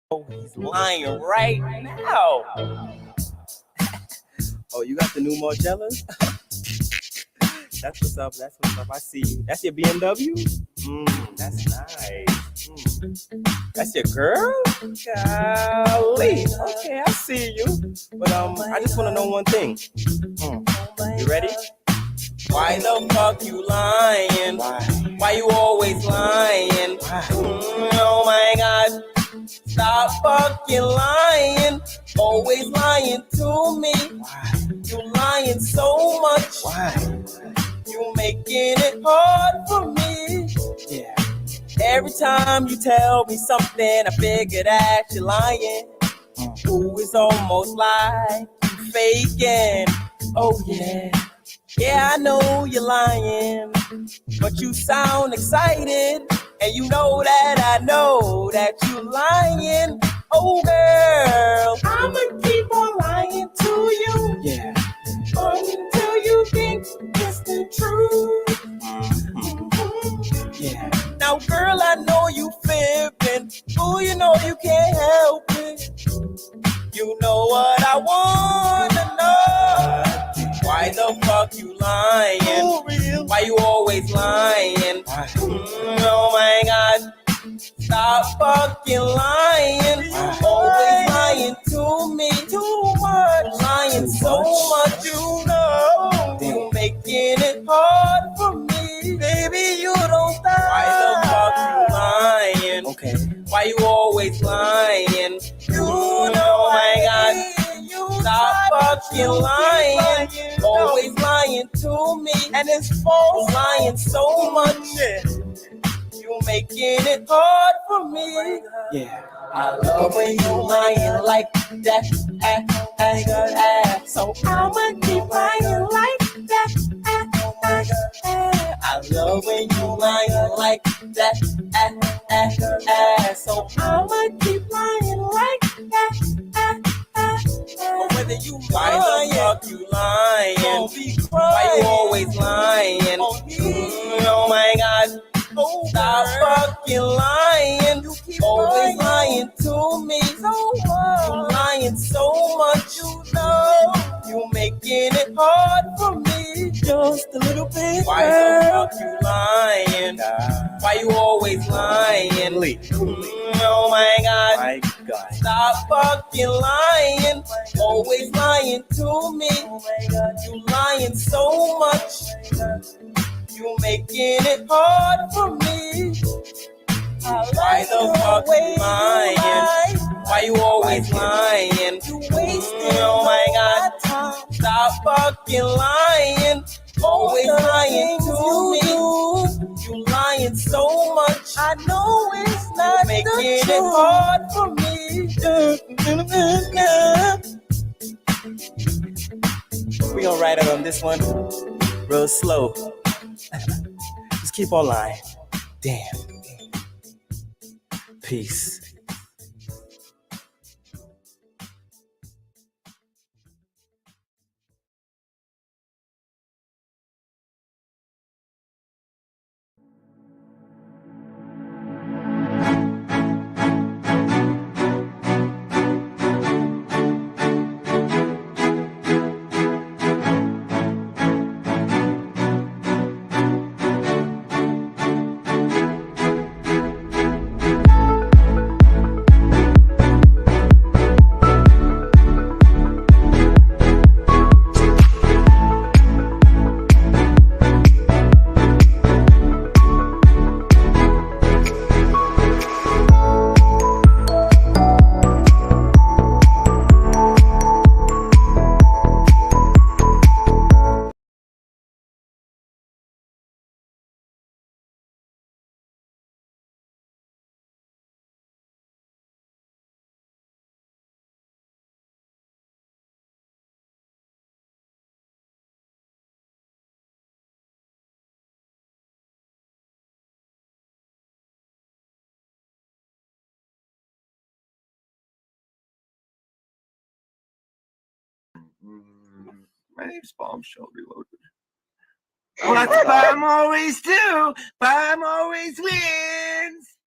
Oh, he's lying right now. Oh, you got the new Margellas? That's what's up. That's what's up. I see you. That's your BMW? That's nice. That's your girl? Golly. Okay, I see you. But I just want to know one thing. You ready? Why the fuck you lying? Why you always lying? Oh my God. Stop fucking lying. Always lying to me. You lying so much. You making it hard for me. Yeah. Every time you tell me something, I figure that you're lying. Ooh, it's almost like you faking. Oh yeah. Yeah, I know you're lying, but you sound excited, and you know that I know that you're lying. Oh girl, I'ma keep on lying to you. Yeah. Until you think it's the truth. Yeah. Now, girl, I know you fibbing. Ooh, you know you can't help it. You know what I wanna know. Why the fuck you lying? Why you always lying? Oh my God. Stop fucking lying. Always lying to me. Too much. Lying so much. You know. You making it hard for me. Baby, you don't stop. Why the fuck you lying? Okay. Why you always lying? You know, my God. Stop fucking lying. Always lying to me. And it's false. Lying so much. You making it hard for me. Yeah. I love when you lying like that. So I'ma keep lying like that. I love when you lying like that. So I'ma keep lying like that. Whether you lying, why the fuck you lying? Why you always lying? Oh my God. Stop fucking lying. Always lying to me. You lying so much. You know you making it hard for me. Just a little bit. Why the fuck you lying? Why you always lying? Oh my God. Stop fucking lying. Always lying to me. You lying so much. You making it hard for me. Why the fuck you lying? Why you always lying? You wasting oh my God. Stop fucking lying. Always lying to me. You lying so much. I know it's not making it hard for me. We gonna ride it on this one real slow. Just keep on lying. Damn. Peace. My name's Bumshell Reloaded. What Bum always do, Bum always wins.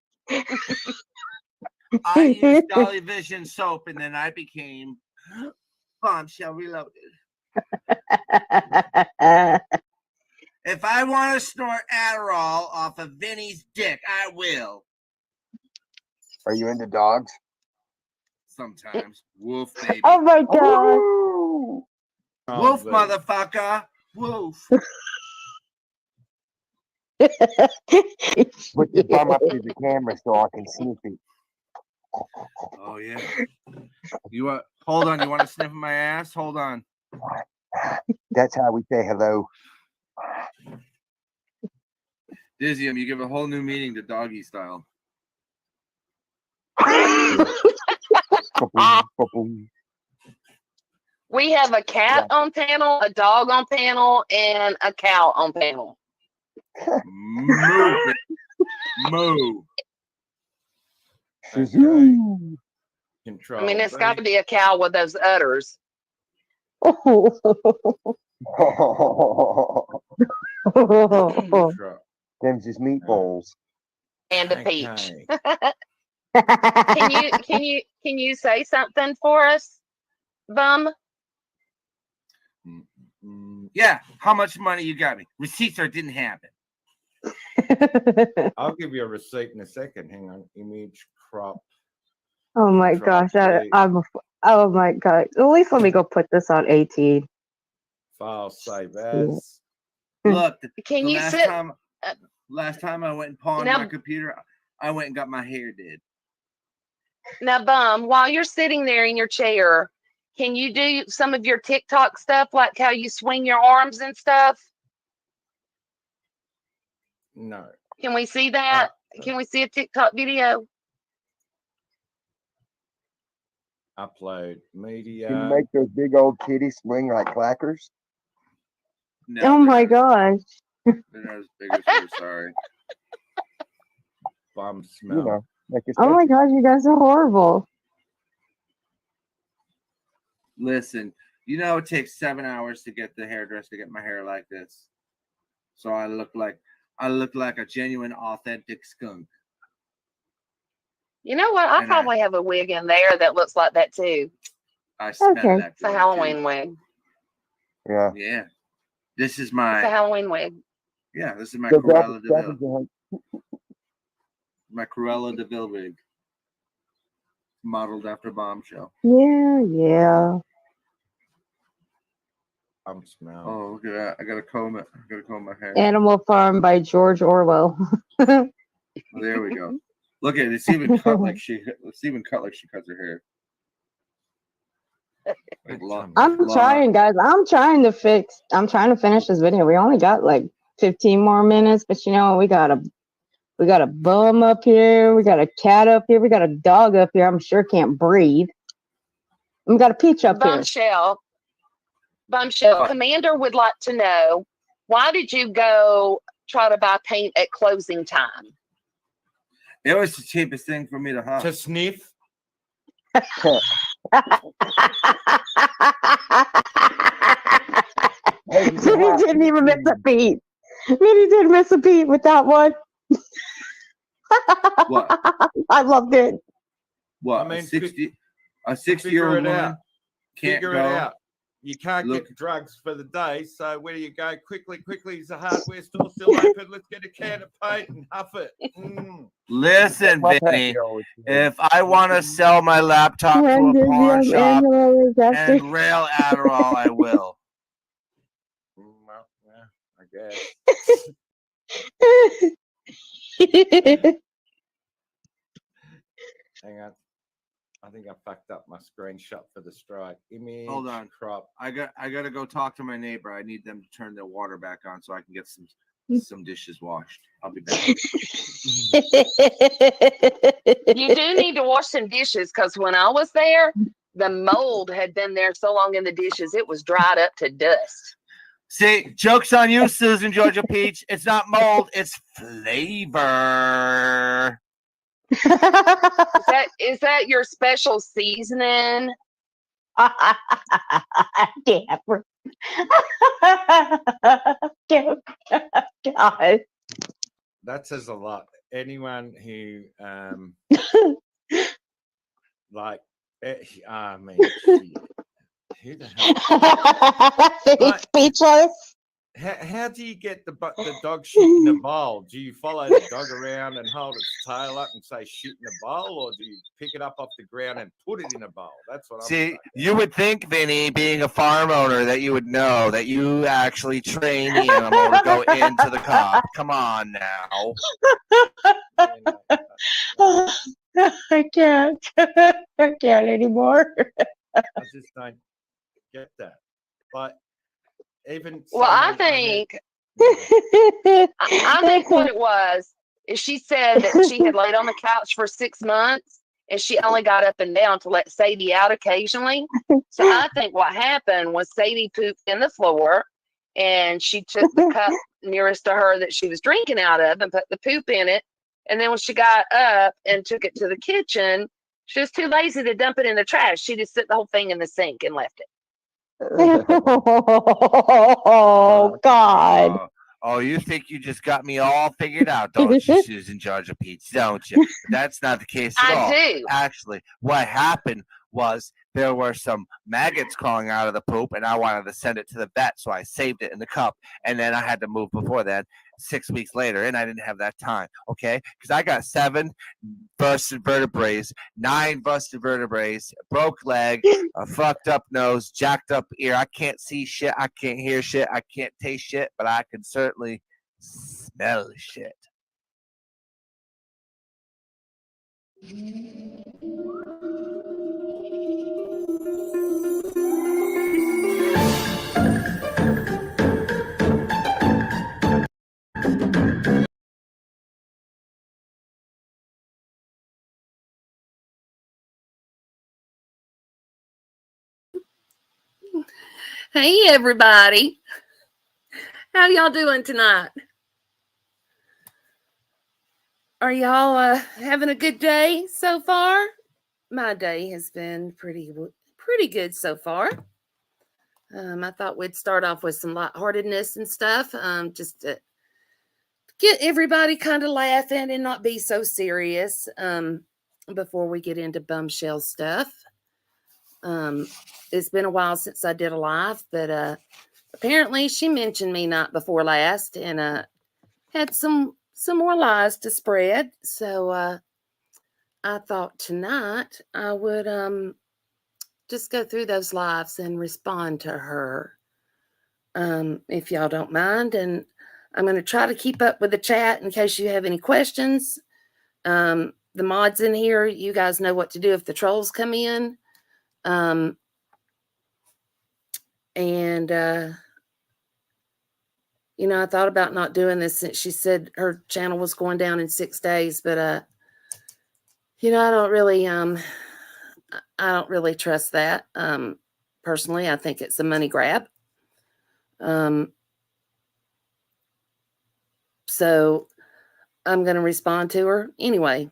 I used Dolly Vision soap, and then I became Bombshell Reloaded. If I want to snort Adderall off of Vinny's dick, I will. Are you into dogs? Sometimes. Woof, baby. Oh my god. Woof, motherfucker. Woof. Put your bum up to the camera so I can sniff it. Oh, yeah. You want? Hold on. You want to sniff my ass? Hold on. That's how we say hello. Dizium, you give a whole new meaning to doggy style. We have a cat on panel, a dog on panel, and a cow on panel. Moo. Moo. Okay. Control. I mean, it's got to be a cow with those udders. Them's just meatballs. And a peach. Okay. Can you say something for us, Bum? Yeah. How much money you got me? Receipts or didn't happen. I'll give you a receipt in a second. Hang on. Image crop. Oh my gosh, oh my god. At least let me go put this on 18. File save as. Look, Can the you last sit? time I went and pawned Now- my computer, I went and got my hair did. Now, Bum, while you're sitting there in your chair, can you do some of your TikTok stuff, like how you swing your arms and stuff? No. Can we see that? Can we see a TikTok video? Upload media. Can you make those big old kitties swing like clackers? No, Oh my gosh. They're not as big as we're sorry. Bum smell. You know, like it's Oh my gosh, you guys are horrible. Listen, you know it takes 7 hours to get the hairdresser to get my hair like this. So I look like a genuine, authentic skunk. You know what? I And probably have a wig in there that looks like that too. I smell Okay. that. It's a Halloween wig. Yeah. Yeah. This is It's a my Halloween wig. this is my So Cruella de Vil. Deville. My Cruella de Vil wig. Modeled after Bombshell. Yeah. Bum smell. Oh, look at that. I gotta comb it. I gotta comb my hair. Animal Farm by George Orwell. There we go. Look at it. It's even cut like she cuts her hair. Like I'm trying, guys. I'm trying to finish this video. We only got like 15 more minutes, but you know, we got a bum up here, we got a cat up here, we got a dog up here. I'm sure can't breathe. And we got a peach up here. Bumshell, Commander would like to know, why did you go try to buy paint at closing time? It was the cheapest thing for me to hunt. To sniff. Minnie didn't even miss a beat. Minnie didn't miss a beat with that one. What? I loved it. What? I mean, a 60-year-old figure it woman out. can't Figure go. it out. You can't Look. get drugs for the day, so where do you go? Quickly, is the hardware store still open? Let's get a can of paint and huff it. Listen, My Vinny, patio is- if I want to sell my laptop to When a did pawn the shop Angela is after? and rail Adderall, I will. Well, yeah, I guess. Hang on. I think I fucked up my screenshot for the strike. Image. Hold on. Crop. I gotta go talk to my neighbor. I need them to turn their water back on so I can get some dishes washed. I'll be back. You do need to wash some dishes, because when I was there, the mold had been there so long in the dishes, it was dried up to dust. See, joke's on you, Susan Georgia Peach. It's not mold, it's flavor. Is that your special seasoning? Damn. God. That says a lot. Anyone who Like, I mean, shit. Who the hell? He's speechless. How do you get the dog shit in the bowl? Do you follow the dog around and hold its tail up and say shit in the bowl, or do you pick it up off the ground and put it in a bowl? That's what I'm saying. You would think, Vinny, being a farm owner, that you would know that you actually train the animal to go into the cup. Come on now. I can't. I can't anymore. I just don't get that. But even Well, I think I think what it was is she said that she had laid on the couch for 6 months and she only got up and down to let Sadie out occasionally. So I think what happened was Sadie pooped in the floor and she took the cup nearest to her that she was drinking out of and put the poop in it. And then when she got up and took it to the kitchen, she was too lazy to dump it in the trash. She just set the whole thing in the sink and left it. Oh God. Oh, you think you just got me all figured out, don't you, Susan Georgia Peach, don't you? That's not the case at all. I do. Actually, what happened was there were some maggots crawling out of the poop, and I wanted to send it to the vet, so I saved it in the cup, and then I had to move before that 6 weeks later, and I didn't have that time, okay? Because I got 7 busted vertebrae, 9 busted vertebrae, broke leg, a fucked up nose, jacked up ear. I can't see shit. I can't hear shit. I can't taste shit, but I can certainly smell shit. Hey everybody, how y'all doing tonight? Are y'all having a good day so far? My day has been pretty good so far. I thought we'd start off with some lightheartedness and stuff, just to get everybody kind of laughing and not be so serious before we get into Bumshell stuff. It's been a while since I did a live, but apparently she mentioned me night before last and had some more lies to spread. So I thought tonight I would just go through those lives and respond to her, if y'all don't mind. And I'm going to try to keep up with the chat in case you have any questions. The mods in here, you guys know what to do if the trolls come in. You know, I thought about not doing this since she said her channel was going down in 6 days, but you know, I don't really trust that. Personally, I think it's a money grab. So I'm going to respond to her anyway.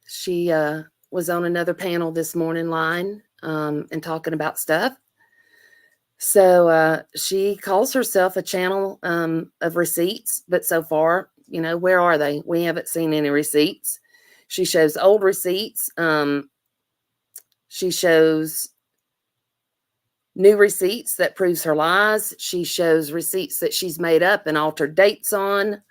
She was on another panel this morning line and talking about stuff. So she calls herself a channel of receipts, but so far, you know, where are they? We haven't seen any receipts. She shows old receipts. She shows new receipts that proves her lies. She shows receipts that she's made up and altered dates on.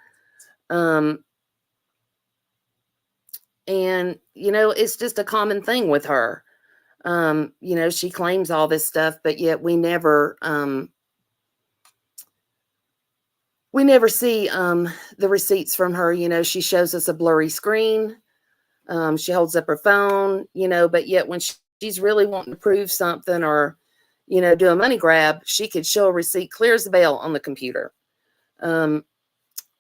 And, you know, it's just a common thing with her. You know, she claims all this stuff, but yet we never see the receipts from her. You know, she shows us a blurry screen. She holds up her phone, you know, but yet when she's really wanting to prove something or, you know, do a money grab, she could show a receipt clear as a bell on the computer.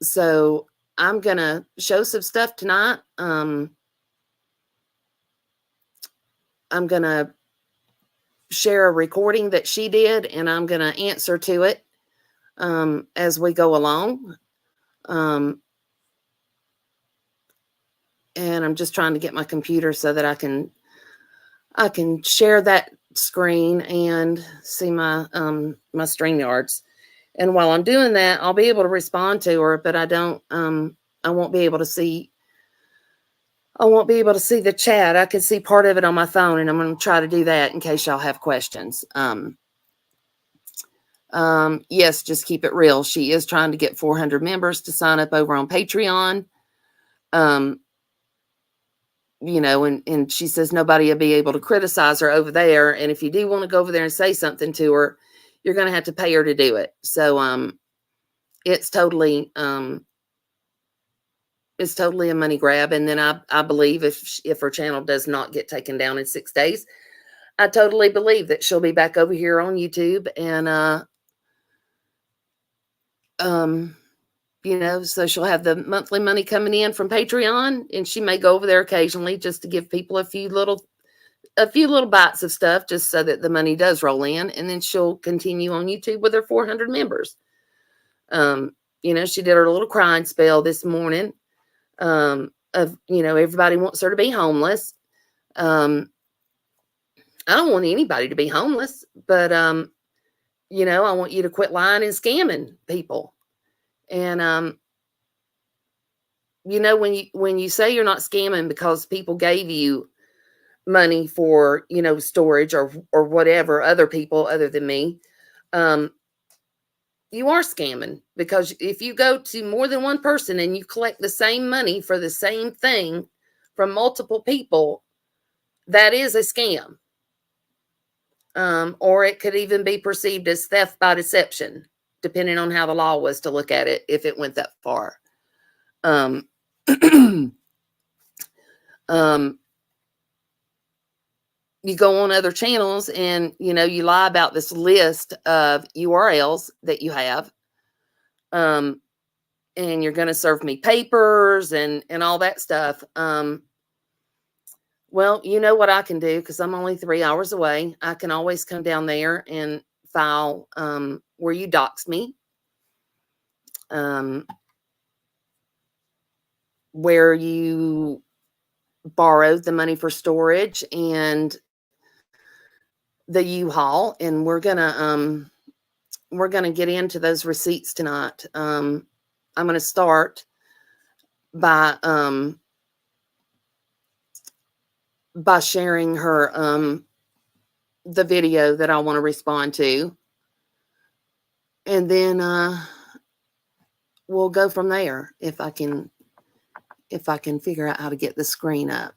So I'm going to show some stuff tonight. I'm going to share a recording that she did, and I'm going to answer to it as we go along. And I'm just trying to get my computer so that I can share that screen and see my StreamYards. And while I'm doing that, I'll be able to respond to her, but I don't I won't be able to see. I won't be able to see the chat. I can see part of it on my phone, and I'm going to try to do that in case y'all have questions. Yes, just keep it real. She is trying to get 400 members to sign up over on Patreon. You know, and she says nobody will be able to criticize her over there. And if you do want to go over there and say something to her, you're going to have to pay her to do it. So, it's totally a money grab. And then I believe if her channel does not get taken down in 6 days, I totally believe that she'll be back over here on YouTube. And, you know, so she'll have the monthly money coming in from Patreon, and she may go over there occasionally just to give people a few little bites of stuff just so that the money does roll in, and then she'll continue on YouTube with her 400 members. You know, she did her little crying spell this morning of, you know, everybody wants her to be homeless. I don't want anybody to be homeless, but, you know, I want you to quit lying and scamming people. And, you know, when you say you're not scamming because people gave you money for, you know, storage or whatever, other people other than me, you are scamming, because if you go to more than one person and you collect the same money for the same thing from multiple people, that is a scam. Or it could even be perceived as theft by deception, depending on how the law was to look at it, if it went that far. You go on other channels and, you know, you lie about this list of URLs that you have. And you're going to serve me papers and all that stuff. Well, you know what I can do, because I'm only 3 hours away. I can always come down there and file where you doxed me. Where you borrowed the money for storage and the U-Haul, and we're gonna get into those receipts tonight. I'm gonna start by sharing her the video that I want to respond to, and then we'll go from there if I can figure out how to get the screen up.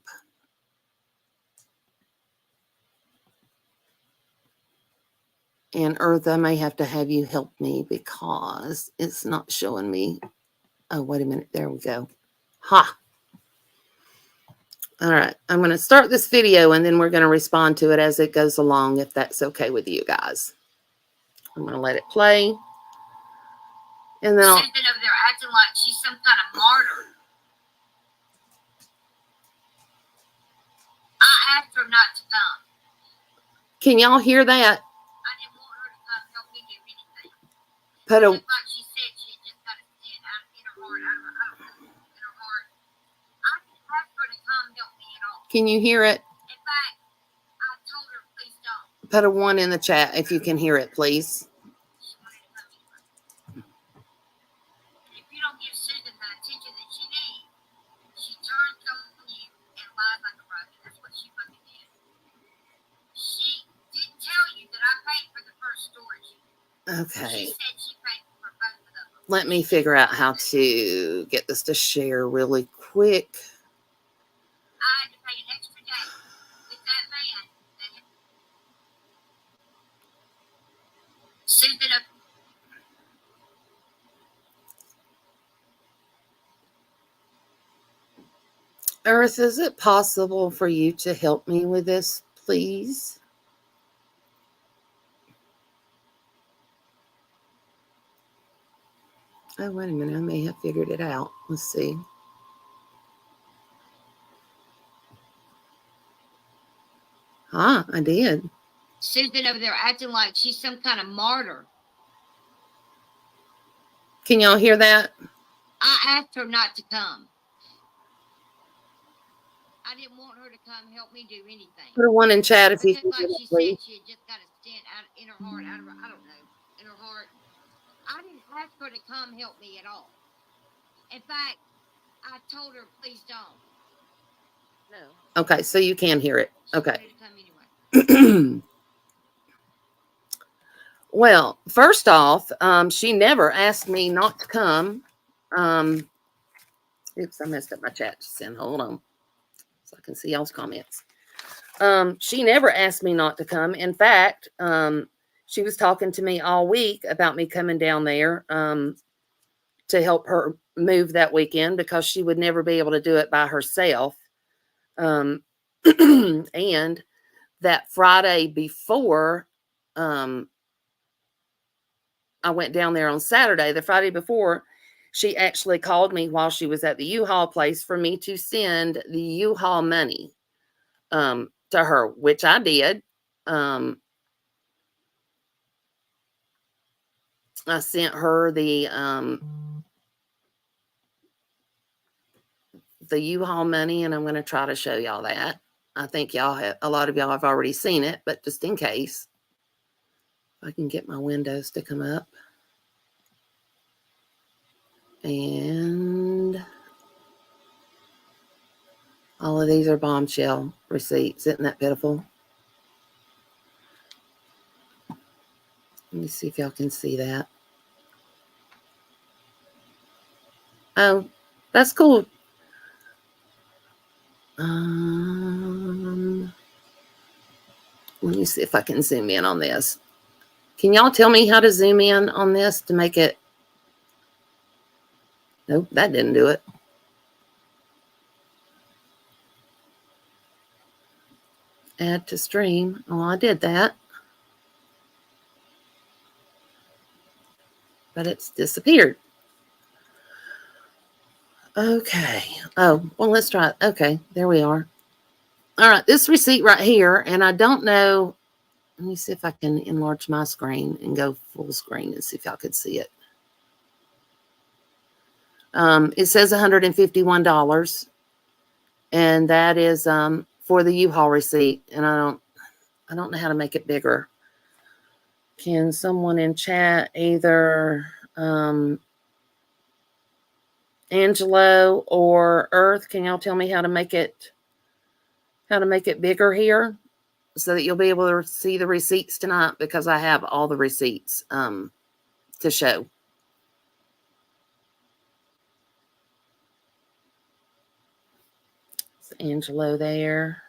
And Earth, I may have to have you help me because it's not showing me. Oh, wait a minute. There we go. Ha. All right. I'm going to start this video and then we're going to respond to it as it goes along, if that's okay with you guys. I'm going to let it play. And then She's been over there acting like she's some kind of martyr. I asked her not to come. Can y'all hear that? I didn't want her to come help me do anything. Put a, Just like she said, she had just got to stand out in her heart. I don't know, in her heart. I didn't ask her to come help me at all. can you hear it? In fact, I told her, please don't. Put a 1 in the chat if you can hear it, please. She wanted to come anyway. And if you don't give Susan the attention that she needs, she turns on you and lies like a roach. That's what she fucking did. She didn't tell you that I paid for the first storage. Okay. She said she paid for both of them. Let me figure out how to get this to share really quick. I had to pay an extra day with that man. Susan up. Earth, is it possible for you to help me with this, please? Oh, wait a minute. I may have figured it out. Let's see. Ah, I did. Susan over there acting like she's some kind of martyr. Can y'all hear that? I asked her not to come. I didn't want her to come help me do anything. Put a 1 in chat if you Just can like hear that, she please. said, she had just got to stand out in her heart, out of her, I don't know, in her heart. I didn't ask her to come help me at all. In fact, I told her, please don't. No. Okay, so you can hear it. She Okay. wanted to come anyway. Well, first off, she never asked me not to come. Oops, I messed up my chat. Just saying, hold on, so I can see y'all's comments. She never asked me not to come. In fact, she was talking to me all week about me coming down there to help her move that weekend because she would never be able to do it by herself. And that Friday before I went down there on Saturday, the Friday before, she actually called me while she was at the U-Haul place for me to send the U-Haul money to her, which I did. I sent her the U-Haul money, and I'm going to try to show y'all that. I think a lot of y'all have already seen it, but just in case, if I can get my windows to come up. And all of these are Bumshell receipts. Isn't that pitiful? Let me see if y'all can see that. Oh, that's cool. Let me see if I can zoom in on this. Can y'all tell me how to zoom in on this to make it? Nope, that didn't do it. Add to stream. Oh, I did that. But it's disappeared. Okay. Oh, well, let's try it. Okay, there we are. All right, this receipt right here, and I don't know. Let me see if I can enlarge my screen and go full screen and see if y'all could see it. It says $151, and that is for the U-Haul receipt. And I don't know how to make it bigger. Can someone in chat, either Angelo or Earth, can y'all tell me how to make it bigger here so that you'll be able to see the receipts tonight, because I have all the receipts to show. It's Angelo there.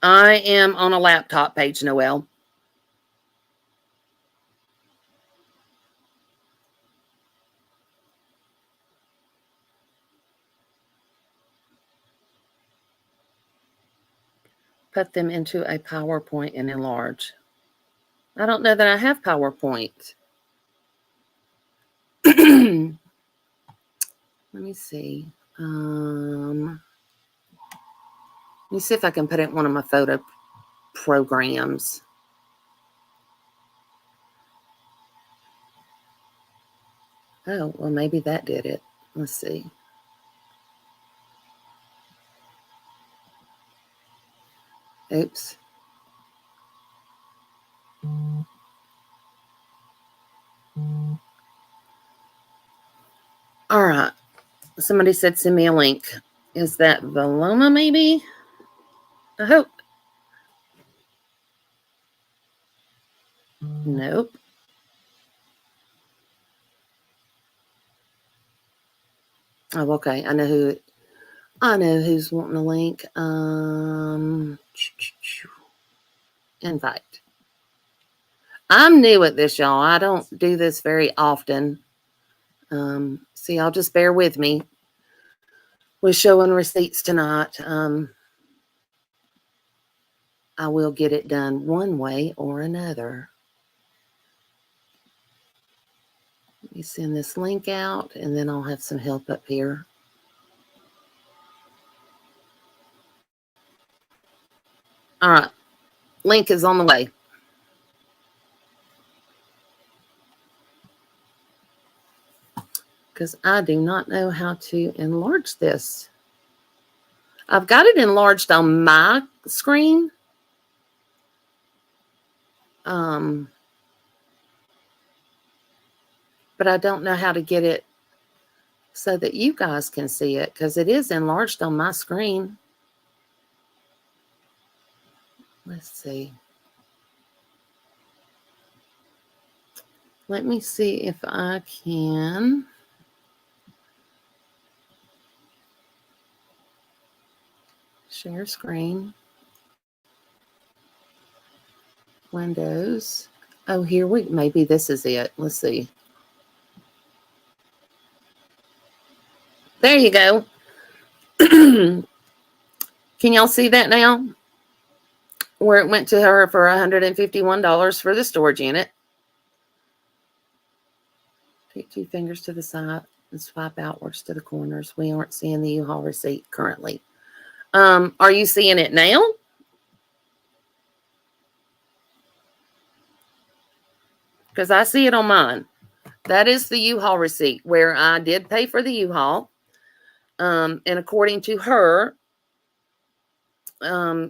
I am on a laptop page, Noelle. Put them into a PowerPoint and enlarge. I don't know that I have PowerPoint. Let me see. Let me see if I can put it in one of my photo programs. Oh, well, maybe that did it. Let's see. Oops. All right. Somebody said send me a link. Is that Valoma maybe? I hope. Nope. Oh, okay. I know who's wanting a link. Invite. I'm new at this, y'all. I don't do this very often. So y'all just bear with me. We're showing receipts tonight. I will get it done one way or another. Let me send this link out, and then I'll have some help up here. All right. Link is on the way. Because I do not know how to enlarge this. I've got it enlarged on my screen. But I don't know how to get it so that you guys can see it, because it is enlarged on my screen. Let's see. Let me see if I can share screen. Windows. Oh, here maybe this is it. Let's see. There you go. Can y'all see that now? Where it went to her for $151 for the storage unit. Take 2 fingers to the side and swipe outwards to the corners. We aren't seeing the U-Haul receipt currently. Are you seeing it now? Because I see it on mine. That is the U-Haul receipt where I did pay for the U-Haul. And according to her,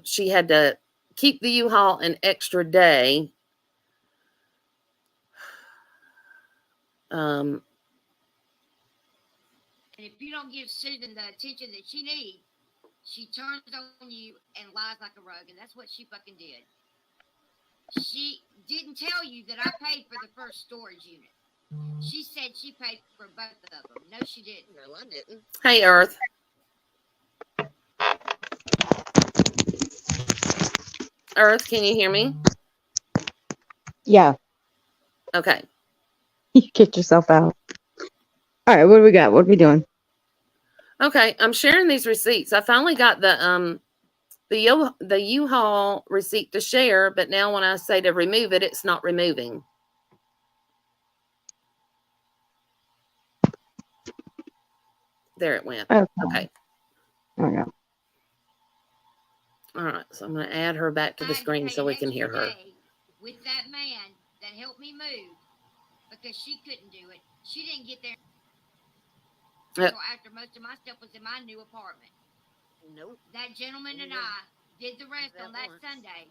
she had to keep the U-Haul an extra day. And if you don't give Susan the attention that she needs, she turns on you and lies like a rug, and that's what she fucking did. She didn't tell you that I paid for the first storage unit. She said she paid for both of them. No, she didn't. No, I didn't. Hey, Earth. Earth, can you hear me? Yeah. Okay. You kicked yourself out. All right, what do we got? What are we doing? Okay, I'm sharing these receipts. I finally got the U-Haul receipt to share, but now when I say to remove it, it's not removing. There it went. Okay. There we go. All right, so I'm going to add her back to the screen so we can hear her. With that man that helped me move, because she couldn't do it. She didn't get there until after most of my stuff was in my new apartment. Nope. That gentleman and I did the rest on that Sunday.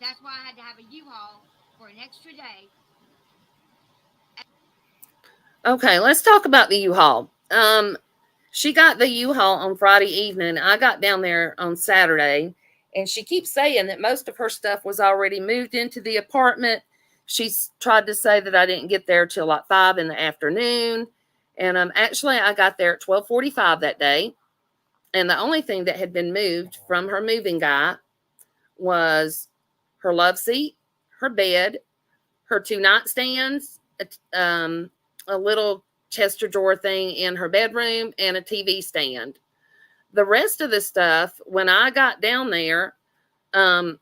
That's why I had to have a U-Haul for an extra day. Okay, let's talk about the U-Haul. She got the U-Haul on Friday evening. I got down there on Saturday, and she keeps saying that most of her stuff was already moved into the apartment. She's tried to say that I didn't get there till like 5 in the afternoon. And actually, I got there at 12:45 that day. And the only thing that had been moved from her moving guy was her love seat, her bed, her 2 nightstands, a little Chester drawer thing in her bedroom, and a TV stand. The rest of the stuff, when I got down there, had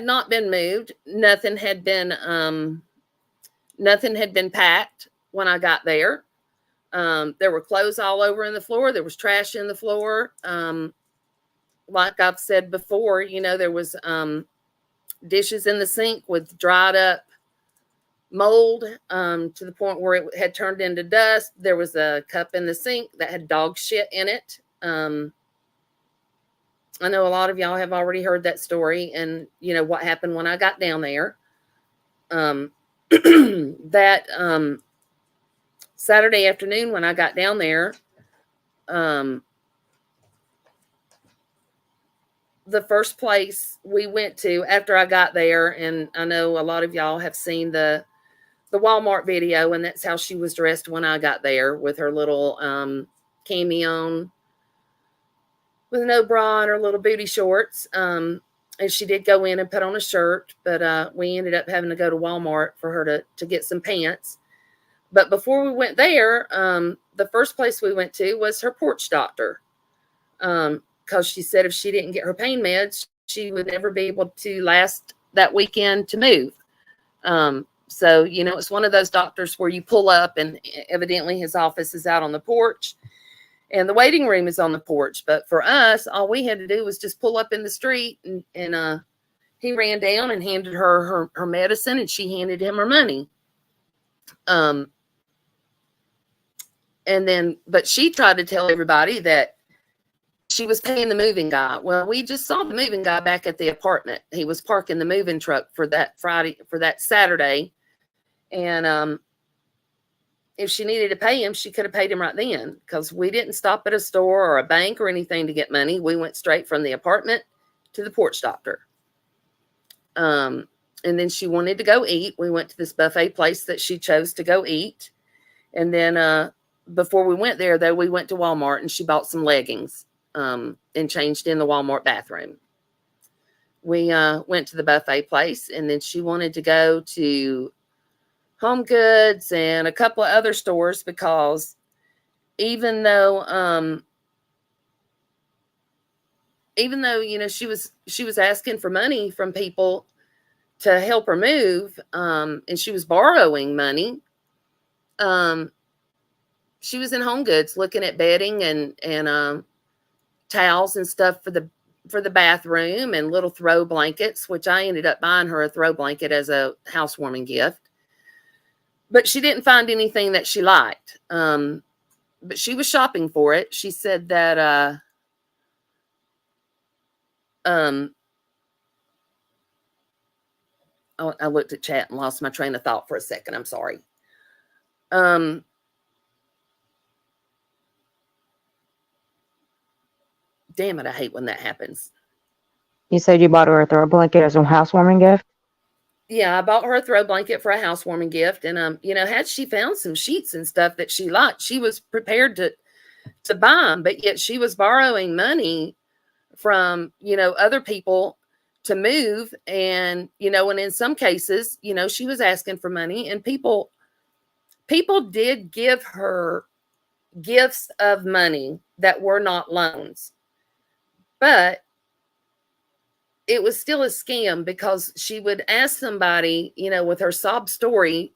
not been moved. Nothing had been packed when I got there. There were clothes all over in the floor. There was trash in the floor. Like I've said before, there was dishes in the sink with dried up mold to the point where it had turned into dust. There was a cup in the sink that had dog shit in it. I know a lot of y'all have already heard that story and what happened when I got down there. That Saturday afternoon when I got down there, the first place we went to after I got there, and I know a lot of y'all have seen the Walmart video, and that's how she was dressed when I got there, with her little cami on, with no bra and her little booty shorts. And she did go in and put on a shirt, but we ended up having to go to Walmart for her to get some pants. But before we went there, the first place we went to was her porch doctor, because she said if she didn't get her pain meds, she would never be able to last that weekend to move. So, it's one of those doctors where you pull up and evidently his office is out on the porch and the waiting room is on the porch. But for us, all we had to do was just pull up in the street, and he ran down and handed her medicine, and she handed him her money. But she tried to tell everybody that she was paying the moving guy. Well, we just saw the moving guy back at the apartment. He was parking the moving truck for that Saturday. And if she needed to pay him, she could have paid him right then, because we didn't stop at a store or a bank or anything to get money. We went straight from the apartment to the porch doctor. And then she wanted to go eat. We went to this buffet place that she chose to go eat. And then before we went there, though, we went to Walmart and she bought some leggings and changed in the Walmart bathroom. We went to the buffet place, and then she wanted to go to Home Goods and a couple of other stores, because even though she was asking for money from people to help her move, and she was borrowing money, she was in Home Goods looking at bedding and towels and stuff for the bathroom, and little throw blankets, which I ended up buying her a throw blanket as a housewarming gift. But she didn't find anything that she liked. But she was shopping for it. She said that I looked at chat and lost my train of thought for a second. I'm sorry. Damn it, I hate when that happens. You said you bought her a throw blanket as a housewarming gift? Yeah, I bought her a throw blanket for a housewarming gift. And, had she found some sheets and stuff that she liked, she was prepared to buy them. But yet she was borrowing money from, other people to move. And, and in some cases, she was asking for money, and people did give her gifts of money that were not loans. But it was still a scam, because she would ask somebody, with her sob story,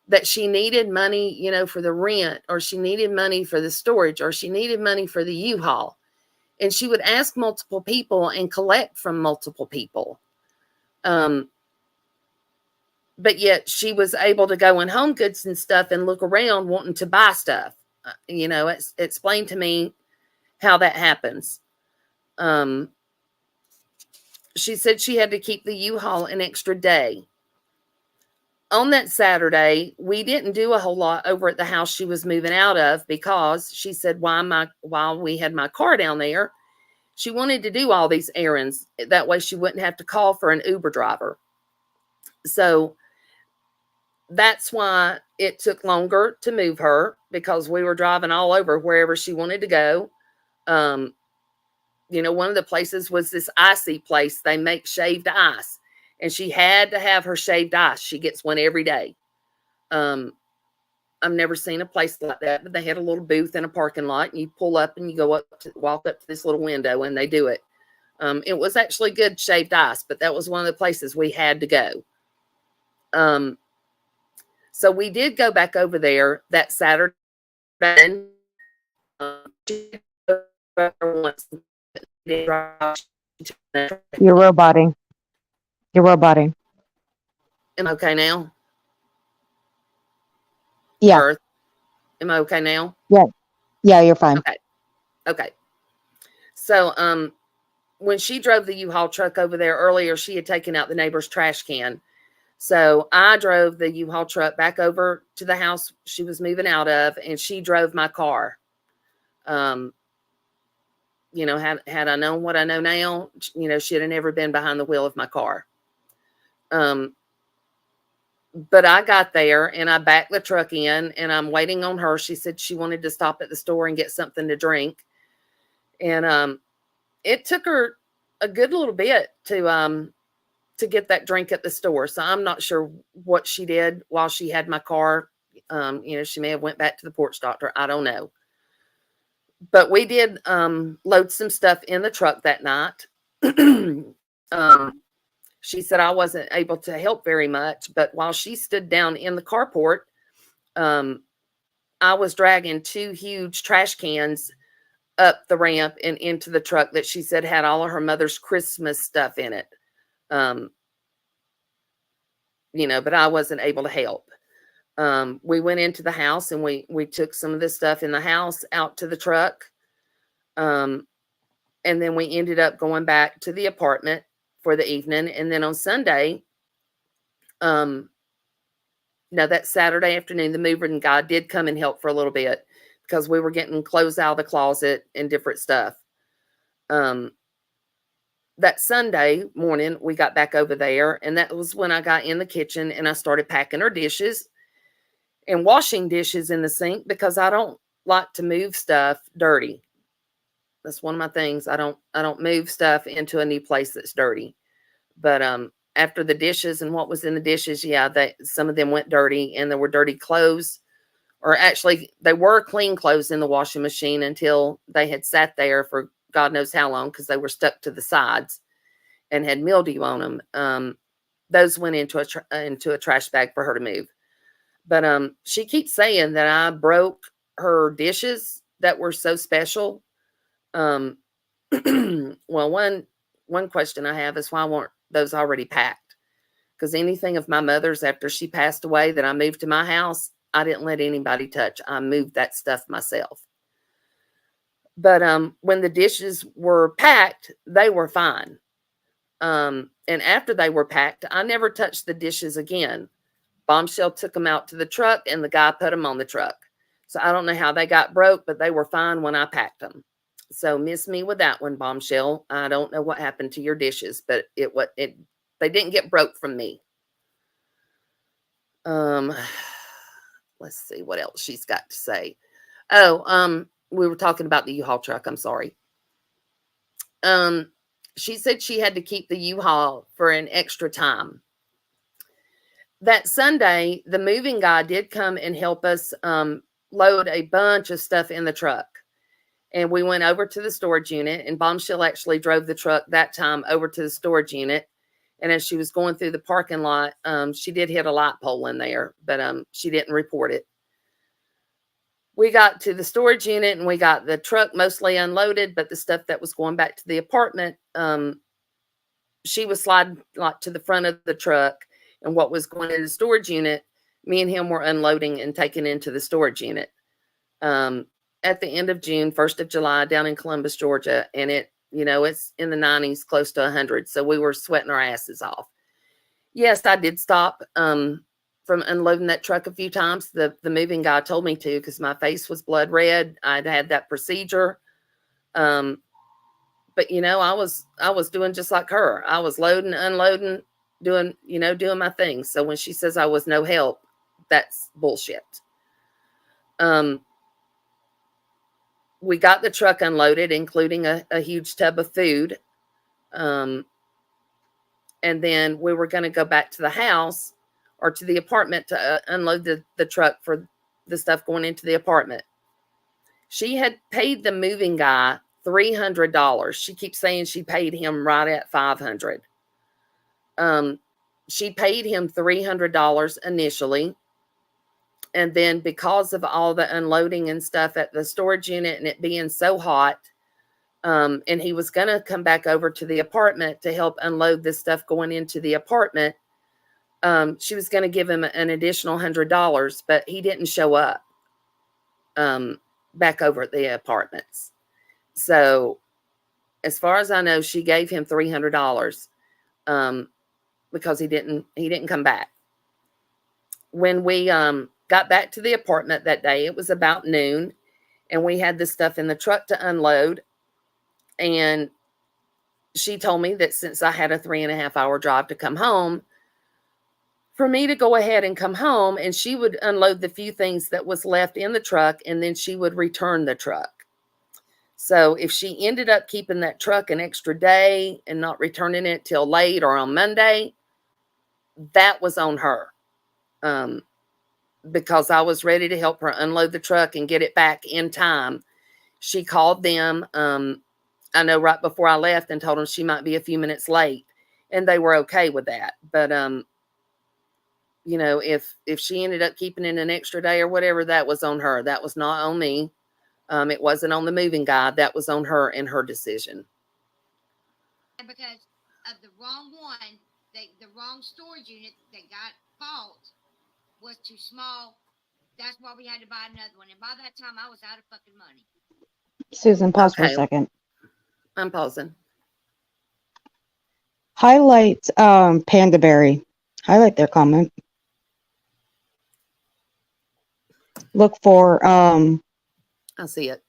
that she needed money, for the rent, or she needed money for the storage, or she needed money for the U-Haul. And she would ask multiple people and collect from multiple people. But yet she was able to go in Home Goods and stuff and look around wanting to buy stuff. Explain to me how that happens. She said she had to keep the U-Haul an extra day. On that Saturday, we didn't do a whole lot over at the house she was moving out of, because she said while we had my car down there, she wanted to do all these errands. That way she wouldn't have to call for an Uber driver. So that's why it took longer to move her, because we were driving all over wherever she wanted to go. One of the places was this icy place. They make shaved ice, and she had to have her shaved ice. She gets one every day. I've never seen a place like that, but they had a little booth in a parking lot, and you pull up and you walk up to this little window, and they do it. It was actually good shaved ice, but that was one of the places we had to go. So we did go back over there that Saturday. You're roboting. Am I okay now? Yeah. Earth. Am I okay now? Yeah, you're fine. Okay. So, when she drove the U-Haul truck over there earlier, she had taken out the neighbor's trash can. So I drove the U-Haul truck back over to the house she was moving out of, and she drove my car. Had I known what I know now, she'd have never been behind the wheel of my car. But I got there and I backed the truck in, and I'm waiting on her. She said she wanted to stop at the store and get something to drink. And it took her a good little bit to get that drink at the store. So I'm not sure what she did while she had my car. She may have went back to the porch doctor. I don't know. But we did load some stuff in the truck that night. She said I wasn't able to help very much, but while she stood down in the carport, I was dragging 2 huge trash cans up the ramp and into the truck that she said had all of her mother's Christmas stuff in it. But I wasn't able to help. We went into the house and we took some of the stuff in the house out to the truck. And then we ended up going back to the apartment for the evening. And then on Sunday, that Saturday afternoon, the moving guy did come and help for a little bit because we were getting clothes out of the closet and different stuff. That Sunday morning, we got back over there, and that was when I got in the kitchen and I started packing her dishes and washing dishes in the sink because I don't like to move stuff dirty. That's one of my things. I don't move stuff into a new place that's dirty. But after the dishes and what was in the dishes, yeah, some of them went dirty, and there were dirty clothes, or actually they were clean clothes in the washing machine until they had sat there for God knows how long because they were stuck to the sides and had mildew on them. Those went into a trash bag for her to move. But she keeps saying that I broke her dishes that were so special. Well, one question I have is why weren't those already packed? Because anything of my mother's after she passed away that I moved to my house, I didn't let anybody touch. I moved that stuff myself. But when the dishes were packed, they were fine. And after they were packed, I never touched the dishes again. Bumshell took them out to the truck, and the guy put them on the truck. So I don't know how they got broke, but they were fine when I packed them. So miss me with that one, Bumshell. I don't know what happened to your dishes, but they didn't get broke from me. Let's see what else she's got to say. Oh, we were talking about the U-Haul truck. I'm sorry. She said she had to keep the U-Haul for an extra time. That Sunday, the moving guy did come and help us load a bunch of stuff in the truck. And we went over to the storage unit, and Bumshell actually drove the truck that time over to the storage unit. And as she was going through the parking lot, she did hit a light pole in there, but she didn't report it. We got to the storage unit, and we got the truck mostly unloaded, but the stuff that was going back to the apartment, she was sliding like to the front of the truck, and what was going in the storage unit, me and him were unloading and taking into the storage unit. At the end of June, 1st of July, down in Columbus, Georgia, and it's in the 90s, close to 100. So we were sweating our asses off. Yes, I did stop from unloading that truck a few times. The moving guy told me to because my face was blood red. I'd had that procedure. But I was doing just like her. I was loading, unloading, doing my thing. So when she says I was no help, that's bullshit. We got the truck unloaded, including a huge tub of food. And then we were going to go back to the house or to the apartment to unload the truck for the stuff going into the apartment. She had paid the moving guy $300. She keeps saying she paid him right at $500. She paid him $300 initially. And then because of all the unloading and stuff at the storage unit and it being so hot, and he was going to come back over to the apartment to help unload this stuff going into the apartment, she was going to give him an additional $100, but he didn't show up back over at the apartments. So as far as I know, she gave him $300 because he didn't come back. When we got back to the apartment that day, it was about noon, and we had this stuff in the truck to unload. And she told me that since I had a 3.5-hour drive to come home, for me to go ahead and come home, and she would unload the few things that was left in the truck, and then she would return the truck. So if she ended up keeping that truck an extra day and not returning it till late or on Monday, that was on her. Because I was ready to help her unload the truck and get it back in time. She called them, I know right before I left, and told them she might be a few minutes late, and they were okay with that. But, if she ended up keeping it an extra day or whatever, that was on her. That was not on me. It wasn't on the moving guy. That was on her and her decision. Because of the wrong one, the wrong storage unit that got bought was too small. That's why we had to buy another one. And by that time, I was out of fucking money. Susan, pause for a Okay. second. I'm pausing. Highlight Panda Berry. Highlight their comment. Look for I see it.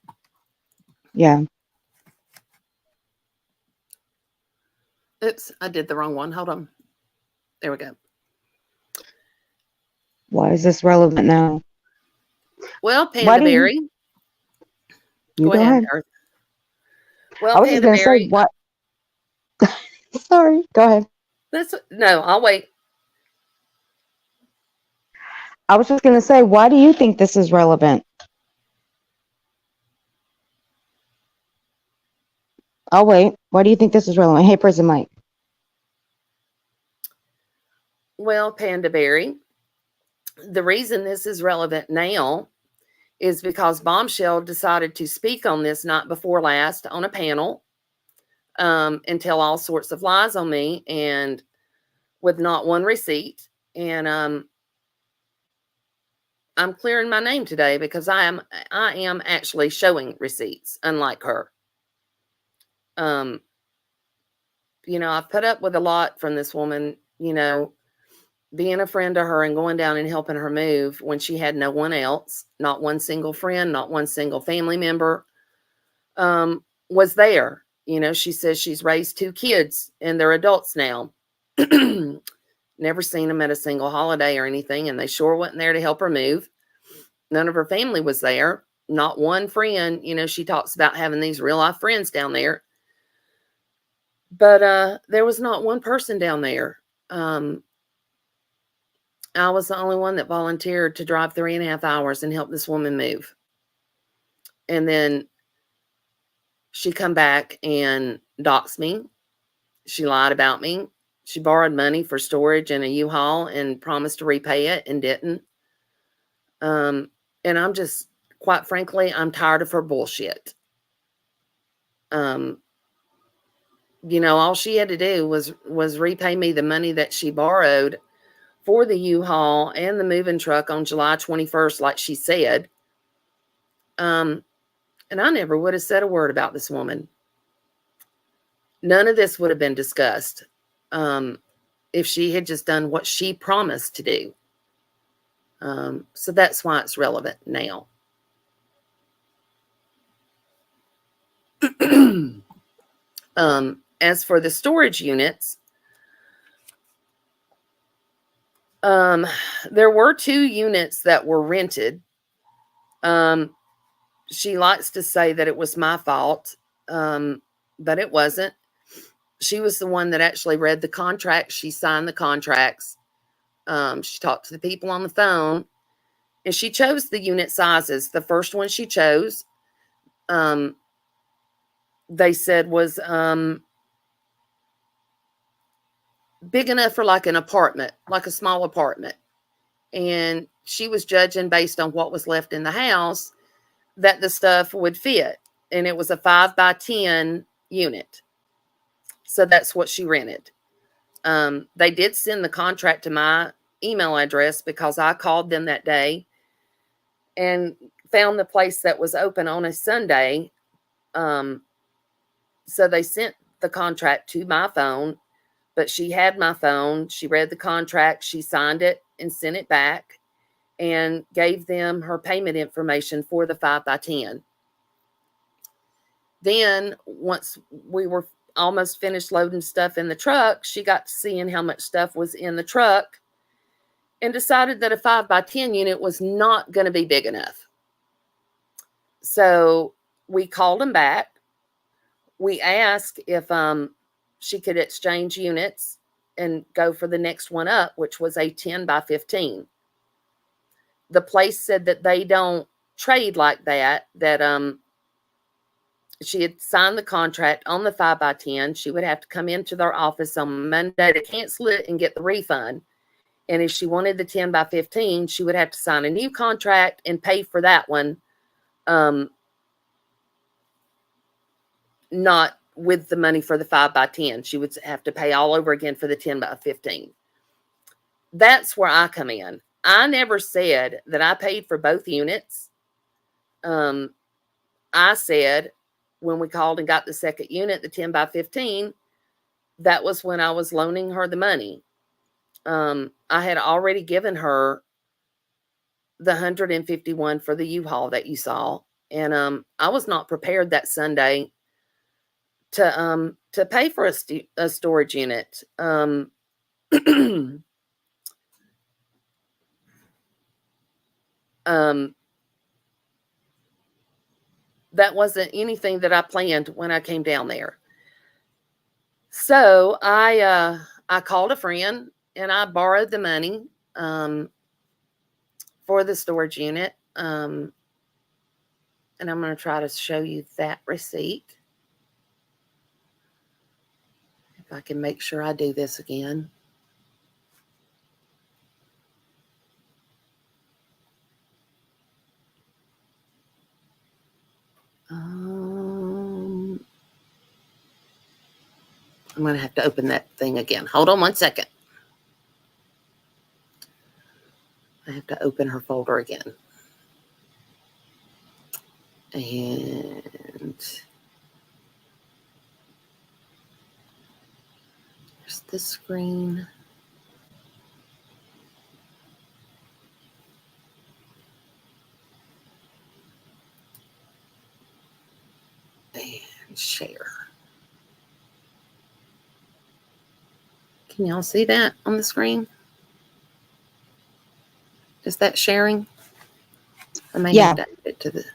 yeah. Oops, I did the wrong one. Hold on. There we go. Why is this relevant now? Well, Why Panda do you Berry. Go go ahead, ahead? Earth. I Well, was just Panda gonna say Berry. what. Sorry, go ahead. No, I'll wait. I was just gonna say, why do you think this is relevant? I'll wait. Why do you think this is relevant? Hey, Prison Mike. Well, Panda Berry. The reason this is relevant now is because Bumshell decided to speak on this night before last on a panel, and tell all sorts of lies on me, and with not one receipt. And I'm clearing my name today because I am actually showing receipts, unlike her. I've put up with a lot from this woman, being a friend to her and going down and helping her move when she had no one else, not one single friend, not one single family member, was there. She says she's raised 2 kids and they're adults now. Never seen them at a single holiday or anything, and they sure wasn't there to help her move. None of her family was there. Not one friend. She talks about having these real life friends down there. But there was not one person down there. I was the only one that volunteered to drive 3.5 hours and help this woman move. And then she come back and doxed me. She lied about me. She borrowed money for storage in a U-Haul and promised to repay it and didn't. And I'm just, quite frankly, I'm tired of her bullshit. All she had to do was repay me the money that she borrowed for the U-Haul and the moving truck on July 21st, like she said. And I never would have said a word about this woman. None of this would have been discussed if she had just done what she promised to do. So that's why it's relevant now. As for the storage units, there were 2 units that were rented. She likes to say that it was my fault, but it wasn't. She was the one that actually read the contracts. She signed the contracts. She talked to the people on the phone, and she chose the unit sizes. The first one she chose, they said was big enough for like an apartment, like a small apartment. And she was judging based on what was left in the house that the stuff would fit. And it was a 5x10 unit. So that's what she rented. They did send the contract to my email address because I called them that day and found the place that was open on a Sunday. So they sent the contract to my phone, but she had my phone. She read the contract. She signed it and sent it back and gave them her payment information for the 5x10. Then once we were almost finished loading stuff in the truck, she got to seeing how much stuff was in the truck and decided that a 5x10 unit was not going to be big enough. So we called them back. We asked if she could exchange units and go for the next one up, which was a 10x15. The place said that they don't trade like that, that she had signed the contract on the 5x10. She would have to come into their office on Monday to cancel it and get the refund. And if she wanted the 10x15, she would have to sign a new contract and pay for that one. Not with the money for the 5x10. She would have to pay all over again for the 10x15. That's where I come in. I never said that I paid for both units. I said when we called and got the second unit, the 10x15, that was when I was loaning her the money. I had already given her the 151 for the U-Haul that you saw. And I was not prepared that Sunday to pay for a storage unit. That wasn't anything that I planned when I came down there. So I called a friend and I borrowed the money for the storage unit. And I'm going to try to show you that receipt. If I can make sure I do this again. I'm going to have to open that thing again. Hold on one second. I have to open her folder again. And there's the screen. And share. Can y'all see that on the screen? Is that sharing? I may have to add it to the...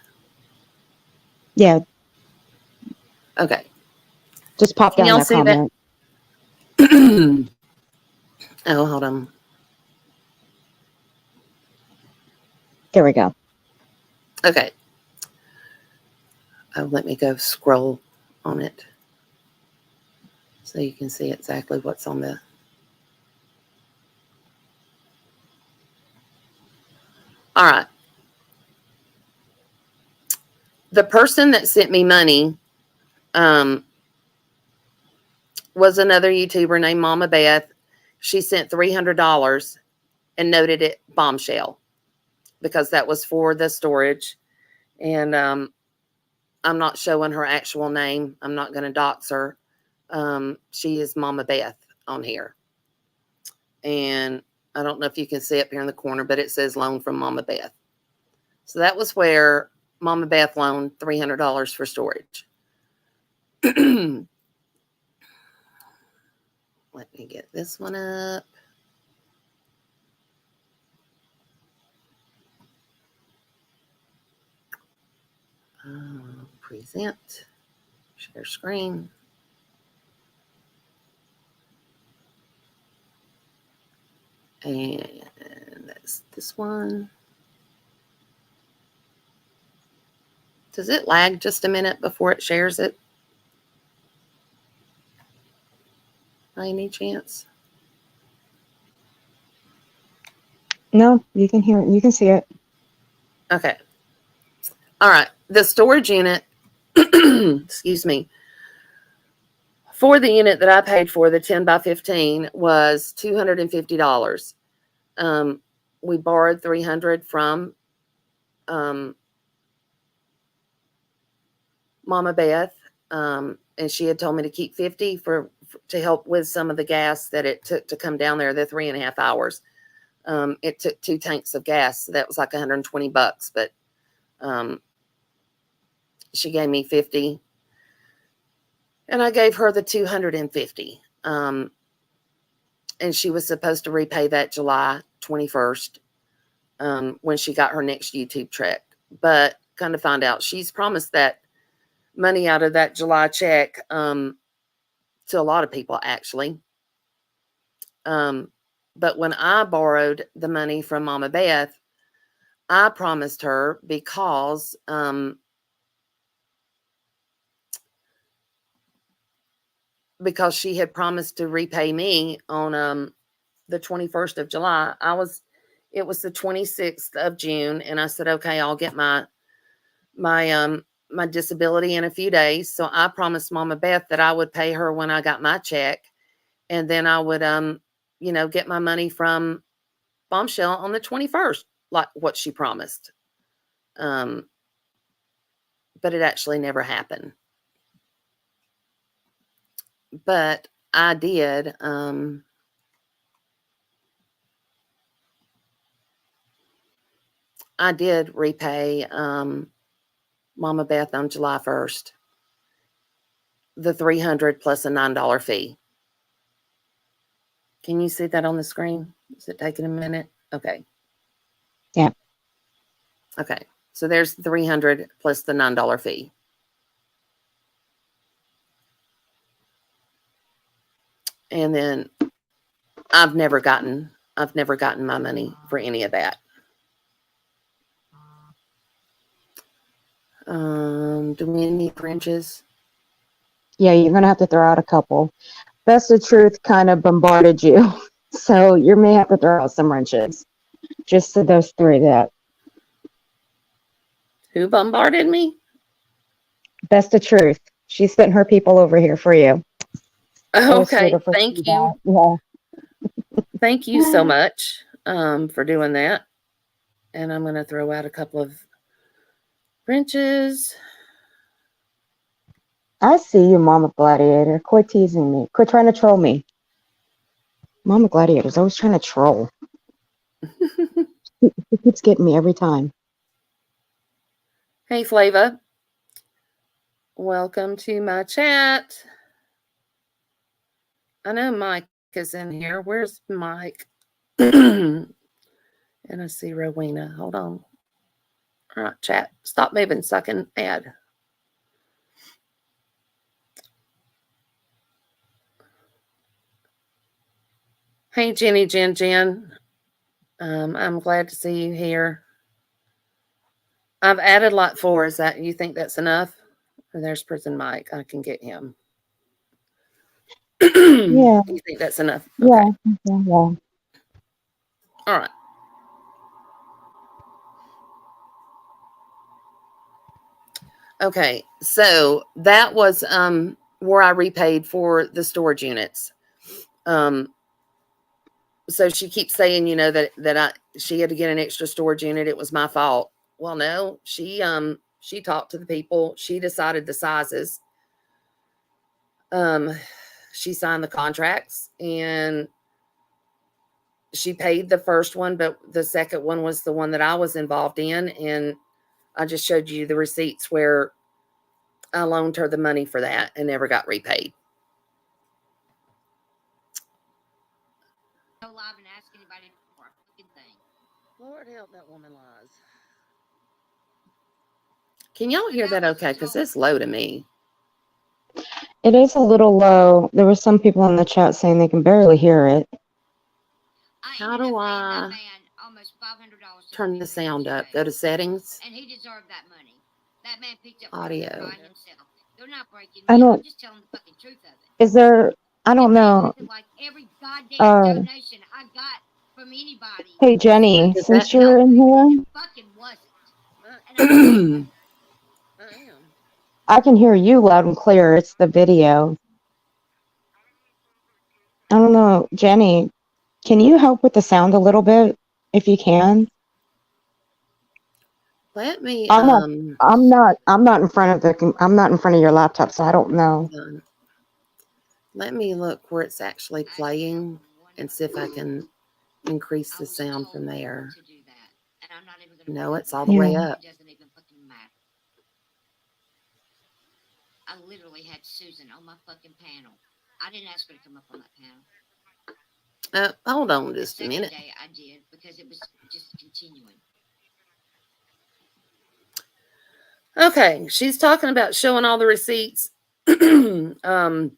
Yeah. Okay. Just pop Can down y'all that see comment. that? Oh, hold on. There we go. Okay. Oh, let me go scroll on it so you can see exactly what's on the... All right. The person that sent me money was another YouTuber named Mama Beth. She sent $300 and noted it Bumshell because that was for the storage. And I'm not showing her actual name. I'm not going to dox her. She is Mama Beth on here. And I don't know if you can see up here in the corner, but it says loan from Mama Beth. So that was where Mama Beth loaned $300 for storage. Let me get this one up. Present. Share screen. And that's this one. Does it lag just a minute before it shares it? By any chance? No, you can hear it. You can see it. Okay. All right. The storage unit, excuse me, for the unit that I paid for, the 10 by 15, was $250. We borrowed $300 from Mama Beth, and she had told me to keep $50 to help with some of the gas that it took to come down there, the 3.5 hours. It took 2 tanks of gas, so that was like $120. But she gave me $50, and I gave her the $250. And she was supposed to repay that July 21st when she got her next YouTube check. But kind of find out she's promised that money out of that July check to a lot of people, actually. But when I borrowed the money from Mama Beth, I promised her because she had promised to repay me on the 21st of July. It was the 26th of June, and I said, okay, I'll get my disability in a few days. So I promised Mama Beth that I would pay her when I got my check, and then I would get my money from Bumshell on the 21st, like what she promised. But it actually never happened. But I did I did repay Mama Beth on July 1st the $300 plus a $9 fee. Can you see that on the screen? Is it taking a minute? Okay. Yeah. Okay. So there's $300 plus the $9 fee. And then I've never gotten my money for any of that. Do we need wrenches? Yeah, you're gonna have to throw out a couple. Best of Truth kind of bombarded you, so you may have to throw out some wrenches. Just to those three that. Who bombarded me? Best of Truth. She's sent her people over here for you. Okay, thank you. Yeah. Thank you so much for doing that. And I'm going to throw out a couple of wrenches. I see you, Mama Gladiator. Quit teasing me. Quit trying to troll me. Mama Gladiator's always trying to troll. He keeps getting me every time. Hey, Flava. Welcome to my chat. I know Mike is in here. Where's Mike? And I see Rowena. Hold on. All right, chat. Stop moving so I can add. Hey, Jenny, Jen. I'm glad to see you here. I've added lot 4. Is that, you think that's enough? Or there's Prison Mike. I can get him. Yeah. You think that's enough? Yeah. Okay. Yeah. All right. Okay. So that was where I repaid for the storage units. So she keeps saying, you know, that she had to get an extra storage unit. It was my fault. Well, no, she talked to the people. She decided the sizes. She signed the contracts and she paid the first one, but the second one was the one that I was involved in. And I just showed you the receipts where I loaned her the money for that and never got repaid. Go live and ask anybody for a fucking thing. Lord help that woman lies. Can y'all hear that okay? Because it's low to me. It is a little low. There were some people in the chat saying they can barely hear it. How do I turn the sound up? Go to settings. And he deserved that money. That man picked up Audio. by himself. They're not breaking I me. don't. I'm just telling the fucking truth of it. Is there? I don't know. Like every goddamn donation I got from anybody. Hey Jenny, Does since that you're in here, Fucking wasn't. I can hear you loud and clear. It's the video. I don't know, Jenny. Can you help with the sound a little bit, if you can? Let me. I'm not in front of the. I'm not in front of your laptop, so I don't know. Let me look where it's actually playing and see if I can increase the sound from there. No, it's all the way up. I literally had Susan on my fucking panel. I didn't ask her to come up on that panel. Hold on just a minute. Day I did because it was just continuing. Okay, she's talking about showing all the receipts. The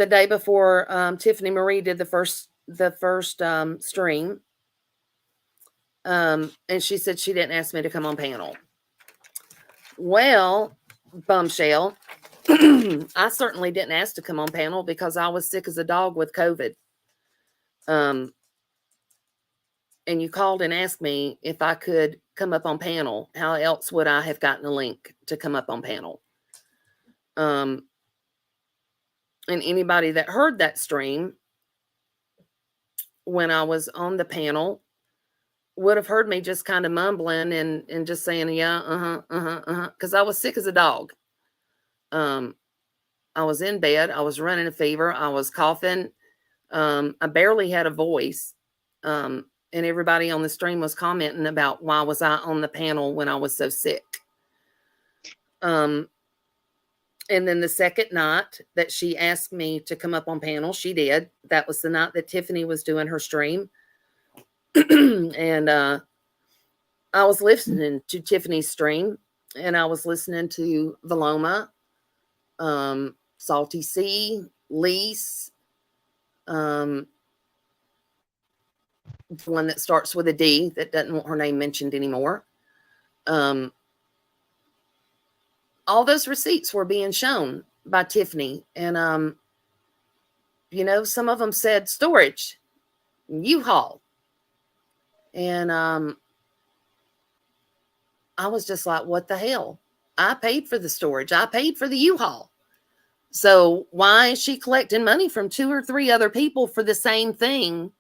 day before Tiffany Marie did the first stream, and she said she didn't ask me to come on panel. Well, Bumshell, I certainly didn't ask to come on panel because I was sick as a dog with COVID. And you called and asked me if I could come up on panel. How else would I have gotten a link to come up on panel? And anybody that heard that stream when I was on the panel would have heard me just kind of mumbling and just saying, yeah, because I was sick as a dog. I was in bed. I was running a fever. I was coughing. I barely had a voice. and everybody on the stream was commenting about why was I on the panel when I was so sick. And then the second night that she asked me to come up on panel, she did. That was the night that Tiffany was doing her stream. And I was listening to Tiffany's stream, and I was listening to Valoma, Salty Sea, Lise, the one that starts with a D that doesn't want her name mentioned anymore. All those receipts were being shown by Tiffany. And, you know, some of them said storage, U-Haul. And I was just like, what the hell? I paid for the storage. I paid for the U-Haul. So why is she collecting money from 2 or 3 other people for the same thing?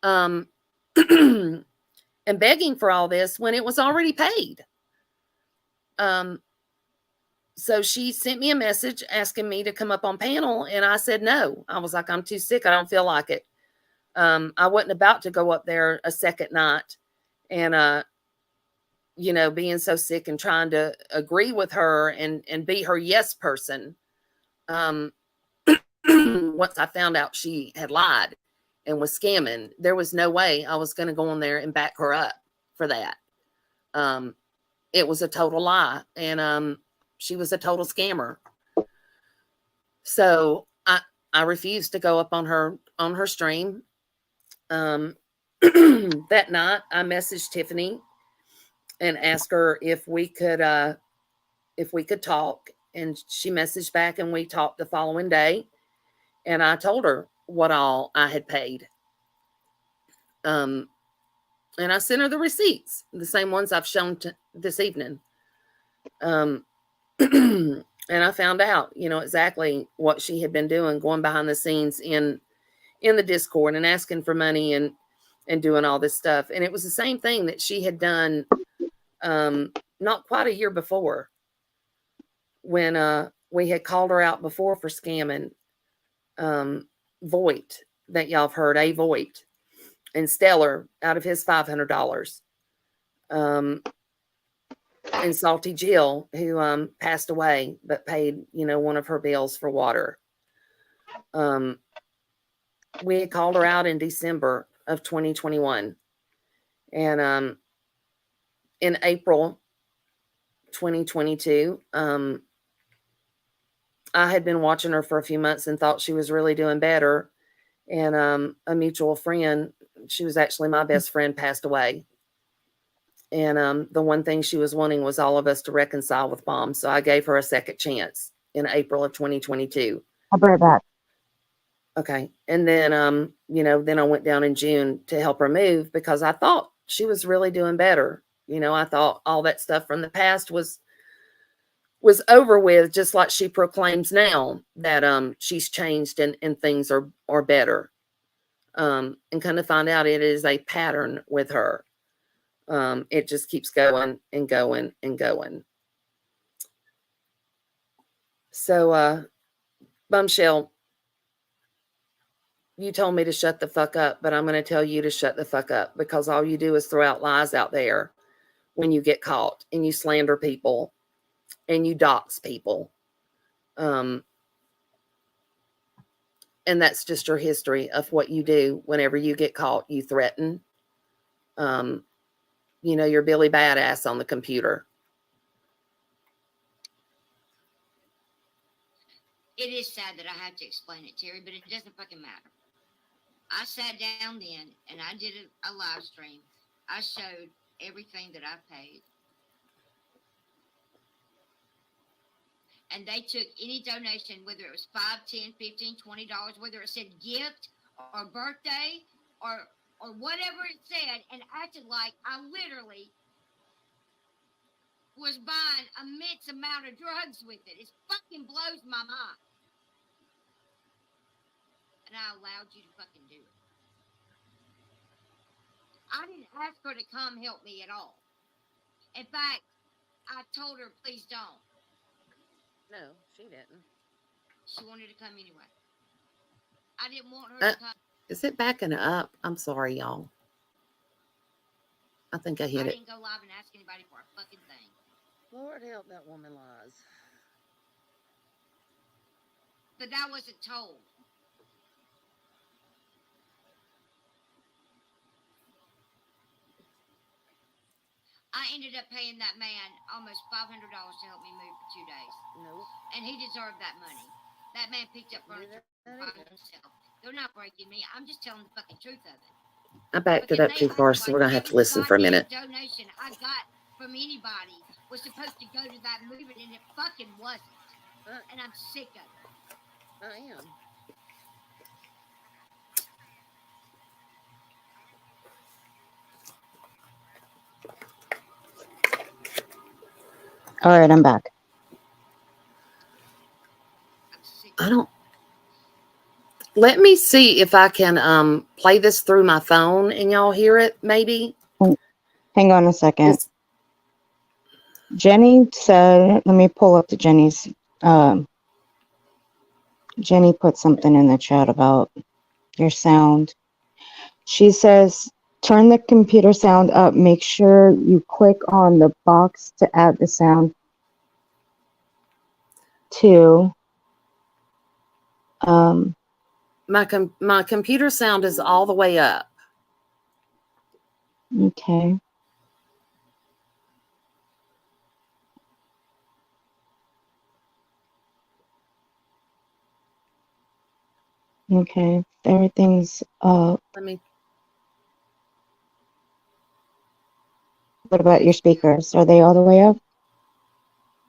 And begging for all this when it was already paid. So she sent me a message asking me to come up on panel, and I said no. I was like, I'm too sick. I don't feel like it. I wasn't about to go up there a second night and, you know, being so sick and trying to agree with her and be her yes person. Once I found out she had lied and was scamming, there was no way I was going to go on there and back her up for that. It was a total lie, and she was a total scammer. So I refused to go up on her stream. That night I messaged Tiffany and asked her if we could talk, and she messaged back, and we talked the following day, and I told her what all I had paid. And I sent her the receipts, the same ones I've shown this evening. And I found out, you know, exactly what she had been doing, going behind the scenes in the Discord and asking for money and doing all this stuff. And it was the same thing that she had done not quite a year before, when we had called her out before for scamming Voight, that y'all have heard, A Voight, and Stellar out of his $500. And Salty Jill, who passed away but paid, you know, one of her bills for water. We had called her out in December of 2021. And in April 2022, I had been watching her for a few months and thought she was really doing better. And a mutual friend, she was actually my best friend, passed away. And the one thing she was wanting was all of us to reconcile with Mom. So I gave her a second chance in April of 2022. I'll be right back. Okay. And then, you know, then I went down in June to help her move because I thought she was really doing better. You know, I thought all that stuff from the past was over with, just like she proclaims now that she's changed and things are better. And kind of find out it is a pattern with her. It just keeps going and going and going. So, Bumshell, you told me to shut the fuck up, but I'm going to tell you to shut the fuck up, because all you do is throw out lies out there when you get caught, and you slander people and you dox people. And that's just your history of what you do. Whenever you get caught, you threaten. You know, you're Billy Badass on the computer. It is sad that I have to explain it, Terry, but it doesn't fucking matter. I sat down then and I did a live stream. I showed everything that I paid. And they took any donation, whether it was $5, $10, $15, $20, whether it said gift or birthday or whatever it said, and acted like I literally was buying an immense amount of drugs with it. It fucking blows my mind. And I allowed you to fucking do it. I didn't ask her to come help me at all. In fact, I told her, please don't. No, she didn't. She wanted to come anyway. I didn't want her to come. Is it backing up? I'm sorry, y'all. I think I I hit it. didn't go live and ask anybody for a fucking thing. Lord help that woman lies. But that wasn't told. I ended up paying that man almost $500 to help me move for 2 days. Nope. And he deserved that money. That man picked up furniture by himself. They're not breaking me. I'm just telling the fucking truth of it. I backed it up too far, so we're gonna have to listen for a minute. Every donation I got from anybody was supposed to go to that movement, and it fucking wasn't. And I'm sick of it. I am. All right, I'm back. I'm sick I don't. Let me see if I can play this through my phone and y'all hear it. Maybe. Hang on a second. It's- Jenny said, let me pull up the Jenny's. Jenny put something in the chat about your sound. She says, turn the computer sound up. Make sure you click on the box to add the sound to. My computer sound is all the way up. Okay. Okay. Everything's up. Let me. What about your speakers? Are they all the way up?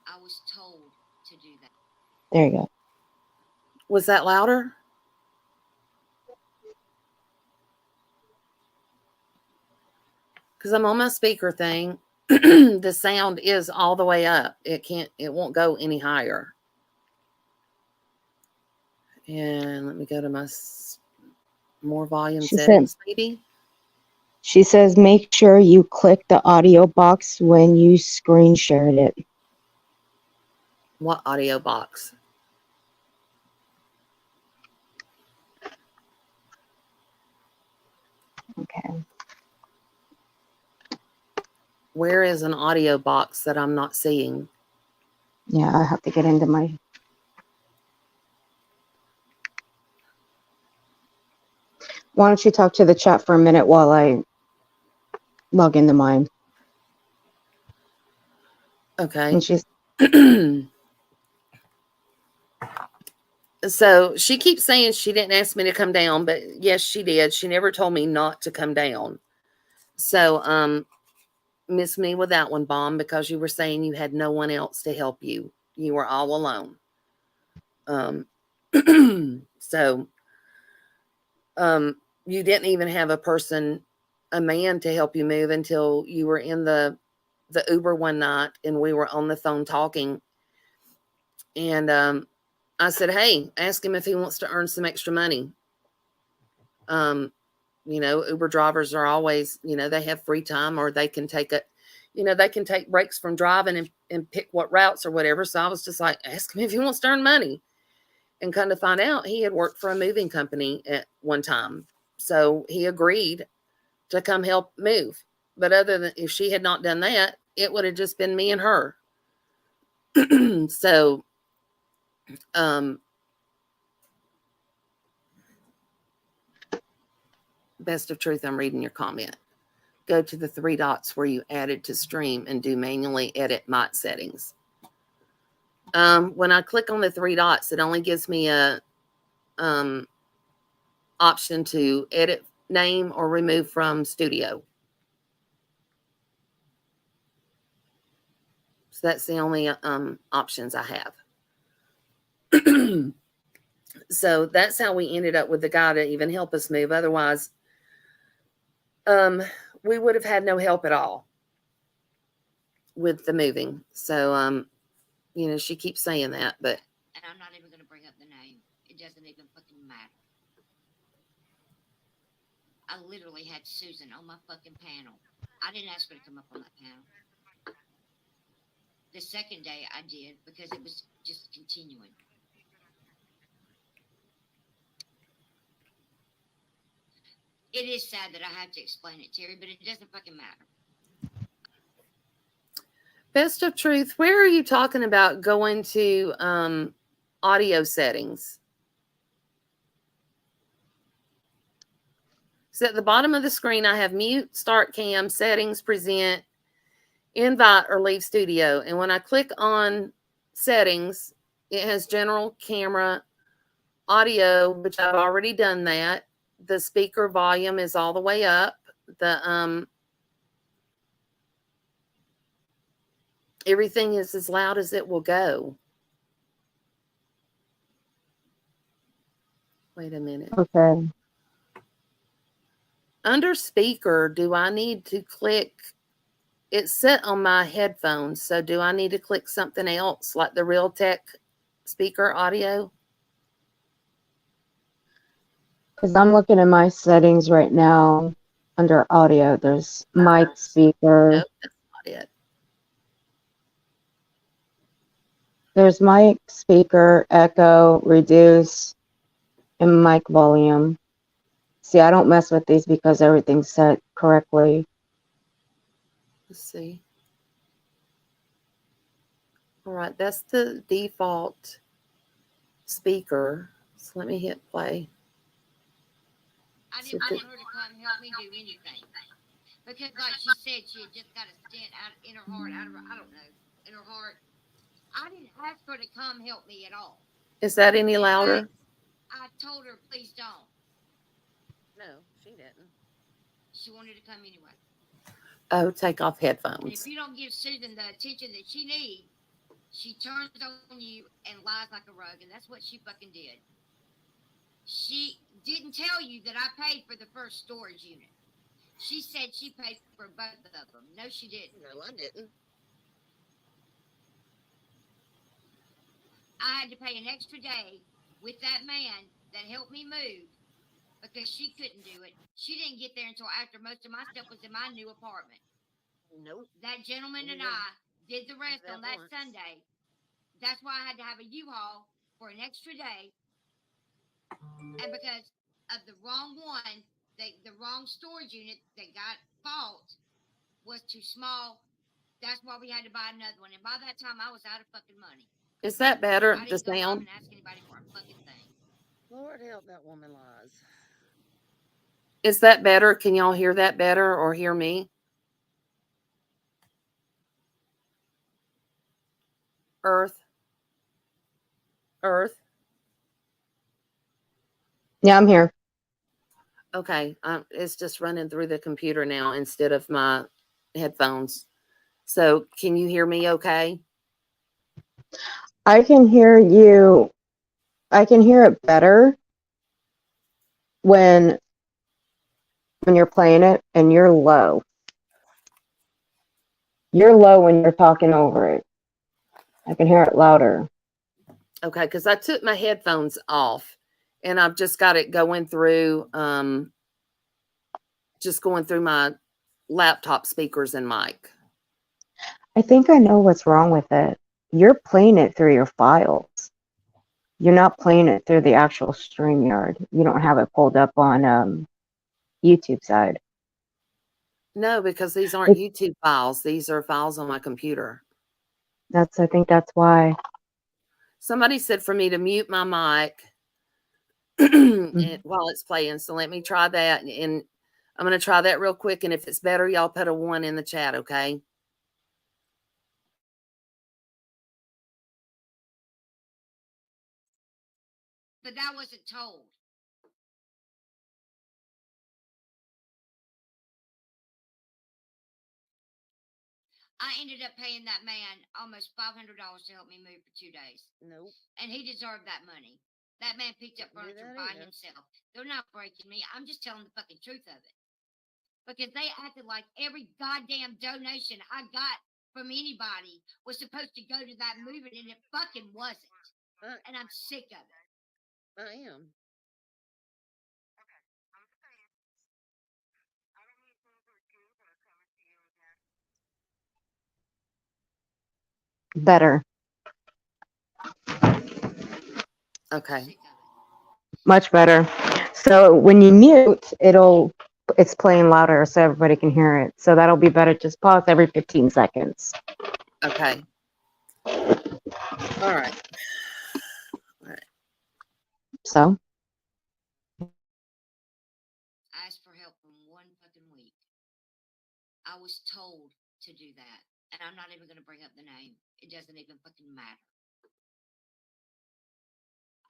I was told to do that. There you go. Was that louder? Because I'm on my speaker thing. The sound is all the way up. It won't go any higher. And let me go to my more volume settings, maybe. She says, make sure you click the audio box when you screen shared it. What audio box? Okay. Where is an audio box that I'm not seeing? Yeah, I have to get into my. Why don't you talk to the chat for a minute while I log into mine? Okay. And she's. So she keeps saying she didn't ask me to come down, but yes, she did. She never told me not to come down. So, miss me with that one, Bomb, because you were saying you had no one else to help you. You were all alone. So, you didn't even have a man to help you move until you were in the Uber one night and we were on the phone talking. And, I said, hey, ask him if he wants to earn some extra money. Uber drivers are always, they have free time, or they can take they can take breaks from driving and pick what routes or whatever. So I was just like, ask him if he wants to earn money, and kind of find out he had worked for a moving company at one time. So he agreed to come help move. But other than, if she had not done that, it would have just been me and her. So, best of truth, I'm reading your comment. Go to the 3 dots where you added to stream and do manually edit mic settings. When I click on the 3 dots, it only gives me a option to edit name or remove from studio. So that's the only options I have. So that's how we ended up with the guy to even help us move. Otherwise, we would have had no help at all with the moving. So, she keeps saying that, but. And I'm not even going to bring up the name. It doesn't even fucking matter. I literally had Susan on my fucking panel. I didn't ask her to come up on that panel. The second day I did, because it was just continuing. It is sad that I have to explain it, Terry, but it doesn't fucking matter. Best of Truth, where are you talking about going to audio settings? So at the bottom of the screen, I have mute, start cam, settings, present, invite, or leave studio. And when I click on settings, it has general, camera, audio, which I've already done that. The speaker volume is all the way up. The everything is as loud as it will go. Wait a minute. Okay. Under speaker, do I need to click? It's set on my headphones, so do I need to click something else like the Realtek speaker audio? Because I'm looking at my settings right now under audio. There's mic, speaker. Nope, that's not it. There's mic, speaker, echo, reduce, and mic volume. See, I don't mess with these because everything's set correctly. Let's see. All right, that's the default speaker. So let me hit play. I didn't want her to come help me do anything. Because like she said, she had just got a stent out in her heart, out of her, I don't know, in her heart. I didn't ask her to come help me at all. Is that any louder? I told her, please don't. No, she didn't. She wanted to come anyway. Oh, take off And headphones. if you don't give Susan the attention that she needs, she turns on you and lies like a rug, and that's what she fucking did. She didn't tell you that I paid for the first storage unit. She said she paid for both of them. No, she didn't. No, I didn't. I had to pay an extra day with that man that helped me move because she couldn't do it. She didn't get there until after most of my stuff was in my new apartment. Nope. That gentleman and I did the rest on that Sunday. That's why I had to have a U-Haul for an extra day. And because of the wrong one, the wrong storage unit that got fault was too small. That's why we had to buy another one. And by that time, I was out of fucking money. Is that better, I the didn't go home sound? and ask anybody for a fucking thing. Lord help that woman lies. Is that better? Can y'all hear that better or hear me? Earth. Yeah, I'm here. Okay, it's just running through the computer now instead of my headphones. So can you hear me okay? I can hear you. I can hear it better when you're playing it and you're low. You're low when you're talking over it. I can hear it louder. Okay, because I took my headphones off and I've just got it going through my laptop speakers and mic. I think I know what's wrong with it. You're playing it through your files. You're not playing it through the actual StreamYard. You don't have it pulled up on YouTube side. No, because these aren't YouTube files. These are files on my computer. I think that's why. Somebody said for me to mute my mic while it's playing. So let me try that. And I'm going to try that real quick. And if it's better, y'all put a 1 in the chat, okay? But that wasn't told. I ended up paying that man almost $500 to help me move for 2 days. Nope. And he deserved that money. That man picked up furniture by himself. They're not breaking me. I'm just telling the fucking truth of it. Because they acted like every goddamn donation I got from anybody was supposed to go to that movement, and it fucking wasn't. And I'm sick of it. I am. Better. Okay. Much better. So when you mute, it's playing louder so everybody can hear it. So that'll be better. Just pause every 15 seconds. Okay. All right. So I asked for help from one fucking week. I was told to do that. And I'm not even going to bring up the name. It doesn't even fucking matter.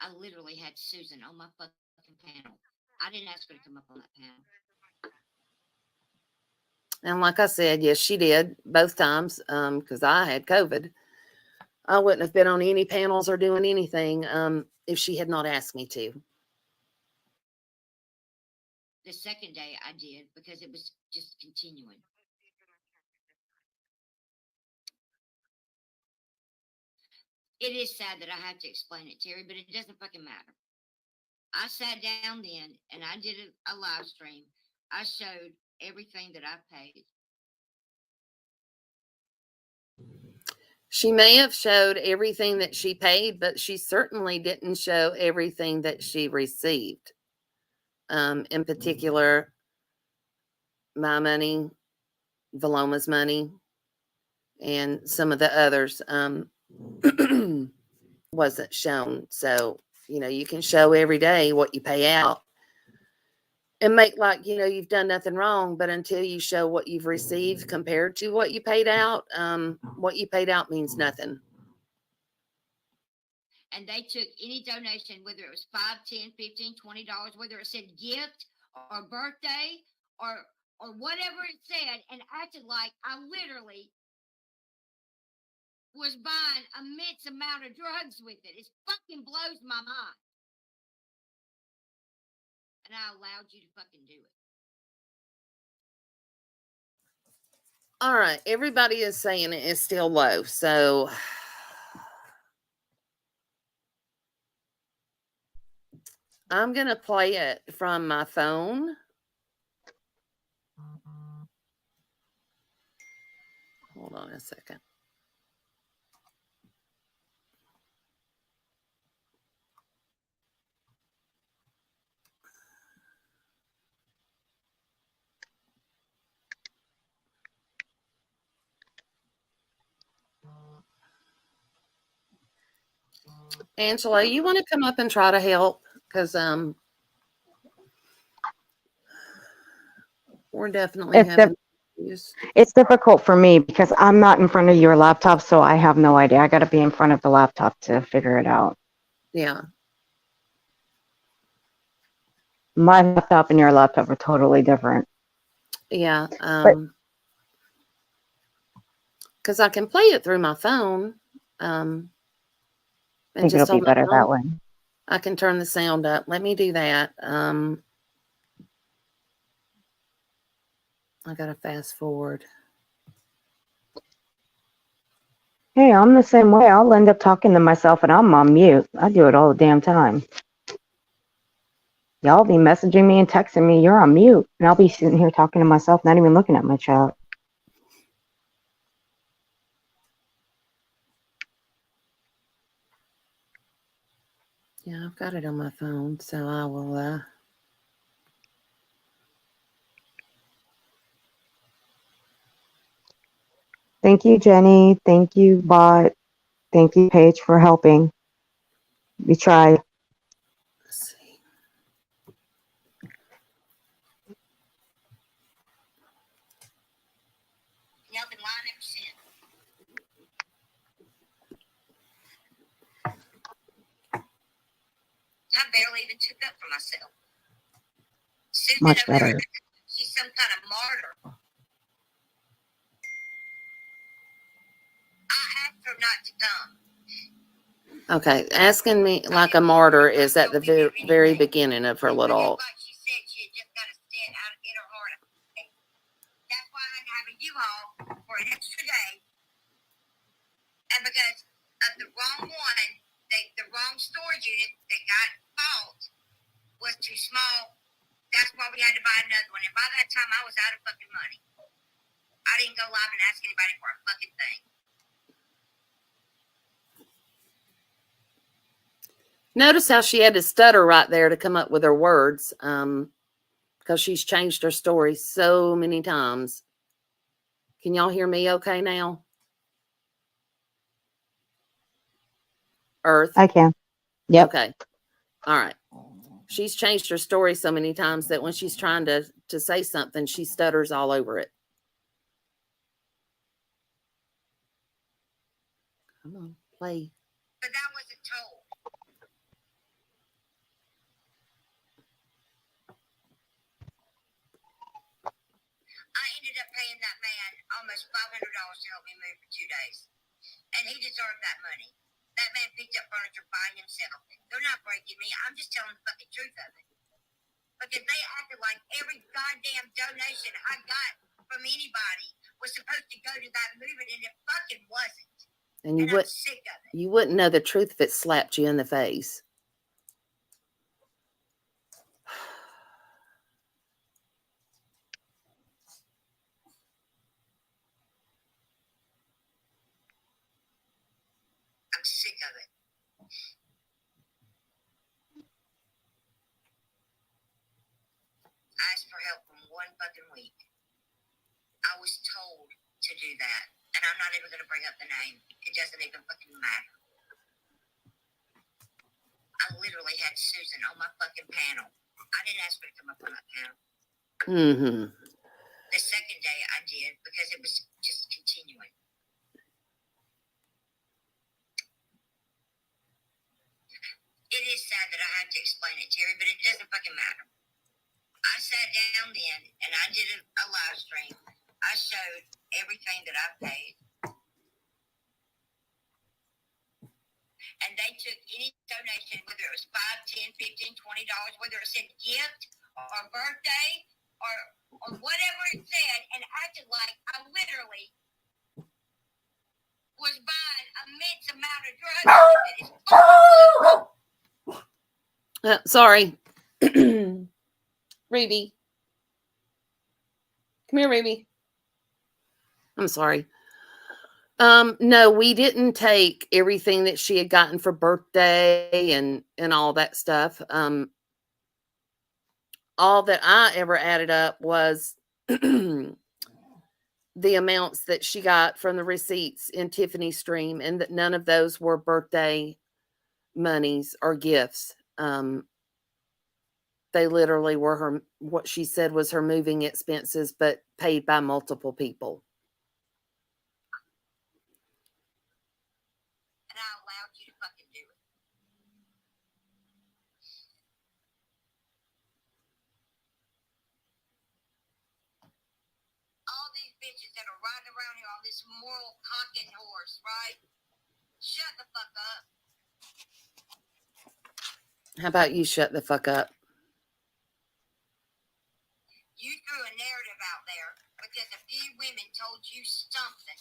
I literally had Susan on my fucking panel. I didn't ask her to come up on that panel. And like I said, yes, she did both times because I had COVID. I wouldn't have been on any panels or doing anything if she had not asked me to. The second day I did because it was just continuing. It is sad that I have to explain it, Terry, but it doesn't fucking matter. I sat down then and I did a live stream. I showed everything that I paid. She may have showed everything that she paid, but she certainly didn't show everything that she received. In particular, my money, Veloma's money, and some of the others wasn't shown. So, you can show every day what you pay out and make like, you've done nothing wrong. But until you show what you've received compared to what you paid out, what you paid out means nothing. And they took any donation, whether it was $5, $10, $15, $20, whether it said gift or birthday or whatever it said, and acted like I literally was buying an immense amount of drugs with it. It fucking blows my mind. And I allowed you to fucking do it. All right. Everybody is saying it is still low. So I'm going to play it from my phone. Hold on a second. Angela, you want to come up and try to help? Because we're definitely having issues. it's difficult for me because I'm not in front of your laptop, so I have no idea. I got to be in front of the laptop to figure it out. Yeah. My laptop and your laptop are totally different. Yeah. Because I can play it through my phone. And I think just it'll be better that way. I can turn the sound up. Let me do that. I got to fast forward. Hey, I'm the same way. I'll end up talking to myself and I'm on mute. I do it all the damn time. Y'all be messaging me and texting me, you're on mute. And I'll be sitting here talking to myself, not even looking at my chat. Yeah, I've got it on my phone, so I will. Thank you, Jenny. Thank you, Bot. Thank you, Paige, for helping. We tried. Let's see. Y'all been lying ever since. I barely even took up for myself. Susan Much better. She's some kind of martyr. I asked her not to come. Okay, asking me like a martyr is at the very beginning of her little. Like she said, she had just got a stent out in her heart. That's why I had to have a U-Haul for an extra day. And because of the wrong one, the wrong storage unit that got bought was too small. That's why we had to buy another one. And by that time, I was out of fucking money. I didn't go live and ask anybody for a fucking thing. Notice how she had to stutter right there to come up with her words, because she's changed her story so many times. Can y'all hear me okay now? Earth? I can. Yep. Okay. All right. She's changed her story so many times that when she's trying to say something, she stutters all over it. Come on, play. But that wasn't told. I ended up paying that man almost $500 to help me move for 2 days. And he deserved that money. That man picked up furniture by himself. They're not breaking me. I'm just telling the fucking truth of it. Because they acted like every goddamn donation I got from anybody was supposed to go to that movement, and it fucking wasn't. And you I'm sick of it. you wouldn't know the truth if it slapped you in the face. I'm sick of it. I asked for help from 1 fucking week. I was told to do that. And I'm not even going to bring up the name. It doesn't even fucking matter. I literally had Susan on my fucking panel. I didn't ask her to come up on that panel. Mm-hmm. The second day I did because it was just continuing. It is sad that I had to explain it, Terry, but it doesn't fucking matter. I sat down then and I did a live stream. I showed everything that I paid. And they took any donation, whether it was $5, $10, $15, $20, whether it said gift or birthday or whatever it said, and acted like I literally was buying an immense amount of drugs. Sorry. Ruby. Come here, Ruby. I'm sorry. No, we didn't take everything that she had gotten for birthday and all that stuff. All that I ever added up was the amounts that she got from the receipts in Tiffany's stream, and that none of those were birthday monies or gifts. They literally were her, what she said was her moving expenses, but paid by multiple people. And I allowed you to fucking do it. All these bitches that are riding around here on this moral cocking horse, right? Shut the fuck up. How about you shut the fuck up? You threw a narrative out there because a few women told you something.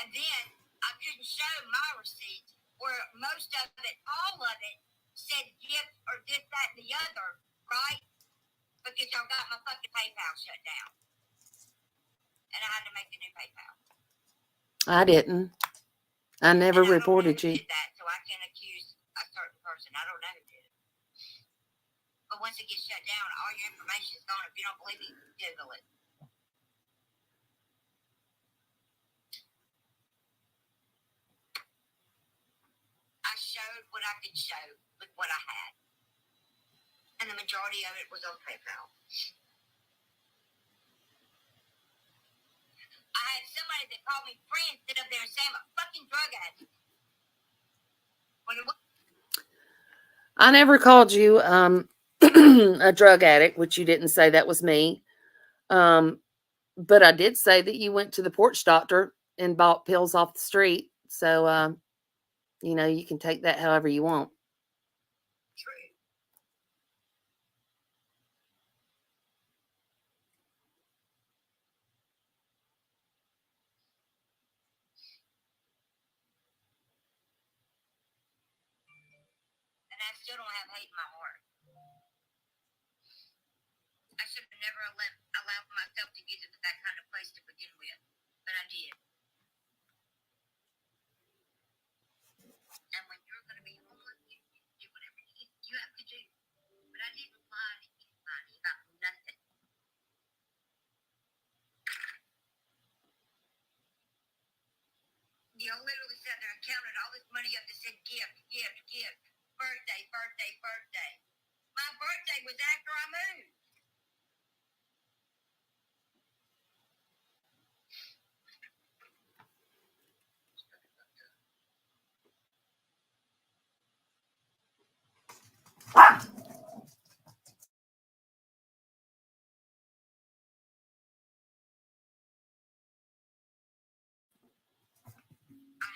And then I couldn't show my receipts where most of it, all of it, said gift or this, that, and the other, right? Because y'all got my fucking PayPal shut down. And I had to make a new PayPal. I didn't. I never And I don't know reported who you. did that, so I can't accuse a certain person. I don't know who did it. But once it gets shut down, all your information is gone. If you don't believe me, Google it. I showed what I could show with what I had. And the majority of it was on PayPal. I had somebody that called me friend sit up there and say I'm a fucking drug addict. When it was I never called you a drug addict, which you didn't say that was me. But I did say that you went to the porch doctor and bought pills off the street. So, you know, you can take that however you want. true. And I still don't have hate in my heart. I should have never allowed myself to get into that kind of place to begin with. But I did. And when you're going to be homeless, you do whatever you have to do. But I didn't lie to anybody about nothing. Y'all literally sat there counted all this money up and said gift, gift, gift, birthday, birthday, birthday. My birthday was after I moved. I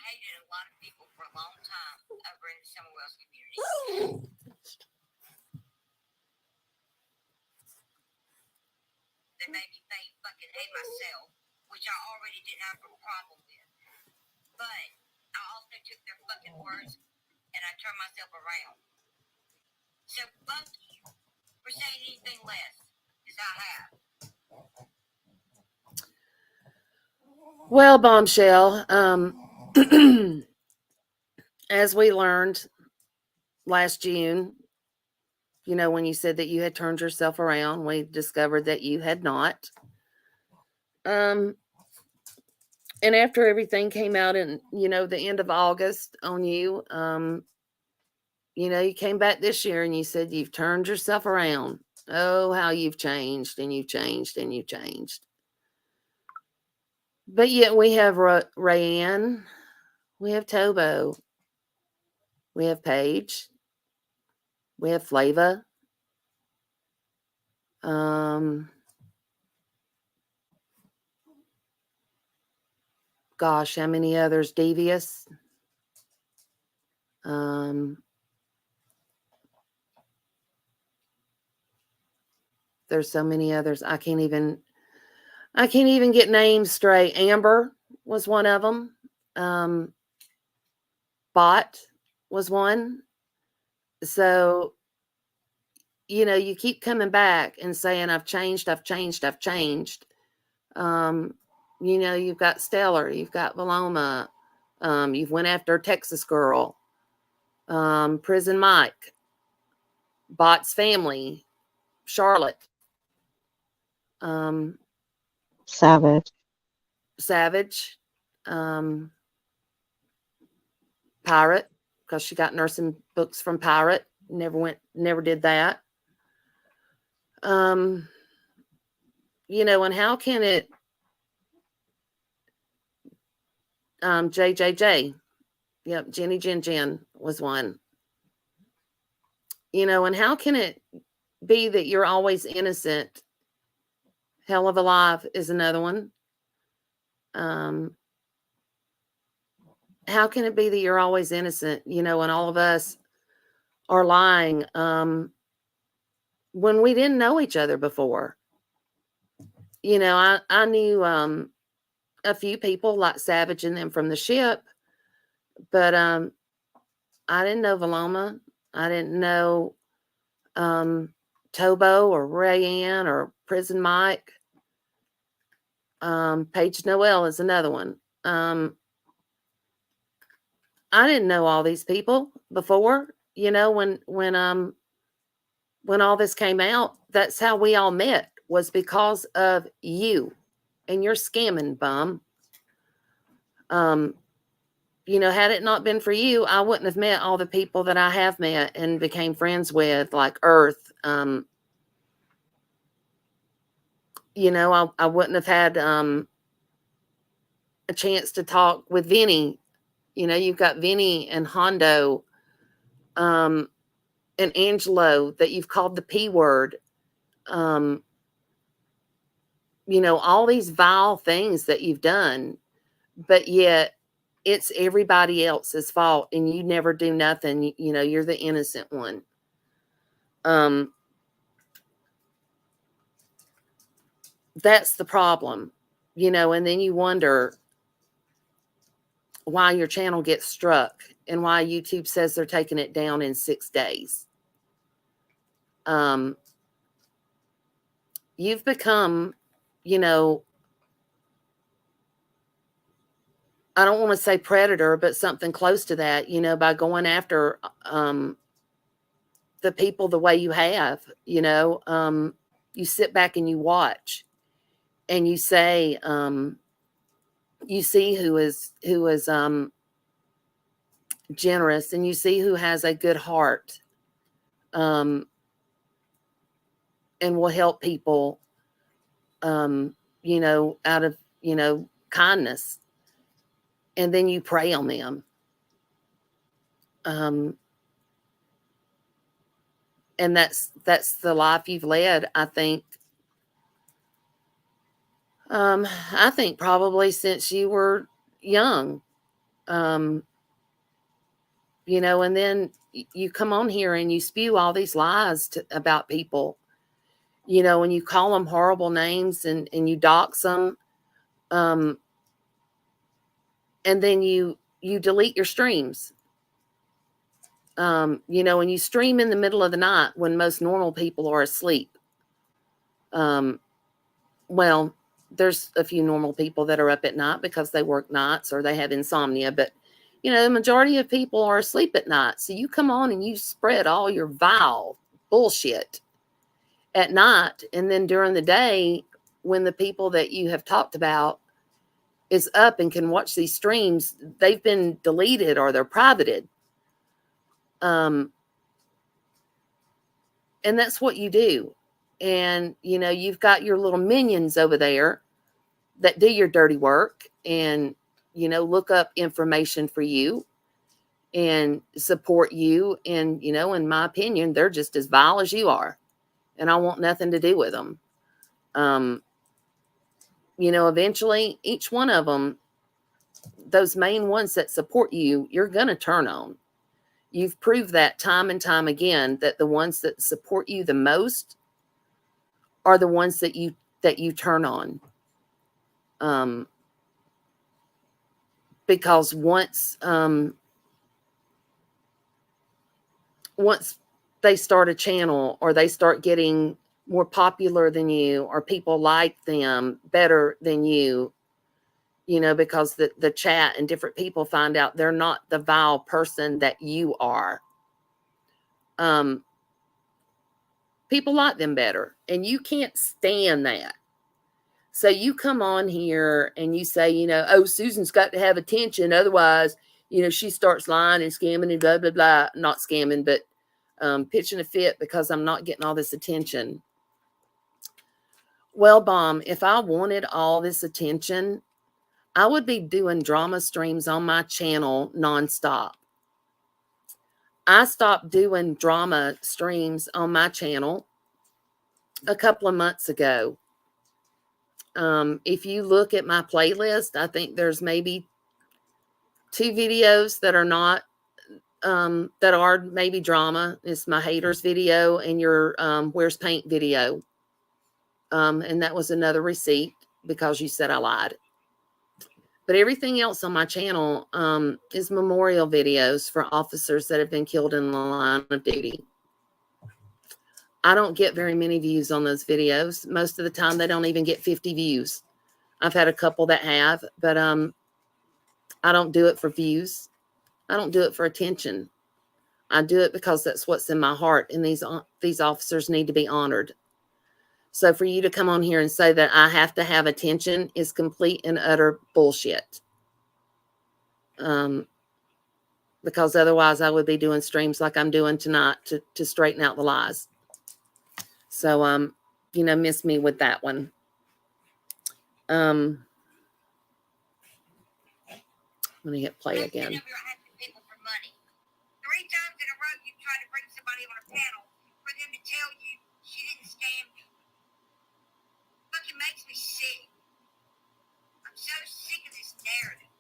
hated a lot of people for a long time over in the Summerwells community. They made me fucking hate myself, which I already didn't have a problem with. But I also took their fucking words and I turned myself around. So fuck you for saying anything less, because I have. Well, Bombshell, as we learned last June, you know, when you said that you had turned yourself around, we discovered that you had not. And after everything came out in, you know, the end of August on you, you know, you came back this year and you said you've turned yourself around. Oh, how you've changed and you've changed and you've changed. But yet we have Rayanne, we have Tobo, we have Paige, we have Flava. Gosh, how many others? Devious. There's so many others. I can't even get names straight. Amber was one of them. Bot was one. So, you know, you keep coming back and saying, I've changed, I've changed, I've changed. You know, you've got Stellar, you've got Valoma, you've went after Texas Girl, Prison Mike, Bot's family, Charlotte, Savage. Pirate, because she got nursing books from Pirate. Never did that. You know, and how can it, JJJ, yep, Jenny Jen was one. You know, and how can it be that you're always innocent? Hell of Alive is another one. How can it be that you're always innocent, you know, and all of us are lying when we didn't know each other before? You know, I knew a few people like Savage and them from the ship, but I didn't know Valoma. I didn't know Tobo or Rayanne or Prison Mike. Paige Noel is another one. I didn't know all these people before, you know, when all this came out. That's how we all met, was because of you and your scamming bum. You know, had it not been for you, I wouldn't have met all the people that I have met and became friends with, like Earth. You know, I wouldn't have had a chance to talk with Vinny. You know, you've got Vinny and Hondo and Angelo that you've called the P word. You know, all these vile things that you've done, but yet it's everybody else's fault and you never do nothing. You know, you're the innocent one. That's the problem, you know, and then you wonder why your channel gets struck and why YouTube says they're taking it down in 6 days. You've become, you know, I don't want to say predator, but something close to that, you know, by going after the people the way you have. You know, you sit back and you watch and you say, you see who is generous and you see who has a good heart, and will help people, out of, kindness, and then you prey on them. And that's the life you've led, I think. I think probably since you were young, and then you come on here and you spew all these lies about people, and you call them horrible names and you dox them. And then you delete your streams, and you stream in the middle of the night when most normal people are asleep. Well, there's a few normal people that are up at night because they work nights or they have insomnia, but the majority of people are asleep at night. So you come on and you spread all your vile bullshit at night, and then during the day, when the people that you have talked about is up and can watch these streams, they've been deleted or they're privated. And that's what you do. And, you've got your little minions over there that do your dirty work and, look up information for you and support you. And, in my opinion, they're just as vile as you are. And I want nothing to do with them. Eventually, each one of them, those main ones that support you, you're going to turn on. You've proved that time and time again, that the ones that support you the most are the ones that you turn on. Because once they start a channel or they start getting more popular than you, or people like them better than you, because the chat and different people find out they're not the vile person that you are. People like them better, and you can't stand that. So you come on here and you say, oh, Susan's got to have attention. Otherwise, she starts lying and scamming and blah, blah, blah. Not scamming, but pitching a fit because I'm not getting all this attention. Well, Bomb, if I wanted all this attention, I would be doing drama streams on my channel nonstop. I stopped doing drama streams on my channel a couple of months ago. If you look at my playlist, I think there's maybe 2 videos that are not, that are maybe drama. It's my haters video and your where's paint video. And that was another receipt because you said I lied. But everything else on my channel is memorial videos for officers that have been killed in the line of duty. I don't get very many views on those videos. Most of the time, they don't even get 50 views. I've had a couple that have, but I don't do it for views. I don't do it for attention. I do it because that's what's in my heart, and these officers need to be honored. So for you to come on here and say that I have to have attention is complete and utter bullshit. Because otherwise I would be doing streams like I'm doing tonight to straighten out the lies. So, miss me with that one. I'm going to hit play again. 3 times in a row you try to bring somebody on a panel for them to tell you she didn't scam you. Fucking makes me sick. I'm so sick of this narrative.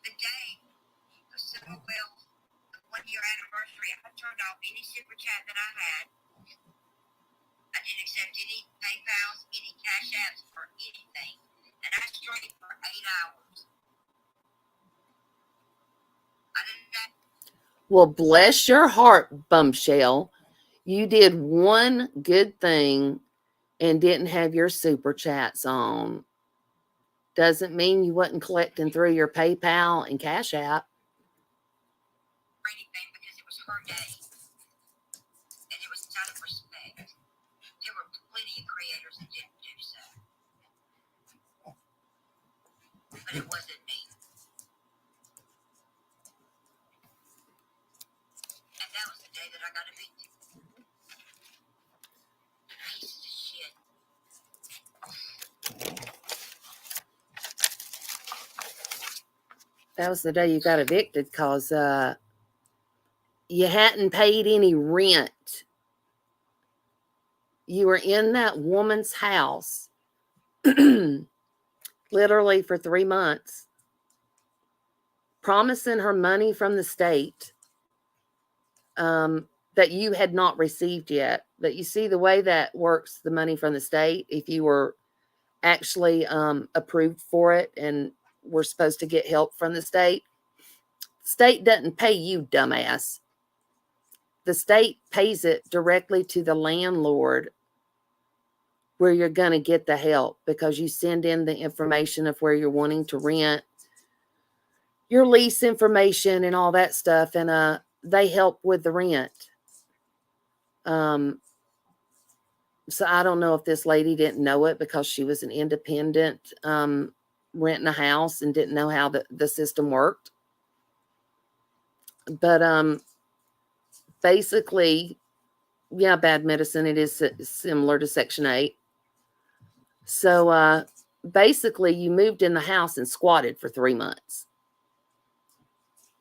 The day of Civil Wells, the 1-year anniversary, I turned off any super chat that I had. I didn't accept any PayPals, any Cash Apps, or anything. And I streamed for 8 hours. Well, bless your heart, Bumshell. You did one good thing and didn't have your super chats on. Doesn't mean you wasn't collecting through your PayPal and Cash App. Anything, because it was her day. And it was out of respect. There were plenty of it wasn't me. And that was the day that I got evicted. Pieces of shit. That was the day you got evicted because you hadn't paid any rent. You were in that woman's house literally for 3 months, promising her money from the state that you had not received yet. But you see the way that works, the money from the state, if you were actually approved for it and were supposed to get help from the state doesn't pay you, dumbass. The state pays it directly to the landlord where you're going to get the help, because you send in the information of where you're wanting to rent, your lease information and all that stuff, and they help with the rent. So I don't know if this lady didn't know it because she was an independent renting a house and didn't know how the system worked. But basically, yeah, bad medicine, it is similar to Section 8. So basically, you moved in the house and squatted for 3 months.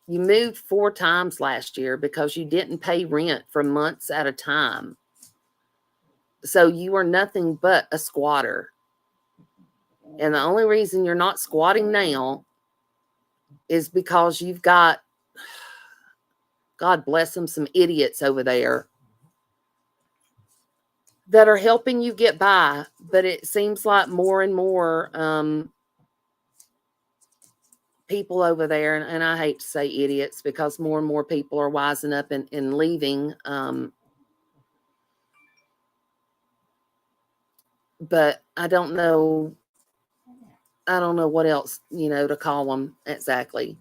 You moved 4 times last year because you didn't pay rent for months at a time. So you are nothing but a squatter. And the only reason you're not squatting now is because you've got, God bless them, some idiots over there that are helping you get by. But it seems like more and more people over there, and I hate to say idiots because more and more people are wising up and leaving. But I don't know what else, to call them exactly.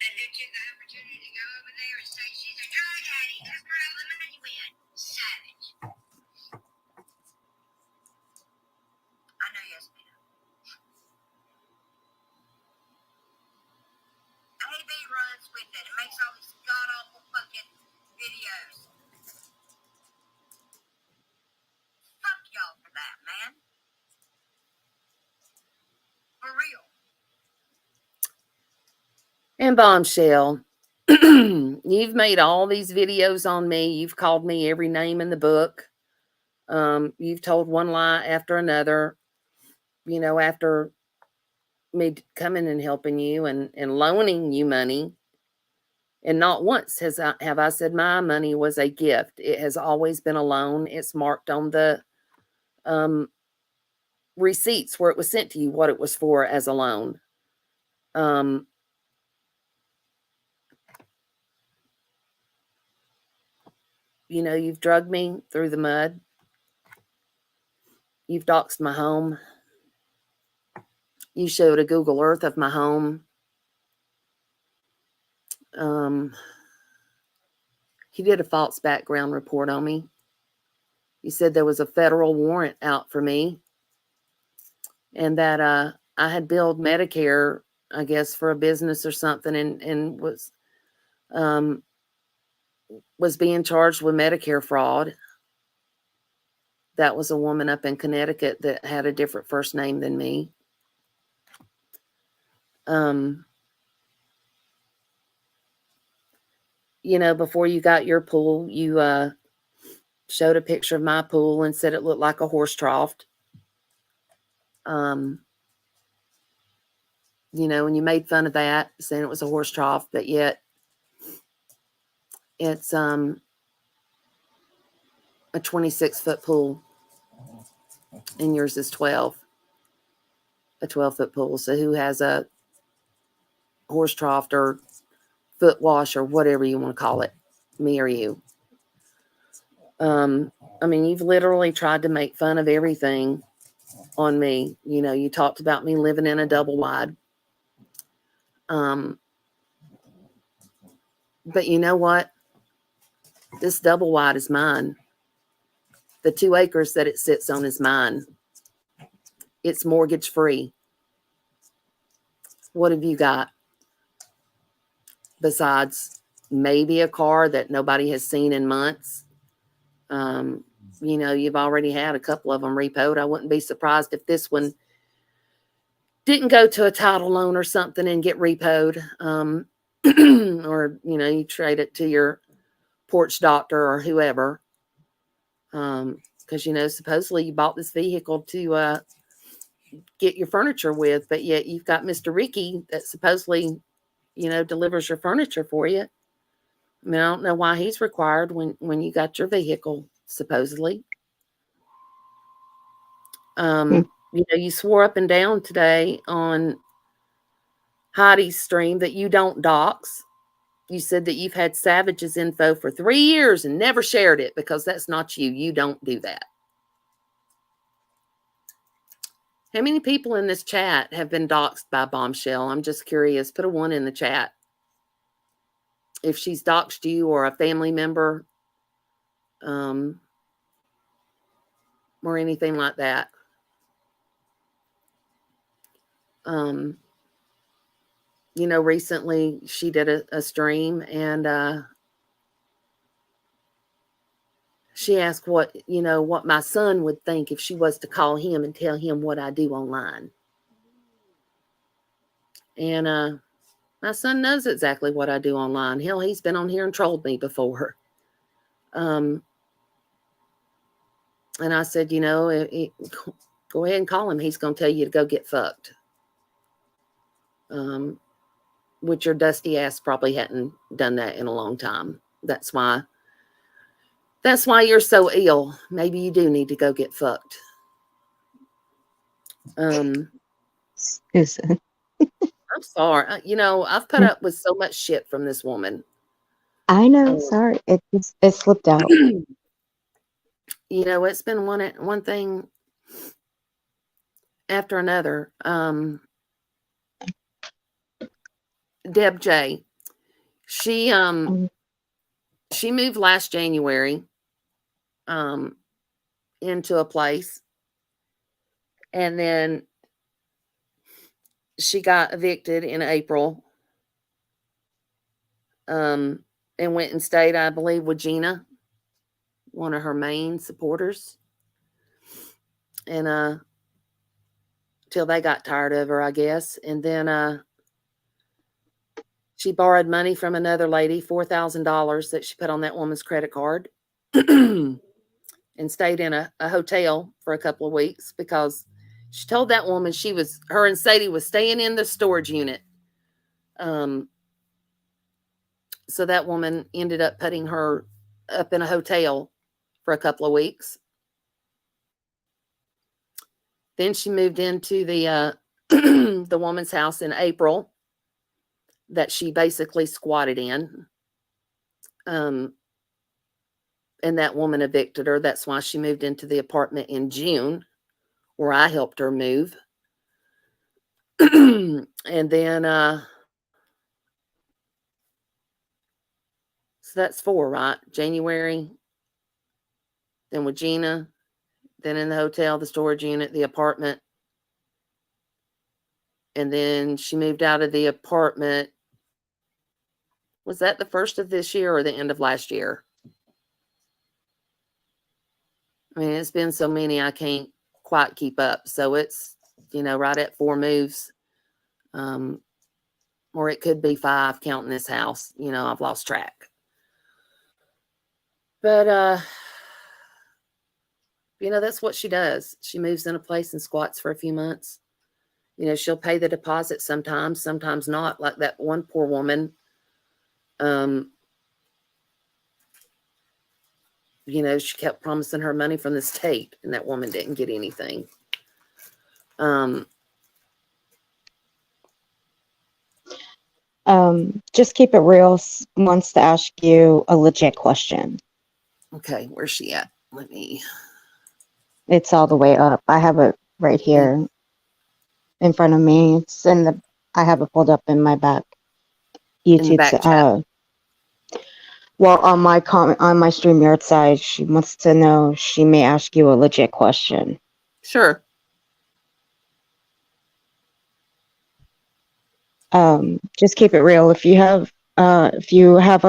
And they took the opportunity to go over there and say she's a drug addict. That's where all the money went. Savage. I know yes, ma'am. AB runs with it. It makes all these god awful fucking videos. Fuck y'all for that, man. For real. And Bombshell, you've made all these videos on me. You've called me every name in the book. You've told one lie after another, after me coming and helping you and loaning you money. And not once have I said my money was a gift. It has always been a loan. It's marked on the receipts where it was sent to you, what it was for as a loan. You've drugged me through the mud. You've doxed my home. You showed a Google Earth of my home. He did a false background report on me. You said there was a federal warrant out for me and that I had billed Medicare, I guess, for a business or something, and was being charged with Medicare fraud. That was a woman up in Connecticut that had a different first name than me. Before you got your pool, you showed a picture of my pool and said it looked like a horse trough. And you made fun of that, saying it was a horse trough, but yet it's a 26-foot pool, and yours is 12, a 12-foot pool. So who has a horse trough or foot wash or whatever you want to call it, me or you? You've literally tried to make fun of everything on me. You talked about me living in a double wide. But you know what? This double wide is mine. The 2 acres that it sits on is mine. it's mortgage free. What have you got besides maybe a car that nobody has seen in months? You know, you've already had a couple of them repoed. I wouldn't be surprised if this one didn't go to a title loan or something and get repoed. Or, you know, you trade it to your porch doctor or whoever. Because, you know, supposedly you bought this vehicle to get your furniture with, but yet you've got Mr. Ricky that supposedly, you know, delivers your furniture for you. I mean, I don't know why he's required when you got your vehicle, supposedly. You know, you swore up and down today on Heidi's stream that you don't dox. You said that you've had Savage's info for 3 years and never shared it because that's not you. You don't do that. How many people in this chat have been doxed by Bumshell? I'm just curious. Put a 1 in the chat if she's doxed you or a family member, or anything like that. You know, recently she did a stream and she asked what my son would think if she was to call him and tell him what I do online. And my son knows exactly what I do online. Hell, he's been on here and trolled me before. And I said, you know, go ahead and call him. He's going to tell you to go get fucked. Which your dusty ass probably hadn't done that in a long time. That's why you're so ill. Maybe you do need to go get fucked. Susan. I'm sorry. You know, I've put up with so much shit from this woman. I know. Sorry, it slipped out. You know, it's been one thing after another. Deb J, she moved last January into a place, and then she got evicted in April, and went and stayed, I believe, with Gina, one of her main supporters, and till they got tired of her, I guess. And then she borrowed money from another lady, $4,000 that she put on that woman's credit card, and stayed in a hotel for a couple of weeks because she told that woman her and Sadie was staying in the storage unit. So that woman ended up putting her up in a hotel for a couple of weeks. Then she moved into the the woman's house in April that she basically squatted in. And that woman evicted her. That's why she moved into the apartment in June, where I helped her move. And then, so that's 4, right? January, then with Gina, then in the hotel, the storage unit, the apartment. And then she moved out of the apartment. Was that the first of this year or the end of last year? I mean, it's been so many, I can't quite keep up. So it's, you know, right at 4 moves. Or it could be 5 counting this house. You know, I've lost track. But, you know, that's what she does. She moves in a place and squats for a few months. You know, she'll pay the deposit sometimes, sometimes not. Like that one poor woman, you know, she kept promising her money from the state, and that woman didn't get anything. Just keep it real wants to ask you a legit question. Okay, where's she at? It's all the way up. I have it right here in front of me. It's I have it pulled up in my back. YouTube. Well, on my StreamYard side, she wants to know, she may ask you a legit question. Sure. Just keep it real. If you have a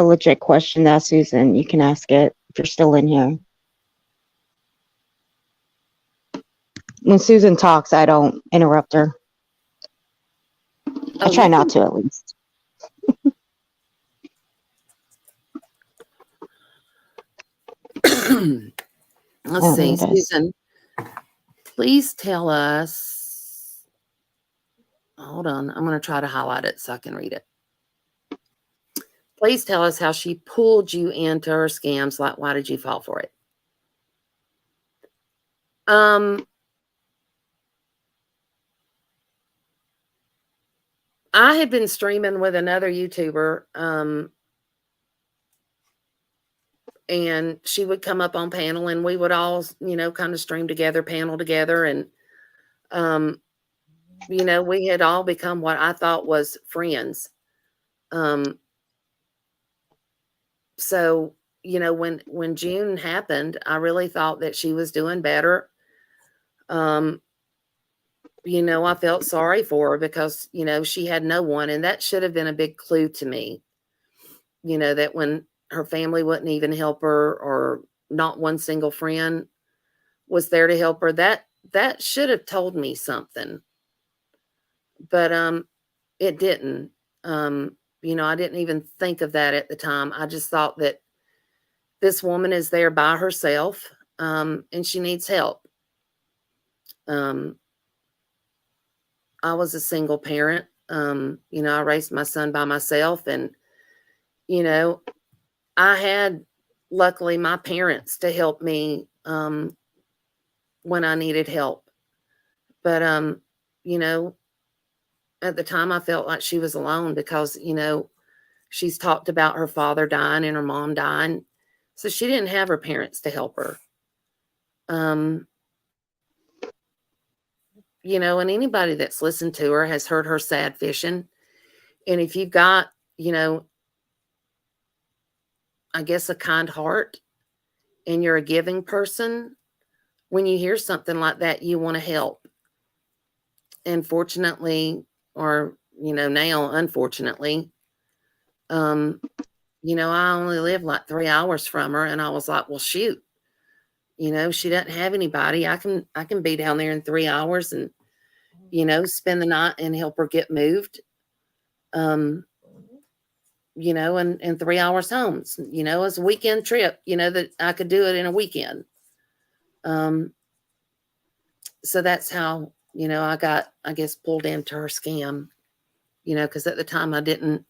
legit question to ask Susan, you can ask it if you're still in here. When Susan talks, I don't interrupt her. I try not to, at least. Let's see, Susan. Please tell us. Hold on. I'm going to try to highlight it so I can read it. Please tell us how she pulled you into her scams. Like, why did you fall for it? I had been streaming with another YouTuber, and she would come up on panel, and we would all, kind of stream together, panel together, and we had all become what I thought was friends. So, when June happened, I really thought that she was doing better. I felt sorry for her because, she had no one, and that should have been a big clue to me, that when her family wouldn't even help her, or not one single friend was there to help her, that should have told me something. But it didn't. I didn't even think of that at the time. I just thought that this woman is there by herself, and she needs help. I was a single parent. I raised my son by myself, and, I had, luckily, my parents to help me when I needed help. But, at the time I felt like she was alone because, she's talked about her father dying and her mom dying. So she didn't have her parents to help her. And anybody that's listened to her has heard her sad fishing. And if you've got, I guess a kind heart and you're a giving person, when you hear something like that, you want to help. And fortunately, or, now, unfortunately, I only live like 3 hours from her, and I was like, well, shoot, she doesn't have anybody. I can be down there in 3 hours and, spend the night and help her get moved. In 3 hours home, as a weekend trip, that I could do it in a weekend. So that's how, I got, I guess, pulled into her scam, because at the time I didn't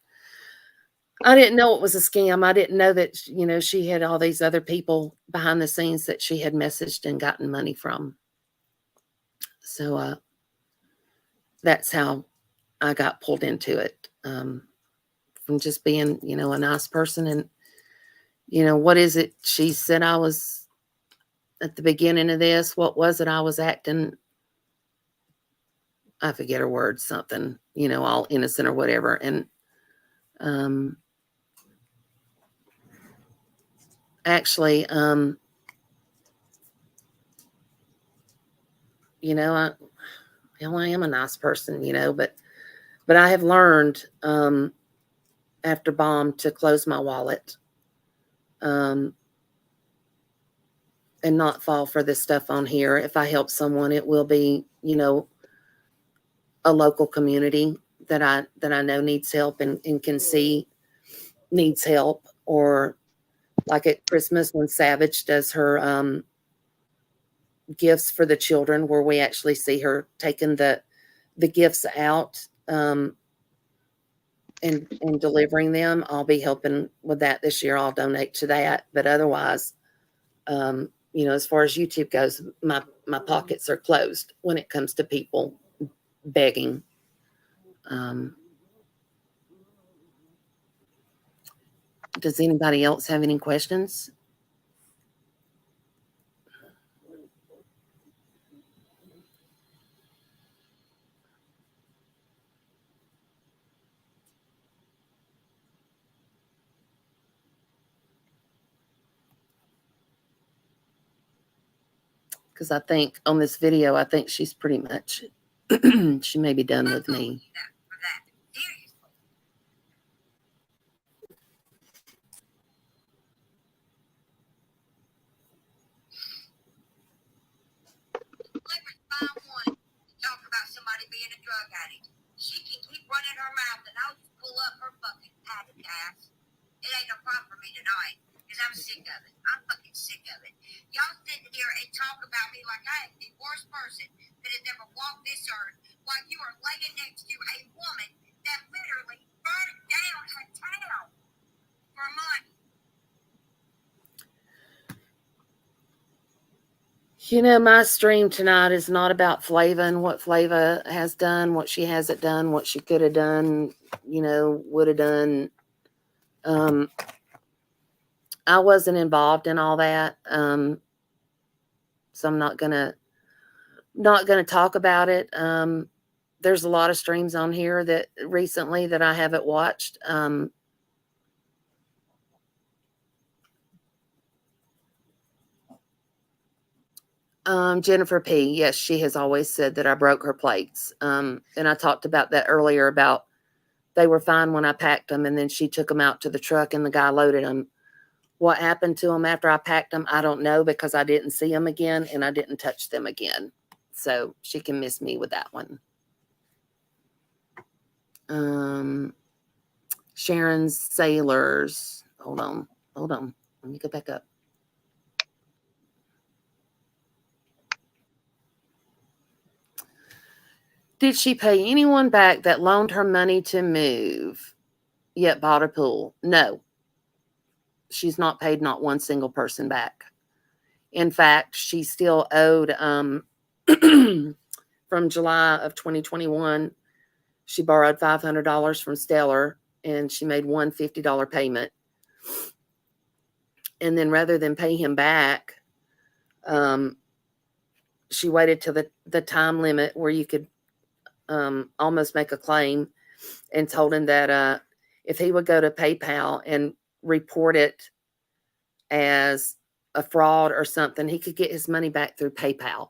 know it was a scam. I didn't know that, she had all these other people behind the scenes that she had messaged and gotten money from. So that's how I got pulled into it, from just being, a nice person. And, what is it? She said I was at the beginning of this. What was it? I was acting, I forget her words, something, all innocent or whatever. And actually, I am a nice person, but I have learned after Bomb to close my wallet and not fall for this stuff on here. If I help someone, it will be, a local community that I know needs help and can see needs help. Or like at Christmas when Savage does her gifts for the children, where we actually see her taking the gifts out and delivering them. I'll be helping with that this year. I'll donate to that. But otherwise, as far as YouTube goes, my pockets are closed when it comes to people begging. Does anybody else have any questions? Because I think on this video, I think she's pretty much, she may be done with me. running her mouth, and I'll just pull up her fucking padded ass. It ain't no problem for me tonight, because I'm sick of it. I'm fucking sick of it. Y'all sit here and talk about me like I am the worst person that has ever walked this earth, while you are laying next to a woman that literally burned down a town for money. You know, my stream tonight is not about Flava and what Flava has done, what she hasn't done, what she could have done, you know, would have done. I wasn't involved in all that. So I'm not gonna talk about it. There's a lot of streams on here that recently that I haven't watched. Jennifer P. Yes, she has always said that I broke her plates. And I talked about that earlier about they were fine when I packed them, and then she took them out to the truck and the guy loaded them. What happened to them after I packed them, I don't know, because I didn't see them again and I didn't touch them again. So she can miss me with that one. Sharon's Sailors. Hold on. Let me go back up. Did she pay anyone back that loaned her money to move, yet bought a pool? No. She's not paid not one single person back. In fact, she still owed, from July of 2021, she borrowed $500 from Stellar, and she made one $50 payment. And then rather than pay him back, she waited till the time limit where you could almost make a claim, and told him that if he would go to PayPal and report it as a fraud or something, he could get his money back through PayPal.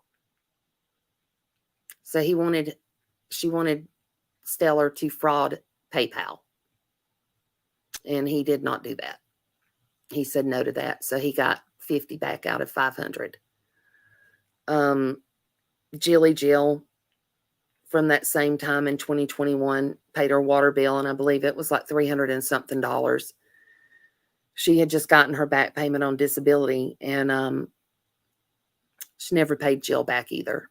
So she wanted Stellar to fraud PayPal, and he did not do that. He said no to that. So he got 50 back out of 500. Jilly Jill, from that same time in 2021, paid her water bill, and I believe it was like $300 and something. She had just gotten her back payment on disability, and she never paid Jill back either.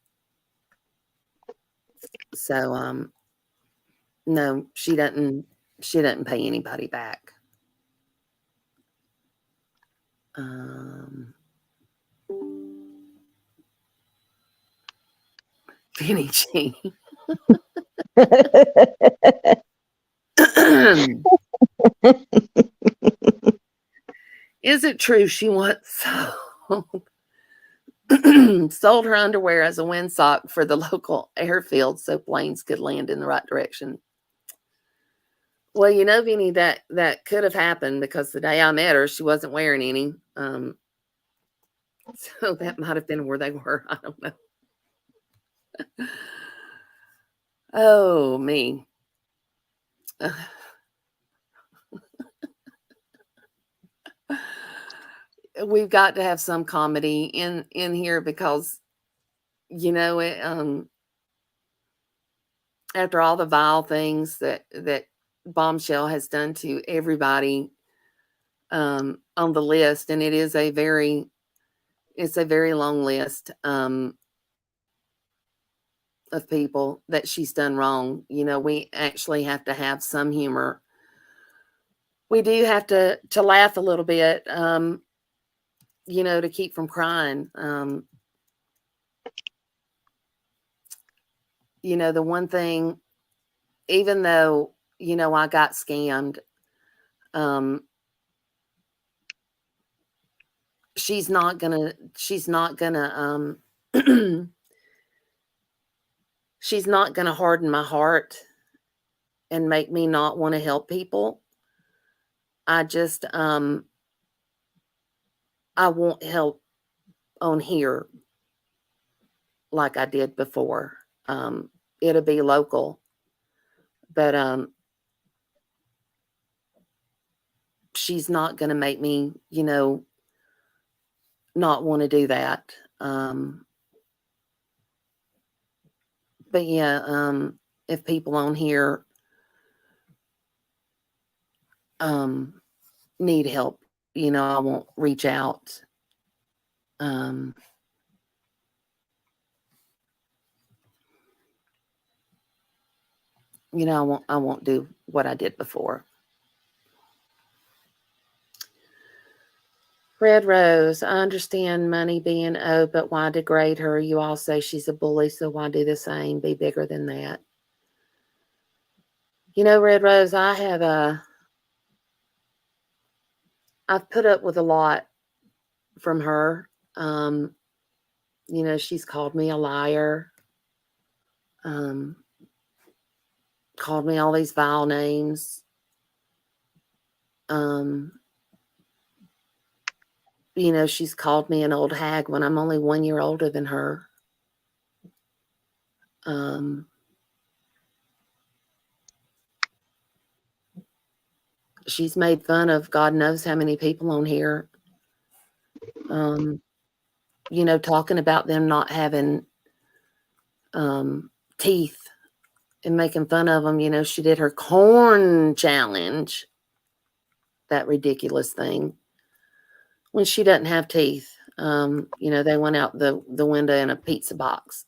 So no, she doesn't pay anybody back. Penny G. Is it true she once sold her underwear as a windsock for the local airfield so planes could land in the right direction? Well, you know, Vinny, that could have happened, because the day I met her, she wasn't wearing any. So that might have been where they were. I don't know. Oh, me. We've got to have some comedy in here, because, you know, it, after all the vile things that Bumshell has done to everybody on the list, and it's a very long list of people that she's done wrong. You know, we actually have to have some humor. We do have to laugh a little bit, you know, to keep from crying. You know, the one thing, even though, you know, I got scammed, she's not gonna she's not gonna harden my heart and make me not want to help people. I just I won't help on here like I did before. It'll be local, but she's not going to make me, you know, not want to do that. But yeah, if people on here need help, I won't reach out. I won't do what I did before. Red Rose, I understand money being owed, but why degrade her? You all say she's a bully, so why do the same? Be bigger than that. Red Rose, I've put up with a lot from her. She's called me a liar, called me all these vile names. She's called me an old hag when I'm only 1 year older than her. She's made fun of God knows how many people on here. Talking about them not having teeth and making fun of them. She did her corn challenge, that ridiculous thing, when she doesn't have teeth. They went out the window in a pizza box.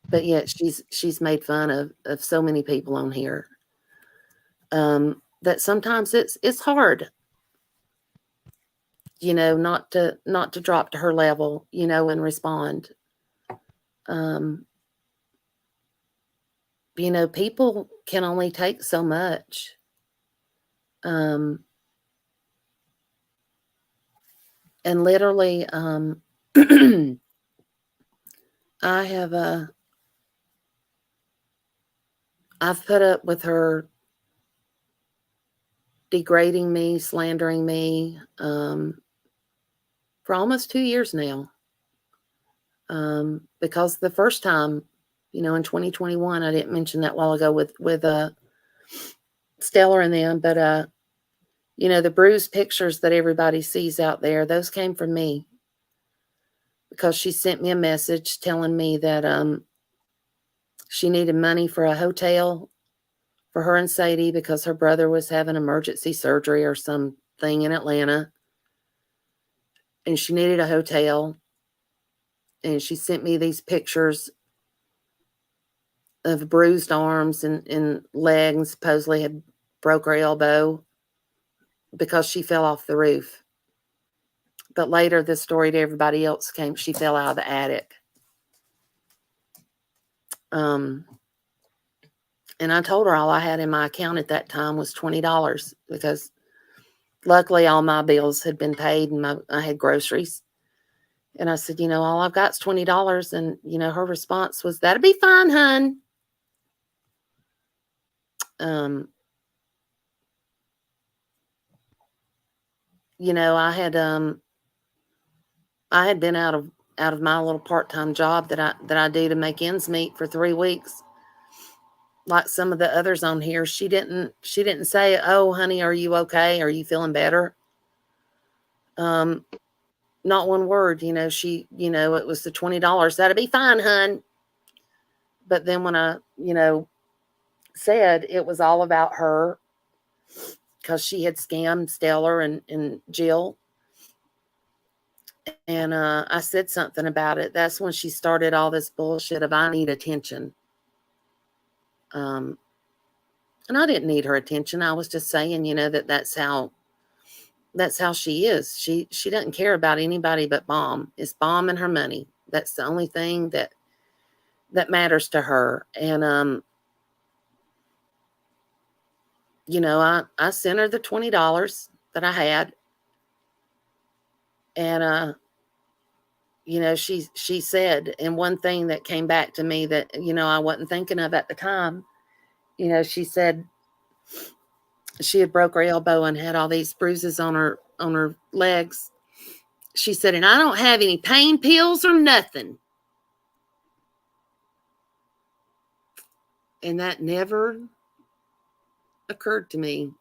But yet she's made fun of so many people on here. That sometimes it's hard, not to drop to her level, and respond. People can only take so much. And literally, I've put up with her degrading me, slandering me, for almost 2 years now. Because the first time, in 2021, I didn't mention that while ago with Stellar and them, but the bruised pictures that everybody sees out there, those came from me, because she sent me a message telling me that she needed money for a hotel for her and Sadie because her brother was having emergency surgery or something in Atlanta, and she needed a hotel. And she sent me these pictures of bruised arms and legs, supposedly had broke her elbow because she fell off the roof. But later, the story to everybody else came, she fell out of the attic. And I told her all I had in my account at that time was $20, because luckily all my bills had been paid and I had groceries. And I said, all I've got is $20. And, her response was, that'll be fine, hun. I had been out of my little part-time job that I do to make ends meet for 3 weeks. Like some of the others on here, she didn't say, "Oh, honey, are you okay? Are you feeling better?" Not one word. It was the $20. That'll be fine, hun. But then when I, said it was all about her because she had scammed Stellar and Jill, and I said something about it, that's when she started all this bullshit of I need attention. And I didn't need her attention. I was just saying, that's how she is. She doesn't care about anybody but Bomb. It's Bomb and her money. That's the only thing that matters to her. And I sent her the $20 that I had, and she said, and one thing that came back to me that I wasn't thinking of at the time, she said she had broke her elbow and had all these bruises on her legs. She said, and I don't have any pain pills or nothing. And that never occurred to me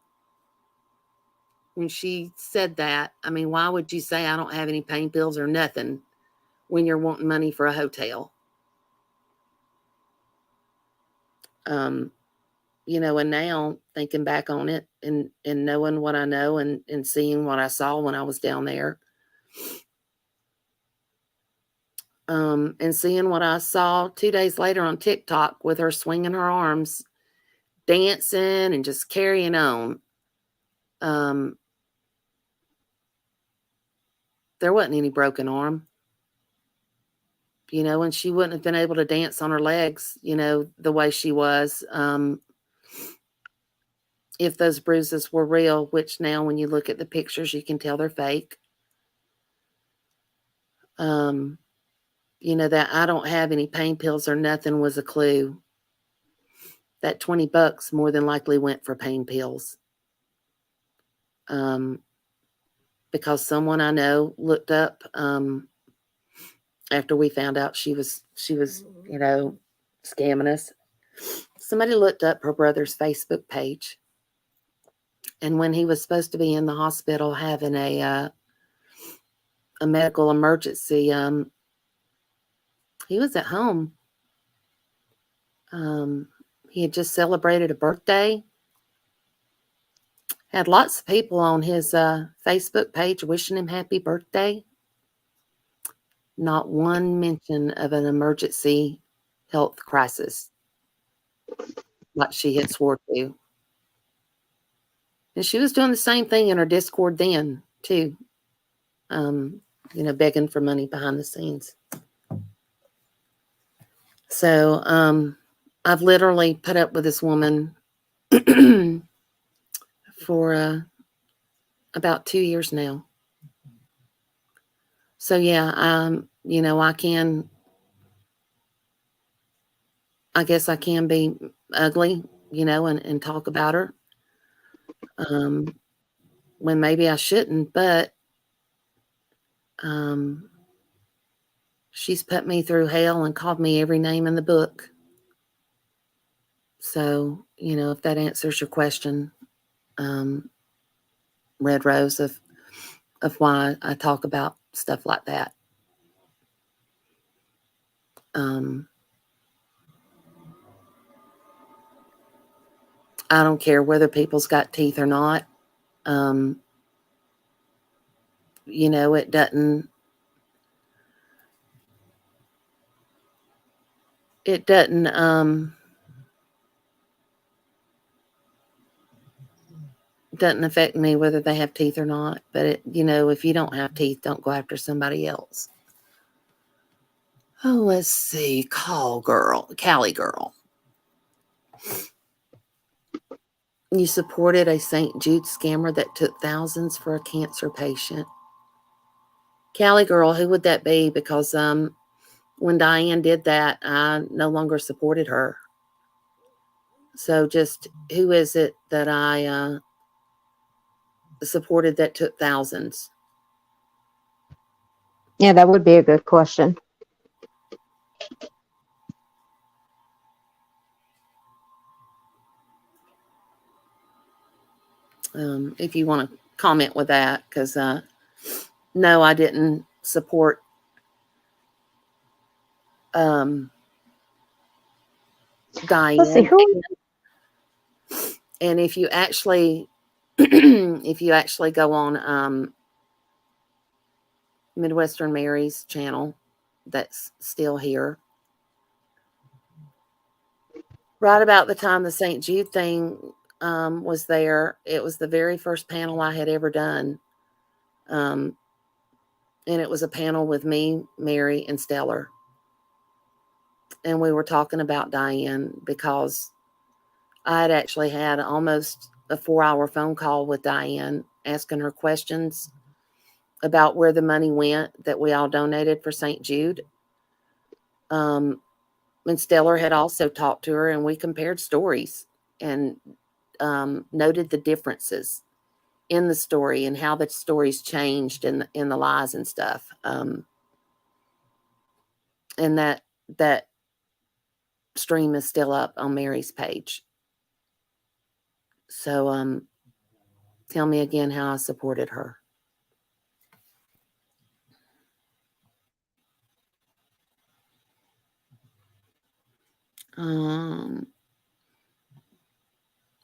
when she said that. I mean, why would you say I don't have any pain pills or nothing when you're wanting money for a hotel? and now thinking back on it and knowing what I know and seeing what I saw when I was down there, and seeing what I saw 2 days later on TikTok with her swinging her arms, dancing and just carrying on. There wasn't any broken arm, and she wouldn't have been able to dance on her legs, the way she was, if those bruises were real, which now when you look at the pictures, you can tell they're fake. That I don't have any pain pills or nothing was a clue. That $20 more than likely went for pain pills. Because someone I know looked up, after we found out she was, scamming us. Somebody looked up her brother's Facebook page. And when he was supposed to be in the hospital having a medical emergency, he was at home. He had just celebrated a birthday. Had lots of people on his Facebook page wishing him happy birthday. Not one mention of an emergency health crisis like she had swore to. And she was doing the same thing in her Discord then, too. Begging for money behind the scenes. So I've literally put up with this woman for about 2 years now. So yeah, I guess I can be ugly, and talk about her. When maybe I shouldn't, but she's put me through hell and called me every name in the book. So, if that answers your question, Red Rose, of why I talk about stuff like that. I don't care whether people's got teeth or not. It doesn't doesn't affect me whether they have teeth or not. But if you don't have teeth, don't go after somebody else. Oh, let's see. Cali girl. You supported a St. Jude scammer that took thousands for a cancer patient. Cali girl, who would that be? Because when Diane did that, I no longer supported her. So just who is it that I supported that took thousands? Yeah, that would be a good question. If you want to comment with that, because no, I didn't support Diane. Let's see who. And if you actually go on Midwestern Mary's channel, that's still here. Right about the time the St. Jude thing was there, it was the very first panel I had ever done. And it was a panel with me, Mary, and Stellar. And we were talking about Diane because I had actually had almost a 4-hour phone call with Diane asking her questions about where the money went that we all donated for St. Jude. And Stellar had also talked to her, and we compared stories and noted the differences in the story and how the stories changed in the lies and stuff. And that stream is still up on Mary's page. So tell me again how I supported her.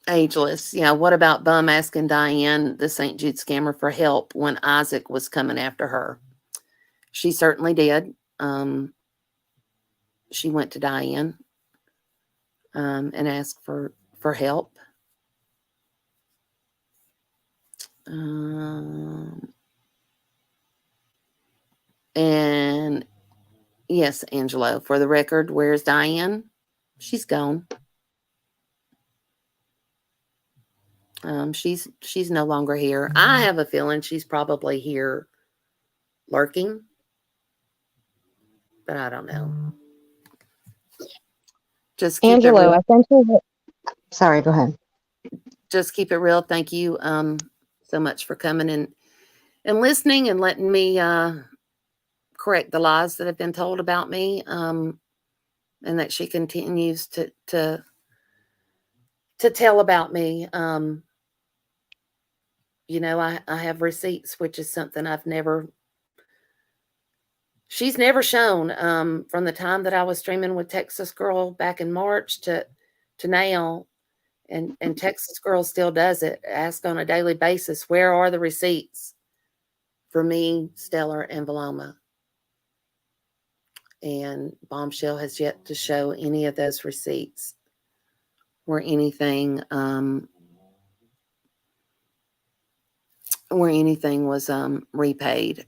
Ageless. Yeah. What about Bum asking Diane, the St. Jude scammer, for help when Isaac was coming after her? She certainly did. She went to Diane and asked for help. And yes, Angelo, for the record, where's Diane? She's gone. She's no longer here. I have a feeling she's probably here lurking, but I don't know. Just keep Angelo, it real. I sent you. Sorry, go ahead. Just keep it real. Thank you so much for coming and listening and letting me correct the lies that have been told about me, and that she continues to tell about me. You know, I have receipts, which is something she's never shown, from the time that I was streaming with Texas Girl back in March to now. And Texas Girl still does it. Ask on a daily basis, where are the receipts for me, Stellar, and Valoma? And Bumshell has yet to show any of those receipts where anything was repaid.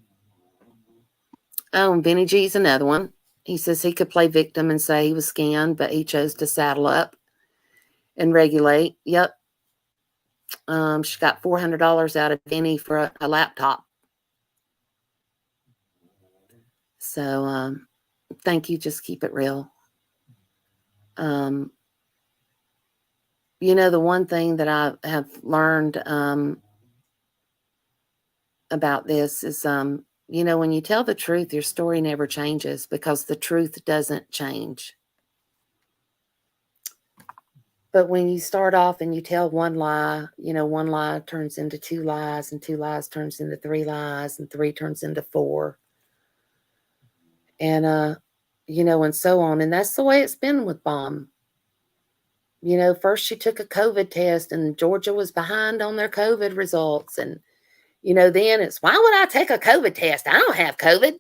Oh, and Benny G's another one. He says he could play victim and say he was scammed, but he chose to saddle up and regulate. Yep. She got $400 out of Benny for a laptop. So thank you. Just keep it real. You know, the one thing that I have learned about this is, you know, when you tell the truth, your story never changes because the truth doesn't change. But when you start off and you tell one lie, you know, one lie turns into two lies, and two lies turns into three lies, and three turns into four. And, you know, and so on. And that's the way it's been with Bomb. You know, first she took a COVID test and Georgia was behind on their COVID results. And, you know, then it's, why would I take a COVID test? I don't have COVID.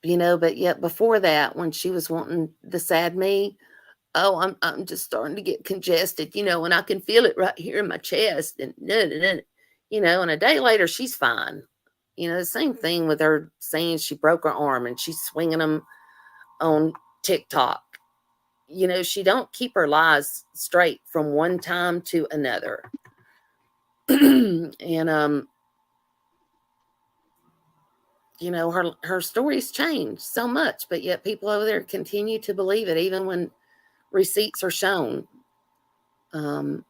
You know, but yet before that, when she was wanting the sad me, oh, I'm just starting to get congested, you know, and I can feel it right here in my chest, and you know, and a day later she's fine. You know, the same thing with her saying she broke her arm and she's swinging them on TikTok. You know, she don't keep her lies straight from one time to another. And you know, her stories change so much, but yet people over there continue to believe it, even when receipts are shown. And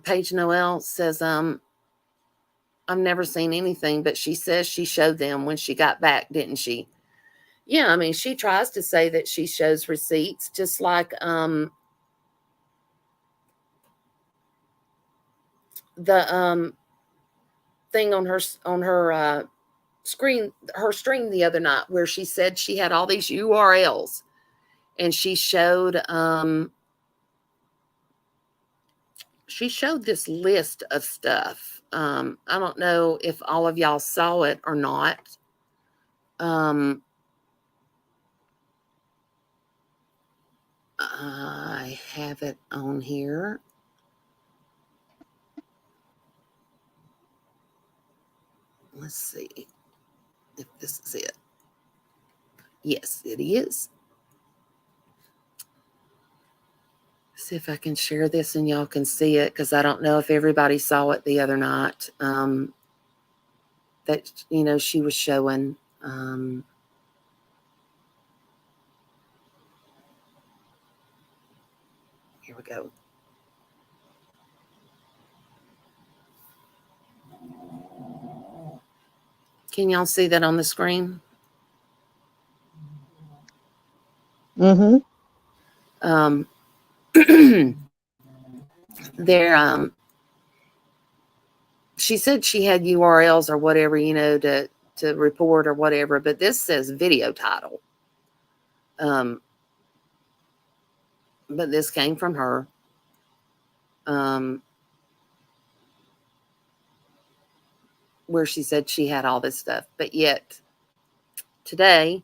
Paige Noel says, I've never seen anything, but she says she showed them when she got back, didn't she? Yeah, I mean, she tries to say that she shows receipts, just like the thing on her screen, her stream the other night, where she said she had all these URLs, and she showed this list of stuff. I don't know if all of y'all saw it or not. I have it on here. Let's see if this is it. Yes, it is. See if I can share this and y'all can see it, because I don't know if everybody saw it the other night. That, you know, she was showing. Here we go. Can y'all see that on the screen? Mm-hmm. There, she said she had URLs or whatever, you know, to to report or whatever, but this says video title. But this came from her. Where she said she had all this stuff, but yet today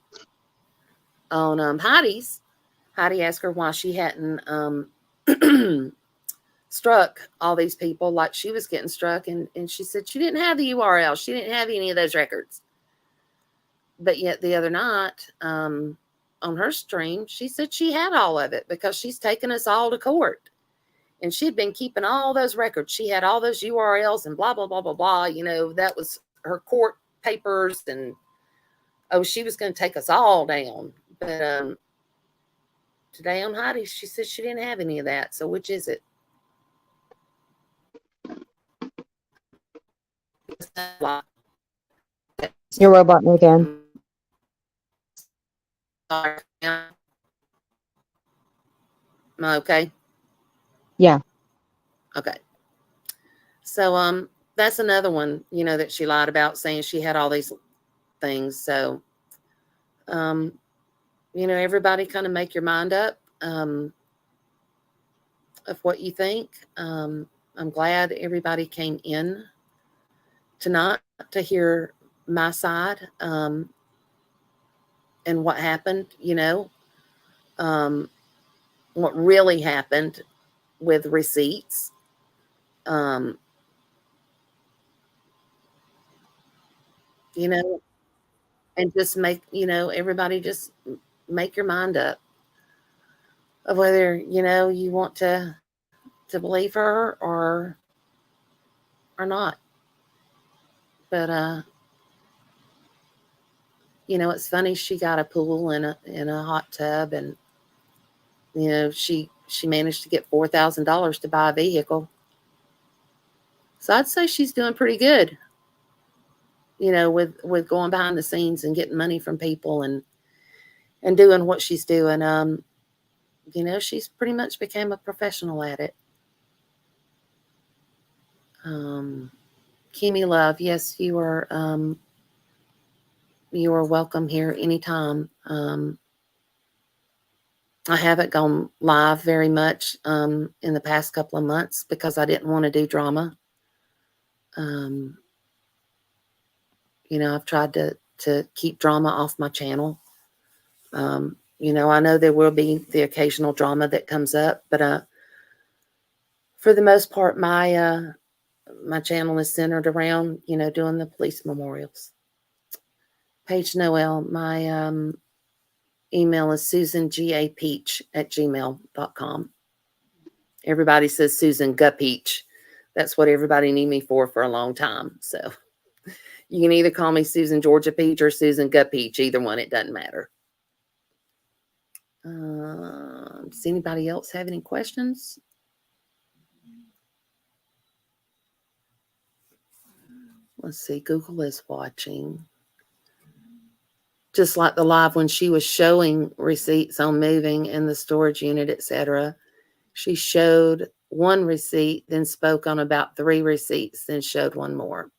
on Heidi asked her why she hadn't struck all these people like she was getting struck, and she said she didn't have the URL, she didn't have any of those records. But yet the other night on her stream, she said she had all of it because she's taken us all to court. And she'd been keeping all those records. She had all those URLs and blah, blah, blah, blah, blah. You know, that was her court papers. And, oh, she was going to take us all down. But today on Heidi, she said she didn't have any of that. So which is it? Your robot again. Okay. Yeah. Okay. So that's another one, you know, that she lied about, saying she had all these things. So you know, everybody kind of make your mind up of what you think. I'm glad everybody came in tonight to hear my side and what happened, you know, what really happened with receipts. You know, and just make, you know, everybody just make your mind up of whether, you know, you want to believe her or not. But you know, it's funny, she got a pool and a hot tub, and you know, she managed to get $4,000 to buy a vehicle. So I'd say she's doing pretty good, you know, with going behind the scenes and getting money from people and doing what she's doing. You know, she's pretty much became a professional at it. Kimmy Love, yes, you are welcome here anytime. I haven't gone live very much in the past couple of months because I didn't want to do drama. You know, I've tried to keep drama off my channel. You know, I know there will be the occasional drama that comes up, but for the most part, my channel is centered around, you know, doing the police memorials. Paige Noel, my email is susangapeach@gmail.com. Everybody says Susan Gupeach. That's what everybody knew me for a long time. So you can either call me Susan Georgia Peach or Susan Gupeach. Either one, it doesn't matter. Does anybody else have any questions? Let's see. Google is watching. Just like the live when she was showing receipts on moving in the storage unit, etc. She showed one receipt, then spoke on about 3 receipts, then showed one more.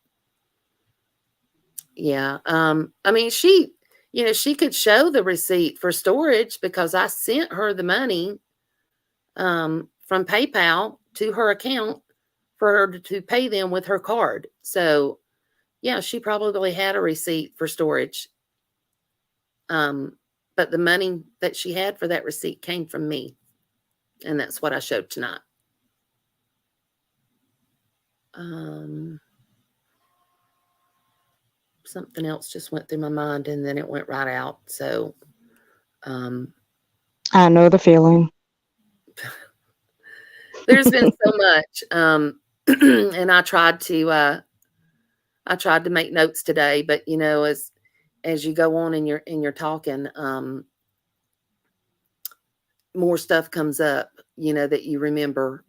Yeah. I mean, she, you know, she could show the receipt for storage because I sent her the money from PayPal to her account for her to pay them with her card. So, yeah, she probably had a receipt for storage. But the money that she had for that receipt came from me. And that's what I showed tonight. Something else just went through my mind and then it went right out. So, I know the feeling. There's been so much. And I tried to make notes today, but you know, as you go on and you're talking, more stuff comes up, you know, that you remember.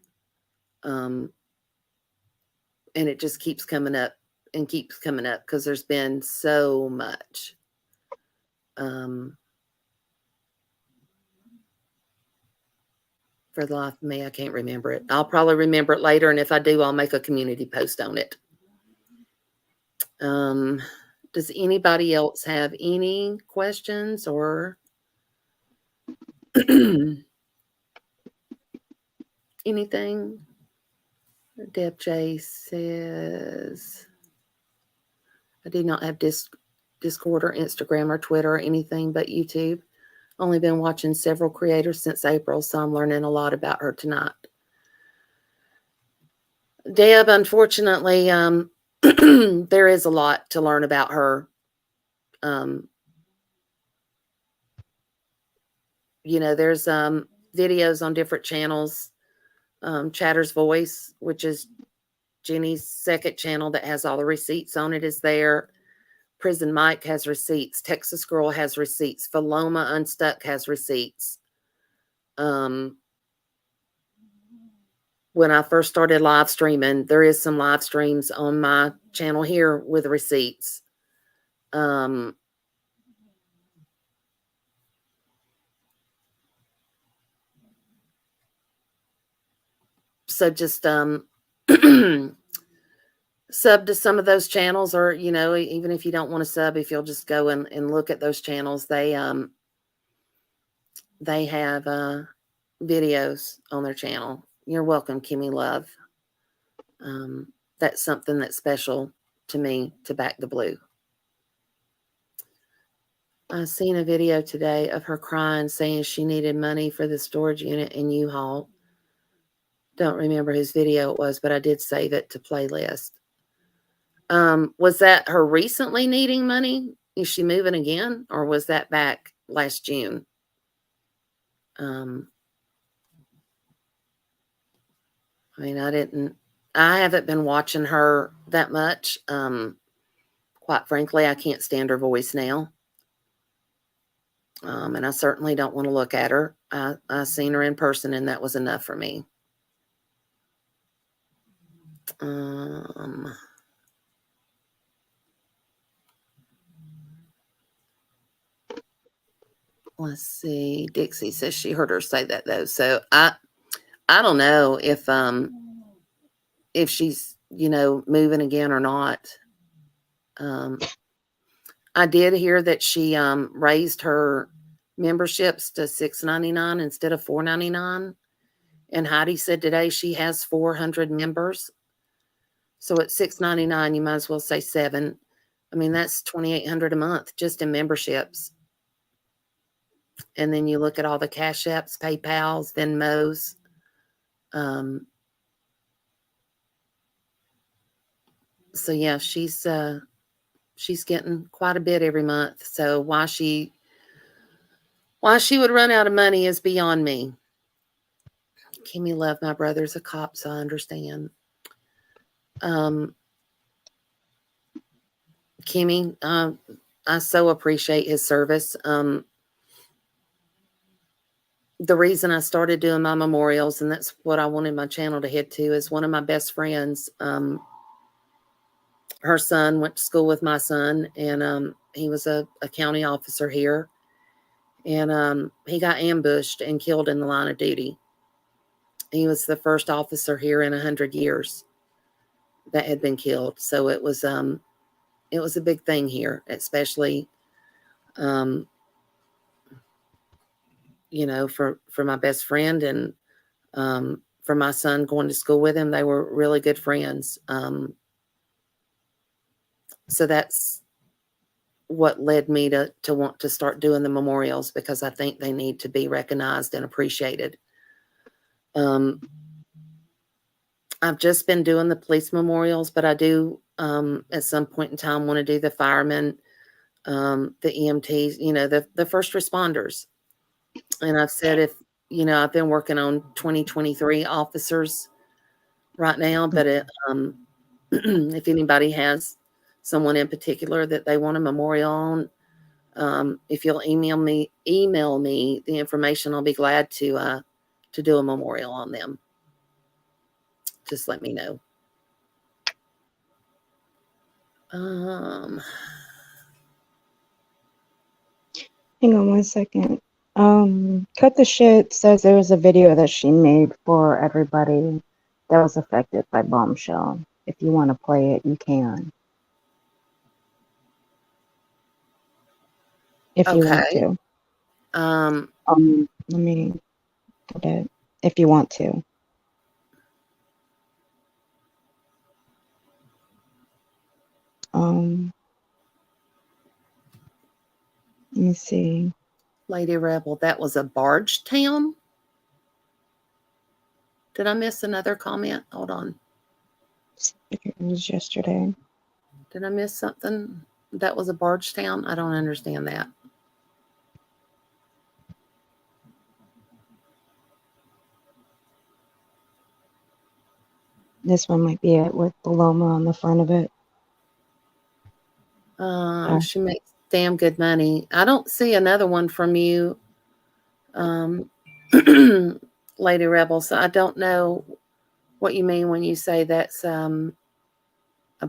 And it just keeps coming up and keeps coming up because there's been so much. For the life of me, I can't remember it. I'll probably remember it later, and if I do, I'll make a community post on it. Does anybody else have any questions or anything? Deb J says, I do not have Discord or Instagram or Twitter or anything but YouTube. Only been watching several creators since April, so I'm learning a lot about her tonight. Deb, unfortunately, there is a lot to learn about her. There's videos on different channels. Chatter's Voice, which is Jenny's second channel that has all the receipts on it, is there. Prison Mike has receipts. Texas Girl has receipts. Paloma Unstuck has receipts. When I first started live streaming, there is some live streams on my channel here with receipts. So just sub to some of those channels, or even if you don't want to sub, if you'll just go and look at those channels, they have videos on their channel. You're welcome, Kimmy Love. That's something that's special to me, to Back the Blue. I seen a video today of her crying, saying she needed money for the storage unit in U-Haul. Don't remember whose video it was, but I did save it to playlist. Was that her recently needing money? Is she moving again? Or was that back last June? I haven't been watching her that much. Quite frankly, I can't stand her voice now. And I certainly don't want to look at her. I seen her in person, and that was enough for me. Let's see. Dixie says she heard her say that, though. So I don't know if she's moving again or not. I did hear that she raised her memberships to $6.99 instead of $4.99. And Heidi said today she has 400 members. So at $6.99, you might as well say $7. That's $2,800 a month just in memberships. And then you look at all the Cash Apps, PayPals, Venmos. So yeah, she's getting quite a bit every month. So why she would run out of money is beyond me. Kimmy Love, my brother's a cop, so I understand. Kimmy, I so appreciate his service. The reason I started doing my memorials, and that's what I wanted my channel to head to, is one of my best friends. Her son went to school with my son, and he was a county officer here. And he got ambushed and killed in the line of duty. He was the first officer here in 100 years that had been killed. So it was a big thing here, especially, for my best friend, and for my son going to school with him. They were really good friends. So that's what led me to want to start doing the memorials, because I think they need to be recognized and appreciated. I've just been doing the police memorials, but I do, at some point in time, want to do the firemen, the EMTs, the first responders. And I've said, if, I've been working on 2023 officers right now, but if anybody has someone in particular that they want a memorial on, if you'll email me the information, I'll be glad to do a memorial on them. Just let me know. Hang on 1 second. Cut the Shit says there was a video that she made for everybody that was affected by Bumshell. If you want to play it, you can. if you want Okay. to. Um, Let me put it if you want to. Let me see. Lady Rebel, that was a barge town? Did I miss another comment? Hold on. It was yesterday. Did I miss something? That was a barge town? I don't understand that. This one might be it with the Loma on the front of it. She makes damn good money. I don't see another one from you, Lady Rebel. So I don't know what you mean when you say that's a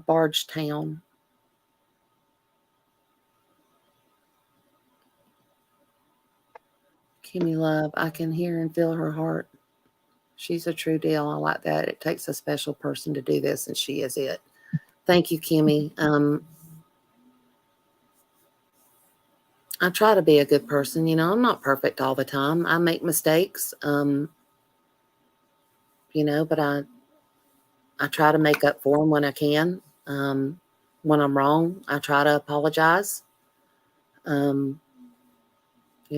barge town. Kimmy Love, I can hear and feel her heart. She's a true deal. I like that. It takes a special person to do this, and she is it. Thank you, Kimmy. I try to be a good person. You know, I'm not perfect all the time. I make mistakes, you know, but I try to make up for them when I can. When I'm wrong, I try to apologize. You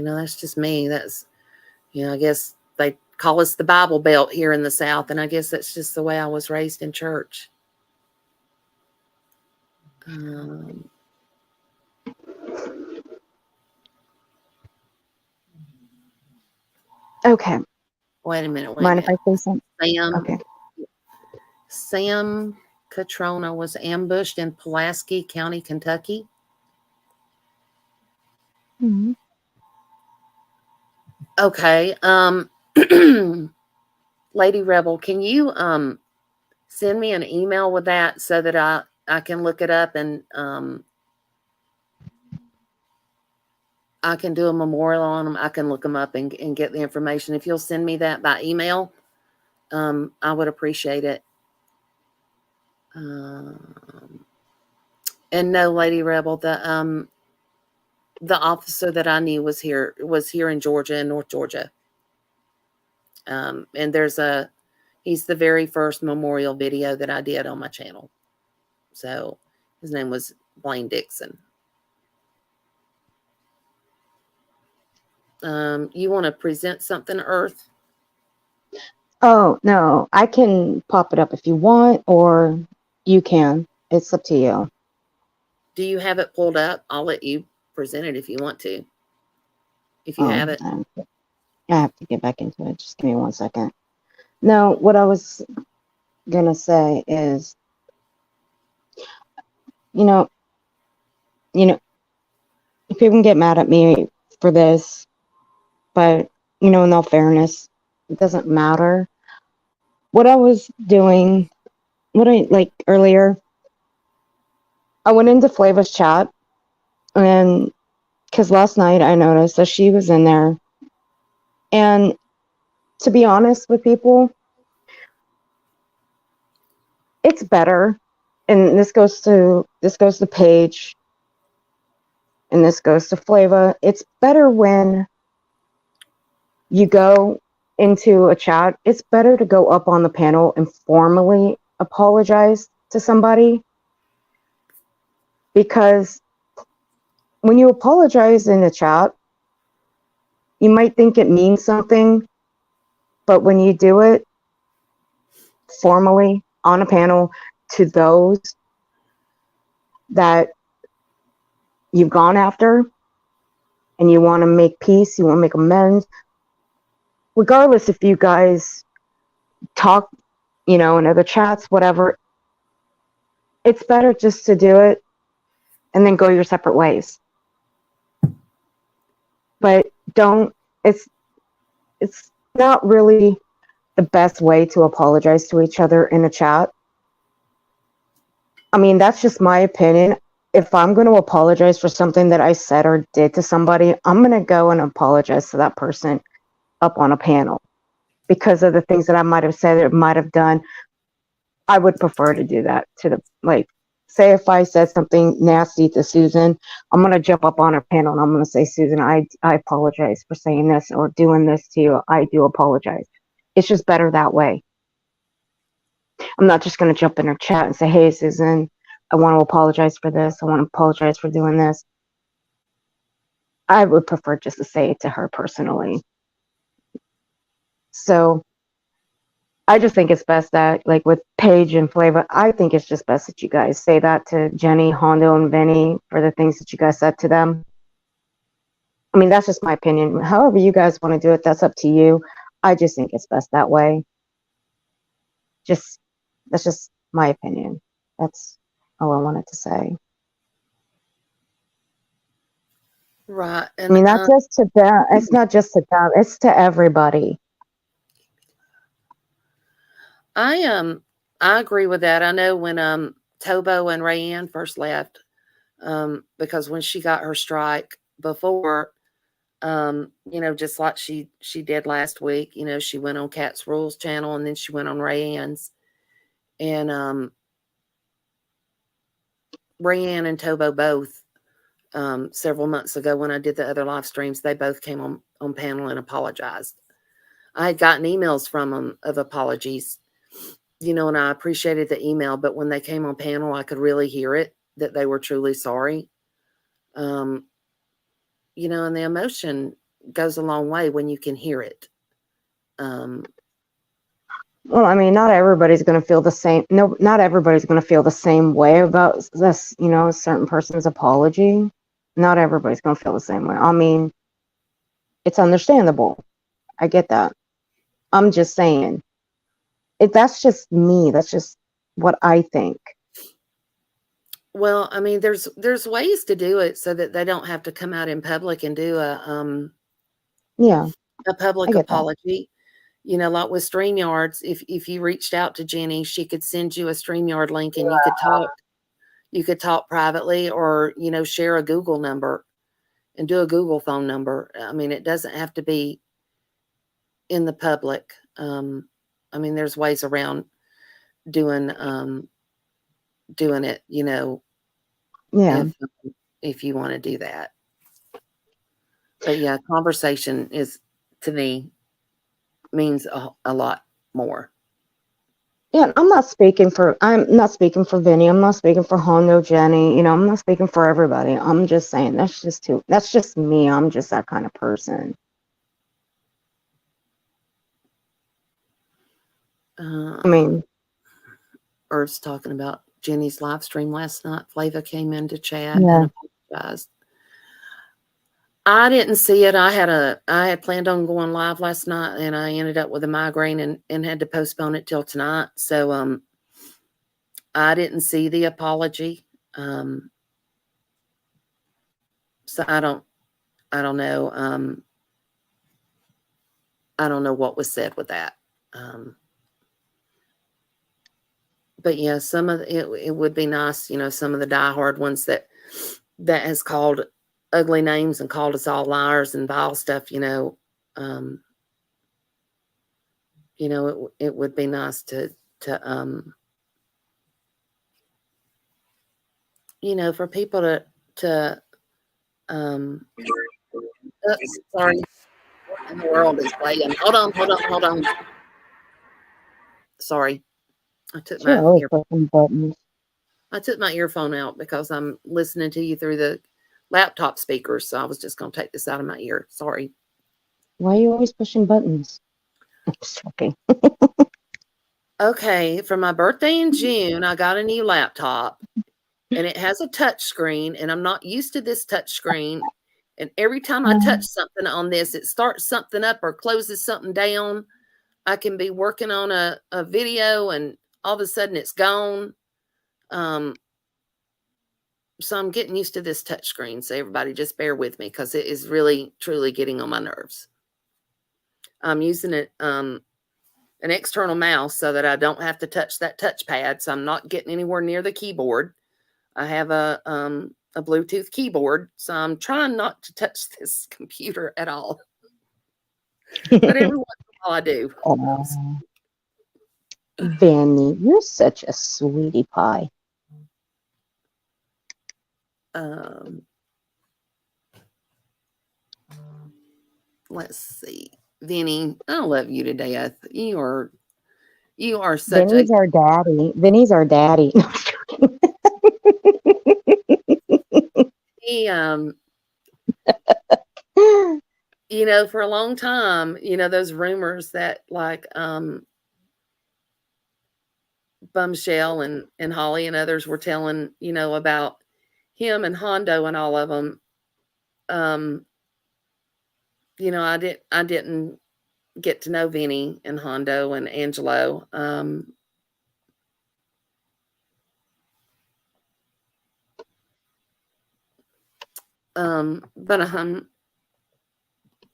know, that's just me. That's, you know, I guess they call us the Bible Belt here in the South, and I guess that's just the way I was raised in church. Okay. Wait a minute. Mind if I say something? Sam. Okay. Sam Catrona was ambushed in Pulaski County, Kentucky. Mm-hmm. Okay. Lady Rebel, can you send me an email with that so that I can look it up and I can do a memorial on them. I can look them up and get the information. If you'll send me that by email, I would appreciate it. And no, Lady Rebel, the officer that I knew was here in Georgia, in North Georgia. And he's the very first memorial video that I did on my channel. So his name was Blaine Dixon. You want to present something, Earth? Oh, no. I can pop it up if you want, or you can. It's up to you. Do you have it pulled up? I'll let you present it if you want to. If you have it. I have to get back into it. Just give me 1 second. No, what I was going to say is, you know, people can get mad at me for this, but, you know, in all fairness, it doesn't matter. What I was doing, earlier, I went into Flava's chat, and because last night I noticed that she was in there, and to be honest with people, it's better, and this goes to Paige, and this goes to Flava. It's better when you go into a chat, it's better to go up on the panel and formally apologize to somebody, because when you apologize in the chat, you might think it means something, but when you do it formally on a panel to those that you've gone after and you want to make peace, you want to make amends, regardless if you guys talk, you know, in other chats, whatever, it's better just to do it and then go your separate ways. But it's not really the best way to apologize to each other in a chat. I mean, that's just my opinion. If I'm going to apologize for something that I said or did to somebody, I'm going to go and apologize to that person up on a panel because of the things that I might have said or might have done. I would prefer to do that to say if I said something nasty to Susan, I'm going to jump up on her panel and I'm going to say, Susan, I apologize for saying this or doing this to you. I do apologize. It's just better that way. I'm not just going to jump in her chat and say, hey, Susan, I want to apologize for this. I want to apologize for doing this. I would prefer just to say it to her personally. So I just think it's best that, like with Paige and Flava, I think it's just best that you guys say that to Jenny, Hondo, and Vinny for the things that you guys said to them. I mean, that's just my opinion. However you guys want to do it, that's up to you. I just think it's best that way. That's just my opinion. That's all I wanted to say. Right. I And mean, not just to them. It's not just to them. It's to everybody. I agree with that. I know when Tobo and Rayanne first left, because when she got her strike before, just like she did last week, she went on Cat's Rules channel and then she went on Rayanne's. And Rayanne and Tobo both, several months ago when I did the other live streams, they both came on panel and apologized. I had gotten emails from them of apologies, and I appreciated the email, but when they came on panel, I could really hear it, that they were truly sorry. And the emotion goes a long way when you can hear it. Well, I mean, not everybody's going to feel the same. No, not everybody's going to feel the same way about this, a certain person's apology. Not everybody's going to feel the same way. I mean, it's understandable. I get that. I'm just saying, that's just me. That's just what I think. Well, I mean, there's ways to do it so that they don't have to come out in public and do a public apology. Like with StreamYards, if you reached out to Jenny, she could send you a StreamYard link and you could talk privately, or, share a Google number and do a Google phone number. I mean, it doesn't have to be in the public. I mean, there's ways around doing it, if you want to do that. But yeah, conversation is, to me, means a lot more. Yeah, I'm not speaking for Vinny. I'm not speaking for Hondo, Jenny. I'm not speaking for everybody. I'm just saying that's just me. I'm just that kind of person. I mean, Earth's talking about Jenny's live stream last night. Flava came into chat and apologized. I didn't see it. I had planned on going live last night, and I ended up with a migraine and had to postpone it till tonight. So I didn't see the apology. So I don't know. I don't know what was said with that. But yeah, some of it would be nice, some of the diehard ones that has called ugly names and called us all liars and vile stuff, it would be nice to for people to oops, sorry, what in the world is playing? Hold on. Sorry. I took my earphone out because I'm listening to you through the laptop speakers. So I was just going to take this out of my ear. Sorry. Why are you always pushing buttons? I'm just joking. Okay. For my birthday in June, I got a new laptop and it has a touch screen, and I'm not used to this touch screen. And every time I touch something on this, it starts something up or closes something down. I can be working on a video and all of a sudden it's gone. So I'm getting used to this touch screen. So everybody just bear with me because it is really, truly getting on my nerves. I'm using it, an external mouse so that I don't have to touch that touchpad. So I'm not getting anywhere near the keyboard. I have a Bluetooth keyboard. So I'm trying not to touch this computer at all. But every once in a while I do. Vanny, you're such a sweetie pie. Let's see. Vinny, I love you to death. You are such a Vinny's our daddy. Vinny's our daddy. he for a long time, those rumors that like Bumshell and Holly and others were telling, about him and Hondo and all of them. I didn't get to know Vinny and Hondo and Angelo. But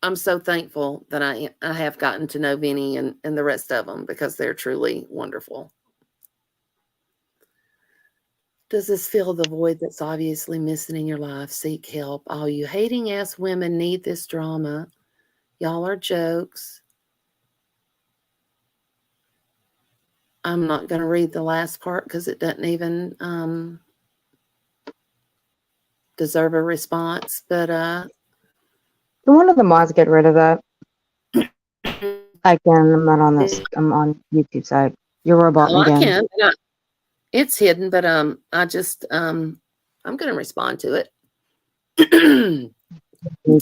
I'm so thankful that I have gotten to know Vinny and the rest of them because they're truly wonderful. Does this fill the void that's obviously missing in your life? Seek help. All you hating ass women need this drama. Y'all are jokes. I'm not going to read the last part because it doesn't even deserve a response. But one of the mods get rid of that. I can. I'm not on this. I'm on YouTube side. You're robot again. I can. It's hidden, but I just I'm going to respond to it.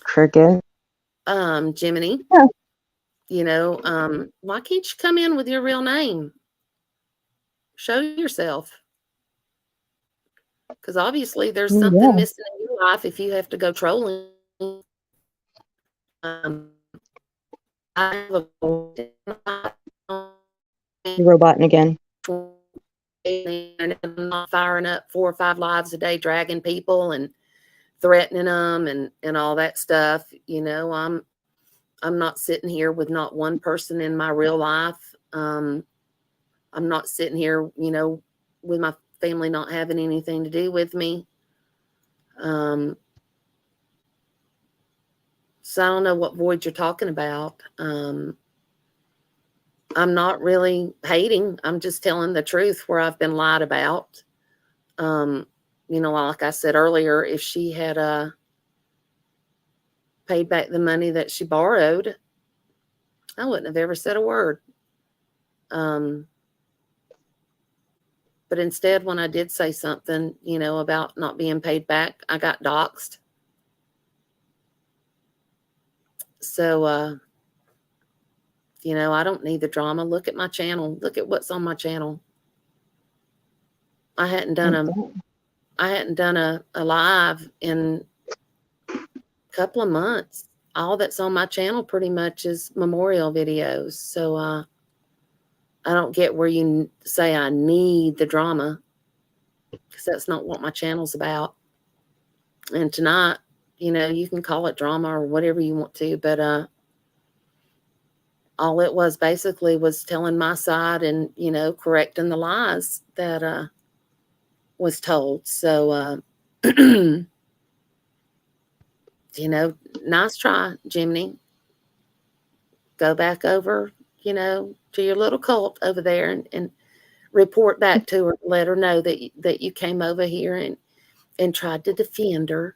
Cricket. Jiminy. Yeah. Why can't you come in with your real name? Show yourself. Because obviously there's something missing in your life if you have to go trolling. You're roboting again. And I'm not firing up 4 or 5 lives a day, dragging people and threatening them and all that stuff. I'm not sitting here with not one person in my real life. I'm not sitting here, with my family not having anything to do with me. So I don't know what void you're talking about. I'm not really hating. I'm just telling the truth where I've been lied about. Like I said earlier, if she had paid back the money that she borrowed, I wouldn't have ever said a word. But instead, when I did say something, about not being paid back, I got doxxed. So, I don't need the drama. Look at my channel. Look at what's on my channel. I hadn't done a live in a couple of months. All that's on my channel pretty much is memorial videos. So, I don't get where you say I need the drama, because that's not what my channel's about. And tonight, you can call it drama or whatever you want to, but all it was basically was telling my side and, correcting the lies that was told. So, nice try, Jiminy. Go back over, to your little cult over there and report back to her. Let her know that you came over here and tried to defend her.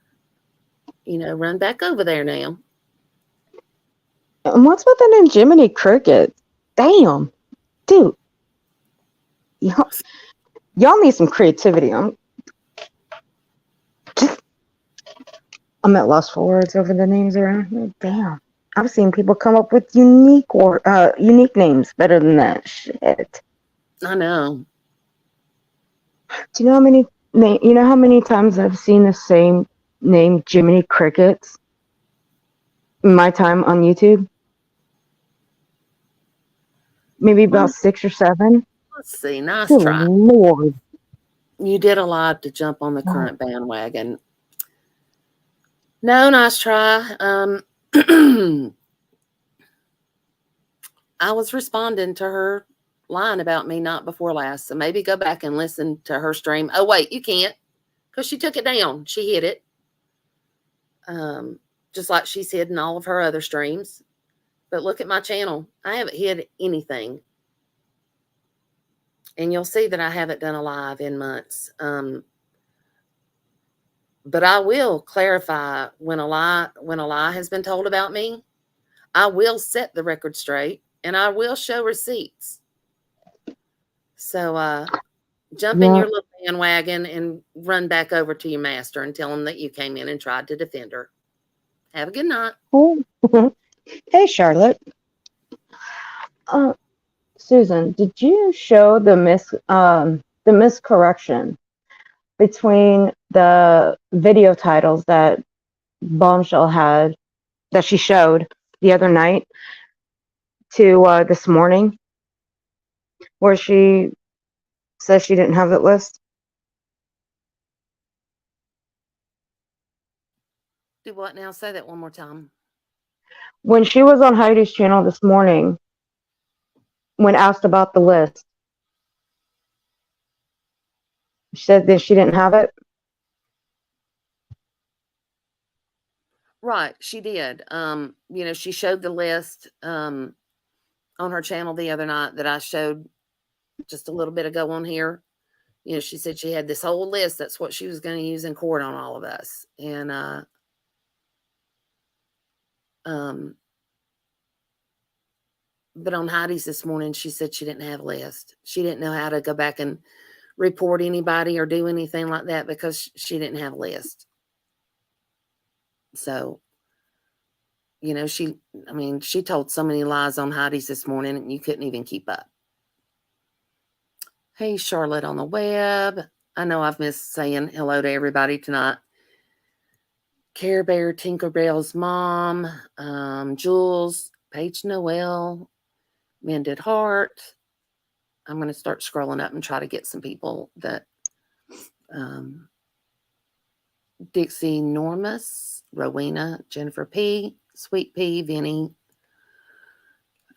Run back over there now. And what's with the name Jiminy Cricket? Damn, dude. Y'all need some creativity. I'm at loss for words over the names around here. Damn. I've seen people come up with unique names better than that. Shit. I know. Do you know how many times I've seen the same name, Jiminy Crickets, in my time on YouTube? Maybe about 6 or 7. Let's see. Nice Good try. Lord. You did a lot to jump on the current bandwagon. No, nice try. I was responding to her line about me not before last. So maybe go back and listen to her stream. Oh, wait, you can't, because she took it down. She hid it. Just like she's hidden all of her other streams. But look at my channel. I haven't hid anything. And you'll see that I haven't done a live in months. But I will clarify when a lie has been told about me. I will set the record straight and I will show receipts. So jump in Yeah. your little bandwagon and run back over to your master and tell him that you came in and tried to defend her. Have a good night. Hey, Charlotte. Susan, did you show the miscorrection between the video titles that Bombshell had that she showed the other night to this morning, where she says she didn't have it list? Do what now? Say that one more time. When she was on Heidi's channel this morning, when asked about the list, she said that she didn't have it. Right, she did. She showed the list on her channel the other night that I showed just a little bit ago on here. She said she had this whole list. That's what she was going to use in court on all of us. And but on Heidi's this morning, she said she didn't have a list. She didn't know how to go back and report anybody or do anything like that because she didn't have a list. So, she told so many lies on Heidi's this morning and you couldn't even keep up. Hey, Charlotte on the web. I know I've missed saying hello to everybody tonight. Care Bear, Tinkerbell's mom, Jules, Paige Noel, Mended Heart. I'm going to start scrolling up and try to get some people that Dixie Normus, Rowena, Jennifer P, Sweet P, Vinny,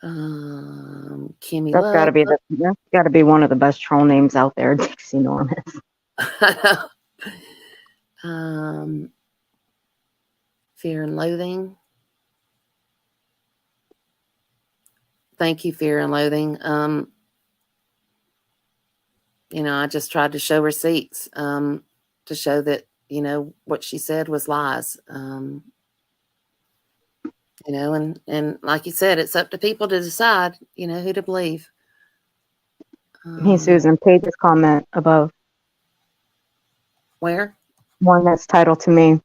Kimmy That's Love. got to be one of the best troll names out there, Dixie Norman. Fear and Loathing. Thank you, Fear and Loathing. I just tried to show receipts to show that, what she said was lies. And like you said, it's up to people to decide, who to believe. Hey, Susan, Paige's comment above. Where? One that's titled to me.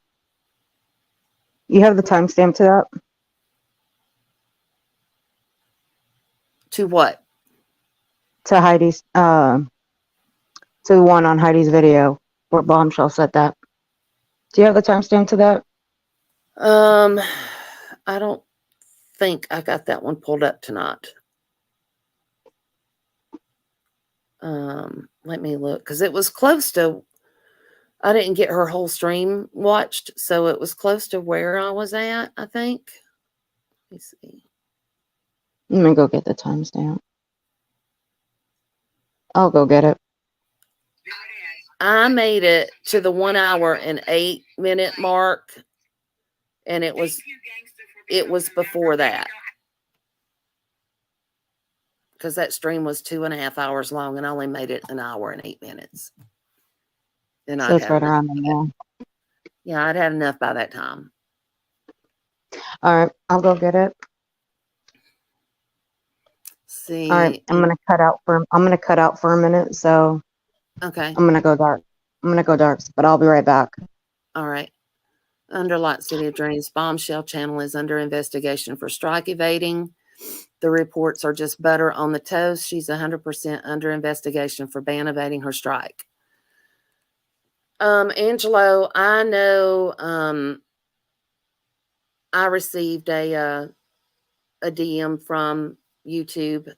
You have the timestamp to that? To what? To Heidi's, to the one on Heidi's video where Bombshell said that. Do you have the timestamp to that? I don't think I got that one pulled up tonight. Let me look, because it was close to, I didn't get her whole stream watched, so it was close to where I was at, I think. Let me see. Let me go get the timestamp. I'll go get it. I made it to the 1 hour and 8 minute mark, and it was before that, because that stream was 2.5 hours long, and I only made it 1 hour and 8 minutes. And So it's right around there. Yeah, I'd had enough by that time. All right, I'll go get it. See. All right, I'm gonna cut out for a minute. So okay. I'm gonna go dark. But I'll be right back. All right. Under Light City of Dreams, Bombshell channel is under investigation for strike evading. The reports are just butter on the toast. She's 100% under investigation for ban evading her strike. Angelo, I know I received a DM from YouTube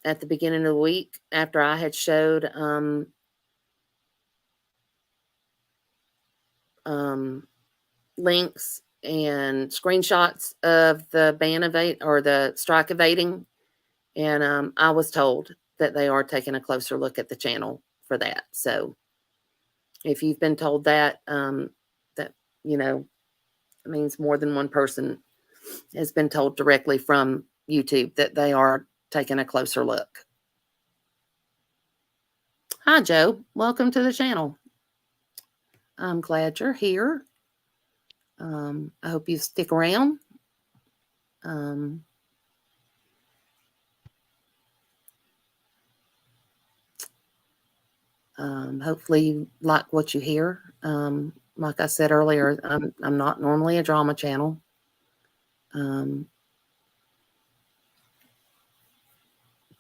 at the beginning of the week after I had showed links and screenshots of the ban evade or the strike evading, and I was told that they are taking a closer look at the channel for that. So if you've been told that, that it means more than one person has been told directly from YouTube that they are taking a closer look. Hi, Joe. Welcome to the channel. I'm glad you're here. I hope you stick around. Hopefully you like what you hear. Like I said earlier, I'm not normally a drama channel.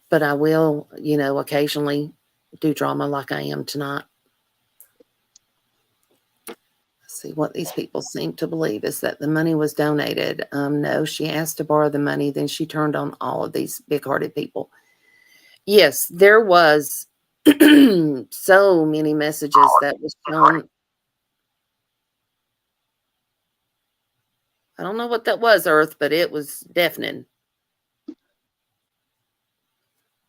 But I will, occasionally do drama like I am tonight. Let's see what these people seem to believe is that the money was donated. No, she asked to borrow the money, then she turned on all of these big-hearted people. Yes, there was so many messages that was shown. I don't know what that was, Earth, but it was deafening.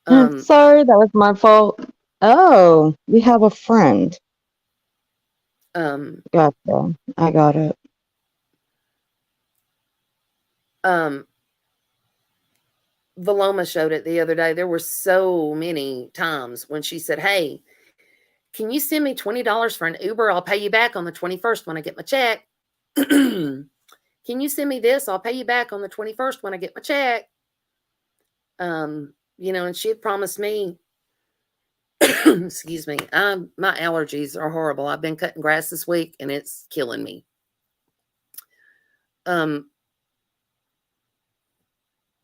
Sorry, that was my fault. Oh, we have a friend. Gotcha. I got it. Valoma showed it the other day. There were so many times when she said, "Hey, can you send me $20 for an Uber? I'll pay you back on the 21st when I get my check. Can you send me this? I'll pay you back on the 21st when I get my check." And she had promised me, excuse me, my allergies are horrible. I've been cutting grass this week and it's killing me.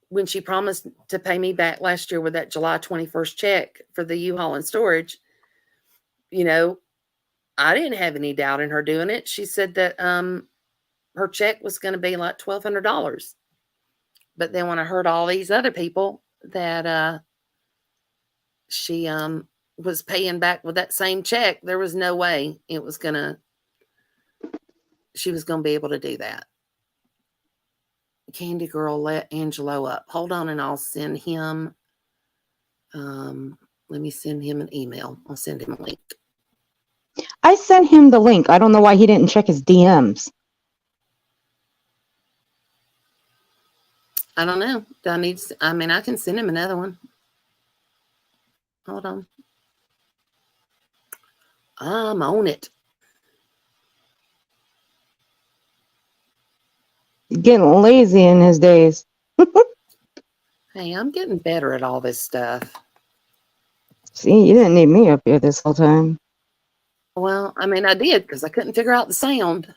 When she promised to pay me back last year with that July 21st check for the U-Haul and storage, I didn't have any doubt in her doing it. She said that her check was going to be like $1,200. But then when I heard all these other people that she was paying back with that same check, there was no way she was going to be able to do that. Candy Girl, let Angelo up. Hold on, and I'll send him. Let me send him an email. I'll send him a link. I sent him the link. I don't know why he didn't check his DMs. I don't know. I can send him another one. Hold on. I'm on it. Getting lazy in his days. Hey, I'm getting better at all this stuff. See, you didn't need me up here this whole time. Well, I did because I couldn't figure out the sound.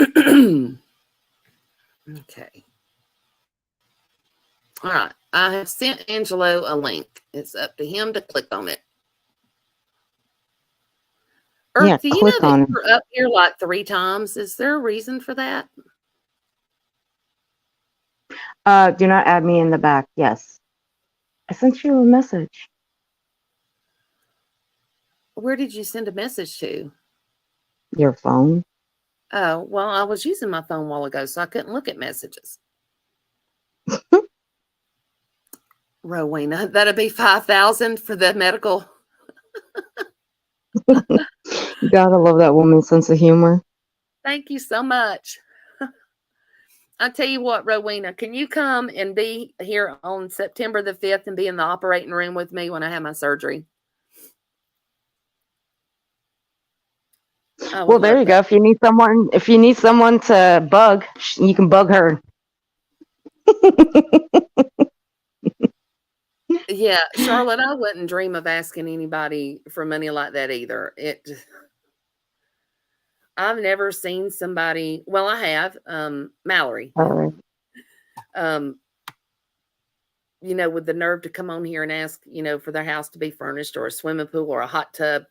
Okay. All right. I have sent Angelo a link. It's up to him to click on it. Yeah, do you click know on that it. you're up here like 3 times? Is there a reason for that? Do not add me in the back. Yes. I sent you a message. Where did you send a message to? Your phone. Oh, well, I was using my phone a while ago, so I couldn't look at messages. Rowena, that'd be $5,000 for the medical. You gotta love that woman's sense of humor. Thank you so much. I tell you what, Rowena, can you come and be here on September the 5th and be in the operating room with me when I have my surgery? Well, there you go. If you need someone to bug, you can bug her. Yeah, Charlotte, I wouldn't dream of asking anybody for money like that either. I've never seen somebody. Well, I have, Mallory. Right. With the nerve to come on here and ask, for their house to be furnished or a swimming pool or a hot tub.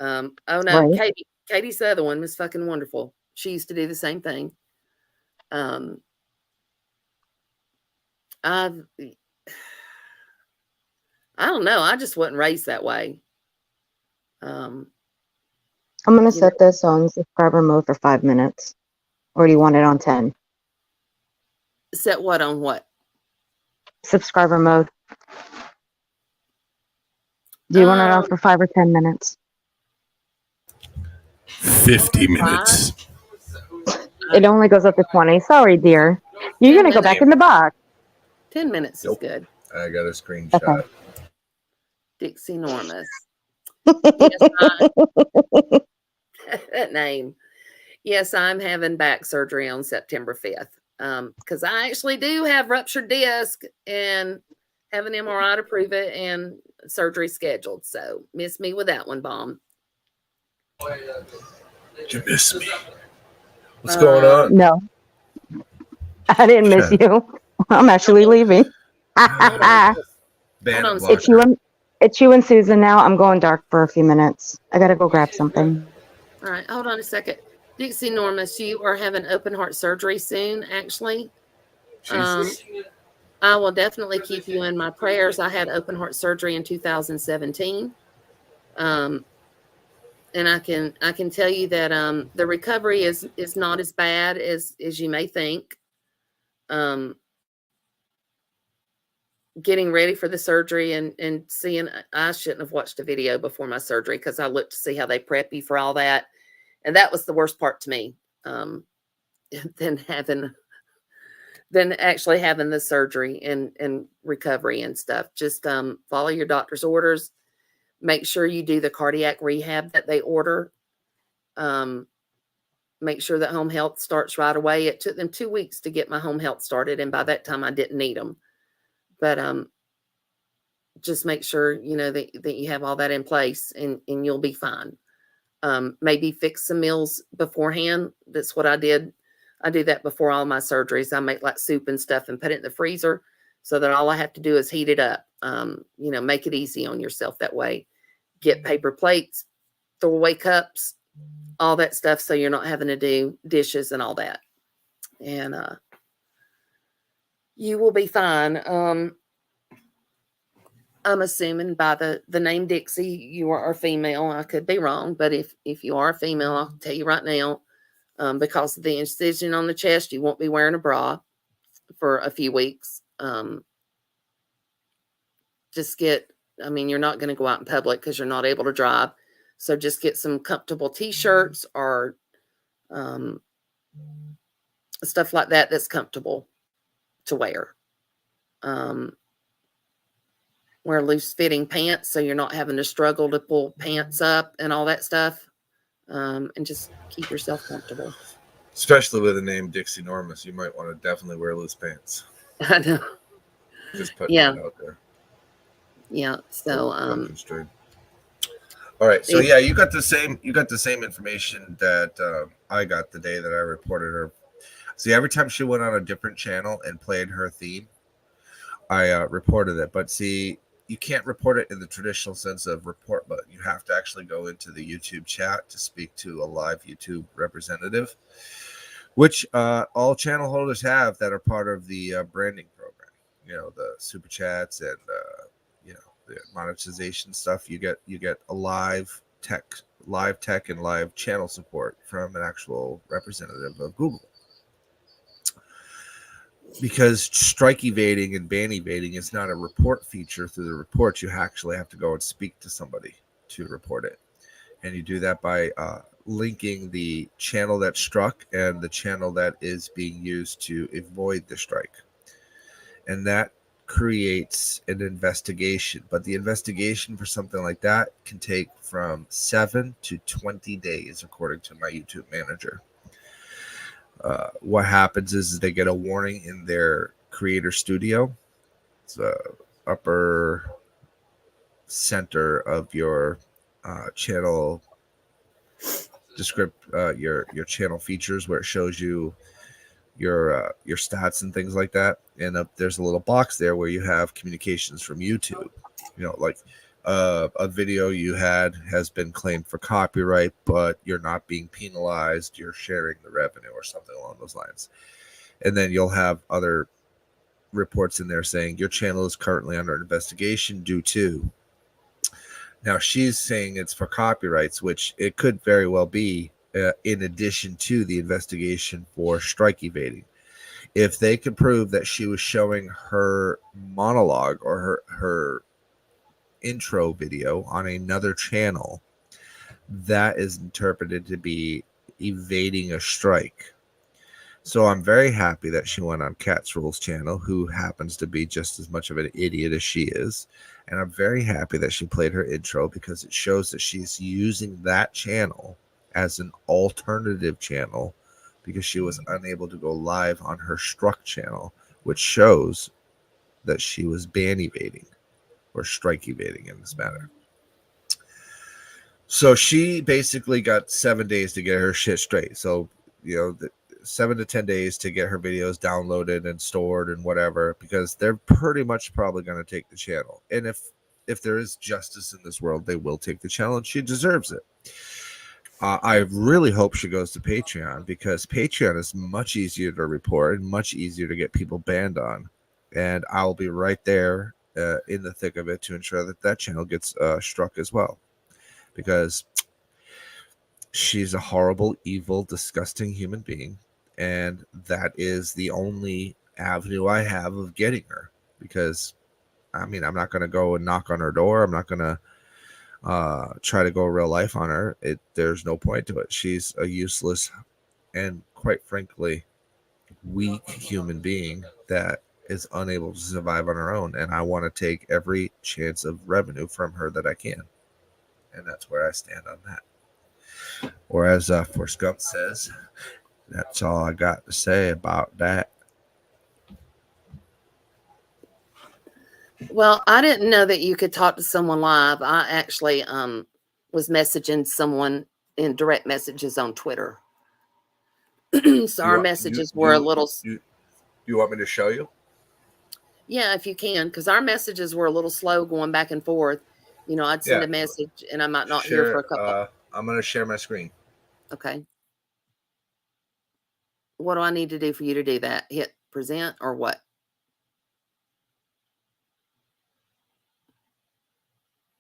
Oh no, Right. Katie's the other one was fucking wonderful. She used to do the same thing. I don't know. I just wasn't raised that way. I'm gonna set this on subscriber mode for 5 minutes. Or do you want it on 10? Set what on what? Subscriber mode. Do you want it on for 5 or 10 minutes? 50 minutes. It only goes up to 20. Sorry, dear. You're gonna go back in the box. 10 minutes is good. I got a screenshot. Okay. Dixie Normus. Yes, that name. Yes, I'm having back surgery on September 5th because I actually do have ruptured disc and have an MRI to prove it and surgery scheduled. So miss me with that one, Bomb. Did you miss me? What's going on? No, I didn't miss you. I'm actually leaving. It's you and Susan now. I'm going dark for a few minutes. I gotta go grab something. All right, hold on a second. Dixie Normus, you are having open heart surgery soon, actually. I will definitely keep you in my prayers. I had open heart surgery in 2017. And I can tell you that the recovery is not as bad as you may think. Getting ready for the surgery and seeing, I shouldn't have watched a video before my surgery because I looked to see how they prep you for all that. And that was the worst part to me, than actually having the surgery and recovery and stuff. Just follow your doctor's orders. Make sure you do the cardiac rehab that they order. Make sure that home health starts right away. It took them 2 weeks to get my home health started, and by that time I didn't need them. But just make sure that you have all that in place, and you'll be fine. Maybe fix some meals beforehand. That's what I did. I do that before all my surgeries. I make like soup and stuff and put it in the freezer so that all I have to do is heat it up. Make it easy on yourself that way. Get paper plates, throwaway cups, all that stuff, so you're not having to do dishes and all that. And you will be fine. I'm assuming by the name Dixie, you are female. I could be wrong, but if you are a female, I'll tell you right now, because of the incision on the chest, you won't be wearing a bra for a few weeks. You're not going to go out in public because you're not able to drive. So just get some comfortable t-shirts or stuff like that that's comfortable to wear. Wear loose fitting pants so you're not having to struggle to pull pants up and all that stuff. And just keep yourself comfortable. Especially with the name Dixie Normus, you might want to definitely wear loose pants. I know. Just putting it out there. Yeah. So all right. So yeah, you got the same information that I got the day that I reported her. See, every time she went on a different channel and played her theme, I reported it. But see, you can't report it in the traditional sense of report button. You have to actually go into the YouTube chat to speak to a live YouTube representative, which all channel holders have that are part of the branding program. The super chats and the monetization stuff. You get a live tech and live channel support from an actual representative of Google. Because strike evading and ban evading is not a report feature through the reports. You actually have to go and speak to somebody to report it. And you do that by linking the channel that struck and the channel that is being used to avoid the strike. And that creates an investigation. But the investigation for something like that can take from 7 to 20 days, according to my YouTube manager. What happens is they get a warning in their creator studio. It's the upper center of your channel your channel features, where it shows you your stats and things like that. And there's a little box there where you have communications from YouTube. Like a video you had has been claimed for copyright, but you're not being penalized. You're sharing the revenue or something along those lines. And then you'll have other reports in there saying your channel is currently under investigation due to. Now she's saying it's for copyrights, which it could very well be in addition to the investigation for strike evading. If they could prove that she was showing her monologue or her intro video on another channel, that is interpreted to be evading a strike. So I'm very happy that she went on Cat's Rules channel, who happens to be just as much of an idiot as she is, And I'm very happy that she played her intro because it shows that she's using that channel as an alternative channel because she was unable to go live on her Struck channel, which shows that she was ban evading or strike evading in this matter. So she basically got 7 days to get her shit straight. So, 7 to 10 days to get her videos downloaded and stored and whatever, because they're pretty much probably going to take the channel. And if there is justice in this world, they will take the channel, and she deserves it. I really hope she goes to Patreon, because Patreon is much easier to report and much easier to get people banned on. And I'll be right there in the thick of it to ensure that that channel gets struck as well. Because she's a horrible, evil, disgusting human being. And that is the only avenue I have of getting her. Because, I'm not going to go and knock on her door. I'm not going to try to go real life on her. There's no point to it. She's a useless and, quite frankly, weak human being that is unable to survive on her own. And I want to take every chance of revenue from her that I can. And that's where I stand on that. Or as Forrest Gump says, that's all I got to say about that. Well, I didn't know that you could talk to someone live. I actually was messaging someone in direct messages on Twitter. So our messages were a little. You want me to show you? Yeah, if you can, because our messages were a little slow going back and forth. I'd send a message and I might not hear for a couple. I'm going to share my screen. Okay. What do I need to do for you to do that? Hit present or what?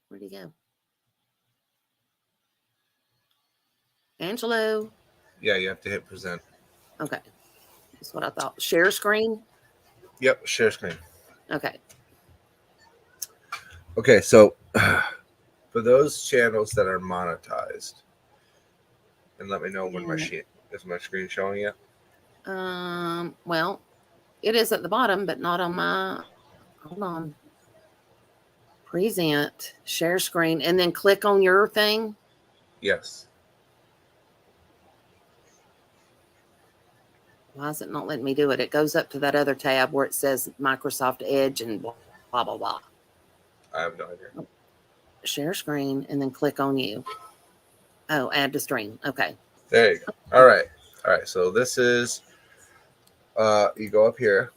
Where'd he go? Angelo. Yeah, you have to hit present. Okay. That's what I thought. Share screen? Yep, share screen. Okay. Okay, so for those channels that are monetized, and let me know when is my screen showing yet? Well, it is at the bottom, but not on my. Hold on. Present, share screen, and then click on your thing. Yes. Why is it not letting me do it? It goes up to that other tab where it says Microsoft Edge and blah, blah, blah. I have no idea. Share screen and then click on you. Oh, add to stream. Okay. There you go. All right. So this is, you go up here,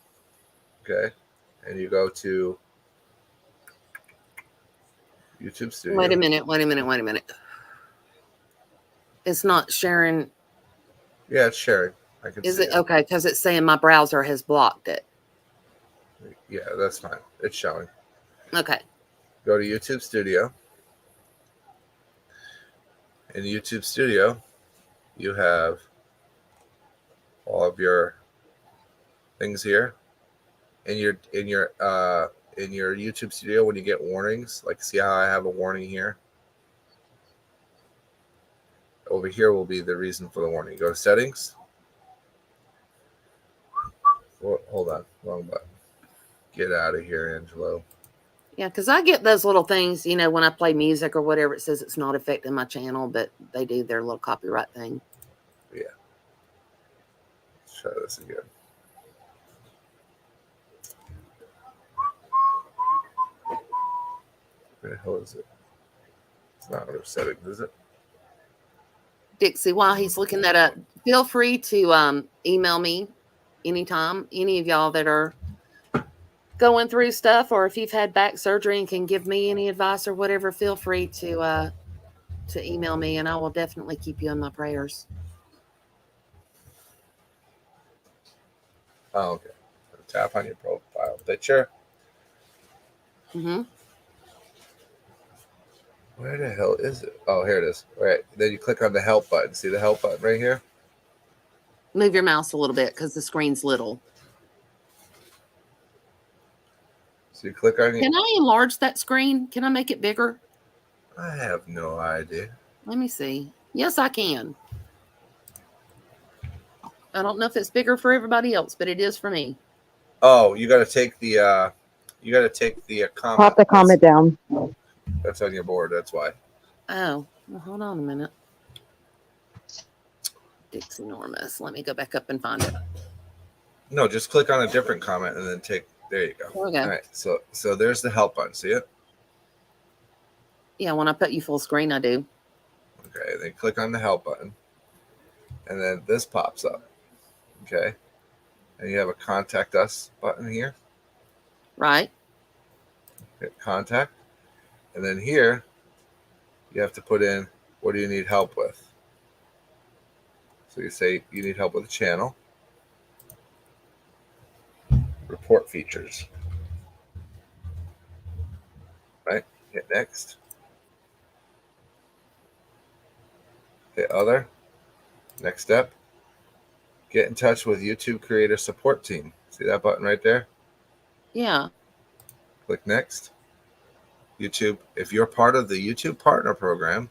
okay, and you go to YouTube Studio. Wait a minute. It's not sharing. Yeah, it's sharing. I can Is see it okay? Because it's saying my browser has blocked it. Yeah, that's fine. It's showing. Okay. Go to YouTube Studio. In YouTube Studio, you have all of your things here. In your YouTube Studio, when you get warnings, like see how I have a warning here? Over here will be the reason for the warning. Go to settings. Hold on, wrong button. Get out of here, Angelo. Yeah, because I get those little things, when I play music or whatever, it says it's not affecting my channel, but they do their little copyright thing. Yeah. Let's try this again. Where the hell is it? It's not under settings, is it? Dixie, while he's looking that up, feel free to email me anytime. Any of y'all that are going through stuff, or if you've had back surgery and can give me any advice or whatever, feel free to email me, and I will definitely keep you in my prayers. Oh, okay. Tap on your profile picture. Mm-hmm. Where the hell is it? Oh, here it is. All right. Then you click on the help button. See the help button right here? Move your mouse a little bit because the screen's little. So you click on it. Can I enlarge that screen? Can I make it bigger? I have no idea. Let me see. Yes, I can. I don't know if it's bigger for everybody else, but it is for me. Oh, you got to take the You got to take the comment. Pop the comment down. That's on your board. That's why. Oh, well, hold on a minute. Dick's enormous. Let me go back up and find it. No, just click on a different comment and then take. There you go. There we go. All right. So there's the help button. See it? Yeah, when I put you full screen, I do. Okay. Then click on the help button, and then this pops up. Okay. And you have a contact us button here. Right. Hit contact, and then here you have to put in what do you need help with. So you say you need help with the channel. Report features. Right? Hit next. Hit other. Next step. Get in touch with YouTube creator support team. See that button right there? Yeah. Click next. YouTube. If you're part of the YouTube partner program.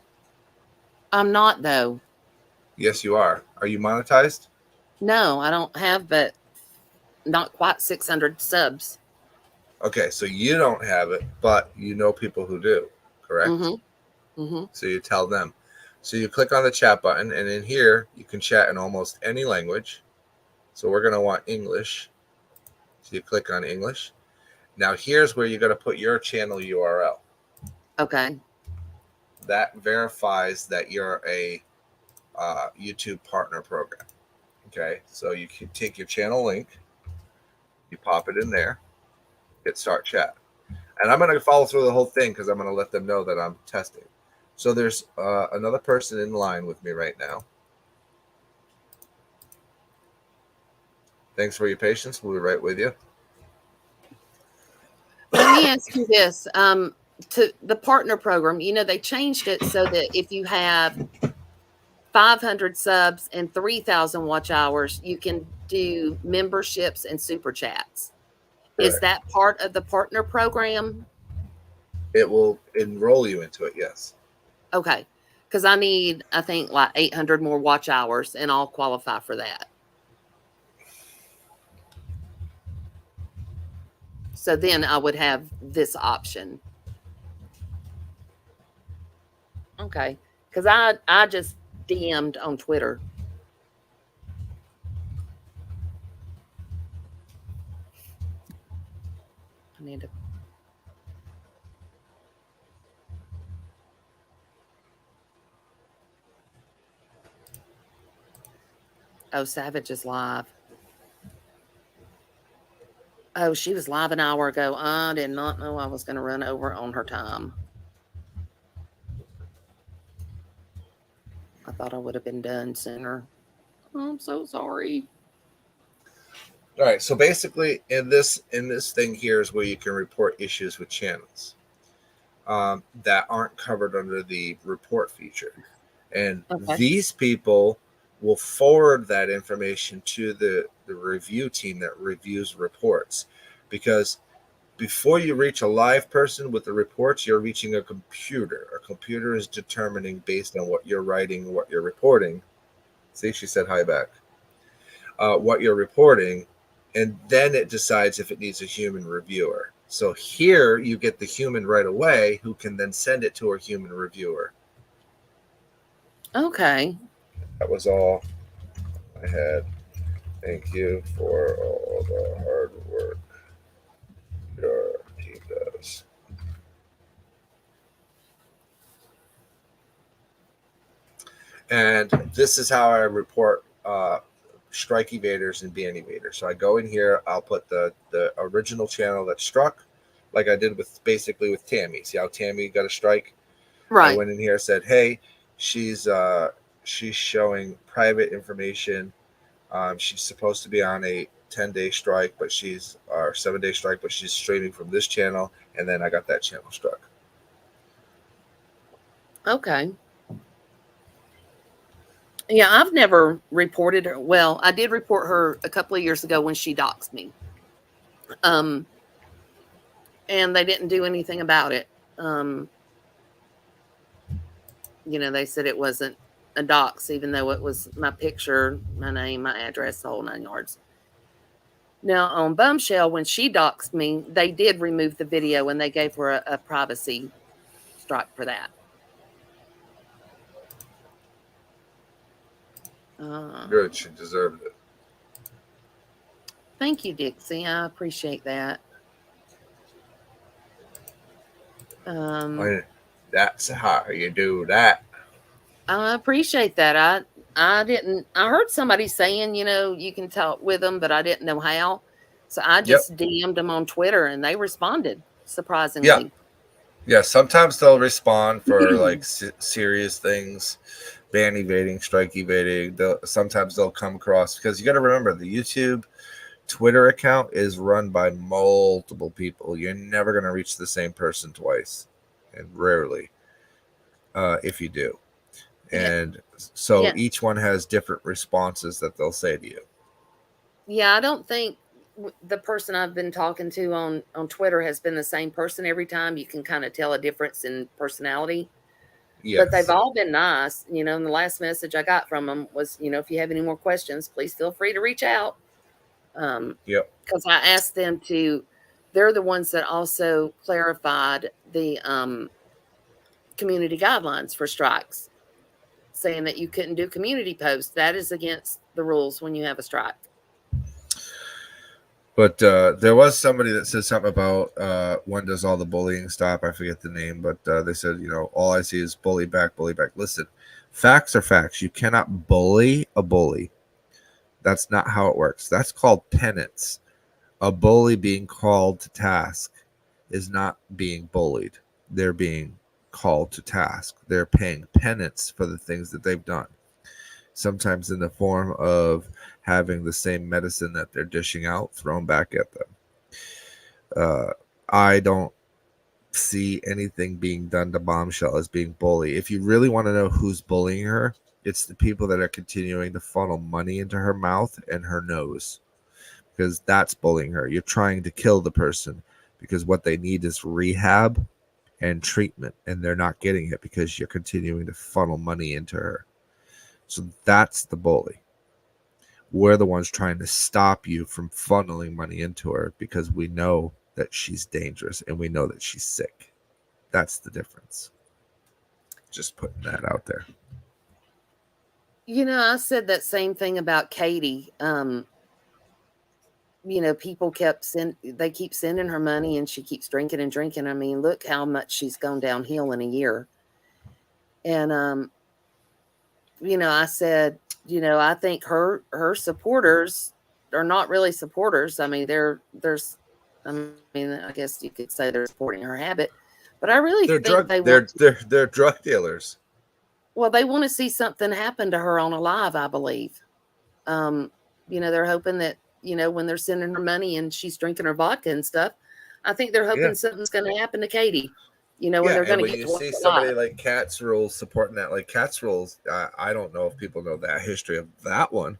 I'm not, though. Yes, you are. Are you monetized? No, I don't have, but not quite 600 subs. Okay, so you don't have it, but you know people who do, correct? Mm-hmm. Mm-hmm. So you tell them. So you click on the chat button, and in here, you can chat in almost any language. So we're going to want English. So you click on English. Now here's where you got to put your channel URL. Okay. That verifies that you're a YouTube partner program. Okay, so you can take your channel link, you pop it in there, hit start chat. And I'm going to follow through the whole thing because I'm going to let them know that I'm testing. So there's another person in line with me right now. Thanks for your patience. We'll be right with you. Let me ask you this. To the partner program, you know, they changed it so that if you have 500 subs and 3,000 watch hours, you can do memberships and super chats. Correct. Is that part of the partner program? It will enroll you into it, yes. Okay. Because I need, I think, like 800 more watch hours, and I'll qualify for that. So then I would have this option. Okay. Because I just DM'd on Twitter. I need to. Oh, Savage is live. Oh, she was live an hour ago. I did not know I was going to run over on her time. I thought I would have been done sooner. I'm so sorry. All right. So basically, in this thing here is where you can report issues with channels that aren't covered under the report feature, and these people will forward that information to the review team that reviews reports, because before you reach a live person with the reports, you're reaching a computer. A computer is determining based on what you're writing, what you're reporting. See, she said hi back. What you're reporting, and then it decides if it needs a human reviewer. So here you get the human right away who can then send it to a human reviewer. Okay. That was all I had. Thank you for all the hard work your team does. And this is how I report strike evaders and ban evaders. So I go in here, I'll put the original channel that struck, like I did with basically with Tammy. See how Tammy got a strike? Right. I went in here, said, hey, she's showing private information. She's supposed to be on a 10-day strike, but she's or 7-day strike, but she's streaming from this channel, and then I got that channel struck. Okay. Yeah, I've never reported her. Well, I did report her a couple of years ago when she doxed me. And they didn't do anything about it. You know, they said it wasn't a dox, even though it was my picture, my name, my address, the whole 9 yards. Now on Bumshell, when she doxed me, they did remove the video and they gave her a privacy strike for that. Good, she deserved it. Thank you, Dixie. I appreciate that. That's how you do that. I appreciate that. I didn't. I heard somebody saying, you can talk with them, but I didn't know how. So I just DM'd them on Twitter, and they responded. Surprisingly. Yeah. Sometimes they'll respond for like serious things, ban evading, strike evading. Sometimes they'll come across, because you got to remember the YouTube Twitter account is run by multiple people. You're never going to reach the same person twice, and rarely, if you do. And so each one has different responses that they'll say to you. Yeah, I don't think the person I've been talking to on Twitter has been the same person every time. You can kind of tell a difference in personality. Yes. But they've all been nice. And the last message I got from them was, if you have any more questions, please feel free to reach out. Because I asked them to, they're the ones that also clarified the community guidelines for strikes, saying that you couldn't do community posts. That is against the rules when you have a strike. But there was somebody that said something about when does all the bullying stop? I forget the name, but they said, all I see is bully back, bully back. Listen, facts are facts. You cannot bully a bully. That's not how it works. That's called penance. A bully being called to task is not being bullied. They're being called to task. They're paying penance for the things that they've done. Sometimes in the form of having the same medicine that they're dishing out thrown back at them. I don't see anything being done to Bumshell as being bully. If you really want to know who's bullying her, it's the people that are continuing to funnel money into her mouth and her nose, because that's bullying her. You're trying to kill the person because what they need is rehab and treatment, and they're not getting it because you're continuing to funnel money into her. So that's the bully. We're the ones trying to stop you from funneling money into her because we know that she's dangerous and we know that she's sick. That's the difference. Just putting that out there. I said that same thing about Katie. People they keep sending her money and she keeps drinking and drinking. I mean, look how much she's gone downhill in a year. And, I said, I think her supporters are not really supporters. I mean, I guess you could say they're supporting her habit, but I really think they're drug dealers. Well, they want to see something happen to her on a live, I believe. They're hoping that, when they're sending her money and she's drinking her vodka and stuff, I think they're hoping something's going to happen to Katie. When they're going to get to see somebody like Cat's Rules supporting that, like Cat's Rules, I don't know if people know that history of that one,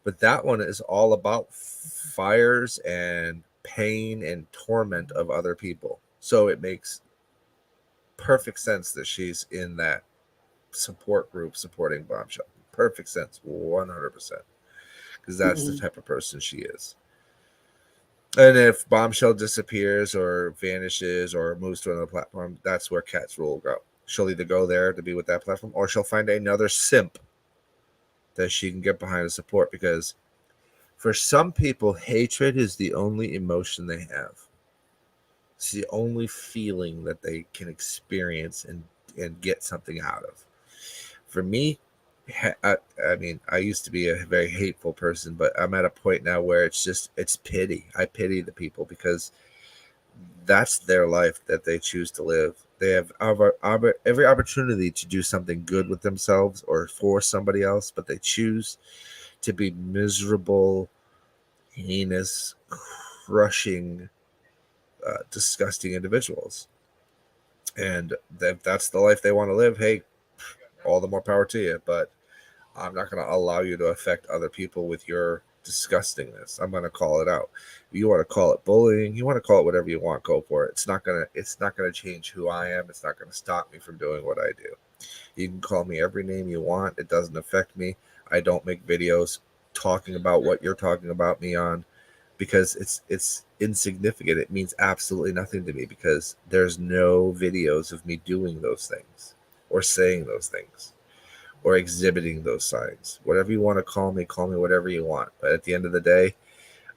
but that one is all about fires and pain and torment of other people. So it makes perfect sense that she's in that support group supporting Bumshell. Perfect sense, 100%, because that's the type of person she is. And if Bumshell disappears or vanishes or moves to another platform, that's where Cat's Rule will go. She'll either go there to be with that platform, or she'll find another simp that she can get behind and support. Because for some people, hatred is the only emotion they have. It's the only feeling that they can experience and get something out of. For me, I used to be a very hateful person, but I'm at a point now where it's pity. I pity the people because that's their life that they choose to live. They have every opportunity to do something good with themselves or for somebody else, but they choose to be miserable, heinous, crushing, disgusting individuals. And that's the life they want to live. Hey, all the more power to you, but I'm not going to allow you to affect other people with your disgustingness. I'm going to call it out. You want to call it bullying, you want to call it whatever you want, go for it. It's not going to change who I am. It's not going to stop me from doing what I do. You can call me every name you want. It doesn't affect me. I don't make videos talking about what you're talking about me on. because it's insignificant. It means absolutely nothing to me because there's no videos of me doing those things or saying those things or exhibiting those signs. Whatever you want to call me whatever you want. But at the end of the day,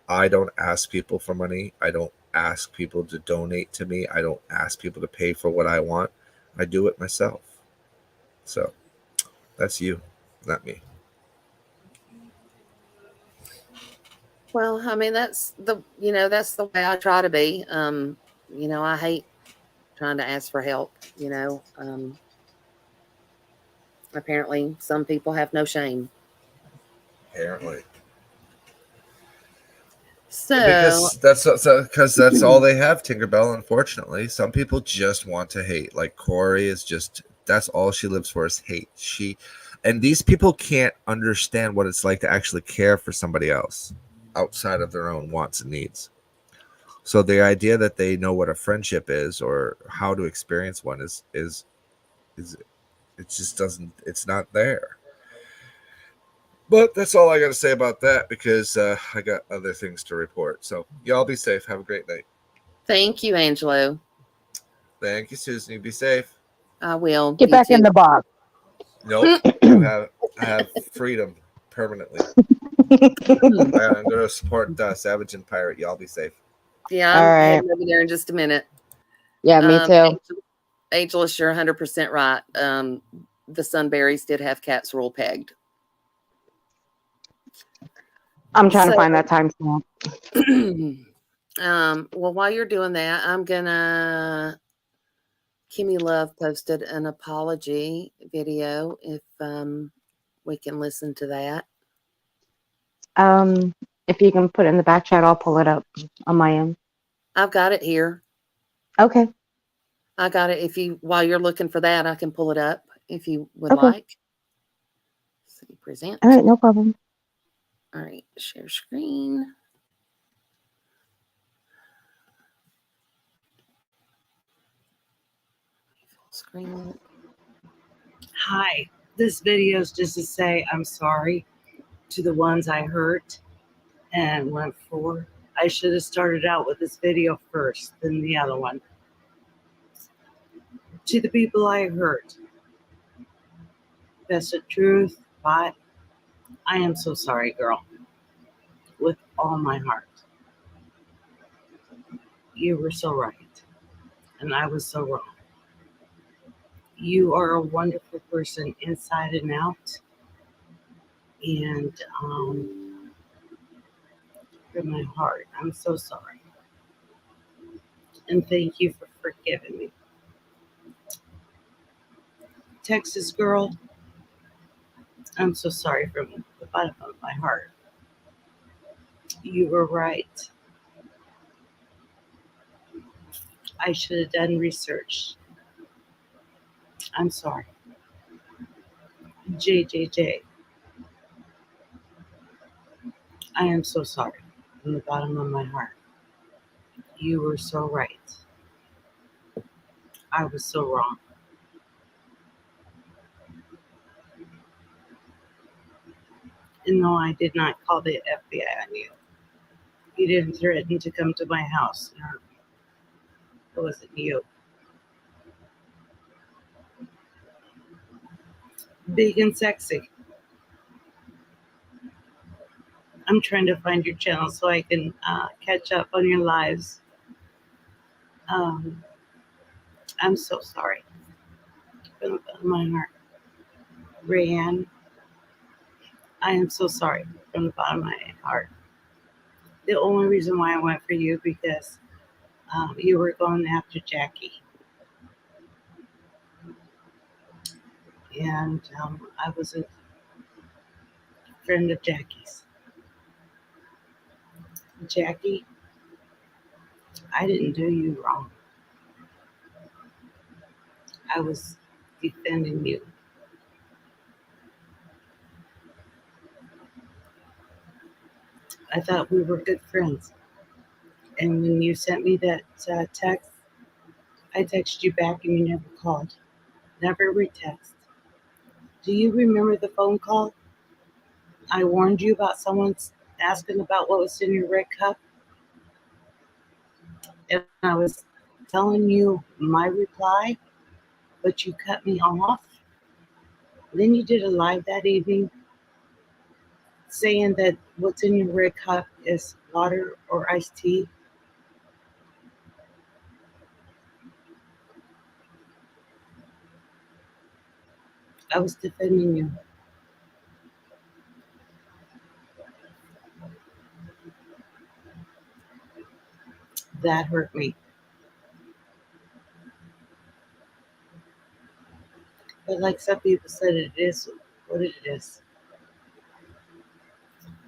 I don't ask people for money. I don't ask people to donate to me. I don't ask people to pay for what I want. I do it myself. So that's you, not me. Well, I mean, that's the way I try to be. I hate trying to ask for help. Apparently, some people have no shame. Apparently. So Because that's all they have, Tinkerbell. Unfortunately, some people just want to hate. Like Corey is just that's all she lives for is hate. And these people can't understand what it's like to actually care for somebody else outside of their own wants and needs. So the idea that they know what a friendship is or how to experience one is it just doesn't. It's not there. But that's all I got to say about that because I got other things to report. So y'all be safe. Have a great night. thank you, Angelo. Thank you, Susan. Be safe. I will. Get You back in too. the box. Nope. I have freedom permanently. I'm going to support Savage and Pirate. Y'all be safe. Yeah, All I'm right. heading over there in just a minute. Yeah, me too. Angelus, you're 100% right. The Sunberries did have cats rule pegged. I'm trying to find that timestamp. Well, while you're doing that, I'm gonna. Kimmy Love posted an apology video. If we can listen to that. If you can put it in the back chat, I'll pull it up on my end. I've got it here. Okay. I got it. While you're looking for that, I can pull it up if you would like. See, present. All right, no problem. All right, share screen. Full screen. Hi, this video is just to say I'm sorry to the ones I hurt and went for. I should have started out with this video first, then the other one. To the people I hurt, that's the truth, but I am so sorry, girl, with all my heart. You were so right, and I was so wrong. You are a wonderful person inside and out, and from my heart, I'm so sorry. And thank you for forgiving me. Texas girl, I'm so sorry from the bottom of my heart. You were right. I should have done research. I'm sorry. JJJ, I am so sorry from the bottom of my heart. You were so right. I was so wrong. And no, I did not call the FBI on you. You didn't threaten to come to my house. No, it wasn't you. Big and sexy. I'm trying to find your channel so I can catch up on your lives. I'm so sorry from the bottom of my heart. Rayanne, I am so sorry from the bottom of my heart. The only reason why I went for you because you were going after Jackie. And I was a friend of Jackie's. Jackie, I didn't do you wrong. I was defending you. I thought we were good friends. And when you sent me that text, I texted you back and you never called. Never retext. Do you remember the phone call? I warned you about someone asking about what was in your red cup. and I was telling you my reply, but you cut me off. Then you did a live that evening saying that what's in your red cup is water or iced tea. I was defending you. That hurt me. But like some people said, it is what it is.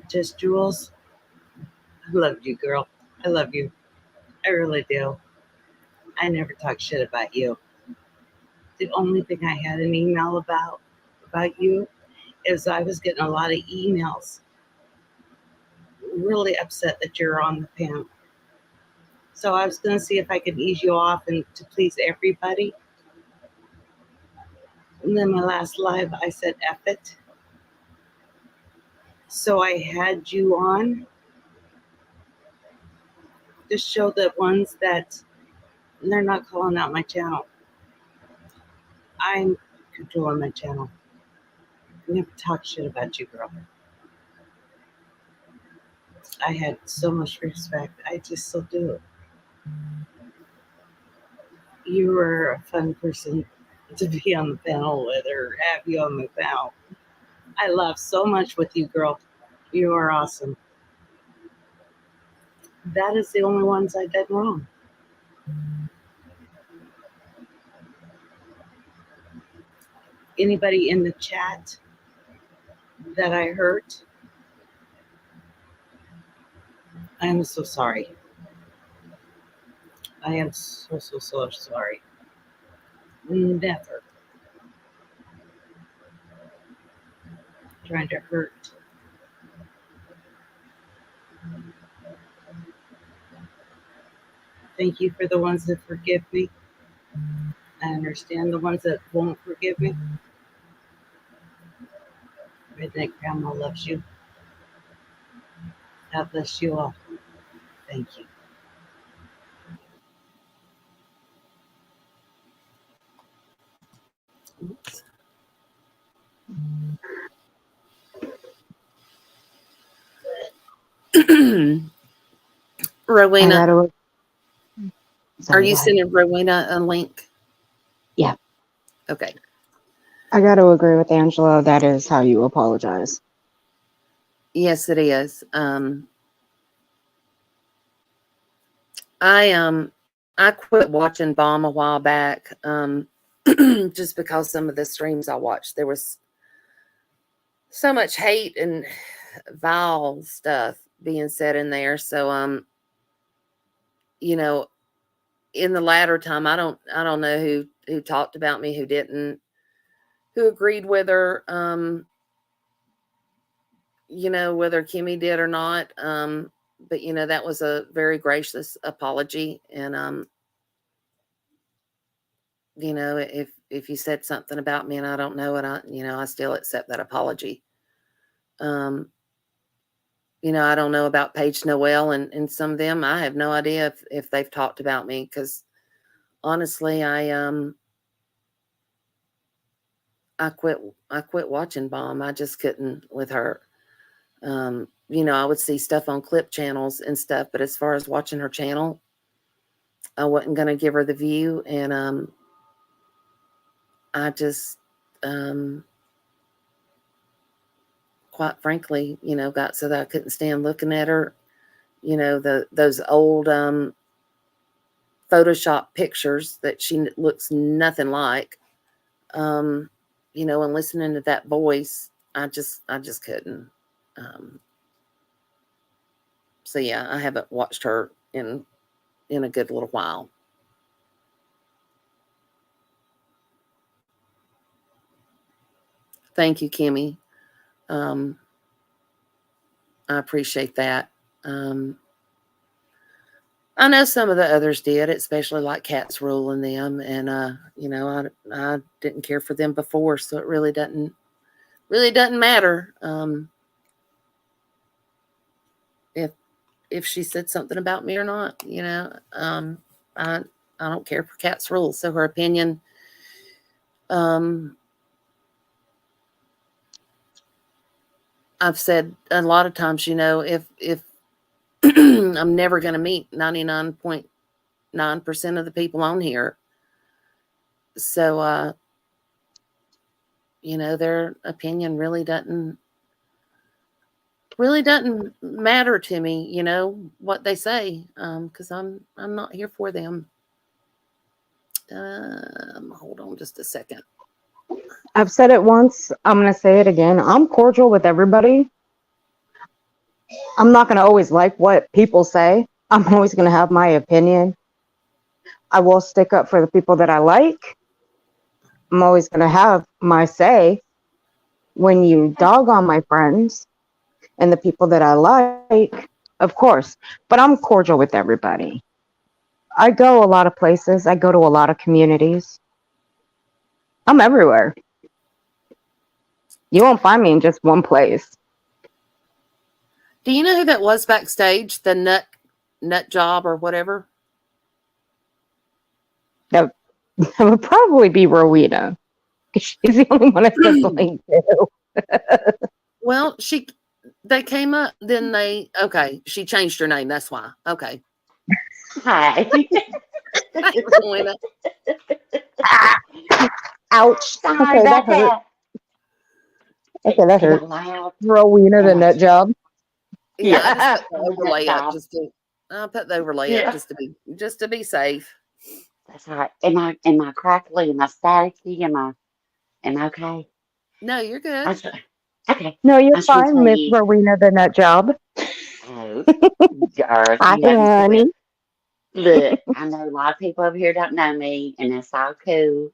Just Jules, I love you, girl. I love you. I really do. I never talk shit about you. The only thing I had an email about you is I was getting a lot of emails really upset that you're on the panel. So I was going to see if I could ease you off and to please everybody. And then my last live, I said, F it. So I had you on to show the ones that they're not calling out my channel. I'm controlling my channel. I never talk shit about you, girl. I had so much respect. I just still do. You were a fun person to be on the panel with or have you on the panel. I laugh so much with you, girl. You are awesome. That is the only ones I did wrong. Anybody in the chat that I hurt, I am so sorry. I am so sorry. Never trying to hurt. Thank you for the ones that forgive me. I understand the ones that won't forgive me. Redneck Grandma loves you. God bless you all. Thank you. Oops. Rowena, Sorry, are you go ahead. sending Rowena a link? Yeah. Okay. I got to agree with Angela. That is how you apologize. Yes, it is. I quit watching Bomb a while back, just because some of the streams I watched, there was so much hate and vile stuff being said in there. So, you know, in the latter time, I don't know who talked about me, who didn't, who agreed with her, you know, whether Kimmy did or not. But you know, that was a very gracious apology. And you know, if you said something about me and I don't know it, I still accept that apology. You know, I don't know about Paige Noel and some of them. I have no idea if they've talked about me, because honestly, I quit watching Bomb. I just couldn't with her. You know, I would see stuff on clip channels and stuff, but as far as watching her channel, I wasn't going to give her the view. And I just, quite frankly, you know, got so that I couldn't stand looking at her. You know, those old Photoshop pictures that she looks nothing like. You know, and listening to that voice, I just couldn't. So yeah, I haven't watched her in a good little while. Thank you, Kimmy. I appreciate that. I know some of the others did, especially like Cat's Rule and them. And you know, I didn't care for them before, so it really doesn't matter. If if she said something about me or not. I don't care for Kat's rules, so her opinion. I've said a lot of times, if I'm never going to meet 99.9% of the people on here, so their opinion really doesn't matter to me, what they say, because I'm not here for them. Hold on just a second. I've said it once. I'm going to say it again. I'm cordial with everybody. I'm not going to always like what people say. I'm always going to have my opinion. I will stick up for the people that I like. I'm always going to have my say. When you dog on my friends and the people that I like, of course, but I'm cordial with everybody. I go a lot of places. I go to a lot of communities. I'm everywhere. You won't find me in just one place. Do you know who that was backstage? The nut job or whatever? That would probably be Rowena. She's the only one I said the link to. Well, they came up, then she changed her name. That's why. Okay. Hi. Hi, Rowena. Ouch. Sorry Okay, that about hurt. that. Okay, that Am I hurt. loud? Rowena, the Am I? nut job. Yeah, I just put I'm the a nut overlay up job. I'll put the overlay up Yeah. just to be safe. That's all right. Am I crackly? Am I staticky? Am I okay? No, you're I good. was, okay. No, I you're was going to fine, tell Miss you. Rowena, the nut job. Oh, Garth, Hi, you know me so well. honey. Look, I know a lot of people over here don't know me, and that's all cool.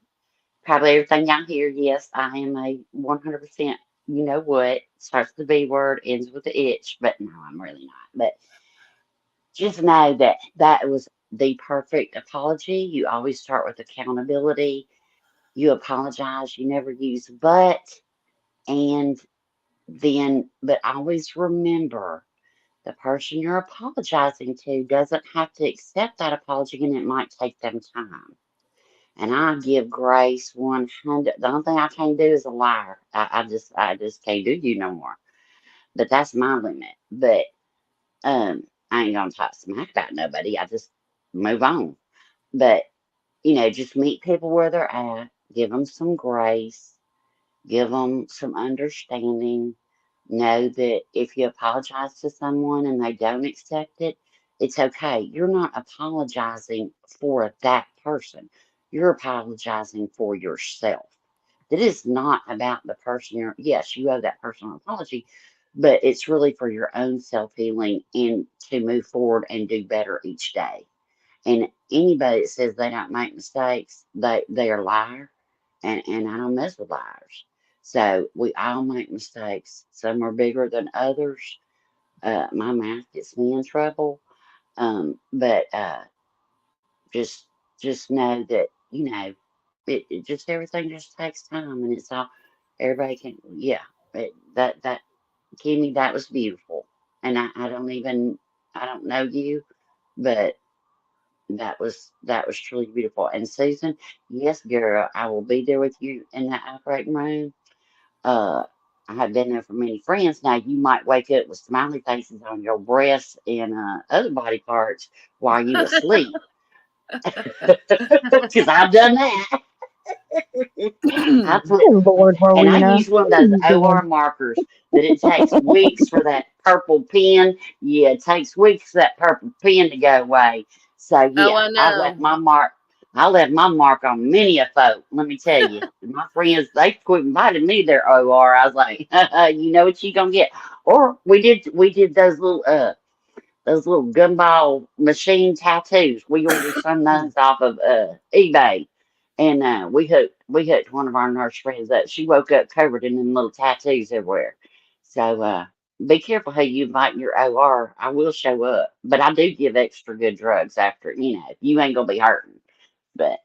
Probably everything y'all hear, yes, I am a 100%, you know what, starts with the B word, ends with the itch, but no, I'm really not. But just know that that was the perfect apology. You always start with accountability. You apologize, you never use but, and but always remember the person you're apologizing to doesn't have to accept that apology, and it might take them time. And I give grace 100. The only thing I can't do is a liar. I just can't do you no more. But that's my limit. But I ain't gonna talk smack about nobody. I just move on. But just meet people where they're at. Give them some grace. Give them some understanding. Know that if you apologize to someone and they don't accept it, it's okay. You're not apologizing for that person. You're apologizing for yourself. It is not about the person yes, you owe that person an apology, but it's really for your own self healing and to move forward and do better each day. And anybody that says they don't make mistakes, they are a liar, and I don't mess with liars. So we all make mistakes. Some are bigger than others. My mouth gets me in trouble. But just just know that it just everything just takes time, and it's all everybody can. Yeah, that Kimmy, that was beautiful, and I don't know you, but that was truly beautiful. And Susan, yes, girl, I will be there with you in that operating room. Uh, I have been there for many friends. Now you might wake up with smiley faces on your breasts and other body parts while you asleep, because I've done that. I put Good Lord, And I Rowena. use one of What are those you OR doing? markers that it takes weeks for that purple pen. Yeah, it takes weeks for that purple pen to go away. So Oh, yeah, I know. I left my mark on many a folk. Let me tell you, my friends they quit inviting me to their OR. I was like, you know what you gonna get? Or we did those little gumball machine tattoos. We ordered some of those off of eBay, and we hooked one of our nurse friends up. She woke up covered in them little tattoos everywhere. So be careful who you invite in your OR. I will show up, but I do give extra good drugs after. You ain't gonna be hurting. But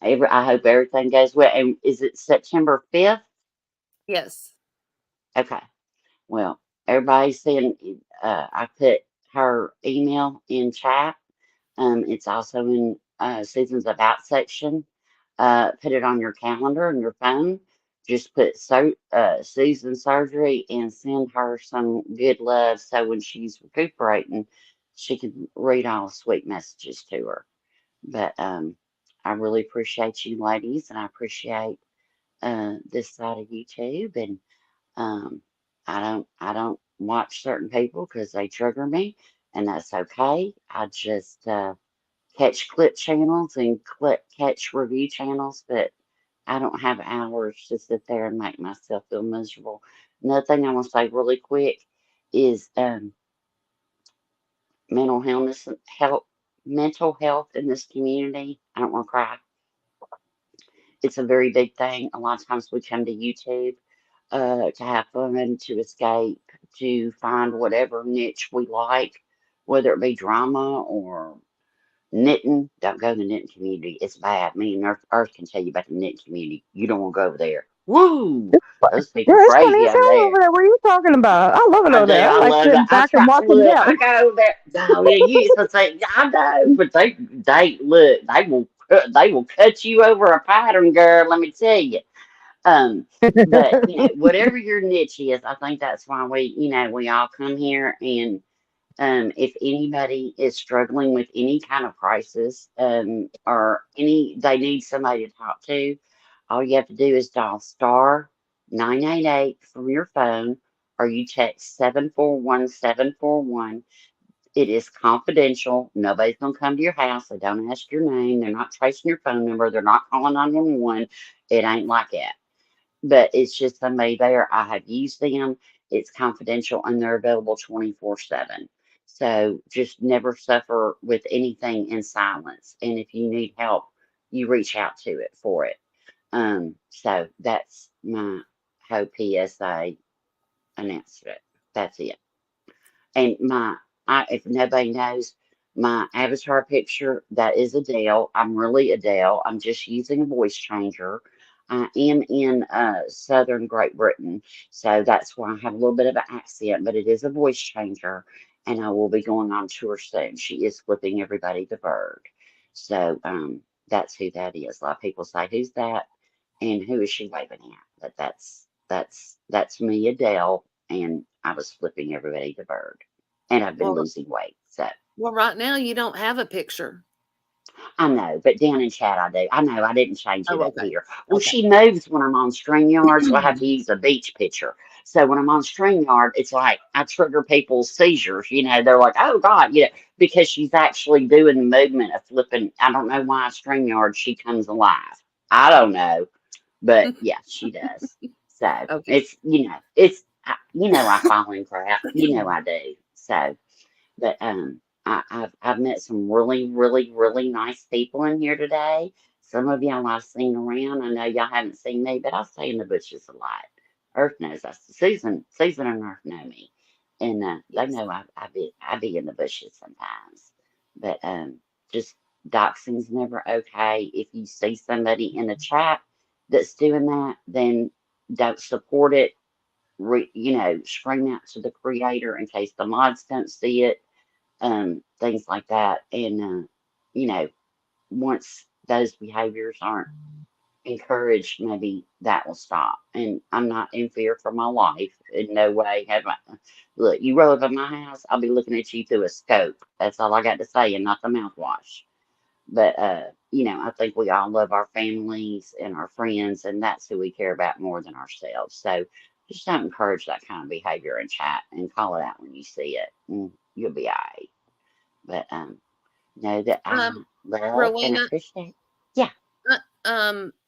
I hope everything goes well. And is it September 5th? Yes. Okay. Well, everybody's saying I put her email in chat. It's also in Susan's About section. Put it on your calendar and your phone. Just put Susan surgery and send her some good love so when she's recuperating, she can read all the sweet messages to her. But I really appreciate you ladies, and I appreciate this side of YouTube. And um, I don't watch certain people because they trigger me, and that's okay. I just catch clip channels and catch review channels, but I don't have hours to sit there and make myself feel miserable. Another thing I want to say really quick is mental illness and health, mental health in this community. I don't want to cry. It's a very big thing. A lot of times we come to YouTube to have fun and to escape, to find whatever niche we like, whether it be drama or knitting. Don't go to the knitting community. It's bad. Me and Earth can tell you about the knitting community. You don't want to go over there. Woo! Those people Girl, it's funny crazy as over hell there. over there. What are you talking about? I love it I over do. there. I I like love it. sitting I back try. and watching Look, I them. go over there. Oh, yeah, you used to say, I know, but they look. They will cut you over a pattern, girl. Let me tell you. But whatever your niche is, I think that's why we all come here. And if anybody is struggling with any kind of crisis, or they need somebody to talk to, all you have to do is dial star 988 from your phone, or you text 741-741. It is confidential. Nobody's gonna come to your house. They don't ask your name. They're not tracing your phone number. They're not calling 911. It ain't like that, but it's just somebody there. I have used them. It's confidential and they're available 24/7. So just never suffer with anything in silence. And if you need help, you reach out to it for it. So that's my whole PSA announcement. That's it. And if nobody knows, my avatar picture, that is Adele. I'm really Adele. I'm just using a voice changer. I am in southern Great Britain, so that's why I have a little bit of an accent, but it is a voice changer, and I will be going on tour soon. She is flipping everybody the bird. So that's who that is. A lot of people say, "Who's that?" and "Who is she waving at?" But that's me, Adele, and I was flipping everybody the bird, and I've been Well, losing weight. So well, right now you don't have a picture. I know, but down in chat I do. I know I didn't change it Oh, up okay. here. Well, Okay. she moves when I'm on StreamYard, so I have to use a beach picture. So when I'm on StreamYard, it's like I trigger people's seizures. They're like, "Oh God," because she's actually doing the movement of flipping. I don't know why StreamYard she comes alive. I don't know, but yeah, she does. So Okay. it's I fall in crap. I do. So. But I've met some really, really, really nice people in here today. Some of y'all I've seen around. I know y'all haven't seen me, but I stay in the bushes a lot. Earth knows us. Susan and Earth know me, and they Yes. know I be in the bushes sometimes. But just doxing's never okay. If you see somebody in the chat that's doing that, then don't support it. Scream out to the creator in case the mods don't see it, things like that. And, once those behaviors aren't encouraged, maybe that will stop. And I'm not in fear for my life. In no way have I. Look, you roll up at my house, I'll be looking at you through a scope. That's all I got to say, and not the mouthwash. But, I think we all love our families and our friends, and that's who we care about more than ourselves. So just don't encourage that kind of behavior in chat and call it out when you see it, and you'll be all right. But know that I Um, love and Rowena, appreciate. Yeah.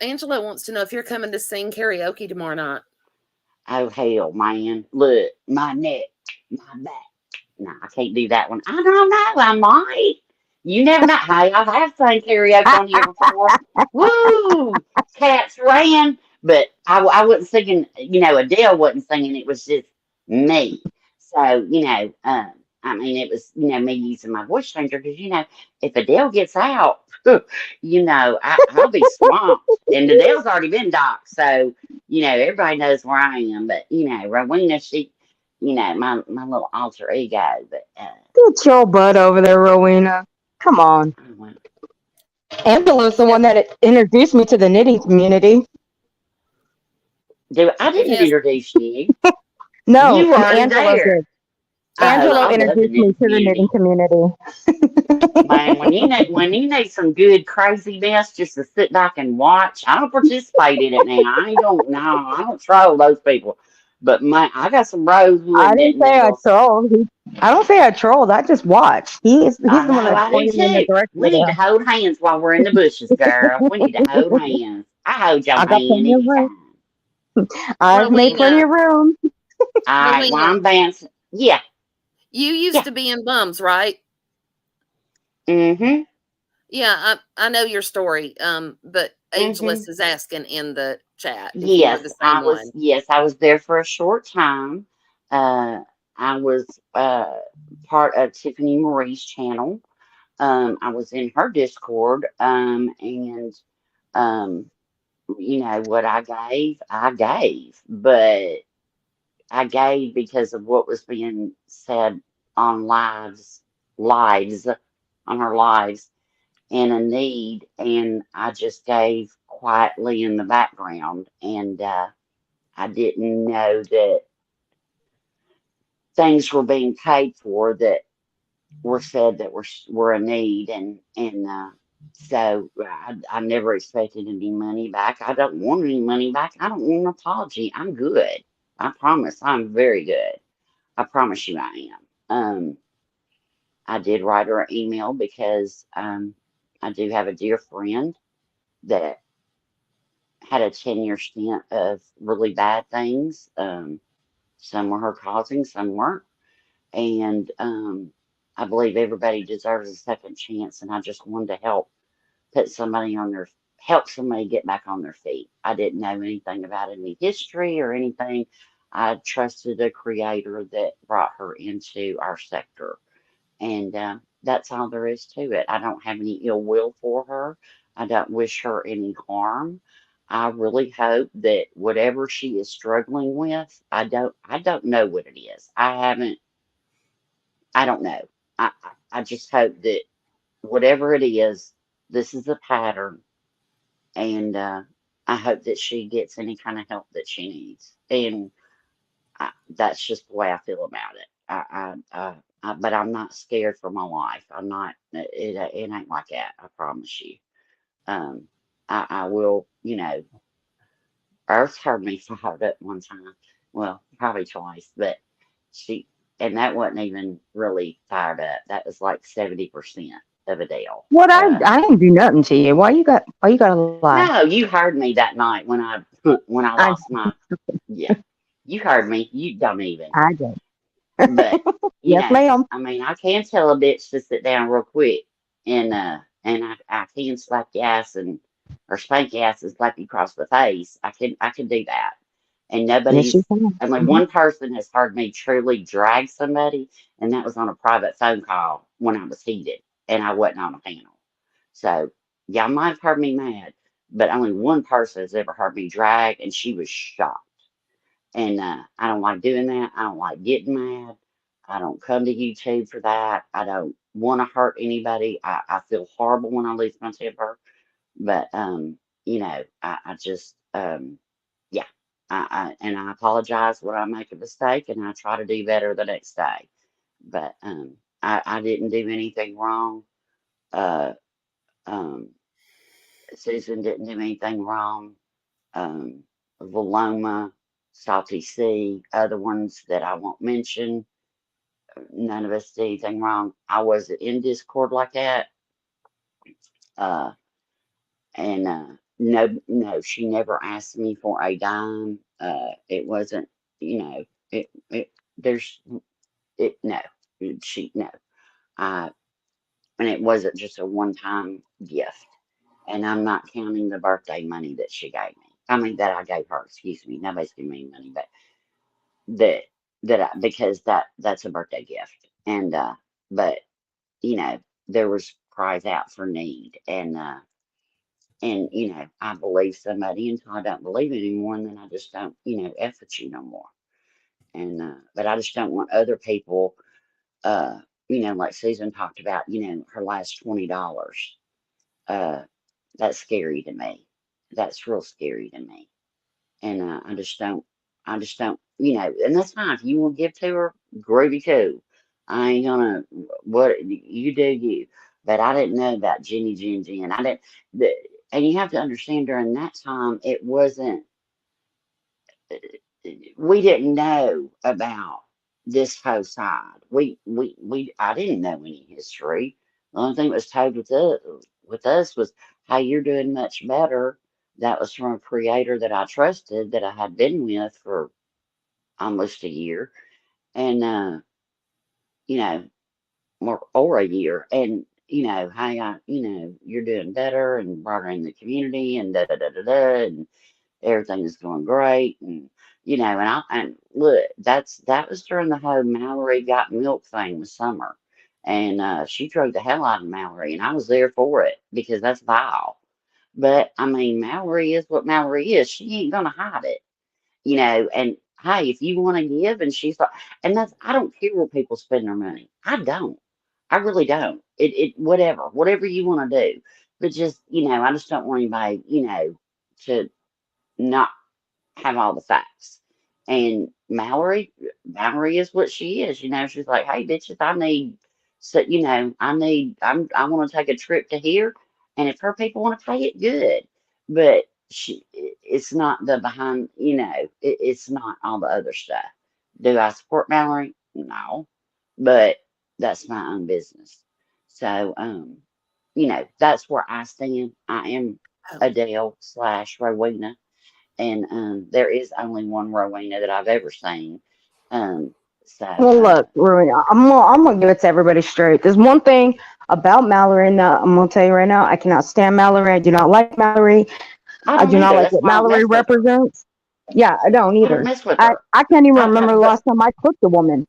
Angela wants to know if you're coming to sing karaoke tomorrow night. Oh hell, man! Look, my neck, my back. No, I can't do that one. I don't know. I might. You never know. Hey, I have sung karaoke on here before. Woo! Cats ran, but I wasn't singing. Adele wasn't singing. It was just me. So I mean, it was me using my voice changer because if Adele gets out, I'll be swamped. And Adele's already been docked, so everybody knows where I am. But Rowena, my little alter ego. But Get your butt over there, Rowena. Come on. I went, Angela's the Yes, one that introduced me to the knitting community. I didn't yes. introduce you. No, You were already Angelo there. did. Oh, Angelo I love the introduced me knitting to the knitting community. community. Man, when you need some good crazy mess just to sit back and watch, I don't participate in it now. I don't troll those people. But man, I got some I rosewood didn't knitting say I needles. trolled. I don't say I trolled. I just watched. He's I the one know, that I do pointed me in the too. direction We need to there. hold hands while we're in the bushes, girl. We need to hold hands. I hold your I got hand plenty of room. anytime. I've made plenty Rowena, of room. All right, well, Rowena, I'm bouncing. Yeah, you used yeah. to be in Bums, right? Mm-hmm. Yeah, I know your story. But Mm-hmm. Ageless is asking in the chat if you were Yes, the same one. I was there for a short time. I was part of Tiffany Marie's channel. I was in her Discord. And um, what I gave, but I gave because of what was being said on lives, on her lives, and a need, and I just gave quietly in the background, and I didn't know that things were being paid for that were said that were a need, and so I never expected any money back. I don't want any money back. I don't want an apology. I'm good. I promise. I'm very good. I promise you I am. I did write her an email because I do have a dear friend that had a 10-year stint of really bad things. Some were her causing, some weren't. And I believe everybody deserves a second chance. And I just wanted to help somebody get back on their feet. I didn't know anything about any history or anything. I trusted a creator that brought her into our sector. And that's all there is to it. I don't have any ill will for her. I don't wish her any harm. I really hope that whatever she is struggling with, I don't know what it is. I don't know. I just hope that whatever it is, this is a pattern, and I hope that she gets any kind of help that she needs. And that's just the way I feel about it. But I'm not scared for my life. I'm not. It ain't like that. I promise you. Um, I will. Earth heard me fired up one time. Well, probably twice, but she, and that wasn't even really fired up. That was like 70% of a deal. What I didn't do nothing to you. Why you gotta lie? No, you heard me that night when I when I I lost my. Yeah, you heard me. You don't even. I did. But Yes, ma'am. I mean, I can tell a bitch to sit down real quick, and I can slap your ass or spank your ass and slap you across the face. I can do that, and Yes, you nobody's can. only Mhm. one person has heard me truly drag somebody, and that was on a private phone call when I was heated and I wasn't on a panel. So y'all might have heard me mad, but only one person has ever heard me drag, and she was shocked. And I don't like doing that. I don't like getting mad. I don't come to YouTube for that. I don't want to hurt anybody. I feel horrible when I lose my temper. But I just yeah. And I apologize when I make a mistake, and I try to do better the next day. But I didn't do anything wrong. Uh, um, Susan didn't do anything wrong. um, Valoma, Salty Sea, other ones that I won't mention. None of us did anything wrong. I wasn't in Discord like that. Uh, and no, she never asked me for a dime. It wasn't, there's, no, no. Uh, and it wasn't just a one time gift. And I'm not counting the birthday money that she gave me. I mean, that I gave her, excuse me. Nobody's giving me money, but that because that's a birthday gift, and but there was cries out for need, and I believe somebody until I don't believe anymore, and then I just don't f with you no more. and but I just don't want other people, uh, like Susan talked about, her last $20. Uh, that's scary to me. That's real scary to me. And I just don't, and that's fine. If you want to give to her, groovy cool. I ain't gonna, what you do you. But I didn't know about Jen. I didn't, the, and you have to understand during that time, it wasn't, we didn't know about this whole side. I didn't know any history. The only thing that was told with us was, "Hey, you're doing much better." That was from a creator that I trusted, that I had been with for almost a year, and you know, more or a year, and hey, you're doing better, and brought her in the community, and da da da da da, and everything is going great, and look, that was during the whole Mallory got milk thing this summer, and she drove the hell out of Mallory, and I was there for it because that's vile. But I mean, Mallory is what Mallory is. She ain't gonna hide it, And hey, if you want to give, and she's like, and that's, I don't care where people spend their money. I don't. I really don't. Whatever you want to do, but just I just don't want anybody to not have all the facts. And Mallory is what she is. She's like, hey, bitches, I need, so, I want to take a trip to here. And if her people want to pay it, good. But it's not the behind, it's not all the other stuff. Do I support Mallory? No. But that's my own business. So, that's where I stand. I am Oh, Adele slash Rowena, and there is only one Rowena that I've ever seen. Um, so Well, look, Rowena, I'm gonna give it to everybody straight. There's one thing about Mallory, and I'm gonna tell you right now, I cannot stand Mallory. I do not like Mallory. I I don't do not either. like That's what why I don't Mallory mess with her. represents. Yeah, I don't I don't either. mess with I her. I can't even remember the But last time I cooked a woman.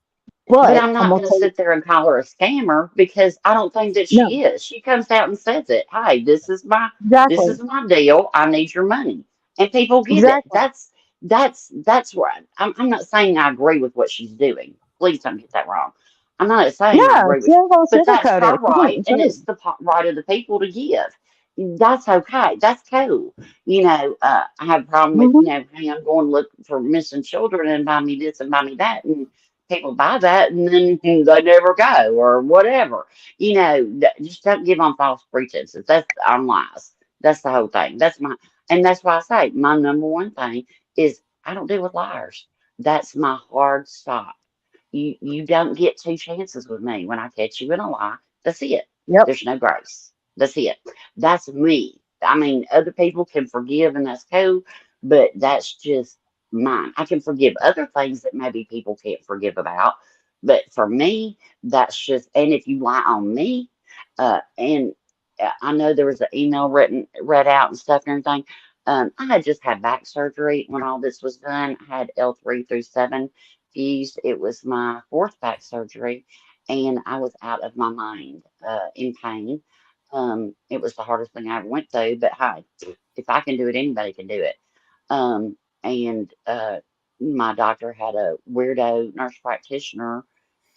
But But I'm I'm not gonna going to tell you, sit there and call her a scammer because I don't think that no, she is. She comes out and says it. Hey, this exactly, is my deal. I need your money, and people give it. exactly. That's where I'm not saying I agree with what she's doing. Please don't get that wrong. I'm not saying I Yeah, agree she with, ain't gonna but that's sugarcoat her it. She right, gonna and tell it's you. the right of the people to give. That's okay. That's cool. I have a problem with, Hmm. hey, I'm going to look for missing children and buy me this and buy me that, and people buy that and then they never go or whatever. Just don't give on false pretenses. That's on lies. That's the whole thing. And that's why I say my number one thing is I don't deal with liars. That's my hard stop. You don't get two chances with me. When I catch you in a lie, that's it. Yep. There's no grace. That's it. That's me. I mean, other people can forgive and that's cool, but that's just mine. I can forgive other things that maybe people can't forgive about, but for me, that's just. And if you lie on me, and I know there was an email read out and stuff and everything. I had just had back surgery when all this was done. I had L3 through 7 fused. It was my fourth back surgery, and I was out of my mind, in pain. It was the hardest thing I ever went through, but hey, if I can do it, anybody can do it. And my doctor had a weirdo nurse practitioner,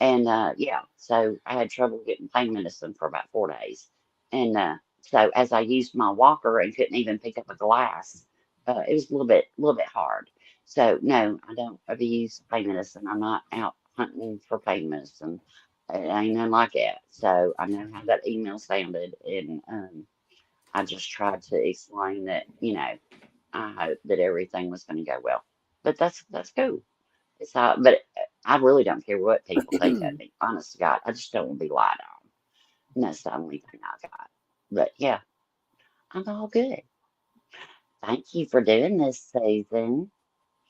and yeah, so I had trouble getting pain medicine for about 4 days. And so as I used my walker and couldn't even pick up a glass, it was a little bit hard. So no, I don't abuse pain medicine. I'm not out hunting for pain medicine. It ain't nothing like that. So I know how that email sounded, and I just tried to explain that, I hope that everything was going to go well. But that's cool. But I really don't care what people think of me. Honest to God, I just don't want to be lied on. And that's the only thing I got. But yeah, I'm all good. Thank you for doing this, Susan.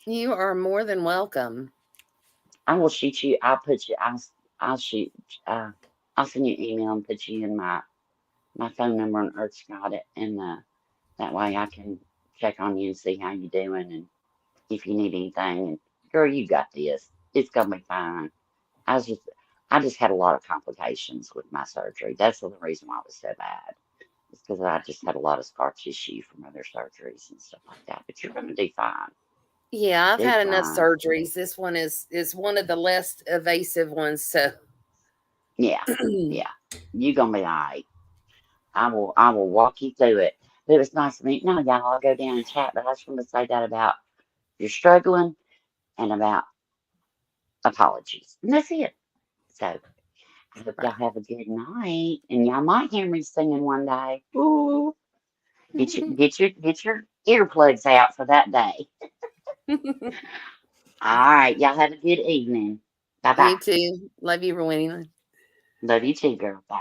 you are more than welcome. I will shoot you. I'll put you. I'll shoot. Uh, I'll send you an email and put you in my phone number on Earth's got it, and that way I can check on you and see how you're doing, and if you need anything. And girl, you got this. It's gonna be fine. I was just, I just had a lot of complications with my surgery. That's the only reason why it was so bad. It's because I just had a lot of scar tissue from other surgeries and stuff like that. But you're gonna do fine. Yeah, I've Big had enough time. surgeries. This one is one of the less evasive ones. So Yeah, yeah. You're gonna be all right. I will walk you through it. But it was nice meeting all y'all. I'll go down and chat, but I just want to say that about you're struggling and about apologies. And that's it. So I hope y'all right. have a good night. And y'all might hear me singing one day. Ooh. Get your earplugs out for that day. All right, y'all have a good evening. Bye bye. You too. Love you, Rowena. Love you too, girl. Bye.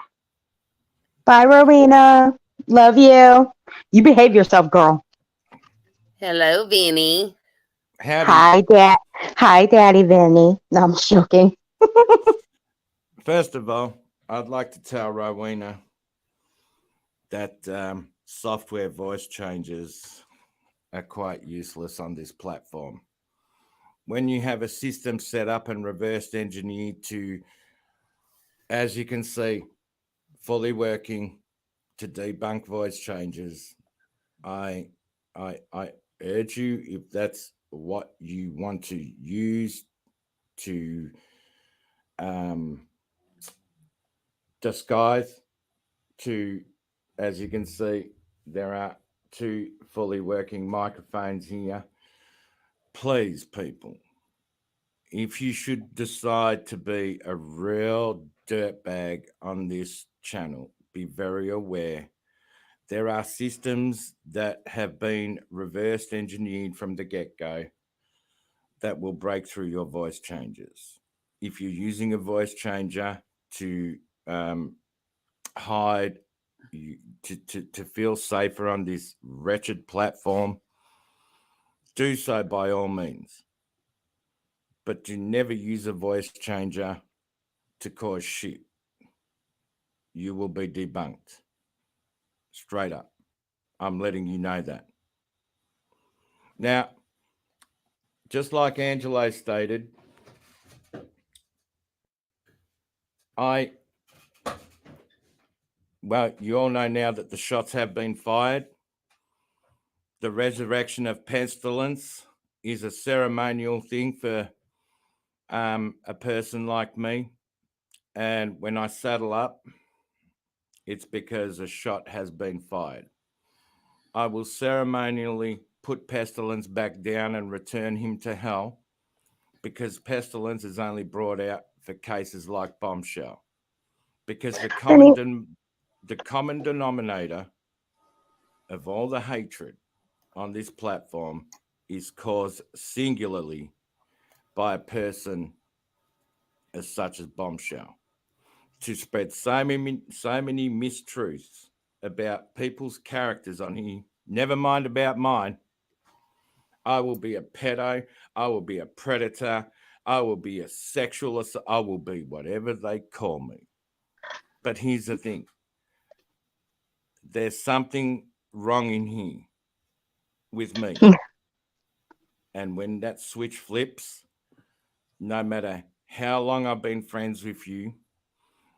Bye, Rowena. Love you. You behave yourself, girl. Hello, Vinny. Howdy. Hi, Dad. Hi, Daddy Vinny. No, I'm joking. First of all, I'd like to tell Rowena that software voice changes are quite useless on this platform. When you have a system set up and reversed engineered to, as you can see, fully working to debunk voice changes, I urge you, if that's what you want to use to disguise, to, as you can see, there are two fully working microphones here. Please, people, if you should decide to be a real dirtbag on this channel, be very aware there are systems that have been reversed engineered from the get-go that will break through your voice changes. If you're using a voice changer to hide, to feel safer on this wretched platform, do so by all means. But do never use a voice changer to cause shit. You will be debunked. Straight up. I'm letting you know that. Now, just like Angelo stated, well, you all know now that the shots have been fired. The resurrection of pestilence is a ceremonial thing for a person like me. And when I saddle up, it's because a shot has been fired. I will ceremonially put pestilence back down and return him to hell, because pestilence is only brought out for cases like Bumshell. Because the common denominator of all the hatred on this platform is caused singularly by a person as such as Bombshell, to spread so many mistruths about people's characters on here. Never mind about mine. I will be a pedo. I will be a predator. I will be a sexual assault. I will be whatever they call me. But here's the thing. There's something wrong in here with me. And when that switch flips, no matter how long I've been friends with you,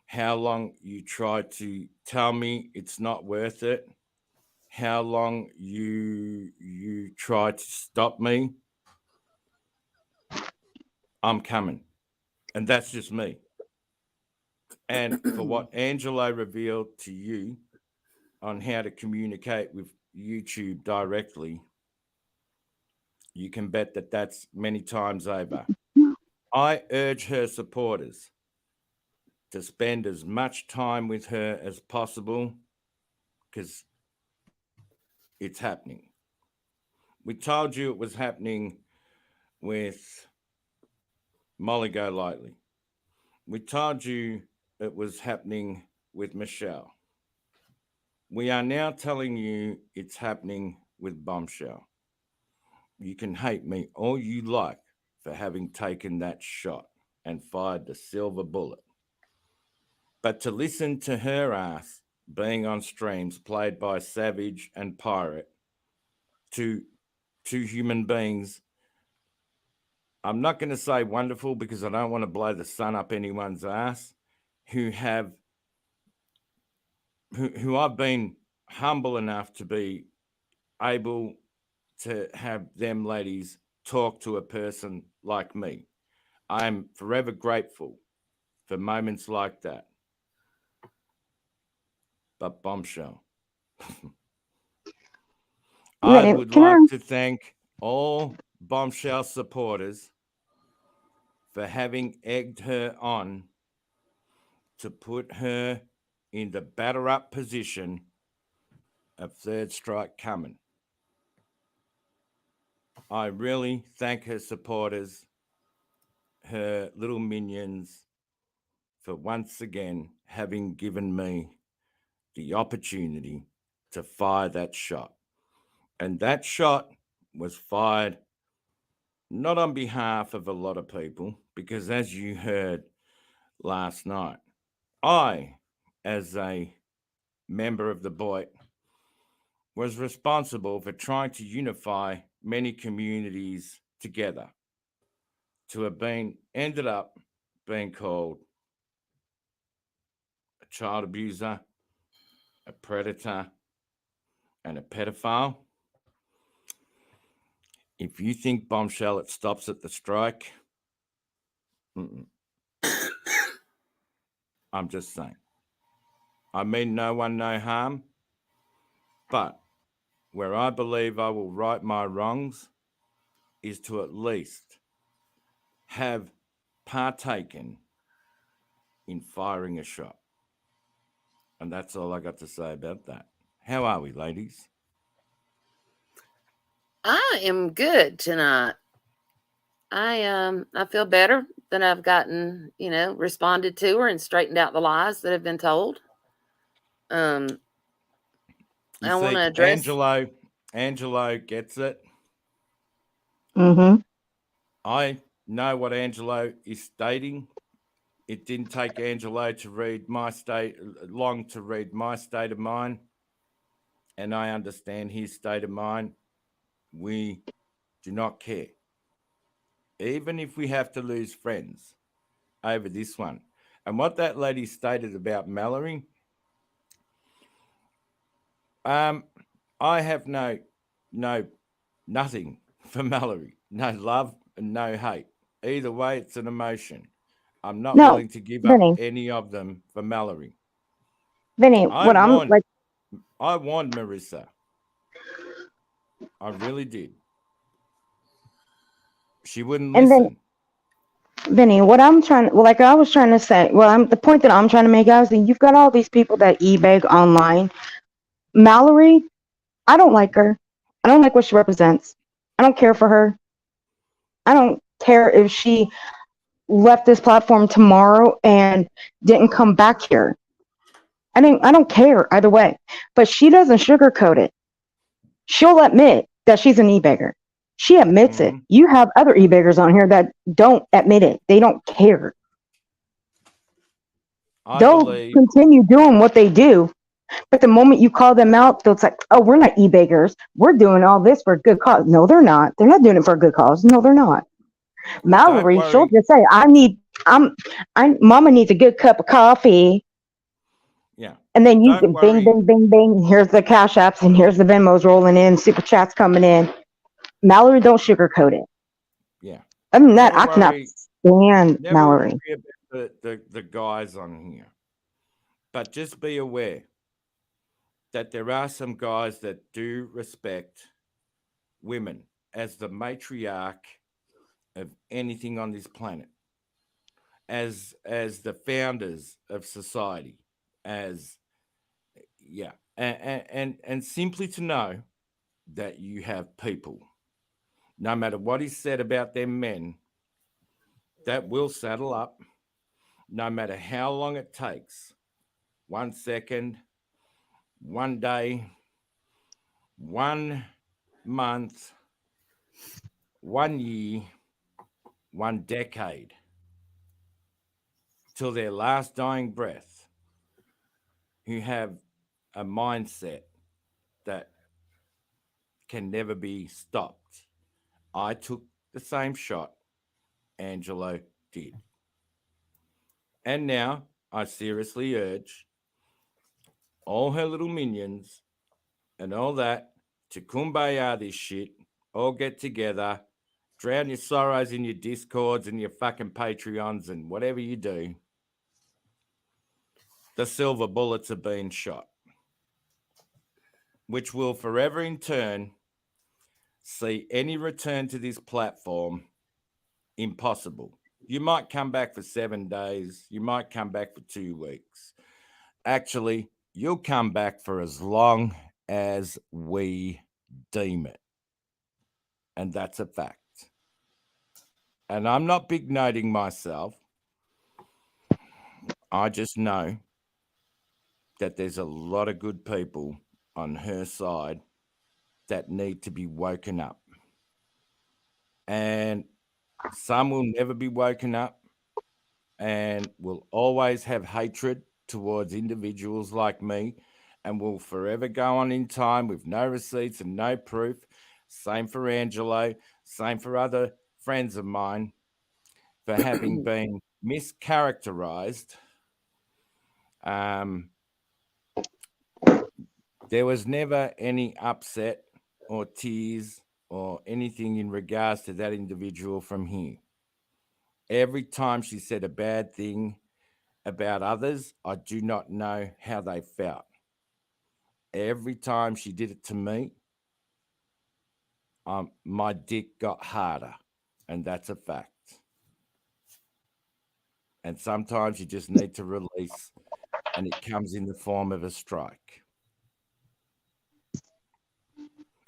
how long you try to tell me it's not worth it, how long you try to stop me, I'm coming. And that's just me. And for what Angelo revealed to you on how to communicate with YouTube directly, you can bet that that's many times over. I urge her supporters to spend as much time with her as possible, because it's happening. We told you it was happening with Molly Go Lightly. We told you it was happening with Michelle. We are now telling you it's happening with Bombshell. You can hate me all you like for having taken that shot and fired the silver bullet. But to listen to her ass being on streams played by Savage and Pirate, two human beings, I'm not going to say wonderful because I don't want to blow the sun up anyone's ass, who I've been humble enough to be able to have them ladies talk to a person like me. I'm forever grateful for moments like that. But Bumshell, I Vinny, would can like I? to thank all Bombshell supporters for having egged her on to put her in the batter up position of third strike coming. I really thank her supporters, her little minions, for once again having given me the opportunity to fire that shot. And that shot was fired not on behalf of a lot of people, because as you heard last night, I, as a member of the Boy, was responsible for trying to unify many communities together, to have been ended up being called a child abuser, a predator, and a pedophile. If you think Bombshell it stops at the strike, I'm just saying. I mean no one no harm, but where I believe I will right my wrongs is to at least have partaken in firing a shot. And that's all I got to say about that. How are we, ladies? I am good tonight. I feel better that I've gotten, responded to her and straightened out the lies that have been told. You I want see, to address. Angelo gets it. Mm-hmm. I know what Angelo is stating. It didn't take Angelo to read my state long to read my state of mind, and I understand his state of mind. We do not care, even if we have to lose friends over this one. And what that lady stated about Mallory, I have nothing for Mallory, no love and no hate. Either way, it's an emotion. I'm not No, willing to give up Vinny. any of them for Mallory. Vinny, I what I'm warned like, Marissa. I really did. She wouldn't and then listen. Vinny, what I'm trying, well, like I was trying to say, well, the point that I'm trying to make out is that you've got all these people that e-bag online. Mallory, I don't like her. I don't like what she represents. I don't care for her. I don't care if she left this platform tomorrow and didn't come back here. I don't care either way. But she doesn't sugarcoat it. She'll admit that she's an e-bagger. She admits it. Mhm. You have other e-baggers on here that don't admit it. They don't care. I They'll believe, continue doing what they do. But the moment you call them out, it's like, oh, we're not e-baggers. We're doing all this for a good cause. No, they're not. They're not doing it for a good cause. No, they're not. don't Mallory, she'll worry. just say, Mama needs a good cup of coffee. Yeah, And then you don't can bing, worry. bing, bing, bing. Here's the cash apps and here's the Venmos rolling in, super chats coming in. Mallory, don't sugarcoat it. Yeah, Other than that, never I cannot worry. stand Never Mallory. worry about the guys on here. But just be aware that there are some guys that do respect women as the matriarch of anything on this planet, as the founders of society, as yeah, and simply to know that you have people, no matter what is said about them men, that will saddle up, no matter how long it takes. 1 second, 1 day, 1 month, 1 year, 1 decade, till their last dying breath, who have a mindset that can never be stopped. I took the same shot Angelo did. And now I seriously urge all her little minions and all that to kumbaya this shit, all get together Drown your sorrows in your Discords and your fucking Patreons and whatever you do. The silver bullets are being shot, which will forever in turn see any return to this platform impossible. You might come back for 7 days. You might come back for 2 weeks. Actually, you'll come back for as long as we deem it. And that's a fact. And I'm not big noting myself. I just know that there's a lot of good people on her side that need to be woken up. And some will never be woken up and will always have hatred towards individuals like me and will forever go on in time with no receipts and no proof. Same for Angelo, same for other friends of mine for having been mischaracterized. There was never any upset or tears or anything in regards to that individual from here. Every time she said a bad thing about others, I do not know how they felt. Every time she did it to me, my dick got harder, and that's a fact. And sometimes you just need to release, and it comes in the form of a strike.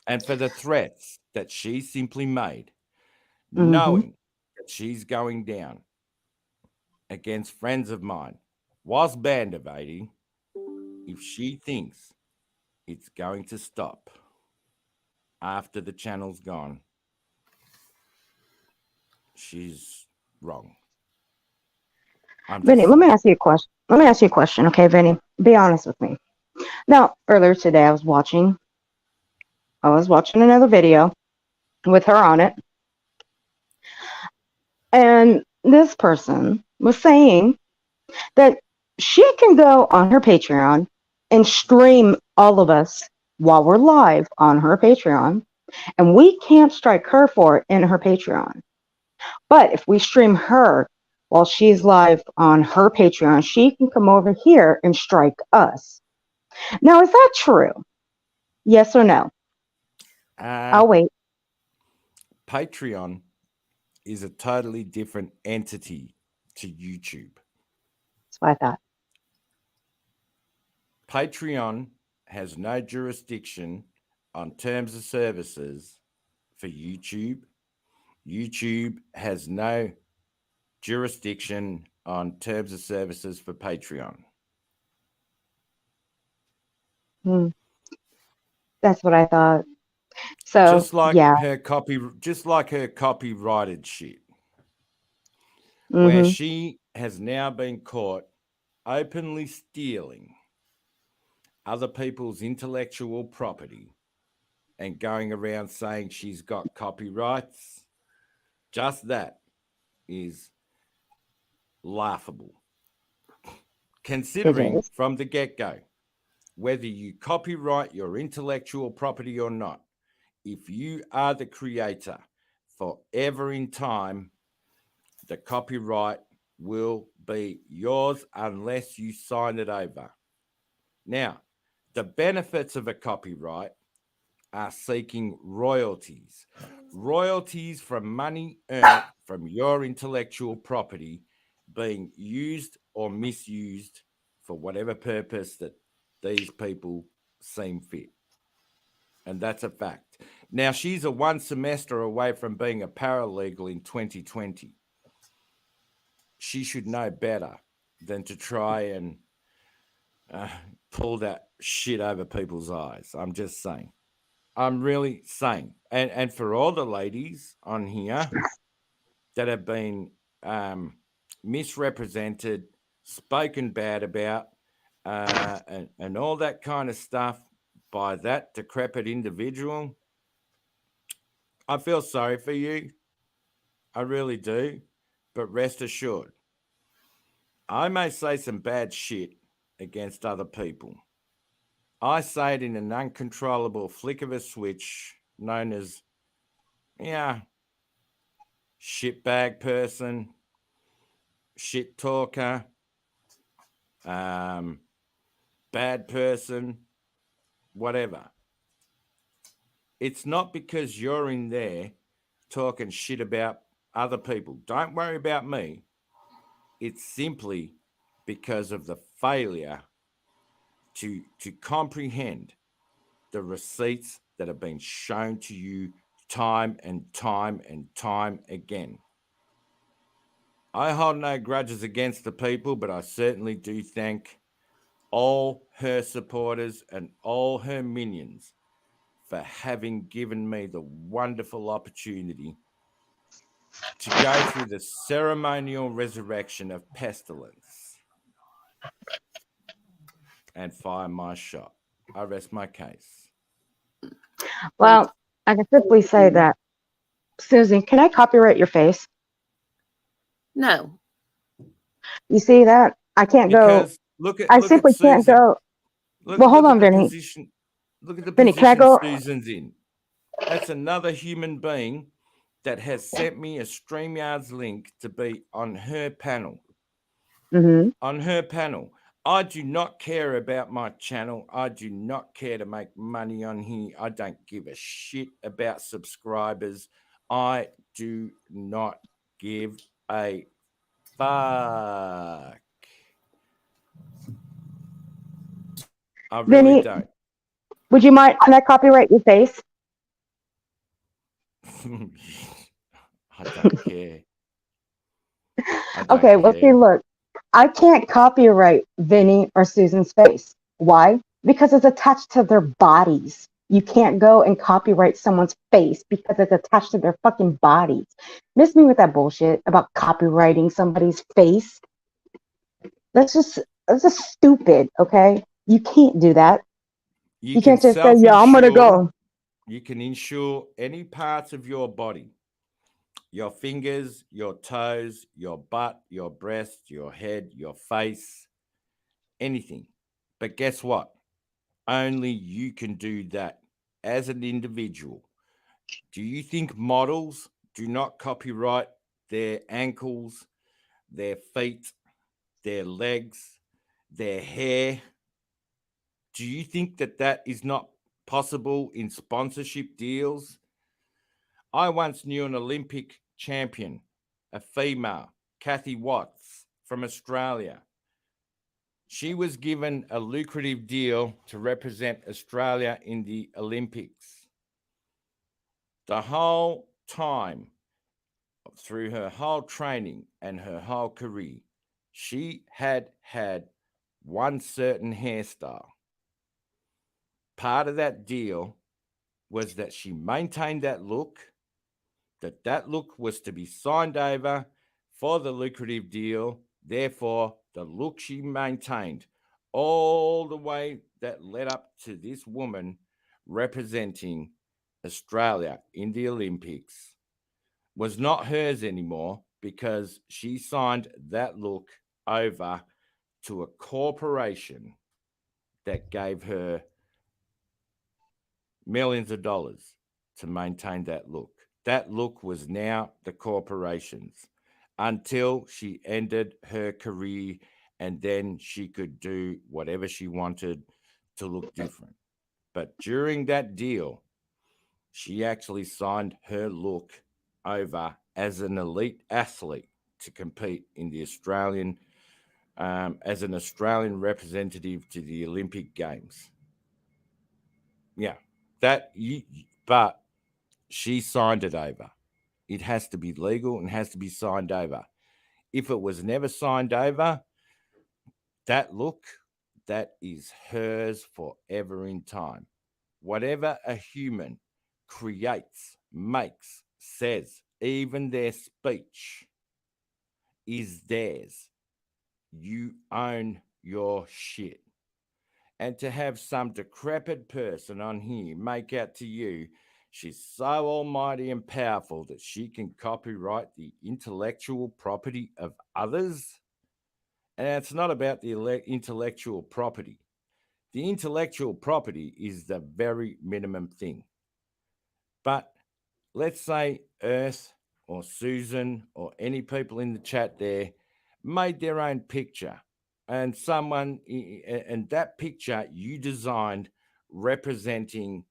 And for the threats that she simply made, knowing that she's going down against friends of mine whilst band evading, if she thinks it's going to stop after the channel's gone, she's wrong. Vinny, let me ask you a question. Okay, Vinny, be honest with me. Now, earlier today, I was watching another video with her on it, and this person was saying that she can go on her Patreon and stream all of us while we're live on her Patreon, and we can't strike her for it in her Patreon. But if we stream her while she's live on her Patreon, she can come over here and strike us. Now, is that true? Yes or no? I'll wait. Patreon is a totally different entity to YouTube. That's what I thought. Patreon has no jurisdiction on terms of services for YouTube. YouTube has no jurisdiction on terms of services for Patreon. That's what I thought. So just like yeah. her copyrighted shit, where she has now been caught openly stealing other people's intellectual property and going around saying she's got copyrights. Just that is laughable. Considering from the get-go, whether you copyright your intellectual property or not, if you are the creator forever in time, the copyright will be yours unless you sign it over. Now, the benefits of a copyright are seeking royalties. Royalties from money earned from your intellectual property being used or misused for whatever purpose that these people seem fit. And that's a fact. Now, she's a 1 semester away from being a paralegal in 2020. She should know better than to try and pull that shit over people's eyes. I'm just saying. I'm really saying. And for all the ladies on here that have been misrepresented, spoken bad about, and all that kind of stuff by that decrepit individual, I feel sorry for you. I really do. But rest assured, I may say some bad shit against other people. I say it in an uncontrollable flick of a switch known as, shitbag person, shit talker, bad person, whatever. It's not because you're in there talking shit about other people. Don't worry about me. It's simply because of the failure to comprehend the receipts that have been shown to you time and time and time again. I hold no grudges against the people, but I certainly do thank all her supporters and all her minions for having given me the wonderful opportunity to go through the ceremonial resurrection of pestilence and fire my shot. I rest my case. Well, I can simply say that, Susan, can I copyright your face? No. You see that? I can't go. Because look I at simply can't Susan. go. Well, hold Look at on, the Vinny. position. Look at the Vinny, can I position go? Susan's in. That's another human being that has sent me a StreamYard's link to be on her panel. Mm-hmm. On her panel. I do not care about my channel. I do not care to make money on here. I don't give a shit about subscribers. I do not give a fuck. I really Vinny, don't. would you mind? Can I copyright your face? I don't care. I don't Okay, well, see, care. look, I can't copyright Vinny or Susan's face. Why? Because it's attached to their bodies. You can't go and copyright someone's face because it's attached to their fucking bodies. Miss me with that bullshit about copyrighting somebody's face. That's just stupid, okay? You can't do that. You You can can't just say, yeah, I'm gonna self-insure. go. You can insure any parts of your body. Your fingers, your toes, your butt, your breast, your head, your face, anything. But guess what? Only you can do that as an individual. Do you think models do not copyright their ankles, their feet, their legs, their hair? Do you think that that is not possible in sponsorship deals? I once knew an Olympic champion, a female, Kathy Watts from Australia. She was given a lucrative deal to represent Australia in the Olympics. The whole time, through her whole training and her whole career, she had one certain hairstyle. Part of that deal was that she maintained that look, that look was to be signed over for the lucrative deal. Therefore, the look she maintained all the way that led up to this woman representing Australia in the Olympics was not hers anymore because she signed that look over to a corporation that gave her millions of dollars to maintain that look. That look was now the corporation's until she ended her career, and then she could do whatever she wanted to look different. But during that deal, she actually signed her look over as an elite athlete to compete in the Australian, as an Australian representative to the Olympic Games. Yeah, but she signed it over. It has to be legal and has to be signed over. If it was never signed over, that look, that is hers forever in time. Whatever a human creates, makes, says, even their speech is theirs. You own your shit. And to have some decrepit person on here make out to you she's so almighty and powerful that she can copyright the intellectual property of others. And it's not about the intellectual property. The intellectual property is the very minimum thing. But let's say Earth or Susan or any people in the chat there made their own picture, and that picture you designed representing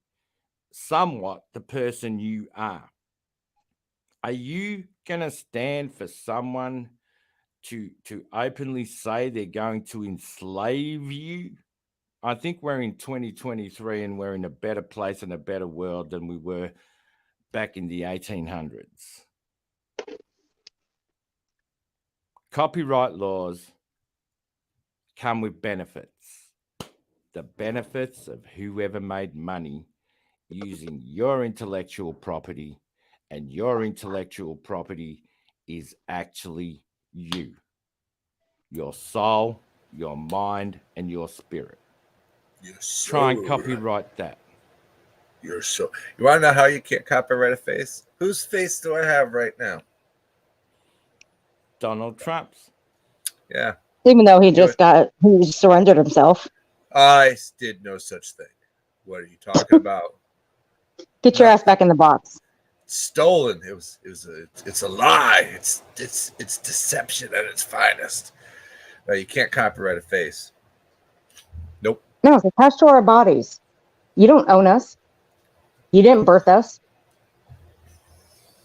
somewhat the person you are you going to stand for someone to openly say they're going to enslave you? I think we're in 2023 and we're in a better place and a better world than we were back in the 1800s. Copyright laws come with benefits. The benefits of whoever made money using your intellectual property, and your intellectual property is actually you, your soul, your mind, and your spirit. Try and copyright that. You're so. You want to know how you can't copyright a face? Whose face do I have right now? Donald Trump's. Yeah. Even though he surrendered himself. I did no such thing. What are you talking about? Get your ass back in the box. Stolen. It's a lie. It's deception at its finest. No, you can't copyright a face. Nope. No, it's attached to our bodies. You don't own us. You didn't birth us.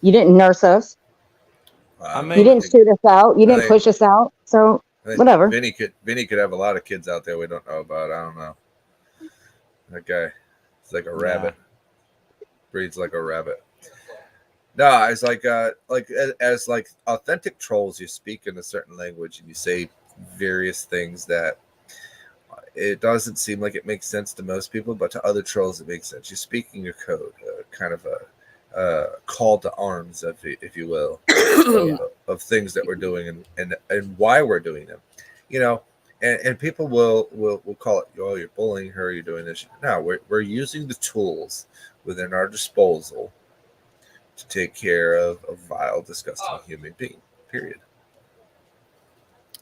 You didn't nurse us. You didn't shoot us out. You didn't push us out. So whatever. Vinny could have a lot of kids out there we don't know about. I don't know. That guy, he's like a rabbit. Breeds like a rabbit. No, it's like as authentic trolls, you speak in a certain language and you say various things that it doesn't seem like it makes sense to most people, but to other trolls it makes sense. You're speaking your code, kind of a call to arms, if you will, of things that we're doing and why we're doing them. You know, and people will call it, oh, you're bullying her, you're doing this. No, we're using the tools within our disposal to take care of a vile, disgusting human being. Period.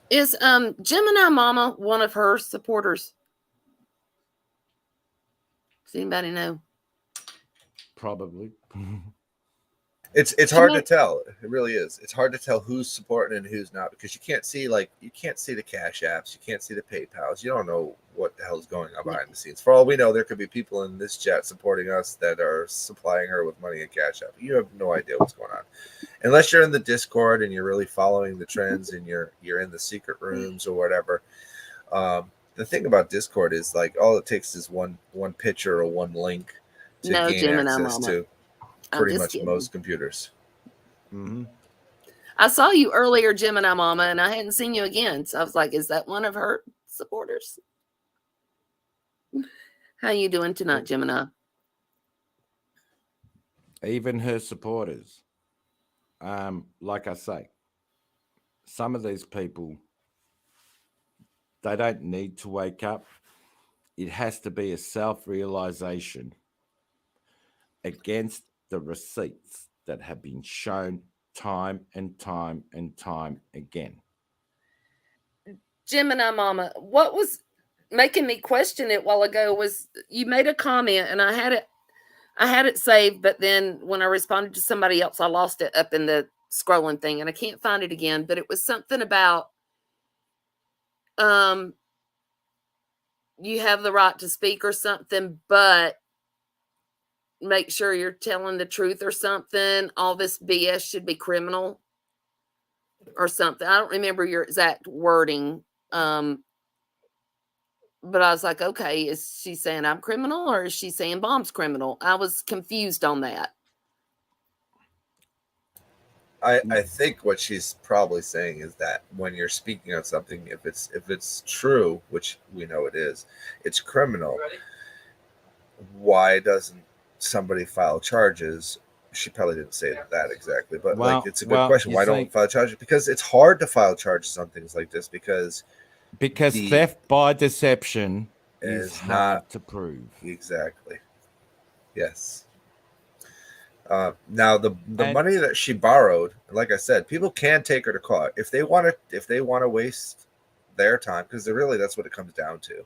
Is Gemini Mama one of her supporters? Does anybody know? Probably. It's hard to tell. It really is. It's hard to tell who's supporting and who's not, because you can't see the Cash Apps, you can't see the PayPals. You don't know what the hell's going on behind the scenes. For all we know, there could be people in this chat supporting us that are supplying her with money and Cash App. You have no idea what's going on, unless you're in the Discord and you're really following the trends and you're in the secret rooms or whatever. The thing about Discord is, like, all it takes is one picture or one link to gain Gemini access Mama. to pretty much kidding. most computers. Mm-hmm. I saw you earlier, Gemini Mama, and I hadn't seen you again. So I was like, is that one of her supporters? How you doing tonight, Gemini? Even her supporters. Like I say, some of these people, they don't need to wake up. It has to be a self-realization against the receipts that have been shown time and time and time again. Gemini Mama, what was making me question it a while ago was you made a comment and I had it saved, but then when I responded to somebody else, I lost it up in the scrolling thing and I can't find it again, but it was something about you have the right to speak or something, but make sure you're telling the truth or something. All this BS should be criminal or something. I don't remember your exact wording. But I was like, okay, is she saying I'm criminal or is she saying Bomb's criminal? I was confused on that. I think what she's probably saying is that when you're speaking on something, if it's true, which we know it is, it's criminal. Why doesn't somebody file charges? She probably didn't say that exactly, but it's a good question. Why don't file charges? Because it's hard to file charges on things like this because theft by deception is hard not to prove. Exactly. Yes. Now the money that she borrowed, like I said, people can take her to court if they want to waste their time, because that's what it comes down to.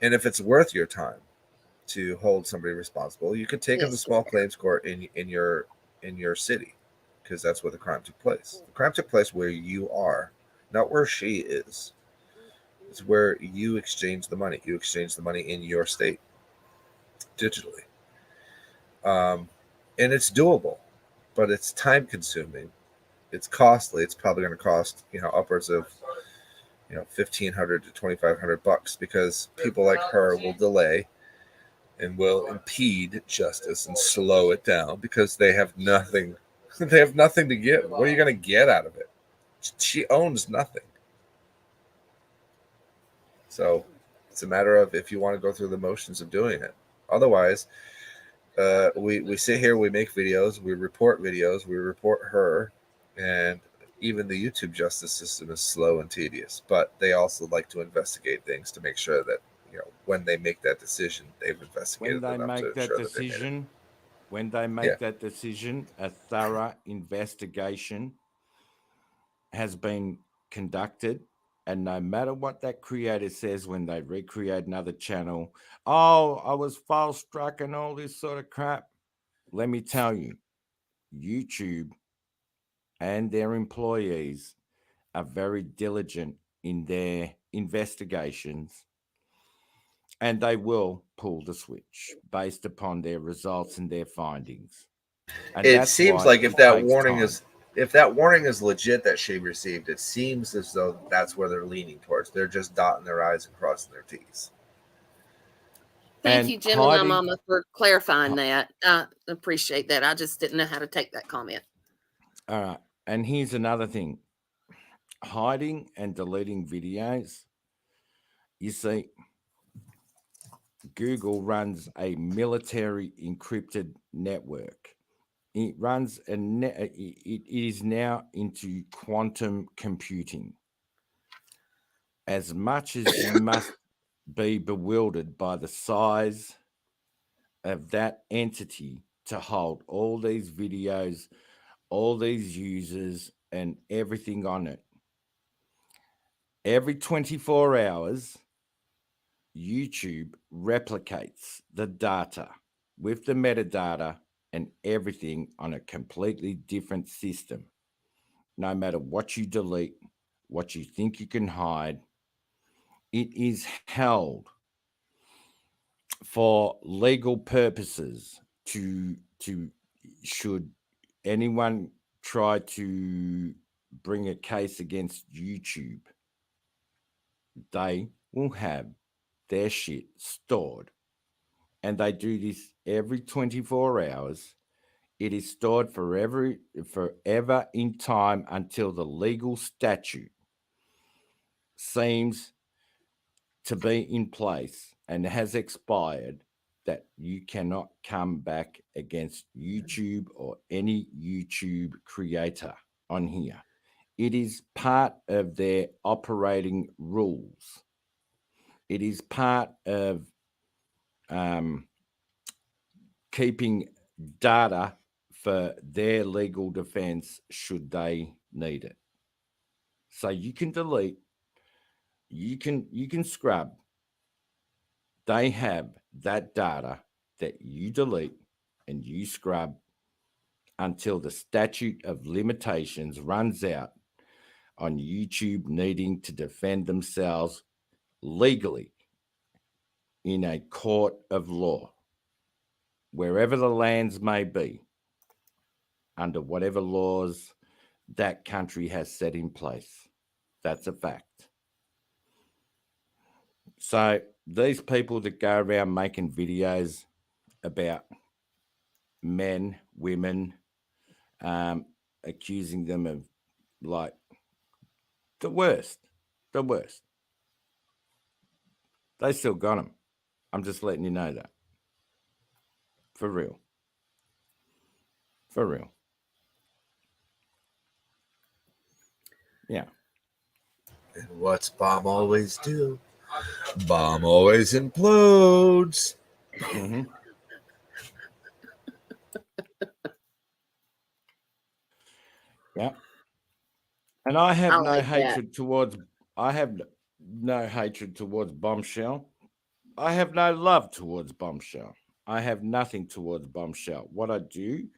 And if it's worth your time to hold somebody responsible, you could take them to small claims court in your city. because that's where the crime took place. The crime took place where you are, not where she is. It's where you exchange the money. You exchange the money in your state digitally. And it's doable, but it's time consuming. It's costly. It's probably going to cost, upwards of, $1,500 to $2,500 because people like her will delay and will impede justice and slow it down because they have nothing. They have nothing to give. What are you going to get out of it? She owns nothing. So it's a matter of if you want to go through the motions of doing it. Otherwise, we sit here, we make videos, we report her, and even the YouTube justice system is slow and tedious. But they also like to investigate things to make sure that when they make that decision, they've investigated When they enough to make that ensure that they made it. decision, when they make that decision, a thorough investigation has been conducted. And no matter what that creator says when they recreate another channel, oh, I was file struck and all this sort of crap. Let me tell you, YouTube and their employees are very diligent in their investigations, and they will pull the switch based upon their results and their findings. And It that's seems why like it if that takes warning time. is legit that she received, it seems as though that's where they're leaning towards. They're just dotting their I's and crossing their T's. Thank And you, Gemini hiding, Mama, for clarifying that. I appreciate that. I just didn't know how to take that comment. all right. And here's another thing: hiding and deleting videos. You see, Google runs a military encrypted network. It runs it is now into quantum computing. As much as you must be bewildered by the size of that entity to hold all these videos, all these users, and everything on it. Every 24 hours, YouTube replicates the data with the metadata and everything on a completely different system. No matter what you delete, what you think you can hide, it is held for legal purposes to should anyone try to bring a case against YouTube, they will have their shit stored. And they do this every 24 hours. It is stored forever in time until the legal statute seems to be in place and has expired, that you cannot come back against YouTube or any YouTube creator on here. It is part of their operating rules. It is part of keeping data for their legal defense should they need it. So you can delete, you can scrub. They have that data that you delete and you scrub until the statute of limitations runs out on YouTube needing to defend themselves legally in a court of law, wherever the lands may be, under whatever laws that country has set in place. That's a fact. So these people that go around making videos about men, women, accusing them of like the worst. They still got them. I'm just letting you know that. For real. Yeah. And what's bomb always do? Bomb always implodes. Mm-hmm. Yeah. And I have no like hatred towards Bumshell. I have no love towards Bumshell. I have nothing towards Bumshell. What I do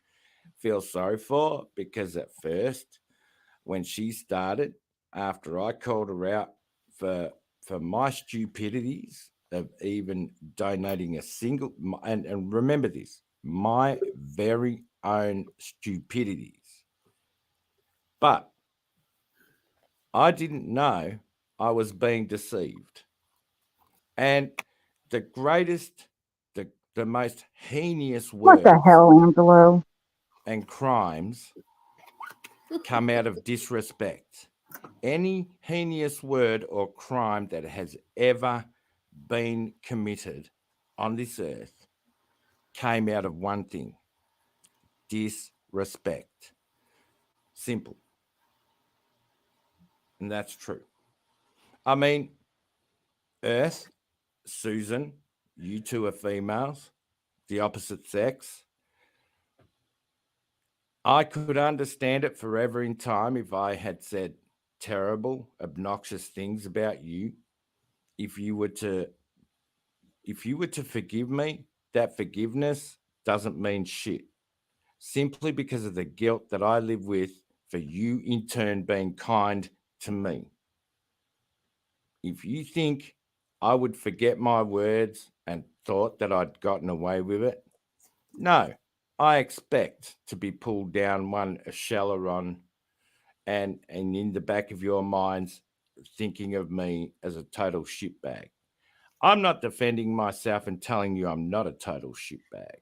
feel sorry for, because at first, when she started, after I called her out for my stupidities of even donating a single, and remember this, my very own stupidities. But I didn't know I was being deceived. And the greatest, the most heinous What the words hell, Angelo? and crimes come out of disrespect. Any heinous word or crime that has ever been committed on this earth came out of one thing: disrespect. Simple. And that's true. I mean, Earth, Susan, you two are females, the opposite sex. I could understand it forever in time if I had said terrible, obnoxious things about you. If you were to forgive me, that forgiveness doesn't mean shit. Simply because of the guilt that I live with for you in turn being kind to me. If you think I would forget my words and thought that I'd gotten away with it, no, I expect to be pulled down one echelon and in the back of your minds thinking of me as a total shitbag. I'm not defending myself and telling you I'm not a total shitbag,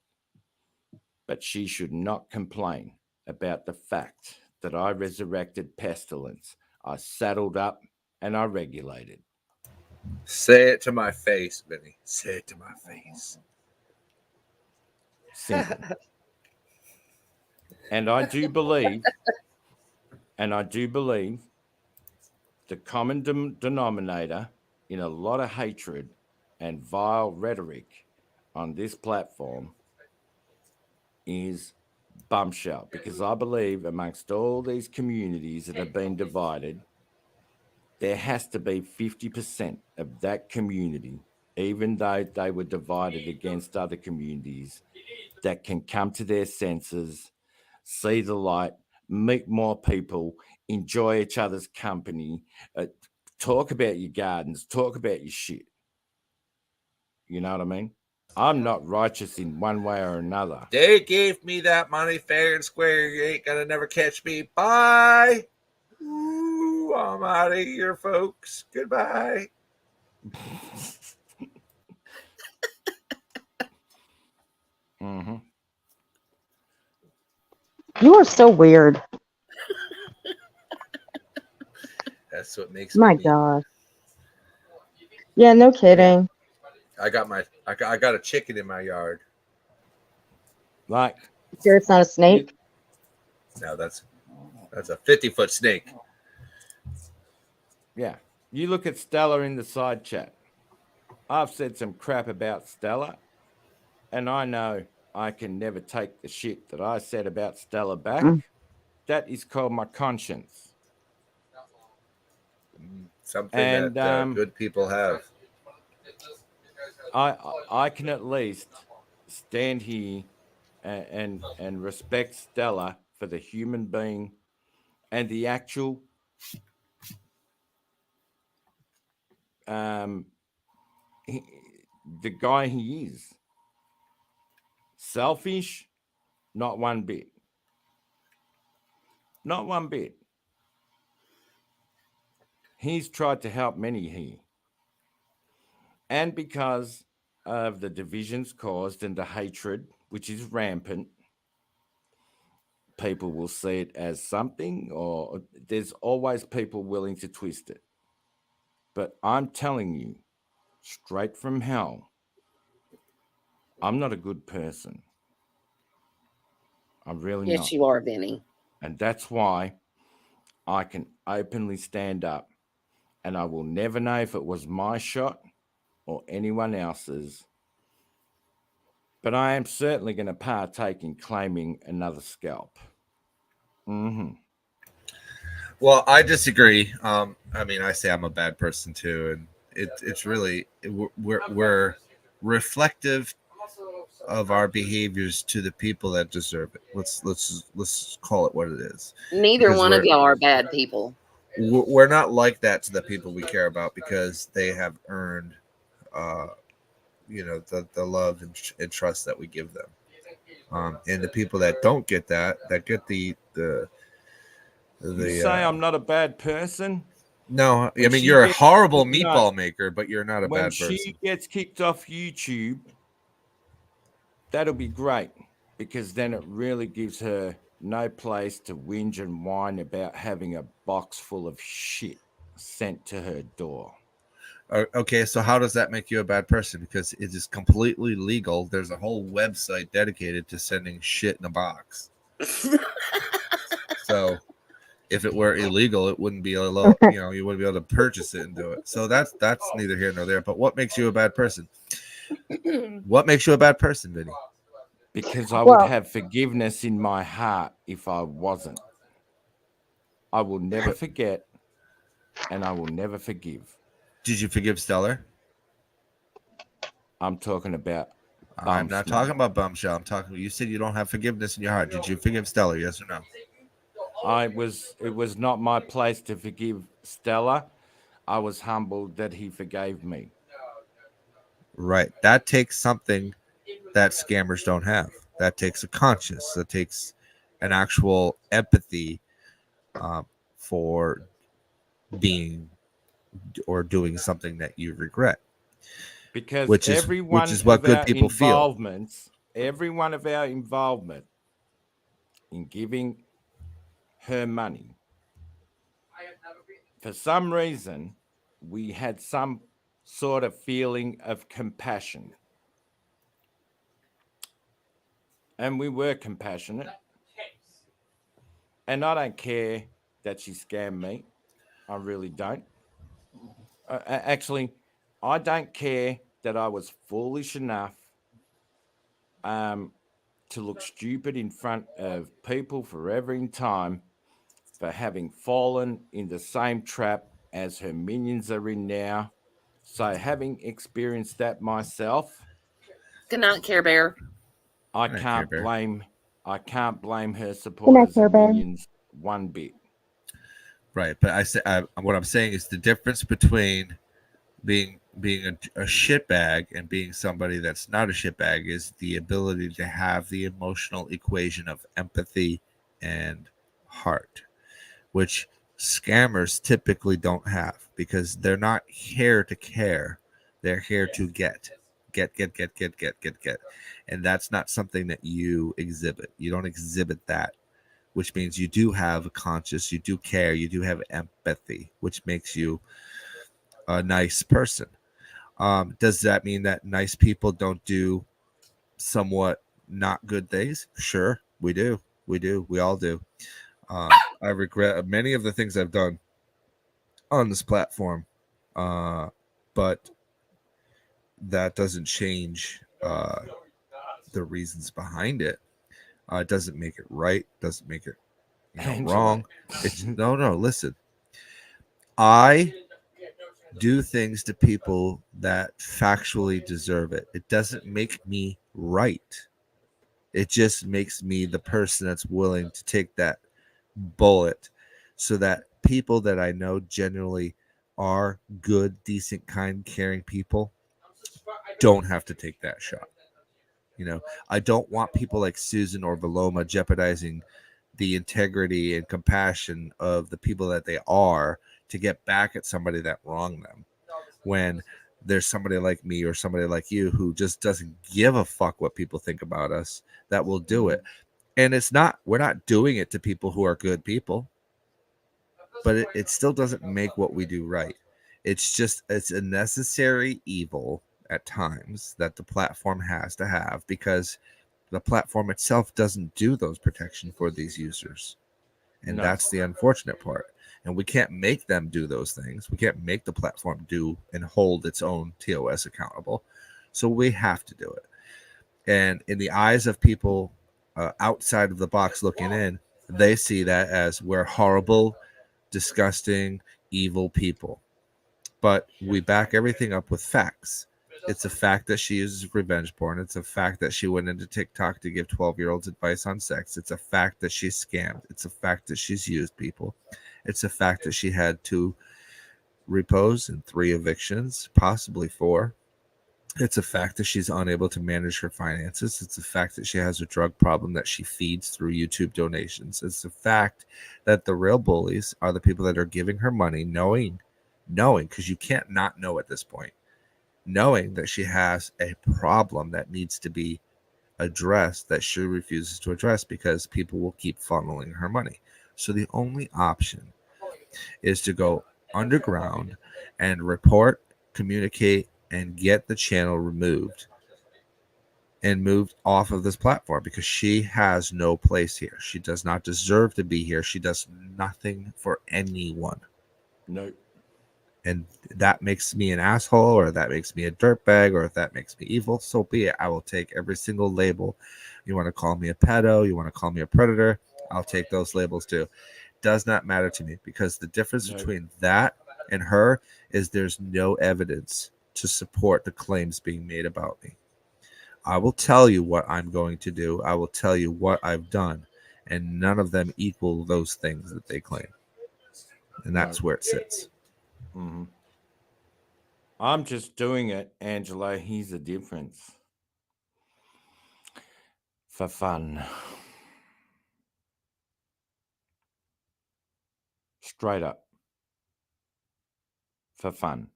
but she should not complain about the fact that I resurrected pestilence. I saddled up and I regulated. Say it to my face, Benny. Say it to my face. Simple. And I do believe the common denominator in a lot of hatred and vile rhetoric on this platform is Bumshell, because I believe amongst all these communities that have been divided, there has to be 50% of that community, even though they were divided against other communities, that can come to their senses, see the light, meet more people, enjoy each other's company, talk about your gardens, talk about your shit. You know what I mean? I'm not righteous in one way or another. They gave me that money fair and square. You ain't gonna never catch me. Bye. Ooh, I'm out of here, folks. Goodbye. Mm-hmm. You are so weird. That's what makes My me. God. Yeah, no kidding. I got a chicken in my yard. Like, Sure, it's not a snake. Now that's a 50-foot snake. yeah, you look at Stella in the side chat. I've said some crap about Stella, and I know I can never take the shit that I said about Stella back. Mm. That is called my conscience. Something And that good people have. I can at least stand here and respect Stella for the human being and the actual the guy he is. Selfish, not one bit. Not one bit. He's tried to help many here. And because of the divisions caused and the hatred, which is rampant, people will see it as something, or there's always people willing to twist it. But I'm telling you, straight from hell, I'm not a good person. I'm really Yes, not. you are, Vinny. And that's why I can openly stand up, and I will never know if it was my shot or anyone else's. But I am certainly going to partake in claiming another scalp. Mm-hmm. Well, I disagree. I mean, I say I'm a bad person too, and it's really we're reflective of our behaviors to the people that deserve it. Let's call it what it is. Neither Because one of y'all are bad people. We're not like that to the people we care about because they have earned, the love and trust that we give them. And the people that don't get that get the You say I'm not a bad person? no, I When mean she you're a gets horrible kicked meatball off- maker, but you're not a when bad she person. gets kicked off YouTube, that'll be great because then it really gives her no place to whinge and whine about having a box full of shit sent to her door. Okay, so how does that make you a bad person? Because it is completely legal. There's a whole website dedicated to sending shit in a box. So if it were illegal, it wouldn't be you wouldn't be able to purchase it and do it. So that's neither here nor there. But what makes you a bad person? What makes you a bad person, Vinny? Because I would have forgiveness in my heart if I wasn't. I will never forget and I will never forgive. Did you forgive Stellar? I'm talking about I'm not Bumshell. talking about Bumshell. I'm talking. You said you don't have forgiveness in your heart. Did you forgive Stellar? Yes or no? It was not my place to forgive Stella. I was humbled that he forgave me. Right. That takes something that scammers don't have. That takes a conscience. That takes an actual empathy for being or doing something that you regret. Because which is what good people feel. Every one of our involvement in giving her money, for some reason, we had some sort of feeling of compassion. And we were compassionate. And I don't care that she scammed me. I really don't. Actually, I don't care that I was foolish enough to look stupid in front of people forever in time for having fallen in the same trap as her minions are in now. So, having experienced that myself, Good night, Care Bear. I Good night, can't Care Bear. blame her supporters and minions one bit. Right, but what I'm saying is the difference between being a shitbag and being somebody that's not a shitbag is the ability to have the emotional equation of empathy and heart, which scammers typically don't have because they're not here to care. They're here to get. And that's not something that you exhibit. You don't exhibit that, which means you do have a conscience, you do care, you do have empathy, which makes you a nice person. Does that mean that nice people don't do somewhat not good things? Sure, we do. We all do. I regret many of the things I've done on this platform, but that doesn't change the reasons behind it. It doesn't make it right. Doesn't make it wrong. It's no. Listen, I do things to people that factually deserve it. It doesn't make me right. It just makes me the person that's willing to take that bullet so that people that I know generally are good, decent, kind, caring people don't have to take that shot. I don't want people like Susan or Valoma jeopardizing the integrity and compassion of the people that they are to get back at somebody that wronged them, when there's somebody like me or somebody like you who just doesn't give a fuck what people think about us that will do it. And we're not doing it to people who are good people, but it still doesn't make what we do right. It's a necessary evil at times that the platform has to have, because the platform itself doesn't do those protection for these users. And that's the unfortunate part. And we can't make them do those things. We can't make the platform do and hold its own TOS accountable. So we have to do it. And in the eyes of people outside of the box looking in, they see that as we're horrible, disgusting, evil people. But we back everything up with facts. It's a fact that she uses revenge porn. It's a fact that she went into TikTok to give 12-year-olds advice on sex. It's a fact that she's scammed. It's a fact that she's used people. It's a fact that she had 2 repos and 3 evictions, possibly 4. It's a fact that she's unable to manage her finances. It's a fact that she has a drug problem that she feeds through YouTube donations. It's a fact that the real bullies are the people that are giving her money, knowing, because you can't not know at this point, knowing that she has a problem that needs to be addressed that she refuses to address because people will keep funneling her money. So the only option is to go underground and report, communicate, and get the channel removed and moved off of this platform because she has no place here. She does not deserve to be here. She does nothing for anyone. No. And that makes me an asshole, or that makes me a dirtbag, or if that makes me evil, so be it. I will take every single label. You want to call me a pedo, you want to call me a predator, I'll take those labels too. Does not matter to me because the difference between that and her is there's no evidence to support the claims being made about me. I will tell you what I'm going to do. I will tell you what I've done, and none of them equal those things that they claim. And that's where it sits. Mm-hmm. I'm just doing it, Angela. Here's the difference. For fun. Straight up. For fun.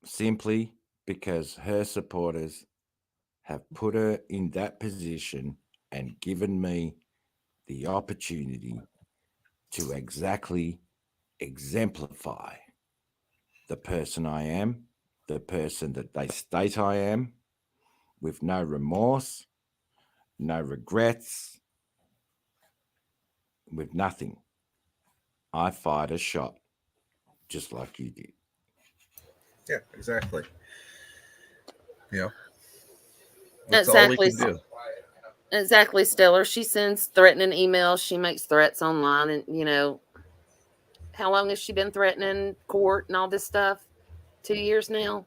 Simply because her supporters have put her in that position and given me the opportunity to exactly exemplify the person I am, the person that they state I am, with no remorse, no regrets, with nothing. I fired a shot just like you did. Yeah, exactly. Yeah. That's all we can do. Exactly, Stellar. She sends threatening emails. She makes threats online. And, you know, how long has she been threatening court and all this stuff? 2 years now?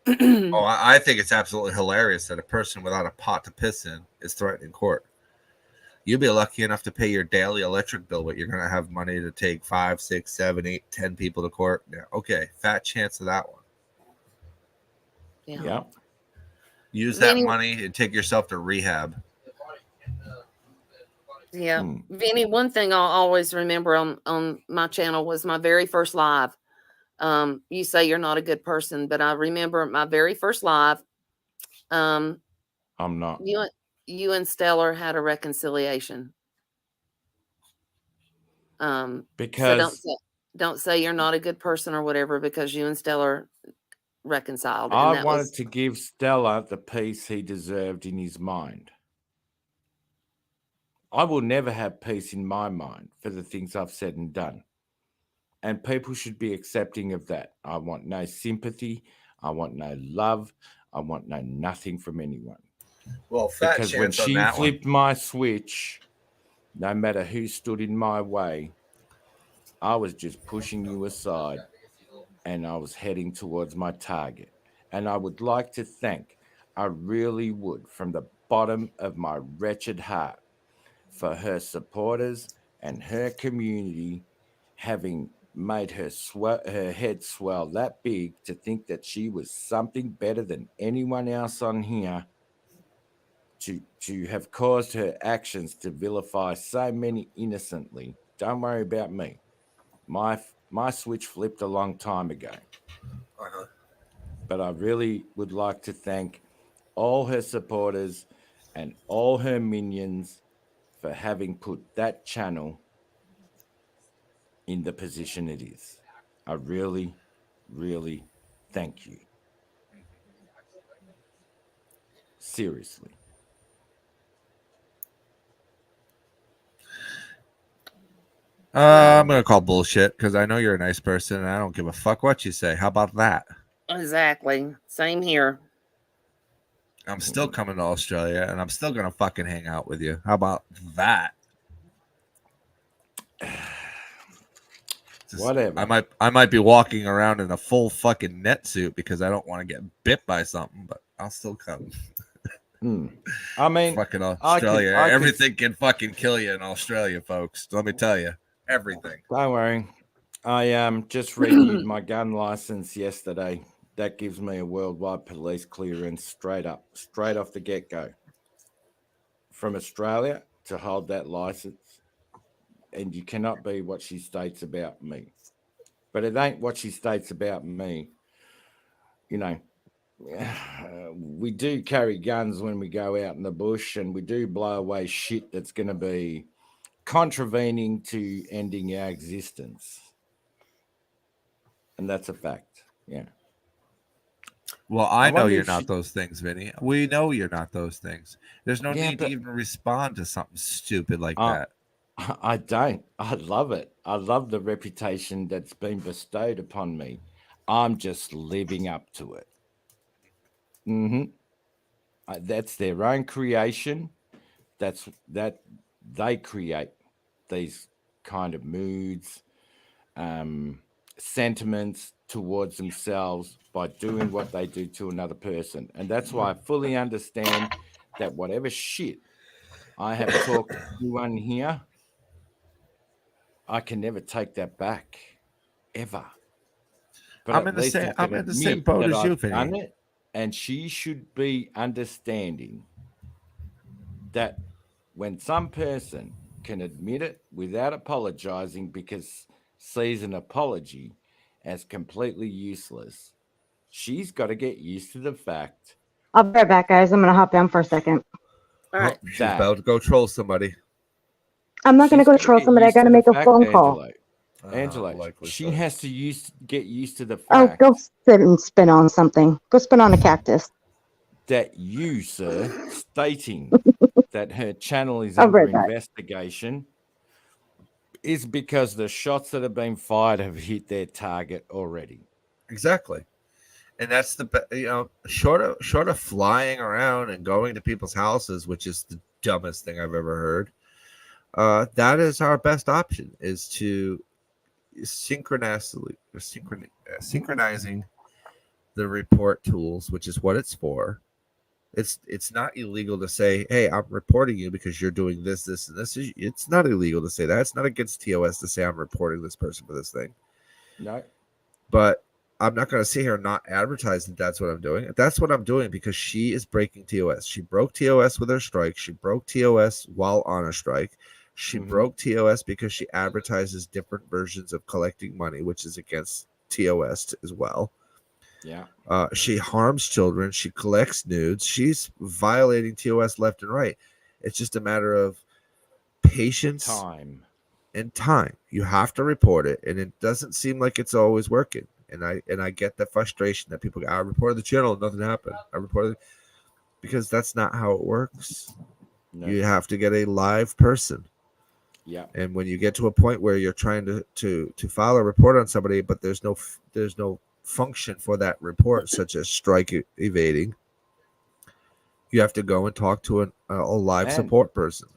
Oh, I think it's absolutely hilarious that a person without a pot to piss in is threatening court. You'll be lucky enough to pay your daily electric bill, but you're going to have money to take 5, 6, 7, 8, 10 people to court. Yeah, okay, fat chance of that one. Yeah. Use that money and take yourself to rehab. Yeah. Vinny, one thing I'll always remember on my channel was my very first live. You say you're not a good person, but I remember my very first live. I'm not. You and Stellar had a reconciliation. Because so don't say you're not a good person or whatever, because you and Stellar reconciled. I wanted to give Stella the peace he deserved in his mind. I will never have peace in my mind for the things I've said and done. And people should be accepting of that. I want no sympathy. I want no love. I want no nothing from anyone. Well, fat because chance when on she that flipped my switch, no matter who stood in my way, I was just pushing you aside and I was heading towards my target. And I would like to thank, I really would, from the bottom of my wretched heart, for her supporters and her community having made her head swell that big to think that she was something better than anyone else on here, to have caused her actions to vilify so many innocently. Don't worry about me. My switch flipped a long time ago. But I really would like to thank all her supporters and all her minions for having put that channel in the position it is. I really, really thank you. Seriously. I'm going to call bullshit because I know you're a nice person and I don't give a fuck what you say. How about that? Exactly. Same here. I'm still coming to Australia and I'm still going to fucking hang out with you. How about that? It's Whatever. I might be walking around in a full fucking net suit because I don't want to get bit by something, but I'll still come. I mean, Fucking Australia. I could- Everything can fucking kill you in Australia, folks. Let me tell you. Everything. Don't worry. I just renewed my gun license yesterday. That gives me a worldwide police clearance straight off the get go. From Australia to hold that license, and you cannot be what she states about me. But it ain't what she states about me. You know, we do carry guns when we go out in the bush, and we do blow away shit that's going to be contravening to ending our existence. And that's a fact. Yeah. Well, I know wonder you're if not she- those things, Vinny. We know you're not those things. There's no Yeah, need to but- even respond to something stupid like Uh, that. I don't. I love it. I love the reputation that's been bestowed upon me. I'm just living up to it. That's their own creation. That they create these kind of moods, sentiments towards themselves by doing what they do to another person. And that's why I fully understand that whatever shit I have talked to anyone here, I can never take that back, ever. But I'm at in the least same. I can I'm in the same admit boat that as you, I've done Vinny. it, and she should be understanding that when some person can admit it without apologizing because sees an apology as completely useless, she's got to get used to the fact I'll be right back, guys. I'm gonna hop down for a second. All right. She's that about to go troll somebody. I'm not gonna she's go gotta troll get somebody. I used to gotta the make a fact, phone call. Angela, likely she so. has to get used to the Oh, fact go sit and spin on something. Go spin on a cactus. that you, sir, stating that her channel is I'll be under right back. investigation is because the shots that have been fired have hit their target already. Exactly. And that's short of flying around and going to people's houses, which is the dumbest thing I've ever heard. That is our best option, is to synchronizing the report tools, which is what it's for. It's not illegal to say, hey, I'm reporting you because you're doing this, this, and this. It's not illegal to say that. It's not against TOS to say I'm reporting this person for this thing. No. But I'm not going to sit here and not advertise that that's what I'm doing. That's what I'm doing because she is breaking TOS. She broke TOS with her strike. She broke TOS while on a strike. She broke TOS because she advertises different versions of collecting money, which is against TOS as well. Yeah. She harms children. She collects nudes. She's violating TOS left and right. It's just a matter of patience and time. You have to report it, and it doesn't seem like it's always working. And I get the frustration that people go, I reported the channel, nothing happened. I reported it. Because that's not how it works. No. You have to get a live person. Yeah. And when you get to a point where you're trying to file a report on somebody, but there's no function for that report, such as strike evading, you have to go and talk to a live support person.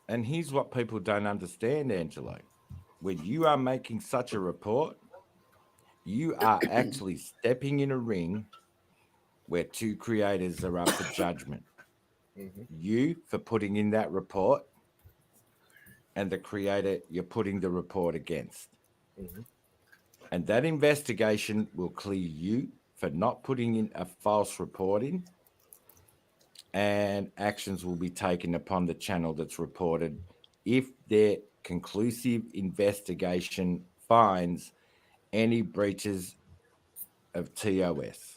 And here's what people don't understand, Angelo. When you are making such a report, you are actually stepping in a ring where two creators are up for judgment. You for putting in that report, and the creator you're putting the report against. And that investigation will clear you for not putting in a false reporting, and actions will be taken upon the channel that's reported if their conclusive investigation finds any breaches of TOS.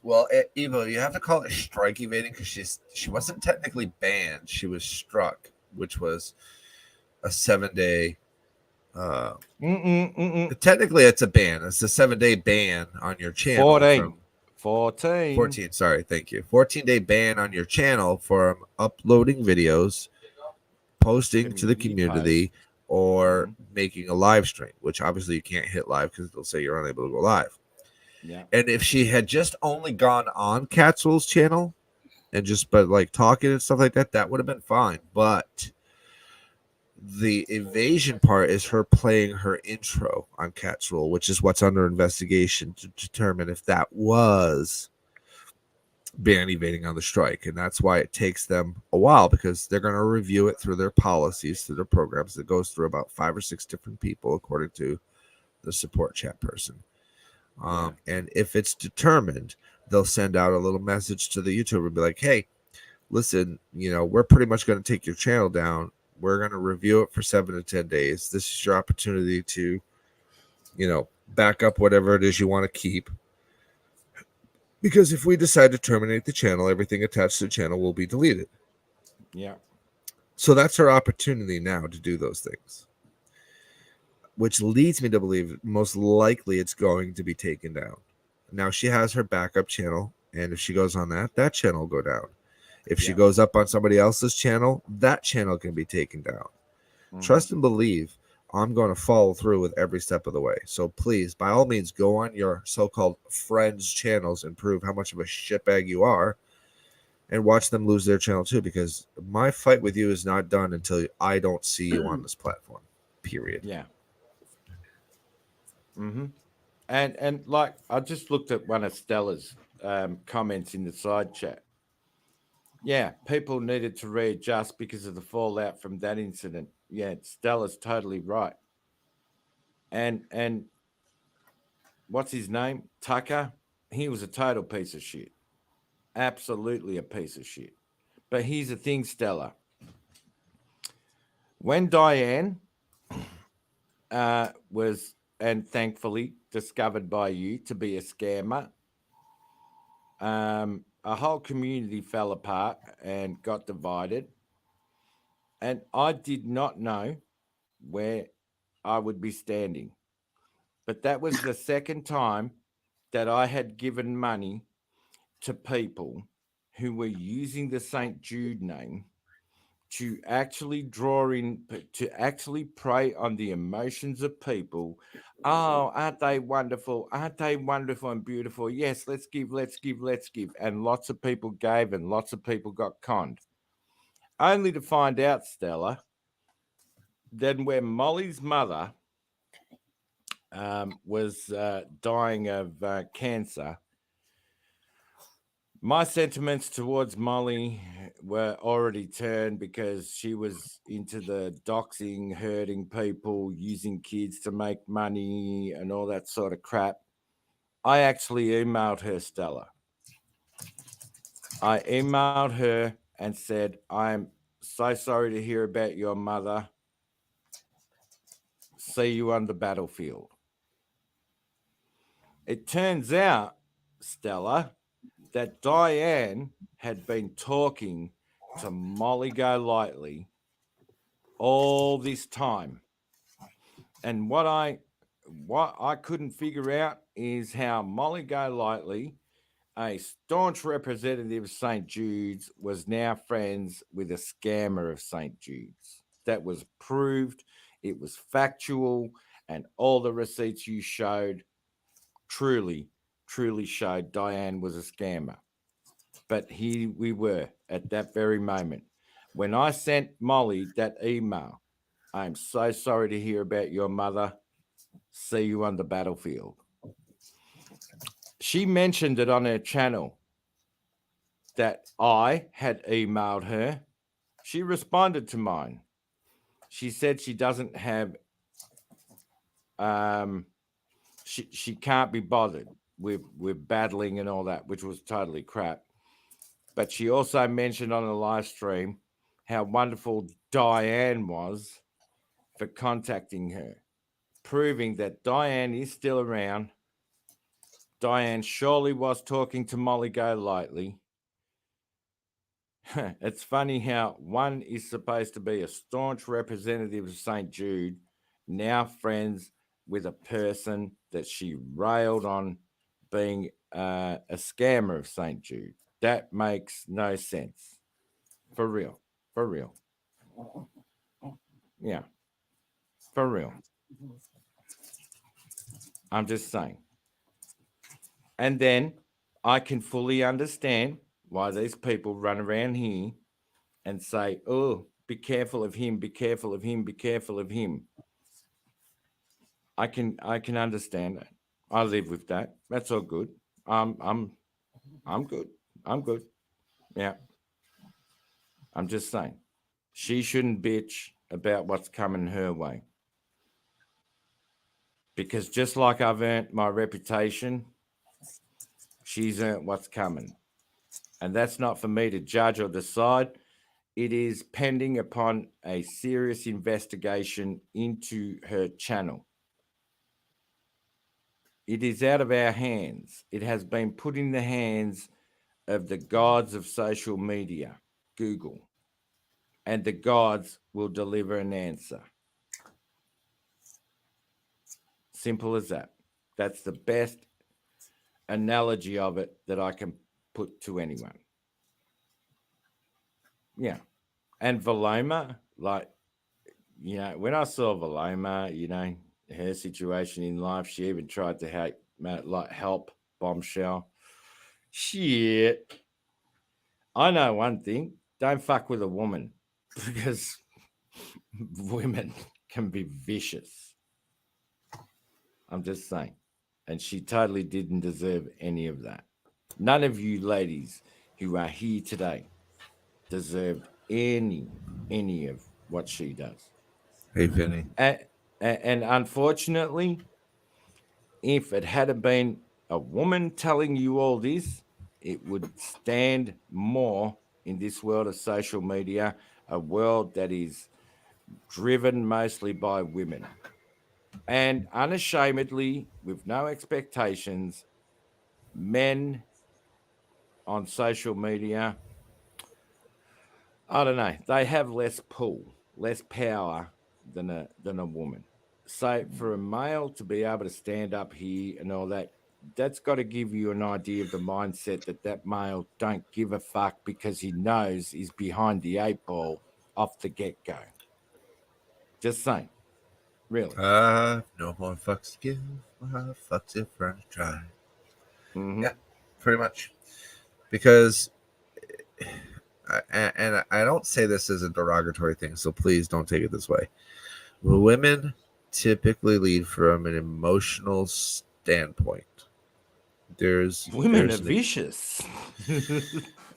Well, Evo, you have to call it strike evading because she wasn't technically banned. She was struck, which was a 7-day. Technically, it's a ban. It's a 7-day ban on your channel. 14. Sorry, thank you. 14-day ban on your channel from uploading videos, posting to the community, or making a live stream. Which obviously you can't hit live because they'll say you're unable to go live. Yeah. And if she had just only gone on Catsull's channel and just like talking and stuff like that, that would have been fine. But The evasion part is her playing her intro on Cat's Rule, which is what's under investigation to determine if that was ban evading on the strike. And that's why it takes them a while, because they're going to review it through their policies, through their programs. It goes through about 5 or 6 different people, according to the support chat person. And if it's determined, they'll send out a little message to the YouTuber and be like, hey, listen, we're pretty much going to take your channel down. We're going to review it for 7 to 10 days. This is your opportunity to, back up whatever it is you want to keep. Because if we decide to terminate the channel, everything attached to the channel will be deleted. Yeah. So that's her opportunity now to do those things, which leads me to believe most likely it's going to be taken down. Now she has her backup channel, and if she goes on that channel will go down. If she goes up on somebody else's channel, that channel can be taken down. Trust and believe I'm going to follow through with every step of the way. So please, by all means, go on your so-called friends' channels and prove how much of a shitbag you are, and watch them lose their channel too, because my fight with you is not done until I don't see you on this platform, period. Yeah. And like, I just looked at one of Stella's comments in the side chat. Yeah, people needed to readjust because of the fallout from that incident. Yeah, Stella's totally right. And what's his name? Tucker? He was a total piece of shit. Absolutely a piece of shit. But here's the thing, Stella. When Diane was, and thankfully discovered by you to be a scammer, a whole community fell apart and got divided. And I did not know where I would be standing. But that was the second time that I had given money to people who were using the St. Jude name to actually to actually prey on the emotions of people. Oh, aren't they wonderful? Aren't they wonderful and beautiful? Yes, let's give, let's give, let's give. And lots of people gave and lots of people got conned. Only to find out, Stella, then when Molly's mother was dying of cancer, my sentiments towards Molly were already turned, because she was into the doxing, hurting people, using kids to make money and all that sort of crap. I actually emailed her, Stella. I emailed her and said, I'm so sorry to hear about your mother. See you on the battlefield. It turns out, Stella, that Diane had been talking to Molly Golightly all this time. And what I couldn't figure out is how Molly Golightly, a staunch representative of St. Jude's, was now friends with a scammer of St. Jude's. That was proved. It was factual, and all the receipts you showed truly showed Diane was a scammer. But here we were at that very moment. When I sent Molly that email, I'm so sorry to hear about your mother. See you on the battlefield. She mentioned it on her channel that I had emailed her. She responded to mine. She said she doesn't have, she can't be bothered with battling and all that, which was totally crap. But she also mentioned on the live stream how wonderful Diane was for contacting her, proving that Diane is still around. Diane surely was talking to Molly Golightly. It's funny how one is supposed to be a staunch representative of St. Jude, now friends with a person that she railed on being a scammer of St. Jude. That makes no sense. For real. For real. Yeah. For real. I'm just saying. And then I can fully understand why these people run around here and say, oh, be careful of him, be careful of him, be careful of him. I can understand that. I live with that. That's all good. I'm good. I'm good. Yeah. I'm just saying. She shouldn't bitch about what's coming her way. Because just like I've earned my reputation, she's earned what's coming. And that's not for me to judge or decide. It is pending upon a serious investigation into her channel. It is out of our hands. It has been put in the hands of the gods of social media, Google, and the gods will deliver an answer. Simple as that. That's the best analogy of it that I can put to anyone. Yeah. And Valoma, like, you know, when I saw Valoma, you know, her situation in life, she even tried to help Bumshell. Shit. I know one thing. Don't fuck with a woman because women can be vicious. I'm just saying. And she totally didn't deserve any of that. None of you ladies who are here today deserved any of what she does. Hey, Vinny. And unfortunately, if it had been a woman telling you all this, it would stand more in this world of social media, a world that is driven mostly by women. And unashamedly, with no expectations, men on social media, I don't know, they have less pull, less power than a woman. So for a male to be able to stand up here and all that, that's got to give you an idea of the mindset that male don't give a fuck because he knows he's behind the 8 ball off the get-go. Just saying. Really. No more fucks to give. Fucks if we're to try. Mm-hmm. Yeah, pretty much. Because, and I don't say this as a derogatory thing, so please don't take it this way. Women typically lead from an emotional standpoint. Women are vicious.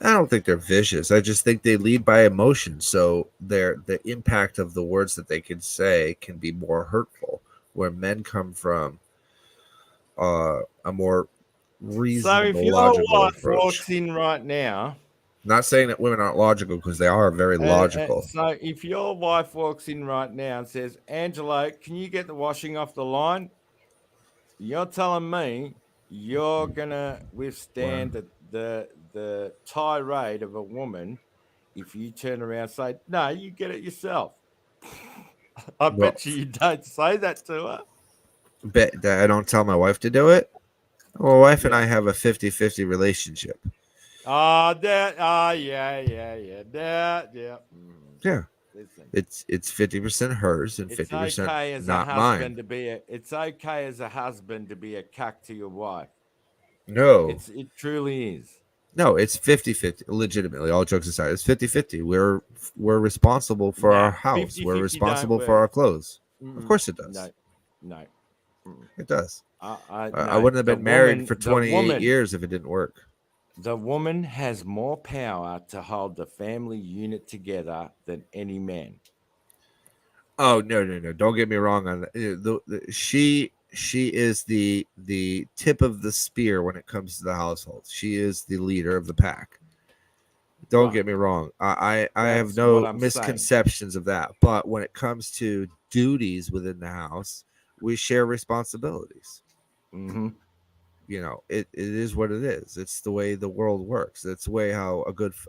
I don't think they're vicious. I just think they lead by emotion. So the impact of the words that they can say can be more hurtful. Where men come from a more reasonable, so if your logical wife approach. walks in right now, not saying that women aren't logical, because they are very logical. So if your wife walks in right now and says, "Angelo, can you get the washing off the line?" You're telling me you're gonna withstand the tirade of a woman if you turn around and say, "No, you get it yourself." I bet you don't say that to her. Bet that I don't tell my wife to do it. Well, my wife and I have a 50-50 relationship. Yeah. Yeah. Listen, it's 50% hers and 50% okay as not a husband mine. to be it's okay as a husband to be a cuck to your wife. No. It truly is. No, it's 50-50. Legitimately, all jokes aside, it's 50-50. We're responsible for our house. 50-50 We're responsible don't for our work. clothes. Of course it does. No. It does. I wouldn't have been married for 28 years if it didn't work. The woman has more power to hold the family unit together than any man. Oh, no. Don't get me wrong on that. She is the tip of the spear when it comes to the household. She is the leader of the pack. Don't get me wrong. I have no misconceptions of that. But when it comes to duties within the house, we share responsibilities. Mm-hmm. You know, it is what it is. It's the way the world works. It's the way how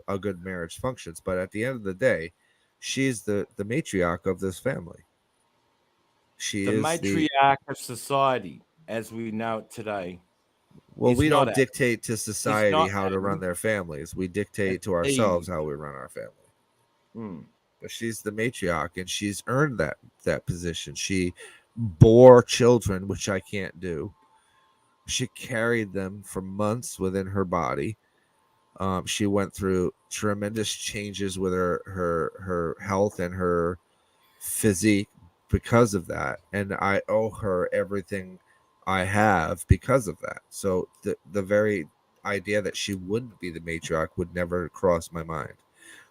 a good marriage functions. But at the end of the day, she's the matriarch of this family. She is the matriarch of society as we know it today. Well, we don't dictate to society how to run their families. We dictate to ourselves how we run our family. But she's the matriarch, and she's earned that position. She bore children, which I can't do. She carried them for months within her body. She went through tremendous changes with her health and her physique because of that, and I owe her everything I have because of that. So the very idea that she wouldn't be the matriarch would never cross my mind.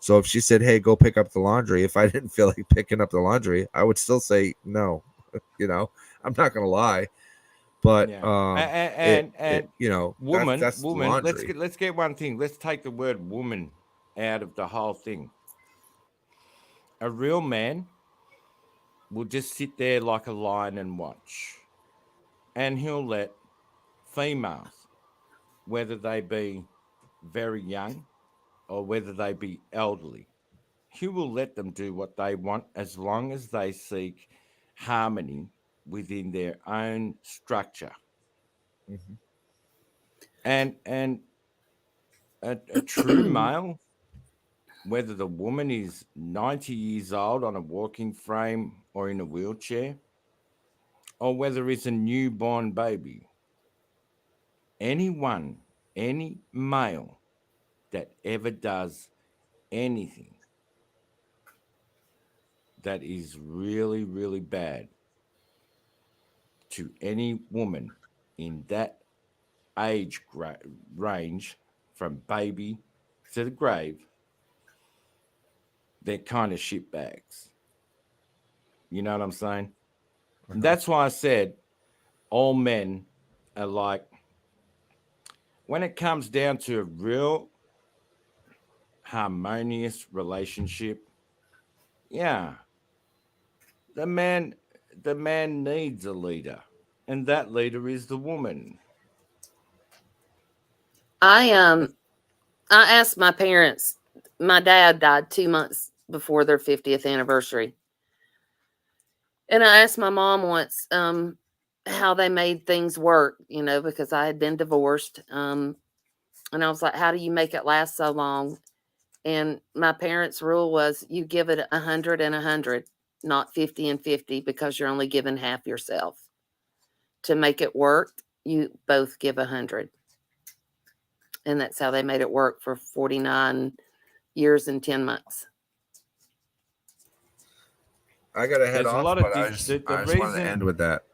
So if she said, "Hey, go pick up the laundry," if I didn't feel like picking up the laundry, I would still say no. I'm not gonna lie, but Yeah. it that's Woman. laundry. Let's get one thing. Let's take the word woman out of the whole thing. A real man will just sit there like a lion and watch, and he'll let females, whether they be very young or whether they be elderly, he will let them do what they want as long as they seek harmony within their own structure. Mhm. And a true male, whether the woman is 90 years old on a walking frame or in a wheelchair, or whether it's a newborn baby, anyone, any male that ever does anything that is really, really bad to any woman in that range from baby to the grave, they're kind of shit bags. You know what I'm saying? And Uh-huh. that's why I said all men are like, when it comes down to a real harmonious relationship, yeah, the man the man needs a leader, and that leader is the woman. I I asked my parents. My dad died 2 months before their 50th anniversary, and I asked my mom once how they made things work. Because I had been divorced. And I was like, "How do you make it last so long?" And my parents' rule was, you give it 100 and 100, not 50 and 50, because you're only giving half yourself. To make it work, you both give 100. And that's how they made it work for 49 years and 10 months. I gotta head There's a off, lot of but the I just wanted to reason, end with that.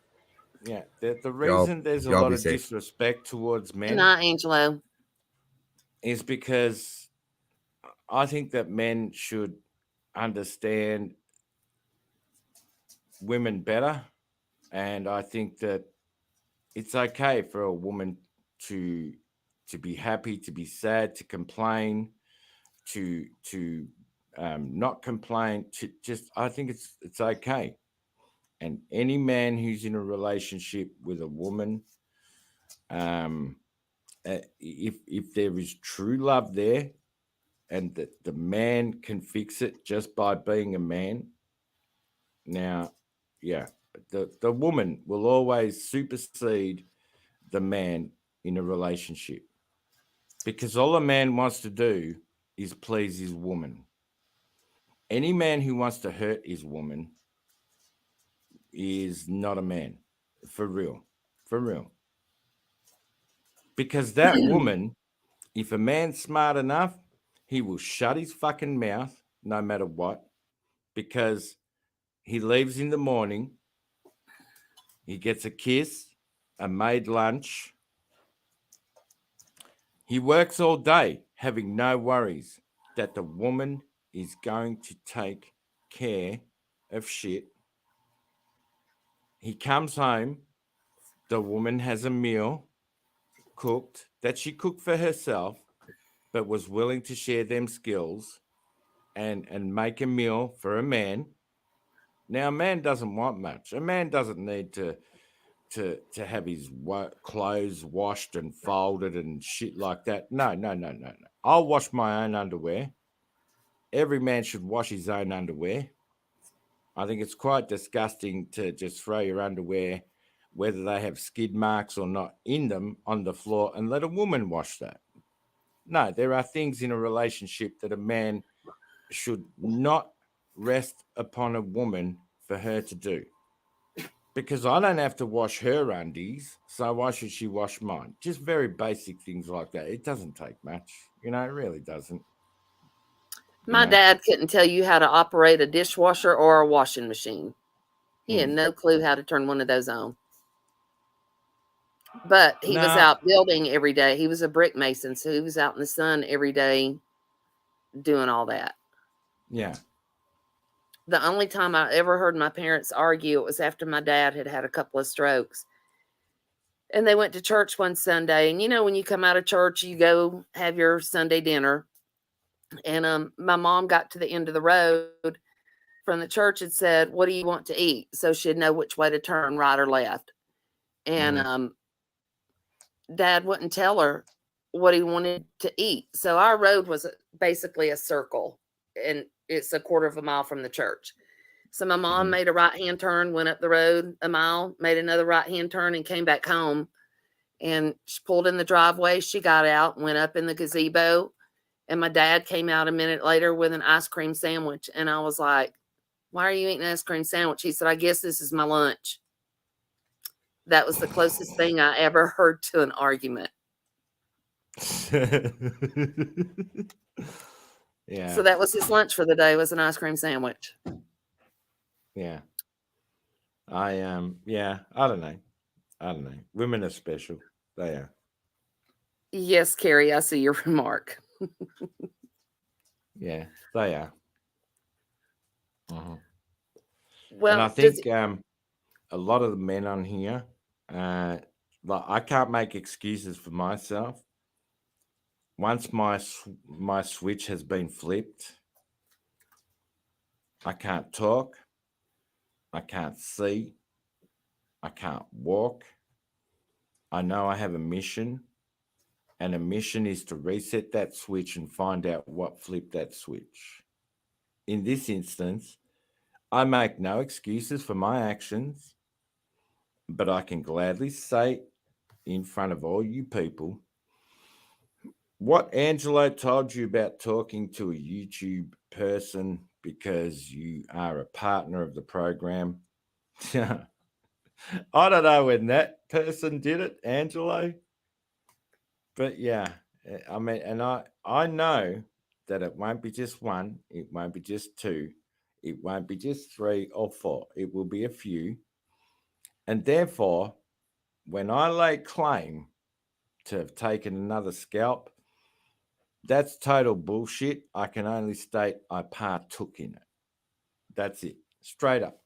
yeah, the Y'all reason there's a y'all lot be of safe. disrespect towards Good men night, Angelo. is because I think that men should understand women better, and I think that it's okay for a woman to be happy, to be sad, to complain, to not complain. To just, I think it's okay. And any man who's in a relationship with a woman, um, if there is true love there, and that the man can fix it just by being a man, now, yeah, the woman will always supersede the man in a relationship, because all a man wants to do is please his woman. Any man who wants to hurt his woman is not a man, for real, for real. Because that woman, if a man's smart enough, he will shut his fucking mouth no matter what, because he leaves in the morning, he gets a kiss, a made lunch, he works all day having no worries that the woman is going to take care of shit. He comes home, the woman has a meal cooked that she cooked for herself, but was willing to share them skills and make a meal for a man. Now, a man doesn't want much. A man doesn't need to have his clothes washed and folded and shit like that. No, no, no, no, no. I'll wash my own underwear. Every man should wash his own underwear. I think it's quite disgusting to just throw your underwear, whether they have skid marks or not, in them on the floor and let a woman wash that. No, there are things in a relationship that a man should not rest upon a woman for her to do, because I don't have to wash her undies, so why should she wash mine? Just very basic things like that. It doesn't take much, it really doesn't. My know. dad couldn't tell you how to operate a dishwasher or a washing machine. He had Mm. no clue how to turn one of those on. But he was Nah. out building every day. He was a brick mason, so he was out in the sun every day doing all that. Yeah. The only time I ever heard my parents argue, it was after my dad had had a couple of strokes. And they went to church one Sunday. And when you come out of church, you go have your Sunday dinner. And my mom got to the end of the road from the church and said, "What do you want to eat?" So she'd know which way to turn, right or left. And Dad wouldn't tell her what he wanted to eat. So our road was basically a circle, and it's a quarter of a mile from the church. So my mom made a right-hand turn, went up the road a mile, made another right-hand turn, and came back home. And she pulled in the driveway. She got out, went up in the gazebo, and my dad came out a minute later with an ice cream sandwich. And I was like, "Why are you eating an ice cream sandwich?" He said, "I guess this is my lunch." That was the closest thing I ever heard to an argument. Yeah. So that was his lunch for the day, was an ice cream sandwich. Yeah. I don't know. Women are special. They are. Yes, Carrie, I see your remark. Yeah, they are. Well, and I think a lot of the men on here, like I can't make excuses for myself. Once my switch has been flipped, I can't talk, I can't see, I can't walk. I know I have a mission, and a mission is to reset that switch and find out what flipped that switch. In this instance, I make no excuses for my actions, but I can gladly say in front of all you people what Angelo told you about talking to a YouTube person because you are a partner of the program. I don't know when that person did it, Angelo. But yeah, I mean, and I know that it won't be just one, it won't be just two, it won't be just three or four, it will be a few. And therefore, when I lay claim to have taken another scalp, that's total bullshit. I can only state I partook in it. That's it, straight up.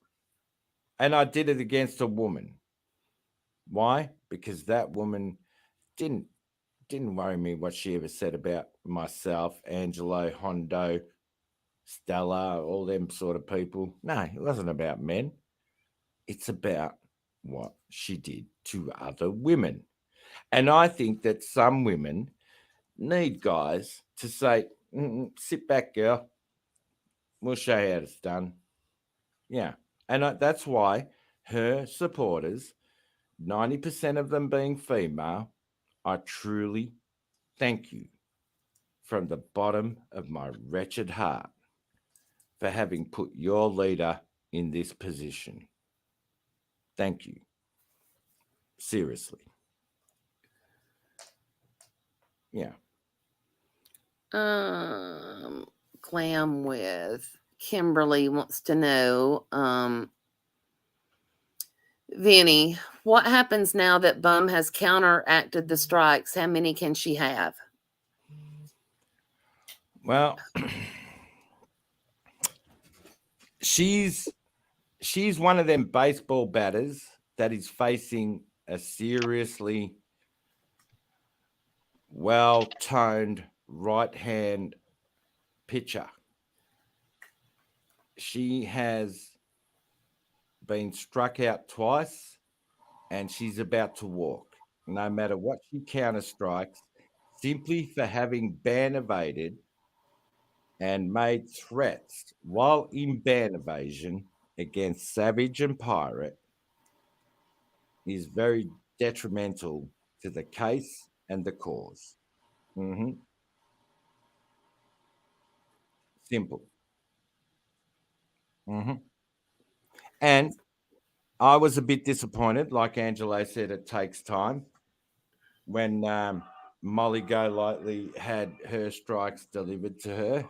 And I did it against a woman. Why? Because that woman didn't worry me what she ever said about myself, Angelo, Hondo, Stella, all them sort of people. No, it wasn't about men. It's about what she did to other women. And I think that some women need guys to say, sit back, girl. We'll show you how it's done. Yeah. And that's why her supporters, 90% of them being female, I truly thank you from the bottom of my wretched heart for having put your leader in this position. Thank you. Seriously. Yeah. Clam with Kimberly wants to know, Vinny, what happens now that Bum has counteracted the strikes? How many can she have? Well, she's one of them baseball batters that is facing a seriously well-toned right-hand pitcher. She has been struck out twice, and she's about to walk, no matter what she counter strikes, simply for having ban evaded and made threats while in ban evasion against Savage and Pirate is very detrimental to the case and the cause. Simple. And I was a bit disappointed. Like Angelo said, it takes time. When Molly Golightly had her strikes delivered to her,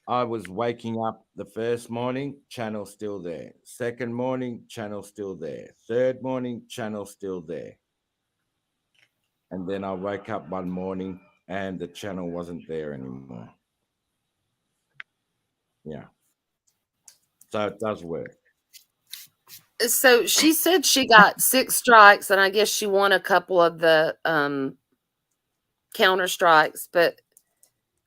I was waking up the first morning, channel still there. Second morning, channel still there. Third morning, channel still there. And then I woke up one morning and the channel wasn't there anymore. Yeah. So it does work. So she said she got 6 strikes, and I guess she won a couple of the counter strikes. But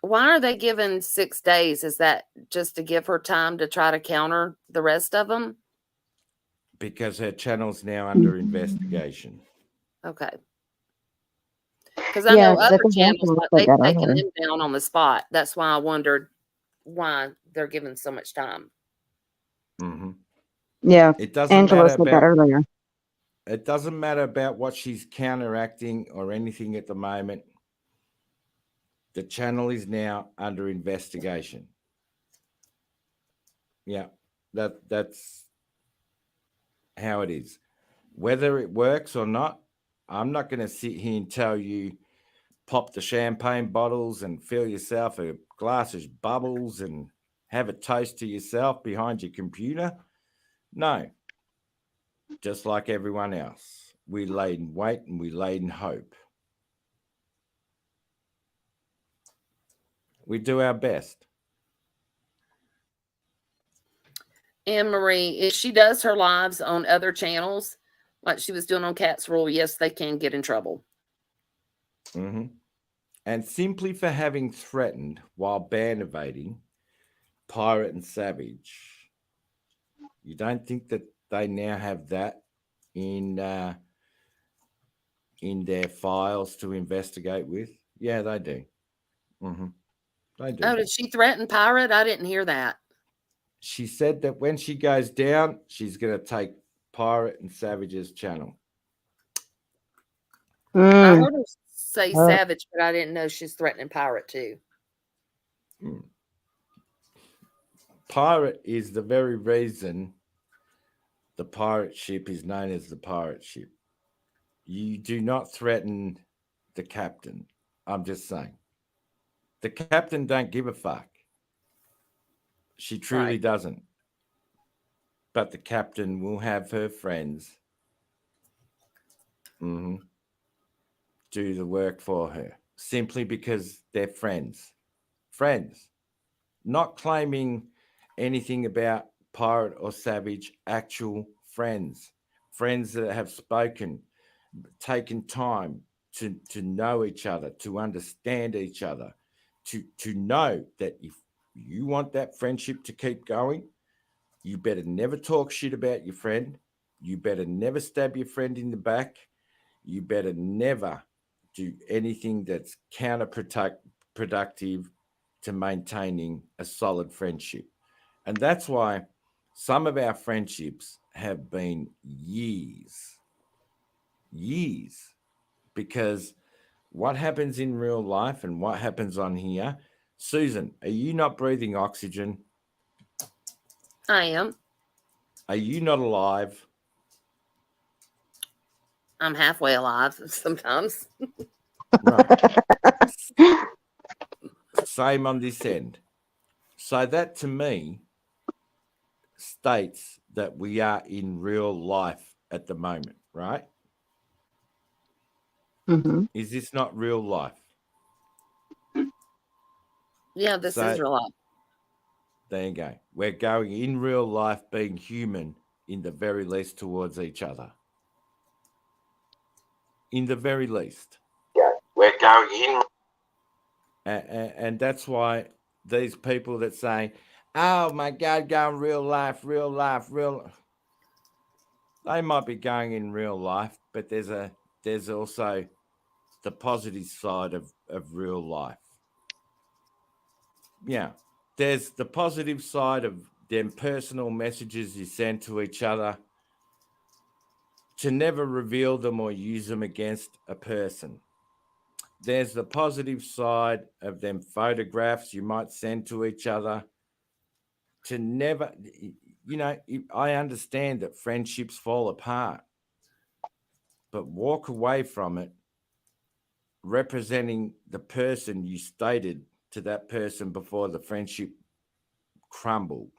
why are they given 6 days? Is that just to give her time to try to counter the rest of them? Because her channel's now under investigation. Okay. Because I Yeah, know I other think channels, Angela like said they've that taken earlier. them down on the spot. That's why I wondered why they're given so much time. Mm-hmm. Yeah, It doesn't Angela matter said that about earlier. it doesn't matter about what she's counteracting or anything at the moment. The channel is now under investigation. Yeah, that's how it is. Whether it works or not, I'm not going to sit here and tell you pop the champagne bottles and fill yourself a glass of bubbles and have a toast to yourself behind your computer. No, just like everyone else, we laid in wait and we laid in hope. We do our best. Anne Marie, if she does her lives on other channels, like she was doing on Cat's Rule, yes, they can get in trouble. Mm-hmm. And simply for having threatened while ban evading Pirate and Savage, you don't think that they now have that in their files to investigate with? Yeah, they do. Mm-hmm. They do. Oh, did she threaten Pirate? I didn't hear that. She said that when she goes down, she's going to take Pirate and Savage's channel. I heard her say Oh. Savage, but I didn't know she's threatening Pirate too. Pirate is the very reason the pirate ship is known as the pirate ship. You do not threaten the captain. I'm just saying. The captain don't give a fuck. She truly Right. doesn't. But the captain will have her friends do the work for her simply because they're friends. Friends. Not claiming anything about pirate or savage, actual friends. Friends that have spoken, taken time to know each other, to understand each other, to know that if you want that friendship to keep going, you better never talk shit about your friend. You better never stab your friend in the back. You better never do anything that's counterproductive to maintaining a solid friendship. And that's why some of our friendships have been years, because what happens in real life and what happens on here. Susan, are you not breathing oxygen? I am. Are you not alive? I'm halfway alive sometimes. Right. Same on this end. So that to me states that we are in real life at the moment, right? Mm-hmm. Is this not real life? Yeah, this is real life. There you go. We're going in real life being human in the very least towards each other. In the very least. We're going in. And that's why these people that say, oh my God, going real life, they might be going in real life, but there's also the positive side of real life. Yeah. There's the positive side of them personal messages you send to each other to never reveal them or use them against a person. There's the positive side of them photographs you might send to each other to never, I understand that friendships fall apart, but walk away from it representing the person you stated to that person before the friendship crumbled.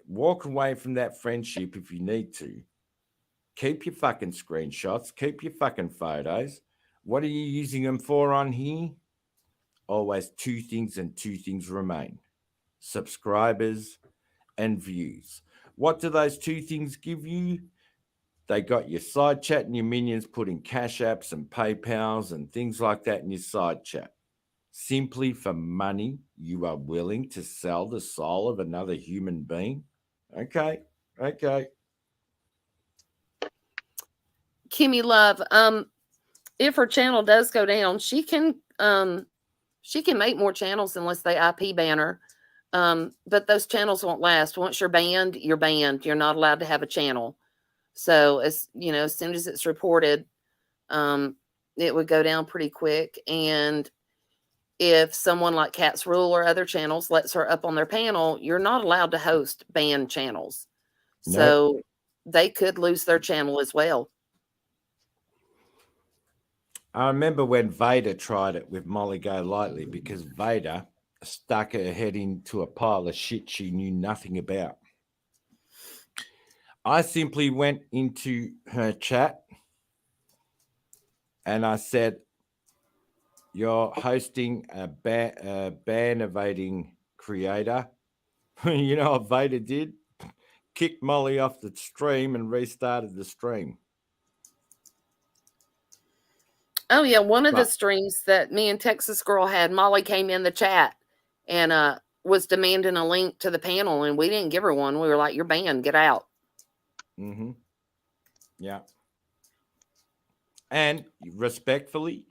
Walk away from that friendship if you need to. Keep your fucking screenshots, keep your fucking photos. What are you using them for on here? Always two things and two things remain: subscribers and views. What do those two things give you? They got your side chat and your minions putting cash apps and PayPals and things like that in your side chat. Simply for money, you are willing to sell the soul of another human being? Okay. Kimmy Love, if her channel does go down, she can make more channels unless they IP ban her. But those channels won't last. Once you're banned, you're banned. You're not allowed to have a channel. So as soon as it's reported, it would go down pretty quick. And if someone like Cat's Rule or other channels lets her up on their panel, you're not allowed to host banned channels. No. So they could lose their channel as well. I remember when Vader tried it with Molly Go Lightly, because Vader stuck her head into a pile of shit she knew nothing about. I simply went into her chat and I said, "You're hosting a ban evading creator." You know what Vader did? Kicked Molly off the stream and restarted the stream. Oh yeah, one of the streams that me and Texas Girl had, Molly came in the chat and was demanding a link to the panel, and we didn't give her one. We were like, "You're banned. Get out." Mm-hmm. Yeah. And respectfully,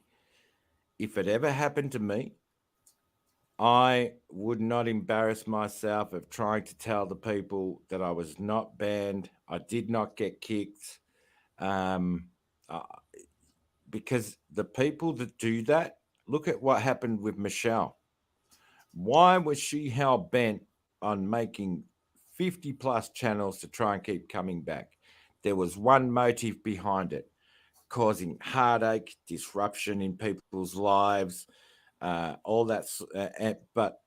if it ever happened to me, I would not embarrass myself of trying to tell the people that I was not banned. I did not get kicked. Because the people that do that, look at what happened with Michelle. Why was she hell bent on making 50 plus channels to try and keep coming back? There was one motive behind it: causing heartache, disruption in people's lives, all that. But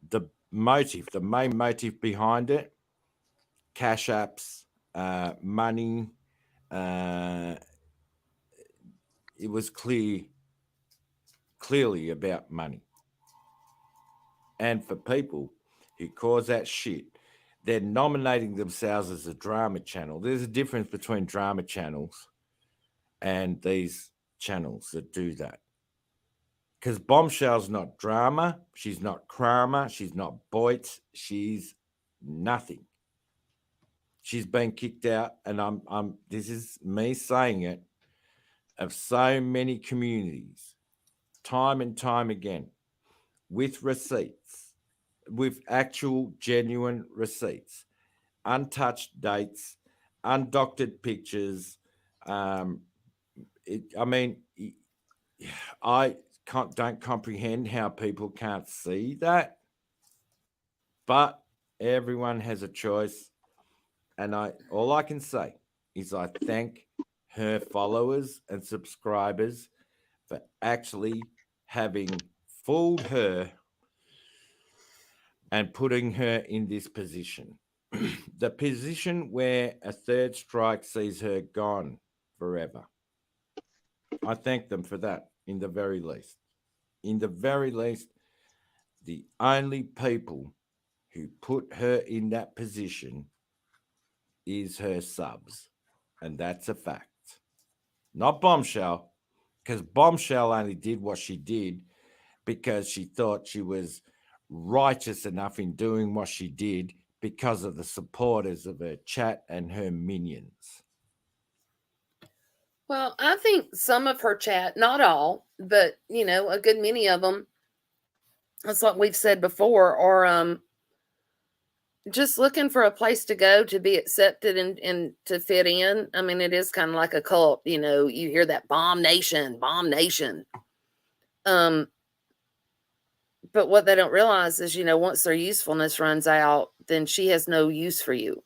the main motive behind it, cash apps, money, it was clearly about money. And for people who cause that shit, they're nominating themselves as a drama channel. There's a difference between drama channels and these channels that do that. Because Bombshell's not drama, she's not Kramer, she's not Boyt, she's nothing. She's been kicked out, and I'm this is me saying it, of so many communities, time and time again, with receipts, with actual genuine receipts, untouched dates, undoctored pictures. I don't comprehend how people can't see that, but everyone has a choice. And all I can say is I thank her followers and subscribers for actually having fooled her and putting her in this position. The position where a third strike sees her gone forever. I thank them for that, in the very least. In the very least, the only people who put her in that position is her subs. And that's a fact. Not Bombshell, because Bombshell only did what she did because she thought she was righteous enough in doing what she did because of the supporters of her chat and her minions. Well, I think some of her chat, not all, but a good many of them, that's what we've said before, are just looking for a place to go to be accepted and to fit in. I mean, it is kind of like a cult, you hear that bomb nation. But what they don't realize is, once their usefulness runs out, then she has no use for you.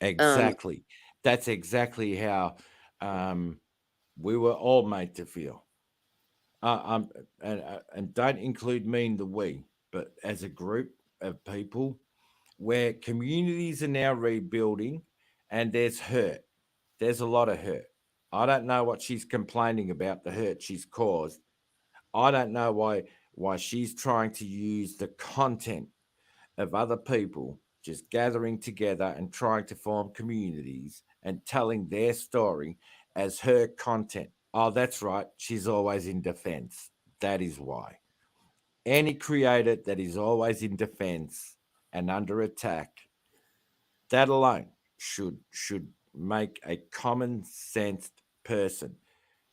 Exactly. That's exactly how we were all made to feel. And don't include me in the we, but as a group of people, where communities are now rebuilding, and there's hurt. There's a lot of hurt. I don't know what she's complaining about, the hurt she's caused. I don't know why she's trying to use the content of other people just gathering together and trying to form communities and telling their story as her content. Oh, that's right. She's always in defense. That is why. Any creator that is always in defense and under attack, that alone should make a common sensed person.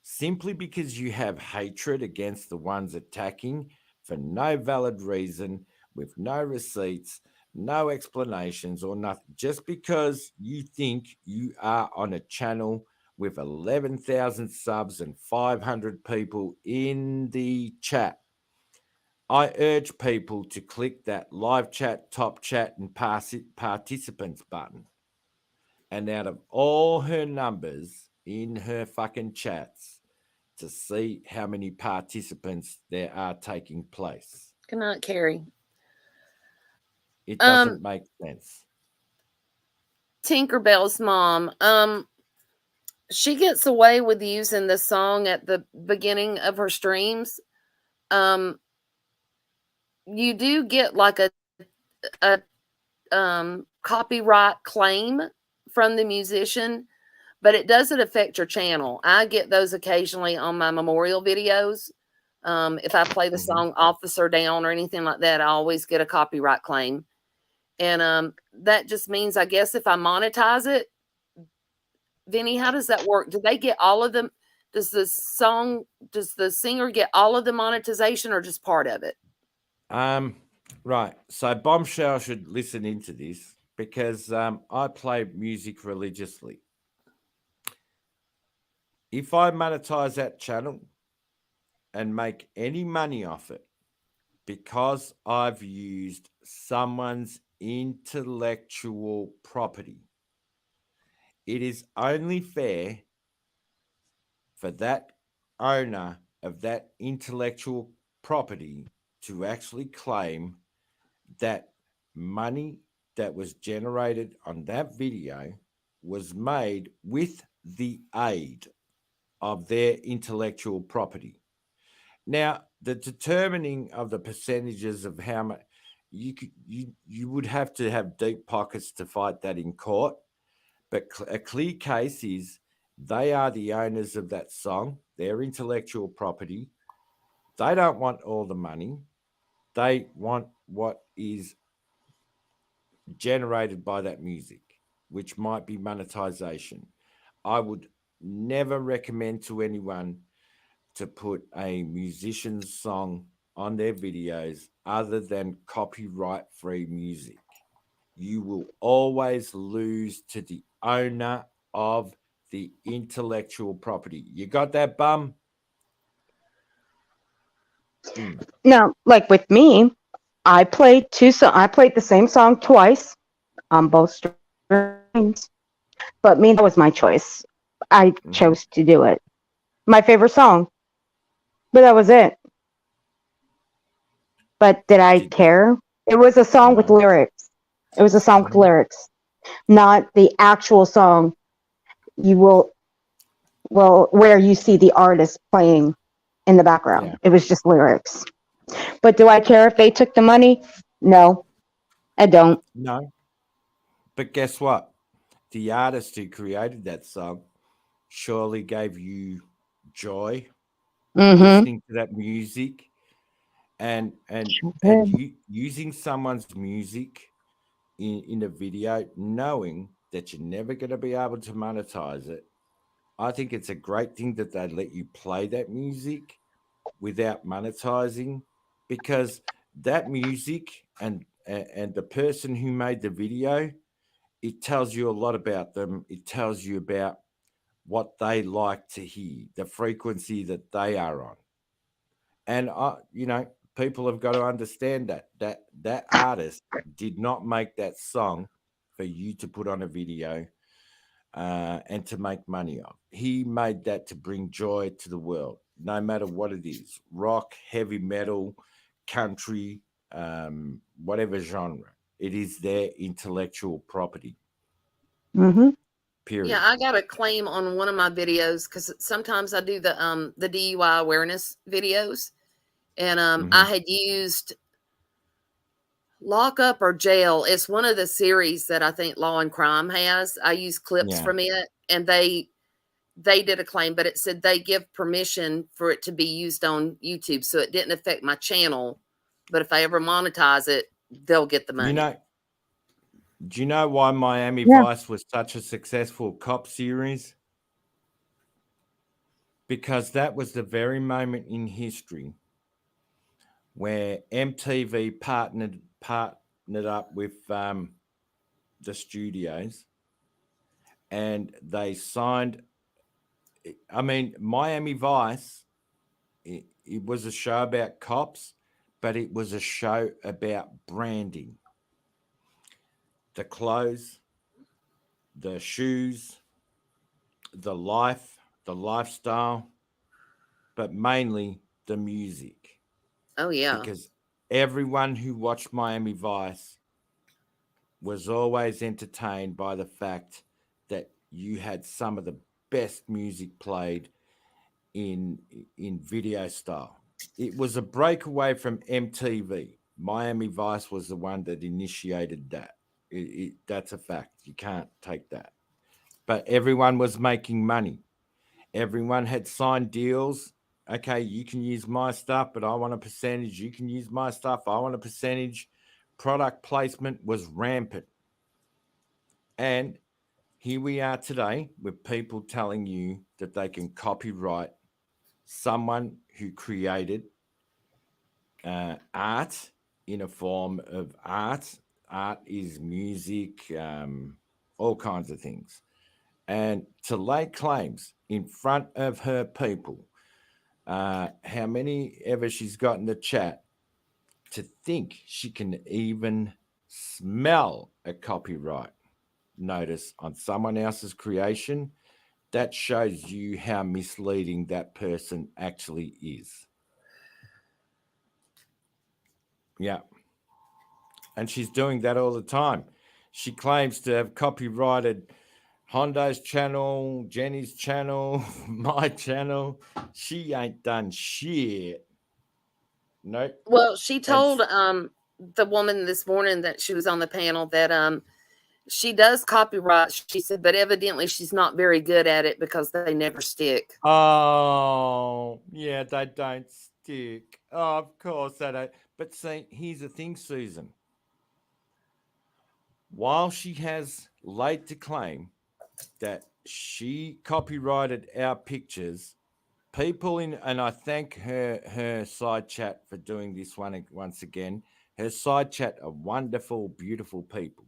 Simply because you have hatred against the ones attacking for no valid reason, with no receipts, no explanations, or nothing, just because you think you are on a channel with 11,000 subs and 500 people in the chat. I urge people to click that live chat, top chat, and participants button. And out of all her numbers in her fucking chats, to see how many participants there are taking place. Good night, Carrie. It doesn't make sense. Tinkerbell's mom, she gets away with using the song at the beginning of her streams. You do get like a copyright claim from the musician, but it doesn't affect your channel. I get those occasionally on my memorial videos. If I play the song Officer Down or anything like that, I always get a copyright claim. And that just means, I guess, if I monetize it, Vinny, how does that work? Do they get all of them? Does the singer get all of the monetization or just part of it? Right. So Bumshell should listen into this because I play music religiously. If I monetize that channel and make any money off it because I've used someone's intellectual property, it is only fair for that owner of that intellectual property to actually claim that money that was generated on that video was made with the aid of their intellectual property. Now, the determining of the percentages of how much you would have to have deep pockets to fight that in court. But a clear case is they are the owners of that song, their intellectual property. They don't want all the money. They want what is generated by that music, which might be monetization. I would never recommend to anyone to put a musician's song on their videos other than copyright-free music. You will always lose to the owner of the intellectual property. You got that, Bum? Now, like with me, I played the same song twice on both streams, but that was my choice. I chose to do it. My favorite song, but that was it. But did I care? It was a song with lyrics. It was a song with lyrics, not the actual song. Where you see the artist playing in the background. Yeah. It was just lyrics. But do I care if they took the money? No, I don't. No. But guess what? The artist who created that song surely gave you joy listening to that music and using someone's music in a video, knowing that you're never going to be able to monetize it. I think it's a great thing that they let you play that music without monetizing, because that music and the person who made the video, it tells you a lot about them. It tells you about what they like to hear, the frequency that they are on. And people have got to understand that artist did not make that song for you to put on a video and to make money off. He made that to bring joy to the world, no matter what it is, rock, heavy metal, country, whatever genre. It is their intellectual property. Mm-hmm. Period. Yeah, I got a claim on one of my videos because sometimes I do the DUI awareness videos, and I had used Lock Up or Jail. It's one of the series that I think Law and Crime has. I use clips Yeah. from it, and they did a claim, but it said they give permission for it to be used on YouTube, so it didn't affect my channel. But if I ever monetize it, they'll get the money. Do you know why Miami Yeah. Vice was such a successful cop series? Because that was the very moment in history where MTV partnered up with the studios, and they signed. I mean, Miami Vice. It was a show about cops, but it was a show about branding. The clothes, the shoes, the life, the lifestyle, but mainly the music. Oh yeah. Because everyone who watched Miami Vice was always entertained by the fact that you had some of the best music played in video style. It was a breakaway from MTV. Miami Vice was the one that initiated that. That's a fact. You can't take that. But everyone was making money. Everyone had signed deals. Okay, you can use my stuff, but I want a percentage. You can use my stuff. I want a percentage. Product placement was rampant. And here we are today with people telling you that they can copyright someone who created art in a form of art. Art is music, all kinds of things. And to lay claims in front of her people, how many ever she's got in the chat, to think she can even smell a copyright notice on someone else's creation, that shows you how misleading that person actually is. Yeah. And she's doing that all the time. She claims to have copyrighted Hondo's channel, Jenny's channel, my channel. She ain't done shit. Nope. Well, she told And the woman this morning that she was on the panel that she does copyright. She said, but evidently she's not very good at it because they never stick. oh, yeah, they don't stick. Oh, of course they don't. But see, here's the thing, Susan. While she has laid to claim that she copyrighted our pictures, people in, and I thank her side chat for doing this one once again. Her side chat are wonderful, beautiful people.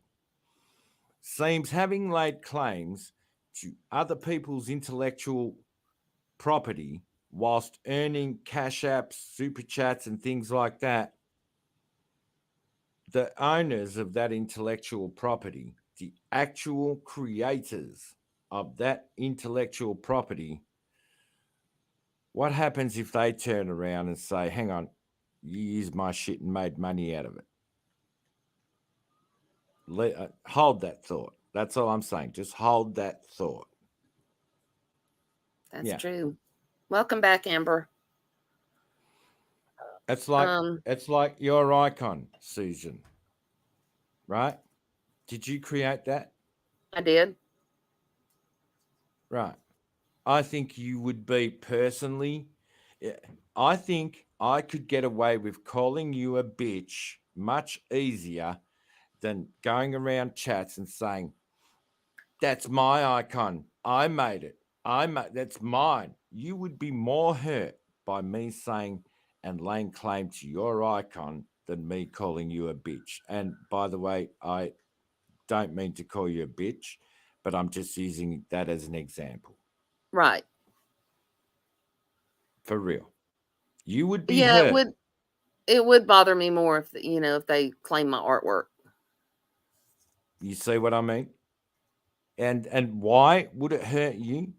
Seems having laid claims to other people's intellectual property whilst earning cash apps, super chats, and things like that. The owners of that intellectual property, the actual creators of that intellectual property, what happens if they turn around and say, hang on, you used my shit and made money out of it? Hold that thought. That's all I'm saying. Just hold that thought. That's true. Welcome back, Amber. It's like your icon, Susan. Right? Did you create that? I did. Right. I think you would be personally. I think I could get away with calling you a bitch much easier than going around chats and saying, that's my icon. I made it. That's mine. You would be more hurt by me saying and laying claim to your icon than me calling you a bitch. And by the way, I don't mean to call you a bitch, but I'm just using that as an example. Right. For real. You would be Yeah, hurt. it would bother me more if if they claim my artwork. You see what I mean? And why would it hurt you?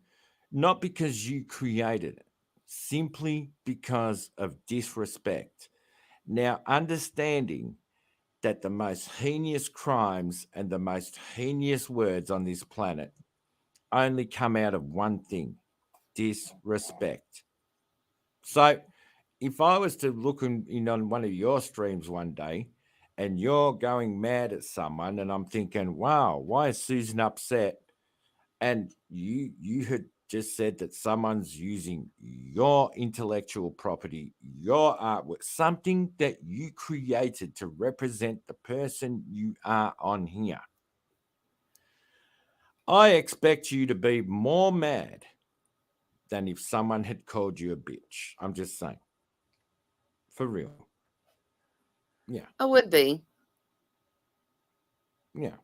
Not because you created it, simply because of disrespect. Now, understanding that the most heinous crimes and the most heinous words on this planet only come out of one thing: disrespect. So, if I was to look in on one of your streams one day and you're going mad at someone, and I'm thinking, wow, why is Susan upset? And you had just said that someone's using your intellectual property, your artwork, something that you created to represent the person you are on here. I expect you to be more mad than if someone had called you a bitch. I'm just saying. For real. Yeah. I would be. Yeah.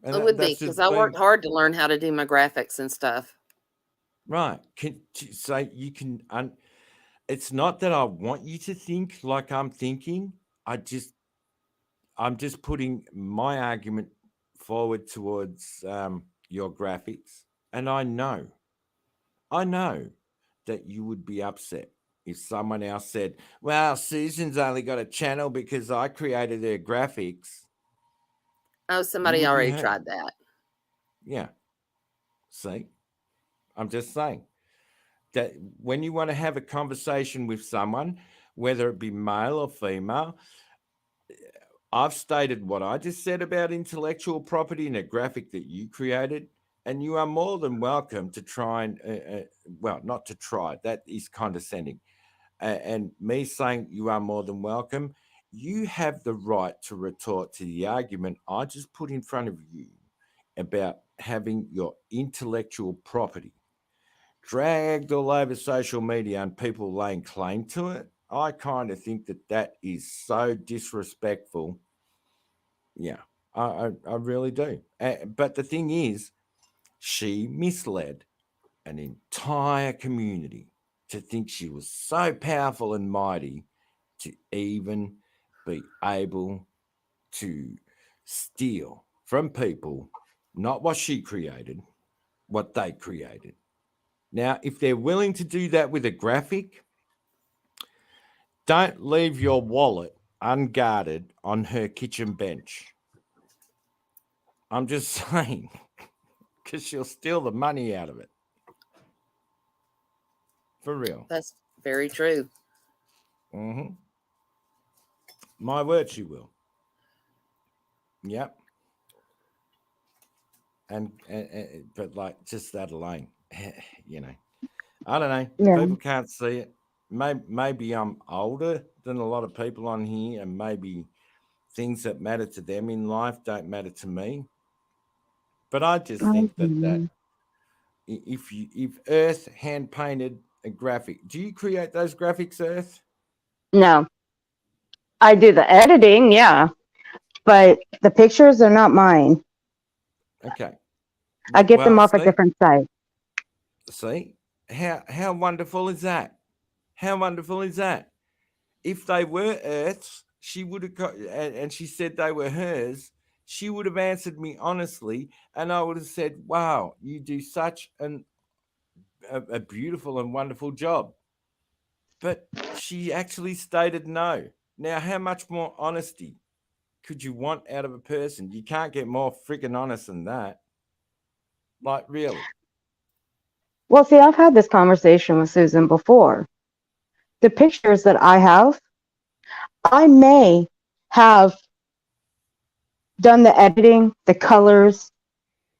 I would be that's because just I being worked hard to learn how to do my graphics and stuff. right. So you can. It's not that I want you to think like I'm thinking. I'm just putting my argument forward towards your graphics, and I know that you would be upset if someone else said, "Well, Susan's only got a channel because I created her graphics." Oh, You somebody would be already hurt. tried that. Yeah. See, I'm just saying that when you want to have a conversation with someone, whether it be male or female, I've stated what I just said about intellectual property in a graphic that you created, and you are more than welcome to try and, well, not to try, that is condescending. And me saying you are more than welcome, you have the right to retort to the argument I just put in front of you about having your intellectual property dragged all over social media and people laying claim to it. I kind of think that is so disrespectful. Yeah, I really do. But the thing is, she misled an entire community to think she was so powerful and mighty to even be able to steal from people, not what she created, what they created. Now, if they're willing to do that with a graphic, don't leave your wallet unguarded on her kitchen bench. I'm just saying, because she'll steal the money out of it. For real. That's very true. Mm-hmm. My word, she will. Yep. And but like just that alone, you know, I don't know. Yeah. People can't see it. Maybe I'm older than a lot of people on here, and maybe things that matter to them in life don't matter to me. But I just think that if Earth hand painted a graphic, do you create those graphics, Earth? No, I do the editing, yeah, but the pictures are not mine. Okay. I get them Well, off a different site. see, how wonderful is that? How wonderful is that? If they were Earth's, she would have, and she said they were hers. She would have answered me honestly, and I would have said, "Wow, you do such a beautiful and wonderful job." But she actually stated no. Now, how much more honesty could you want out of a person? You can't get more freaking honest than that. Like, really? Well, see, I've had this conversation with Susan before. The pictures that I have, I may have done the editing, the colors,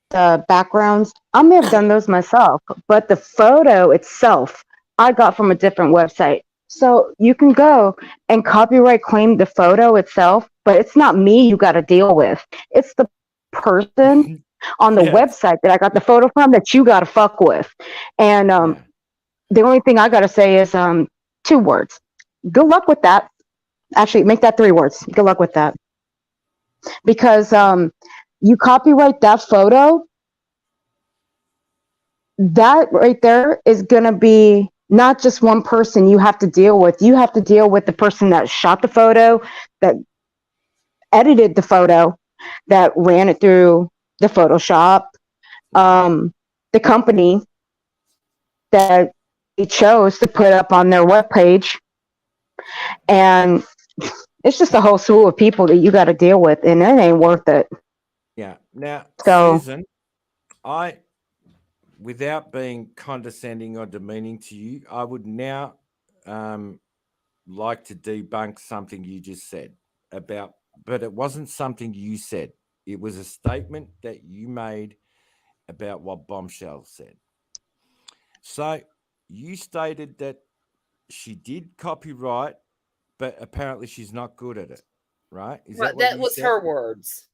the backgrounds. I may have done those myself, but the photo itself, I got from a different website. So you can go and copyright claim the photo itself, but it's not me you got to deal with. It's the person on the Yes. website that I got the photo from that you got to fuck with. And Yeah. the only thing I got to say is 2 words. Good luck with that. Actually, make that 3 words. Good luck with that. Because you copyright that photo, that right there is going to be not just one person you have to deal with. You have to deal with the person that shot the photo, that edited the photo, that ran it through the Photoshop, the company that they chose to put up on their webpage. And it's just a whole slew of people that you got to deal with, and it ain't worth it. Yeah. Now, So, Susan, without being condescending or demeaning to you, I would now like to debunk something you just said about, but it wasn't something you said. It was a statement that you made about what Bumshell said. So you stated that she did copyright, but apparently she's not good at it, right? Is that what That you was said? her words.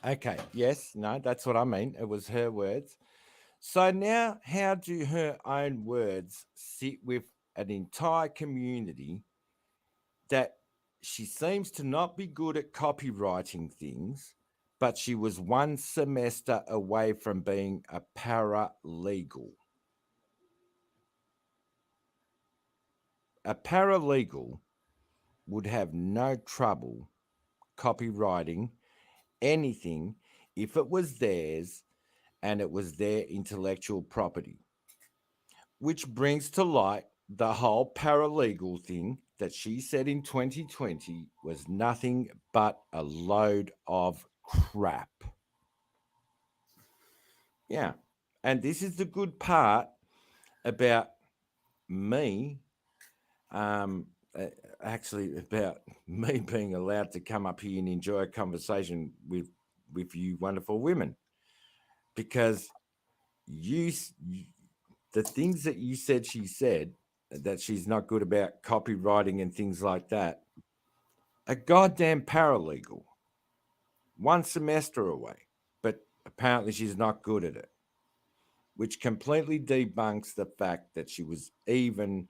Okay. Yes. No, that's what I mean. It was her words. So now, how do her own words sit with an entire community that she seems to not be good at copywriting things, but she was one semester away from being a paralegal? A paralegal would have no trouble copywriting anything if it was theirs and it was their intellectual property. Which brings to light the whole paralegal thing that she said in 2020 was nothing but a load of crap. Yeah. And this is the good part about me, actually, about me being allowed to come up here and enjoy a conversation with you wonderful women. Because the things that you said she said, that she's not good about copywriting and things like that, a goddamn paralegal, one semester away, but apparently she's not good at it, which completely debunks the fact that she was even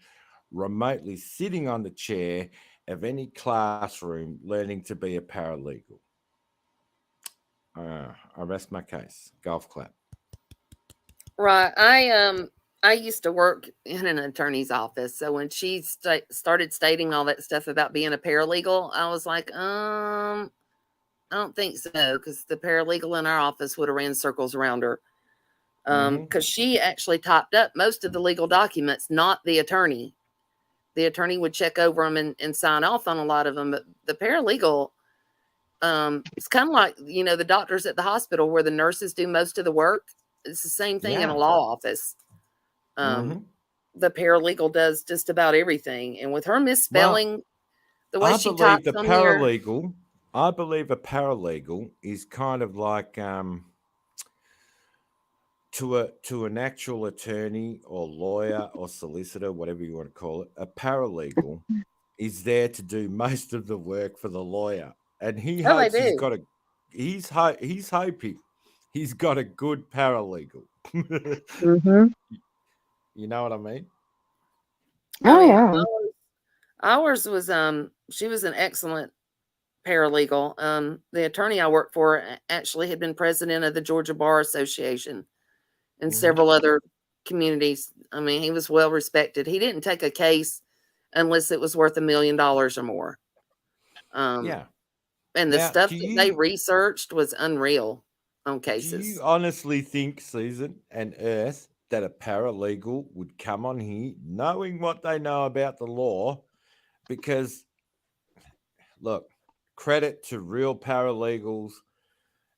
remotely sitting on the chair of any classroom learning to be a paralegal. I rest my case. Golf clap. Right. I used to work in an attorney's office, so when she started stating all that stuff about being a paralegal, I was like, I don't think so, because the paralegal in our office would have ran circles around her. Because she actually typed up most of the legal documents, not the attorney. The attorney would check over them and sign off on a lot of them, but the paralegal, it's kind of like, the doctors at the hospital where the nurses do most of the work. It's the same thing in a law office. The paralegal does just about everything. And with her misspelling, the way she types on here. I believe a paralegal is kind of like to an actual attorney or lawyer or solicitor, whatever you want to call it. A paralegal is there to do most of the work for the lawyer, and he hopes he's hoping he's got a good paralegal. You know what I mean? Oh yeah. Ours was she was an excellent paralegal. The attorney I worked for actually had been president of the Georgia Bar Association and several other communities. I mean, he was well respected. He didn't take a case unless it was worth $1 million or more. And the stuff that they researched was unreal on cases. Do you honestly think, Susan and Earth, that a paralegal would come on here knowing what they know about the law? Because, look, credit to real paralegals,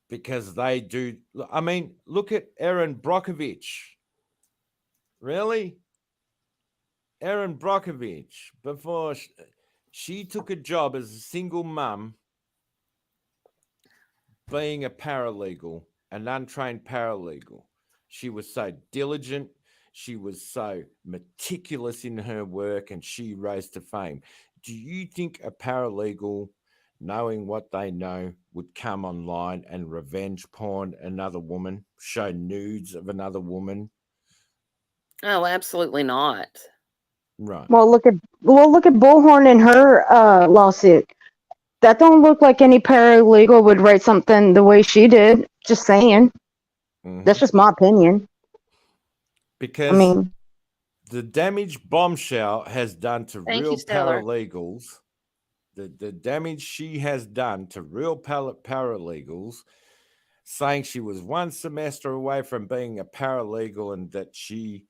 because they do. I mean, look at Erin Brockovich. Really? Erin Brockovich, before she took a job as a single mum, being a paralegal, an untrained paralegal. She was so diligent. She was so meticulous in her work, and she rose to fame. Do you think a paralegal, knowing what they know, would come online and revenge porn another woman, show nudes of another woman? Oh, absolutely not. Right. Well, look at Bullhorn and her lawsuit. That don't look like any paralegal would write something the way she did. Just saying. That's just my opinion. Because I mean, the damage Bombshell has done to Thank real you, Stellar. paralegals, the damage she has done to real paralegals, saying she was one semester away from being a paralegal and that she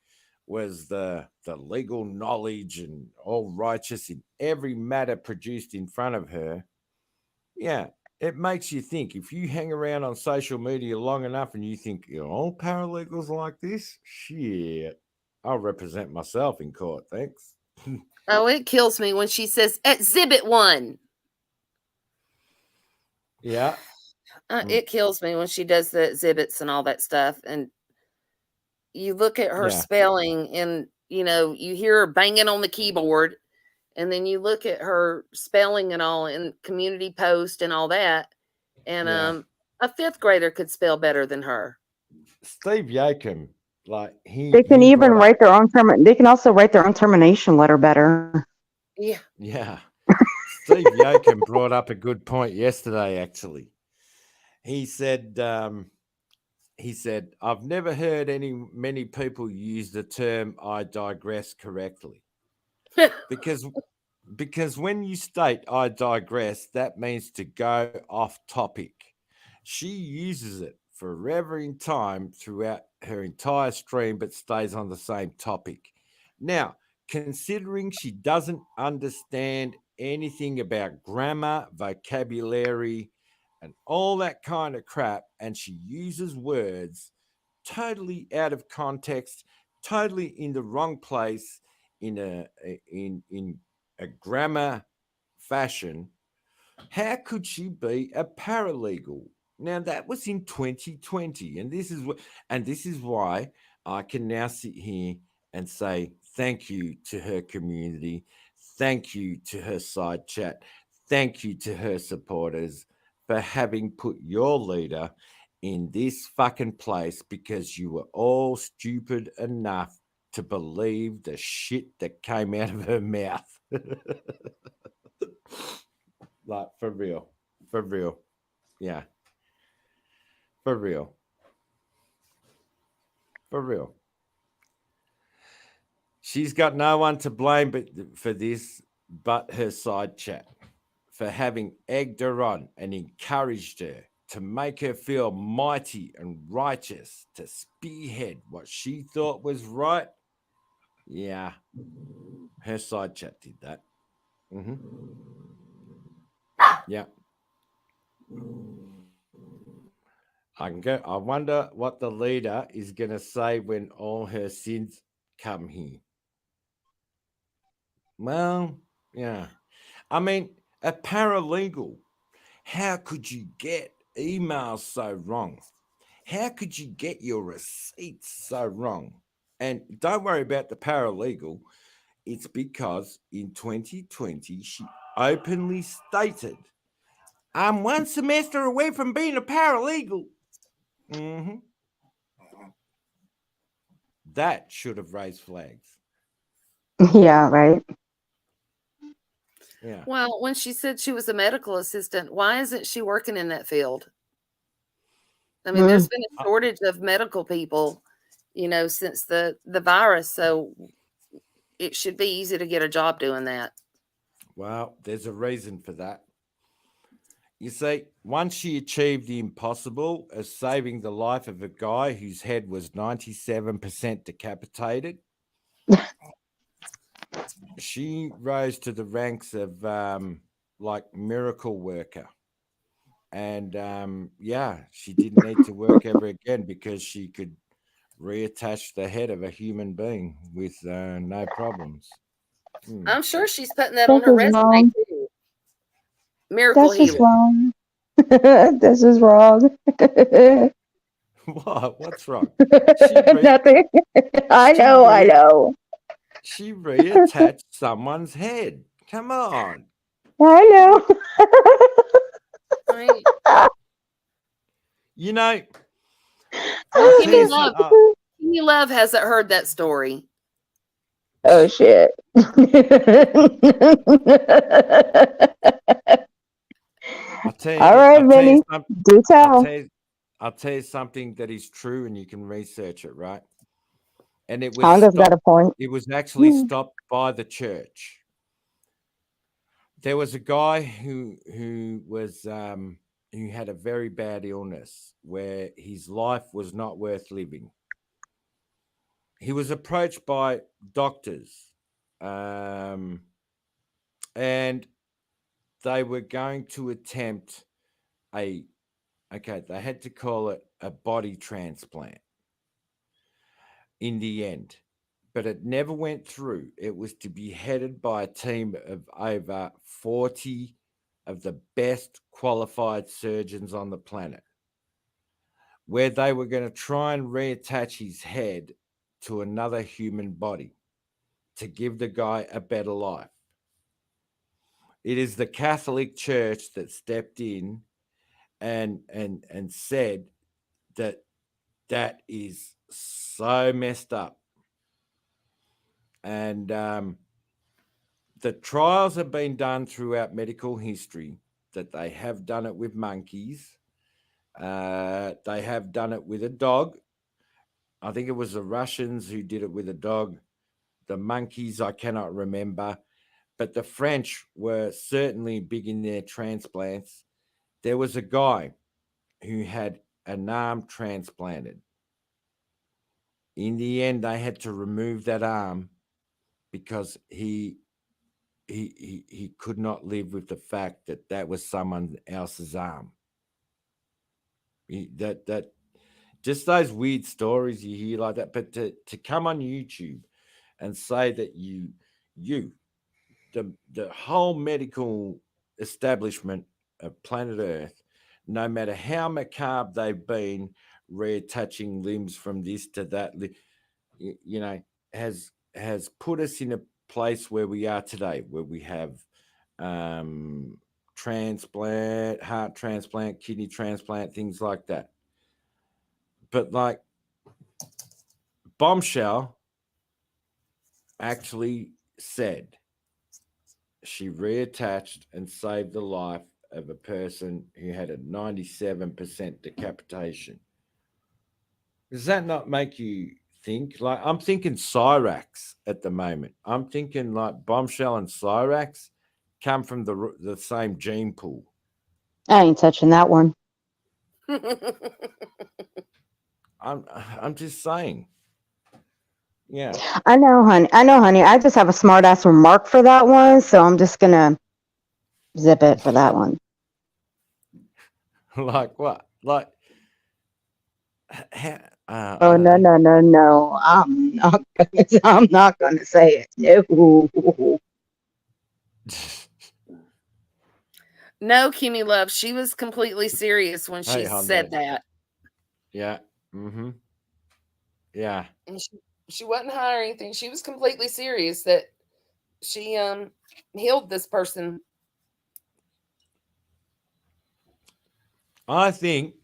was the legal knowledge and all righteous in every matter produced in front of her. Yeah, it makes you think. If you hang around on social media long enough and you think, all paralegals are like this, shit, I'll represent myself in court. Thanks. Oh, it kills me when she says Exhibit 1. Yeah. It kills me when she does the exhibits and all that stuff. And you look at her Yeah. spelling and, you hear her banging on the keyboard. And then you look at her spelling and all in Community Post and all that. And Yeah. a fifth grader could spell better than her. Steve Yakum, like They can even write their own they can also write their own termination letter better. Yeah. Yeah. Steve Yakum brought up a good point yesterday, actually. He said, I've never heard many people use the term "I digress" correctly. because when you state "I digress," that means to go off topic. She uses it forever in time throughout her entire stream, but stays on the same topic. Now, considering she doesn't understand anything about grammar, vocabulary, and all that kind of crap, and she uses words totally out of context, totally in the wrong place, in a grammar fashion, how could she be a paralegal? Now that was in 2020, and this is why I can now sit here and say thank you to her community, thank you to her side chat, thank you to her supporters for having put your leader in this fucking place, because you were all stupid enough to believe the shit that came out of her mouth. Like, for real. Yeah. For real. She's got no one to blame for this but her side chat, for having egged her on and encouraged her to make her feel mighty and righteous, to spearhead what she thought was right. Yeah. Her side chat did that. Yeah. I wonder what the leader is going to say when all her sins come here. Well, yeah. I mean, a paralegal, how could you get emails so wrong? How could you get your receipts so wrong? And don't worry about the paralegal. It's because in 2020, she openly stated, I'm one semester away from being a paralegal. That should have raised flags. Yeah, right. Yeah. Well, when she said she was a medical assistant, why isn't she working in that field? I mean, there's been a shortage of medical people, since the virus. So it should be easy to get a job doing that. Well, there's a reason for that. You see, once she achieved the impossible of saving the life of a guy whose head was 97% decapitated, she rose to the ranks of like miracle worker. And she didn't need to work ever again because she could reattach the head of a human being with no problems. I'm sure she's putting that on her resume too. Miracle That's just healer. wrong. This is wrong. What? What's wrong? Nothing. I know. She reattached someone's head. Come on. I know. Kimmy Love hasn't heard that story. Oh shit. All right, Vinny. Do tell. I'll tell you something that is true, and you can research it, right? and it was Honda's got a stopped. point. It was actually Hmm. stopped by the church. There was a guy who was who had a very bad illness where his life was not worth living. He was approached by doctors, and they were going to attempt a they had to call it a body transplant in the end, but it never went through. It was to be headed by a team of over 40 of the best qualified surgeons on the planet, where they were going to try and reattach his head to another human body to give the guy a better life. It is the Catholic Church that stepped in and said that that is so messed up. And the trials have been done throughout medical history that they have done it with monkeys. They have done it with a dog. I think it was the Russians who did it with a dog. The monkeys, I cannot remember. But the French were certainly big in their transplants. There was a guy who had an arm transplanted. In the end, they had to remove that arm because he could not live with the fact that that was someone else's arm. That just those weird stories you hear like that. But to come on YouTube and say that the whole medical establishment of planet Earth, no matter how macabre they've been, reattaching limbs from this to that, you know, has put us in a place where we are today, where we have transplant, heart transplant, kidney transplant, things like that. But like Bumshell actually said she reattached and saved the life of a person who had a 97% decapitation. Does that not make you think? Like, I'm thinking Cyrax at the moment. I'm thinking like Bombshell and Cyrax come from the same gene pool. I ain't touching that one. I'm just saying. Yeah. I know, honey. I just have a smart ass remark for that one, so I'm just gonna zip it for that one. Like what? Like Oh no! I'm not gonna say it. No. No, Kimmy Love, she was completely serious when she said that. Yeah. Mm-hmm. Yeah. And she wasn't high or anything. She was completely serious that she healed this person. I think.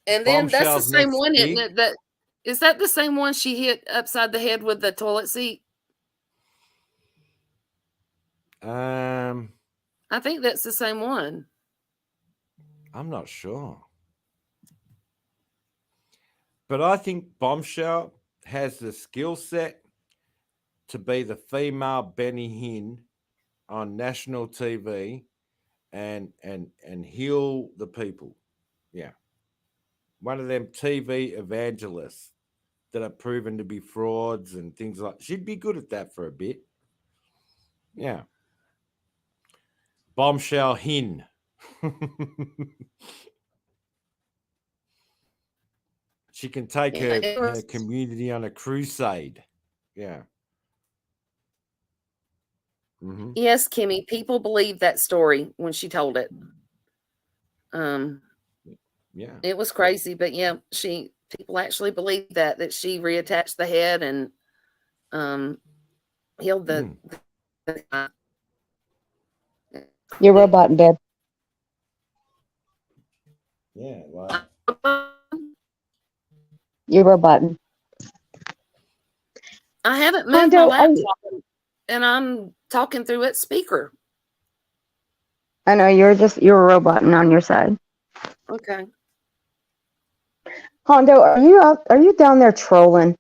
And then that's the same one, isn't it? That is that the same one she hit upside the head with the toilet seat? I think that's the same one. I'm not sure. But I think Bombshell has the skill set to be the female Benny Hinn on national TV and heal the people. Yeah. One of them TV evangelists that are proven to be frauds and things like that. She'd be good at that for a bit. Yeah. Bombshell Hinn. She can take her community on a crusade. Yeah. Mm-hmm. Yes, Kimmy. People believed that story when she told it. Yeah. It was crazy, but yeah, people actually believed that she reattached the head and healed the You're robot, babe. Yeah, like you're robot. I haven't moved my laptop, and I'm talking through its speaker. I know you're a robot on your side. Okay. Hondo, are you down there trolling?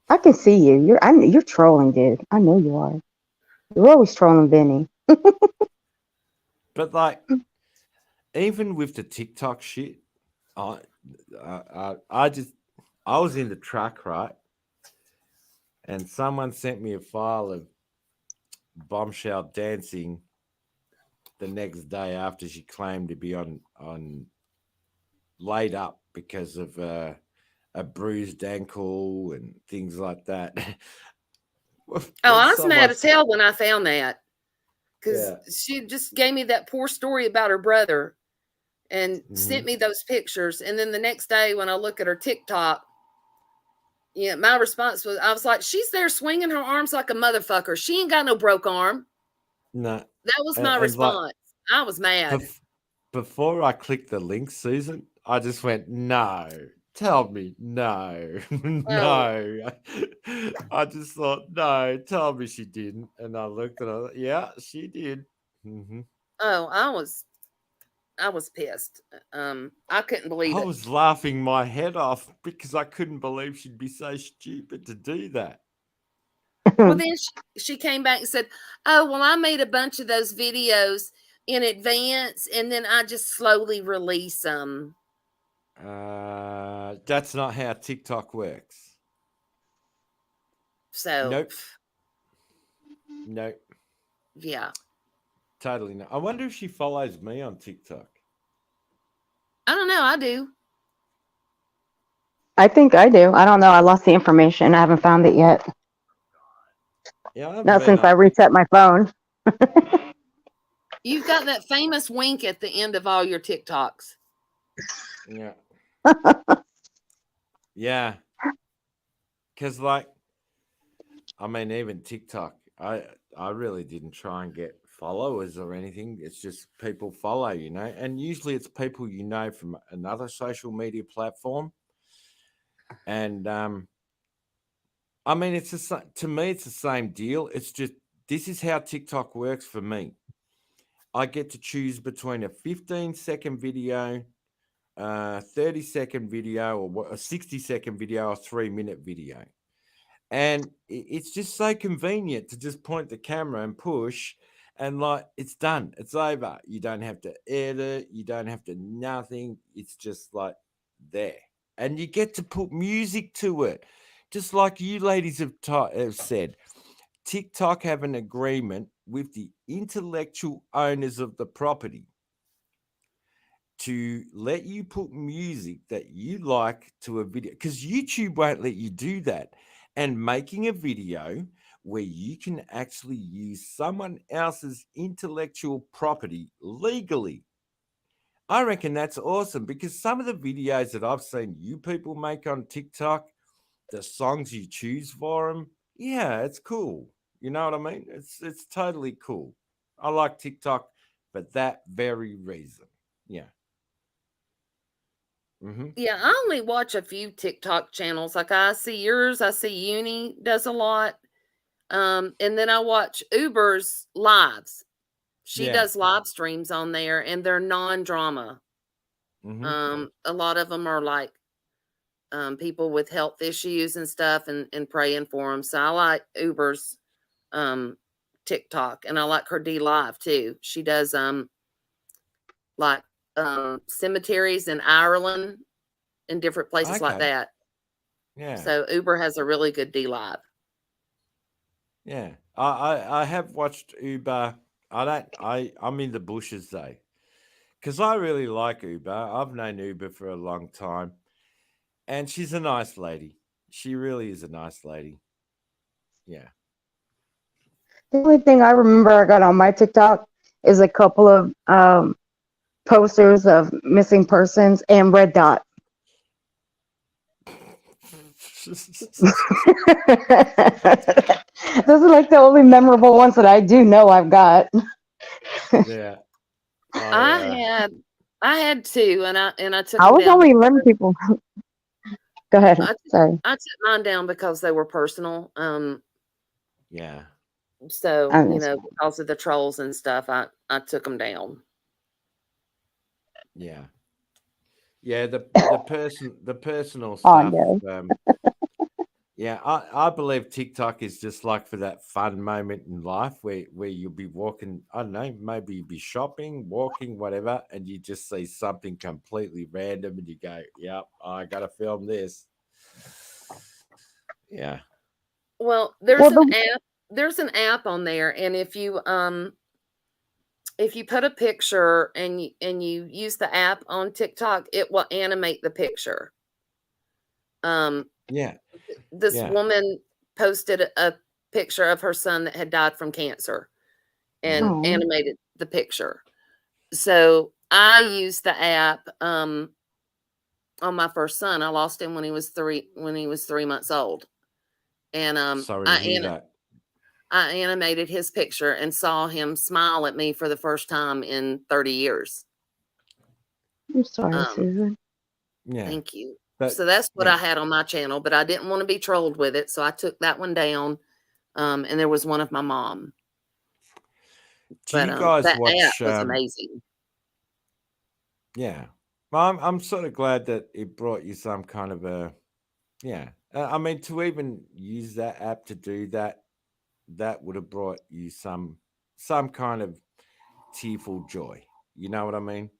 I can see you. You're trolling, dude. I know you are. You're always trolling Vinny. But like, even with the TikTok shit, I, I was in the truck, right, and someone sent me a file of Bumshell dancing the next day after she claimed to be on laid up because of a bruised ankle and things like that. Oh, I was mad as hell when I found that, because Yeah. she just gave me that poor story about her brother and Mm-hmm. sent me those pictures. And then the next day when I look at her TikTok, yeah, my response was, I was like, she's there swinging her arms like a motherfucker. She ain't got no broke arm. No. That was my And response. I was mad. Before I clicked the link, Susan, I just went, no, tell me, no, no. I just thought, no, tell me she didn't. And I looked at her, yeah, she did. Mm-hmm. Oh, I was pissed. I couldn't believe I it. was laughing my head off because I couldn't believe she'd be so stupid to do that. Well, then she came back and said, oh, well, I made a bunch of those videos in advance and then I just slowly release them. That's not how TikTok works. So Nope. Yeah. Totally not. I wonder if she follows me on TikTok. I don't know. I do. I think I do. I don't know. I lost the information. I haven't found it yet. Yeah, Not since I reset my phone. You've got that famous wink at the end of all your TikToks. Yeah. Yeah. Because, like, I mean, even TikTok, I really didn't try and get followers or anything. It's just people follow, you know, and usually it's people you know from another social media platform. And I mean, to me, it's the same deal. It's just this is how TikTok works for me. I get to choose between a 15-second video, 30-second video, or a 60-second video, or 3-minute video. And it's just so convenient to just point the camera and push, and like it's done. It's over. You don't have to edit. You don't have to nothing. It's just like there, and you get to put music to it, just like you ladies have said. TikTok have an agreement with the intellectual owners of the property to let you put music that you like to a video, because YouTube won't let you do that. And making a video where you can actually use someone else's intellectual property legally, I reckon that's awesome, because some of the videos that I've seen you people make on TikTok, the songs you choose for them, yeah, it's cool. You know what I mean? It's totally cool. I like TikTok for that very reason. Yeah. Mm-hmm. Yeah, I only watch a few TikTok channels. Like I see yours, I see Uni does a lot. And then I watch Uber's lives. She does live streams on there and they're non-drama. Mm-hmm. A lot of them are like people with health issues and stuff and praying for them. So I like Uber's TikTok, and I like her D Live too. She does like cemeteries in Ireland and different places like that. Yeah. So Uber has a really good D Live. Yeah. I have watched Uber. I'm in the bushes though, because I really like Uber. I've known Uber for a long time, and she's a nice lady. She really is a nice lady. Yeah. The only thing I remember I got on my TikTok is a couple of posters of missing persons and red dot. Those are like the only memorable ones that I do know I've got. Yeah. I had two, and I took. I them was down only 11 people. Go ahead. Sorry. I took mine down because they were personal. Yeah. So because of the trolls and stuff, I took them down. Yeah. Yeah. The personal stuff. Yeah, I believe TikTok is just like for that fun moment in life where you'll be walking, I don't know, maybe you'll be shopping, walking, whatever, and you just see something completely random and you go, yep, I got to film this. Yeah. Well, there's Well, an the app. There's an app on there, and if you put a picture and you use the app on TikTok, it will animate the picture. Um, Yeah. this Yeah. woman posted a picture of her son that had died from cancer and Mm. oh, animated the picture. So I used the app on my first son. I lost him when he was 3 months old, and Sorry to hear that. I animated his picture and saw him smile at me for the first time in 30 years. I'm sorry, Um, Susan. Yeah. Thank you. But So that's what yeah. I had on my channel, but I didn't want to be trolled with it, so I took that one down. And there was one of my mom. Do you But guys that app watch was amazing. yeah. Well, I'm sort of glad that it brought you some kind of a yeah. I mean, to even use that app to do that, that would have brought you some kind of tearful joy. You know what I mean?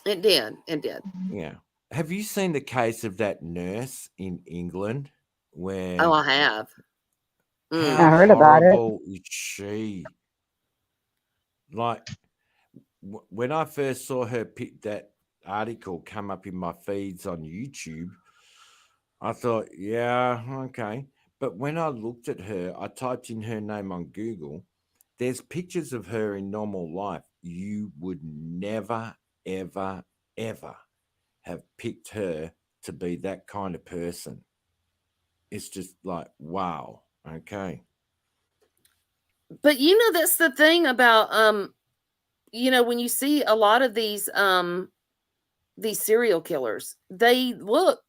It did. It did. Yeah. Have you seen the case of that nurse in England Oh, where I have. how I heard about it. horrible is she? Like when I first saw her pick that article come up in my feeds on YouTube, I thought, yeah, okay. But when I looked at her, I typed in her name on Google. There's pictures of her in normal life. You would never, ever, ever have picked her to be that kind of person. It's just like, wow. Okay. But that's the thing about when you see a lot of these serial killers, they look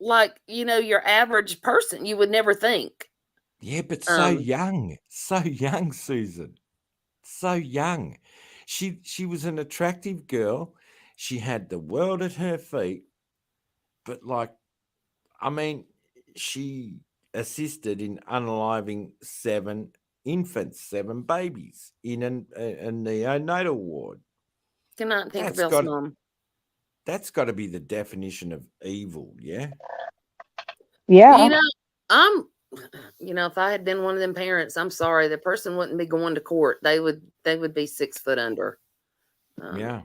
like, your average person. You would never think. Yeah, but Um so young, Susan. So young. She was an attractive girl. She had the world at her feet, but like, I mean, she assisted in unaliving 7 infants, 7 babies in a neonatal ward. Cannot think of That's else, got Mom. that's got to be the definition of evil, yeah. Yeah. I'm if I had been one of them parents, I'm sorry, the person wouldn't be going to court. They would be 6 foot under. Yeah.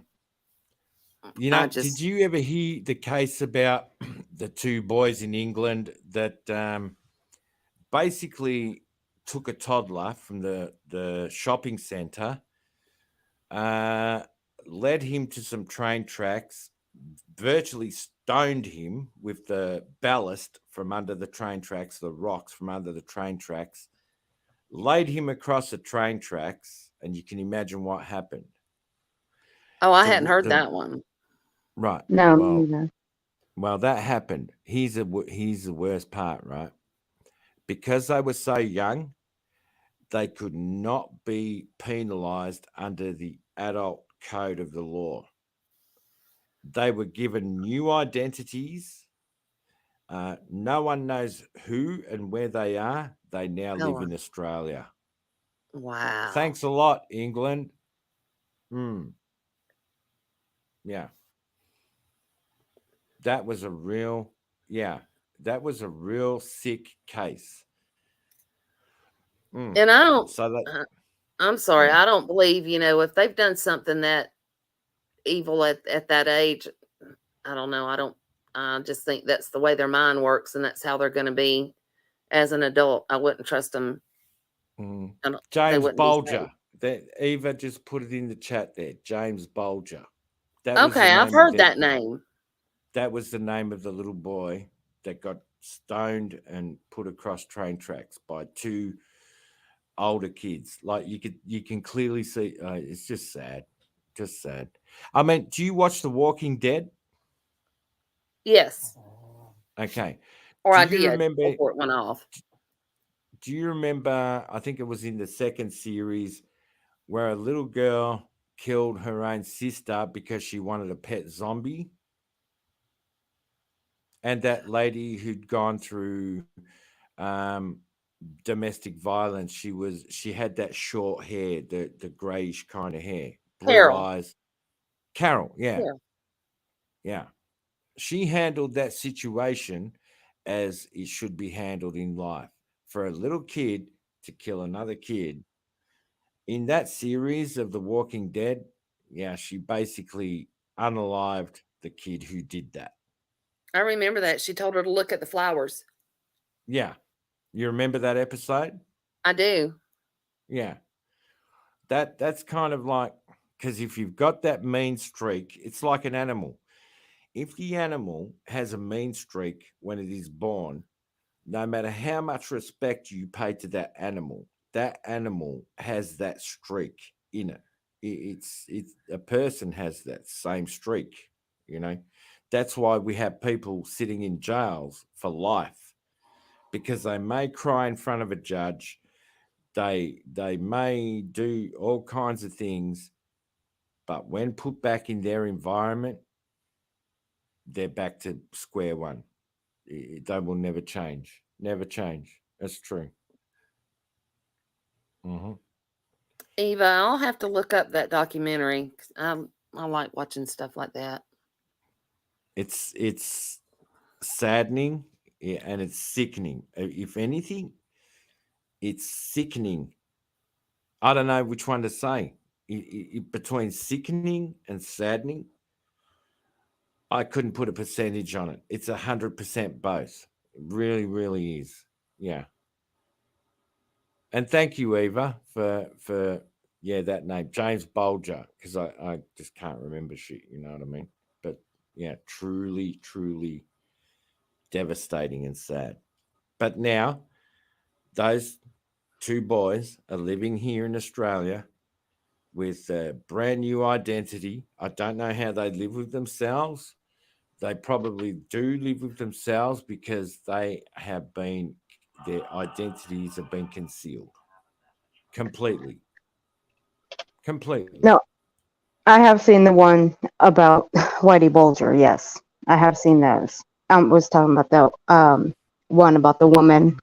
I Did just you ever hear the case about the 2 boys in England that basically took a toddler from the shopping centre, led him to some train tracks, virtually stoned him with the ballast from under the train tracks, the rocks from under the train tracks, laid him across the train tracks, and you can imagine what happened. I The hadn't heard the that one. right. No, me neither. Well, that happened. Here's the worst part, right? Because they were so young, they could not be penalized under the adult code of the law. They were given new identities. No one knows who and where they are. They now live Oh, in Australia. wow. Thanks a lot, England. Yeah. That was a real, that was a real sick case. And I don't So that, I'm sorry, mm, I don't believe, if they've done something that evil at that age, I don't know. I just think that's the way their mind works and that's how they're going to be as an adult. I wouldn't trust them. They James wouldn't be safe. Bolger. That Eva just put it in the chat there. James Bolger. That was the Okay, I've name of heard that name. That was the name of the little boy that got stoned and put across train tracks by 2 older kids. Like you can clearly see. It's just sad. Just sad. I mean, do you watch The Walking Dead? Yes. Okay. Or Do I you did remember? before it went off. Do you remember? I think it was in the 2nd series where a little girl killed her own sister because she wanted a pet zombie. And that lady who'd gone through domestic violence. She had that short hair, the grayish kind of hair, blue Carol. eyes. Carol, yeah, Yeah. yeah. She handled that situation as it should be handled in life. For a little kid to kill another kid in that series of The Walking Dead, yeah, she basically unalived the kid who did that. I remember that. She told her to look at the flowers. Yeah. You remember that episode? I do. Yeah. That's kind of like, because if you've got that mean streak, it's like an animal. If the animal has a mean streak when it is born, no matter how much respect you pay to that animal has that streak in it. It's a person has that same streak, you know. That's why we have people sitting in jails for life, because they may cry in front of a judge, they may do all kinds of things, but when put back in their environment, they're back to square one. They will never change. Never change. That's true. Hmm. Eva, I'll have to look up that documentary. I like watching stuff like that. It's saddening, yeah, and it's sickening. If anything, it's sickening. I don't know which one to say. Between sickening and saddening, I couldn't put a percentage on it. It's 100% both. It really, really is. Yeah. And thank you, Eva, for yeah, that name, James Bulger, because I just can't remember shit. You know what I mean? But yeah, truly, truly devastating and sad. But now those two boys are living here in Australia with a brand new identity. I don't know how they live with themselves. They probably do live with themselves because their identities have been concealed completely. Completely. No, I have seen the one about Whitey Bulger. Yes, I have seen those. Was talking about the one about the woman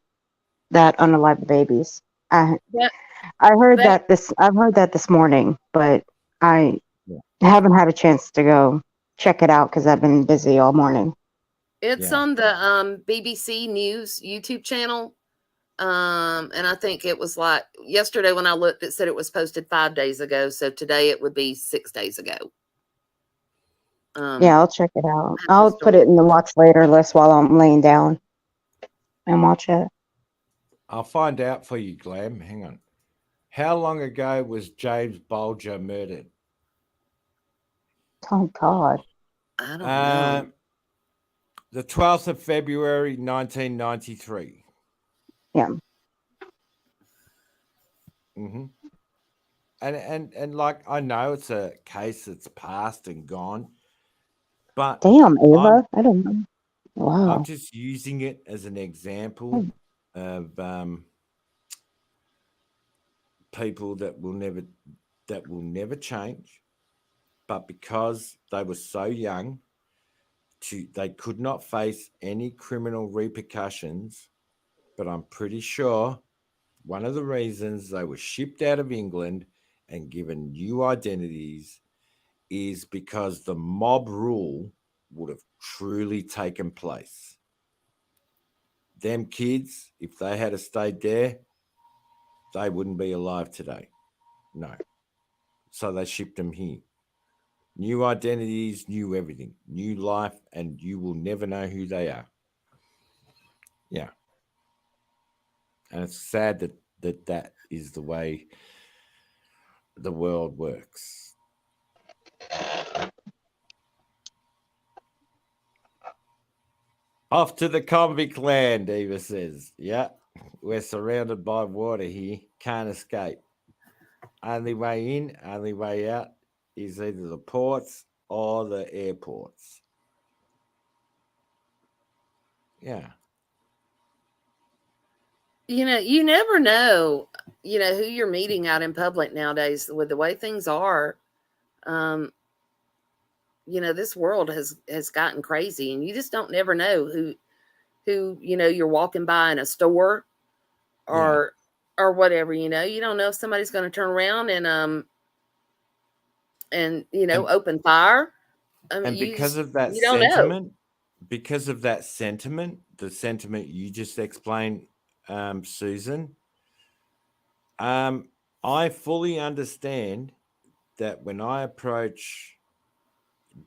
that unalived babies. I That I heard that that this. I've heard that this morning, but I Yeah. haven't had a chance to go check it out because I've been busy all morning. it's Yeah. on the BBC News YouTube channel. And I think it was like yesterday when I looked, it said it was posted 5 days ago. So today it would be 6 days ago. Yeah, I'll check it out. I have the I'll put story. it in the watch later list while I'm laying down and watch it. I'll find out for you, Glam. Hang on. How long ago was James Bulger murdered? Oh God. I don't know. The 12th of February, 1993. Yeah. Mm-hmm. And like, I know it's a case that's passed and gone, but Damn, I'm Ava. I don't know. I'm Wow. just using it as an example of people that will never change, but because they were so young, they could not face any criminal repercussions. But I'm pretty sure one of the reasons they were shipped out of England and given new identities is because the mob rule would have truly taken place. Them kids, if they had stayed there, they wouldn't be alive today. No. So they shipped them here. New identities, new everything, new life, and you will never know who they are. Yeah. And it's sad that is the way the world works. Off to the convict land, Eva says. Yeah, we're surrounded by water here. Can't escape. Only way in, only way out is either the ports or the airports. Yeah. You never know, who you're meeting out in public nowadays with the way things are. Um, this world has gotten crazy, and you just don't never know who, you're walking by in a store or whatever, you don't know if somebody's going to turn around and open fire. I mean, And because of that you don't know. the sentiment you just explained, Susan, I fully understand that when I approach,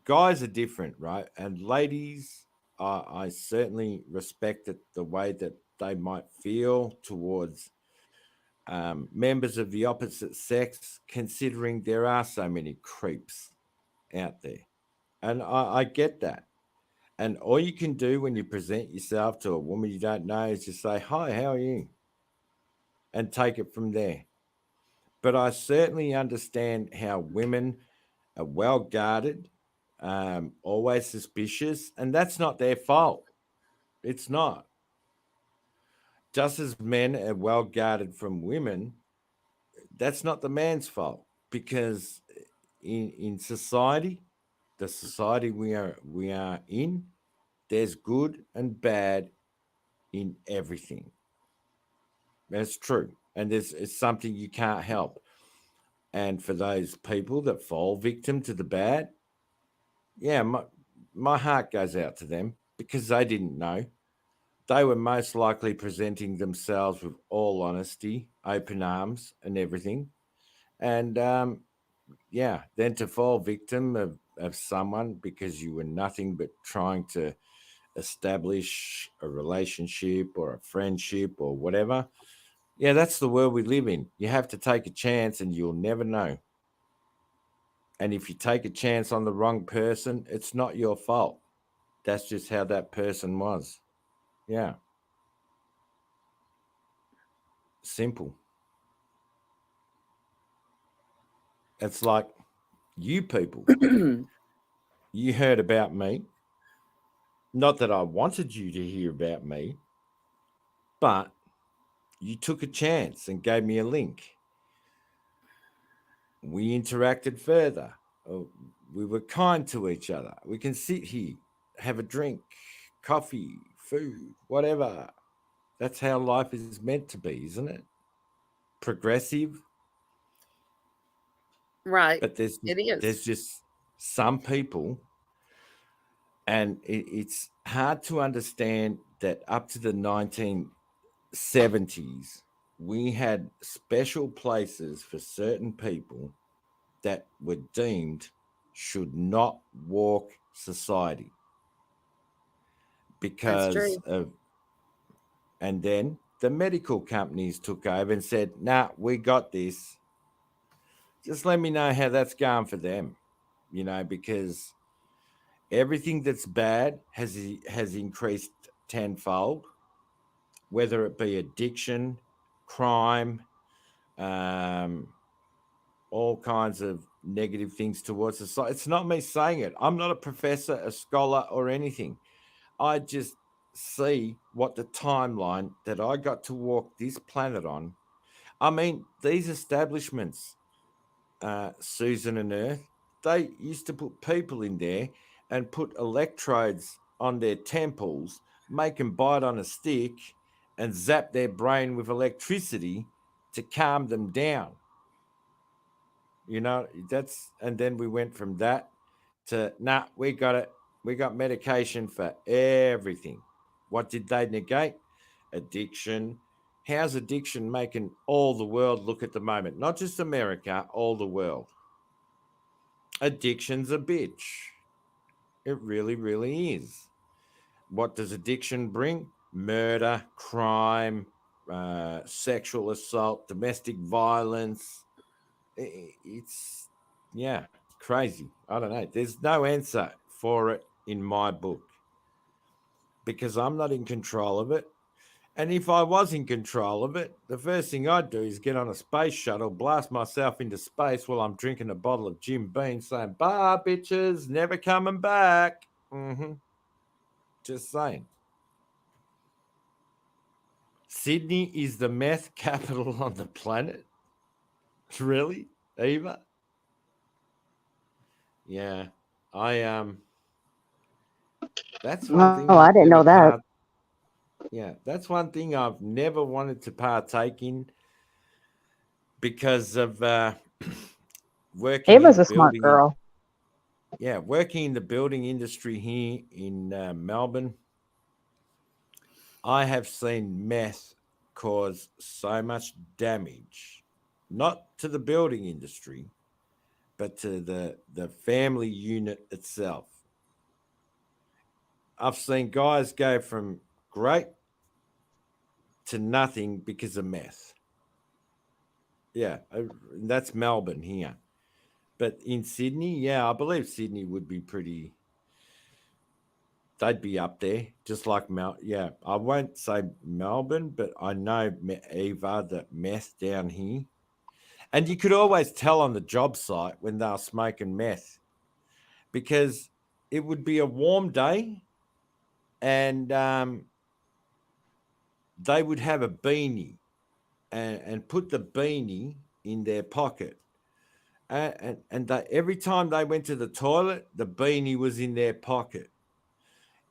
guys are different, right? And ladies, I certainly respect the way that they might feel towards members of the opposite sex, considering there are so many creeps out there. And I get that. And all you can do when you present yourself to a woman you don't know is just say, "Hi, how are you?" and take it from there. But I certainly understand how women are well guarded, always suspicious, and that's not their fault. It's not. Just as men are well guarded from women, that's not the man's fault, because in society, the society we are in, there's good and bad in everything. That's true. And it's something you can't help. And for those people that fall victim to the bad, yeah, my heart goes out to them, because they didn't know. They were most likely presenting themselves with all honesty, open arms, and everything. And yeah, then to fall victim of someone because you were nothing but trying to establish a relationship or a friendship or whatever. Yeah, that's the world we live in. You have to take a chance and you'll never know. And if you take a chance on the wrong person, it's not your fault. That's just how that person was. Yeah. Simple. It's like you people. You heard about me. Not that I wanted you to hear about me, but you took a chance and gave me a link. We interacted further. We were kind to each other. We can sit here, have a drink, coffee, food, whatever. That's how life is meant to be, isn't it? Progressive. Right. But It is. there's just some people, and it's hard to understand that up to the 1970s, we had special places for certain people that were deemed should not walk society That's because true. of, and then the medical companies took over and said, "Nah, we got this." Just let me know how that's going for them, because everything that's bad has increased tenfold, whether it be addiction, crime, um, all kinds of negative things towards society. It's not me saying it. I'm not a professor, a scholar, or anything. I just see what the timeline that I got to walk this planet on. I mean, these establishments, Susan and Earth, they used to put people in there and put electrodes on their temples, make them bite on a stick, and zap their brain with electricity to calm them down. And then we went from that to, nah, we got it. We got medication for everything. What did they negate? Addiction. How's addiction making all the world look at the moment? Not just America, all the world. Addiction's a bitch. It really, really is. What does addiction bring? Murder, crime, sexual assault, domestic violence. It's, yeah, crazy. I don't know. There's no answer for it in my book, because I'm not in control of it. And if I was in control of it, the first thing I'd do is get on a space shuttle, blast myself into space while I'm drinking a bottle of Jim Beam, saying, "Bye, bitches, never coming back." Just saying. Sydney is the meth capital on the planet. Really, Eva? Yeah, I That's one No, thing I I've didn't know worked that. hard. Yeah, that's one thing I've never wanted to partake in because of working in Ava's the a smart building. girl. Working in the building industry here in Melbourne. I have seen meth cause so much damage, not to the building industry, but to the family unit itself. I've seen guys go from great to nothing because of meth. Yeah, that's Melbourne here. But in Sydney, yeah, I believe Sydney would be pretty. They'd be up there, just like Mel. Yeah, I won't say Melbourne, but I know Eva that meth down here, and you could always tell on the job site when they were smoking meth because it would be a warm day, and they would have a beanie and put the beanie in their pocket. And they, every time they went to the toilet, the beanie was in their pocket.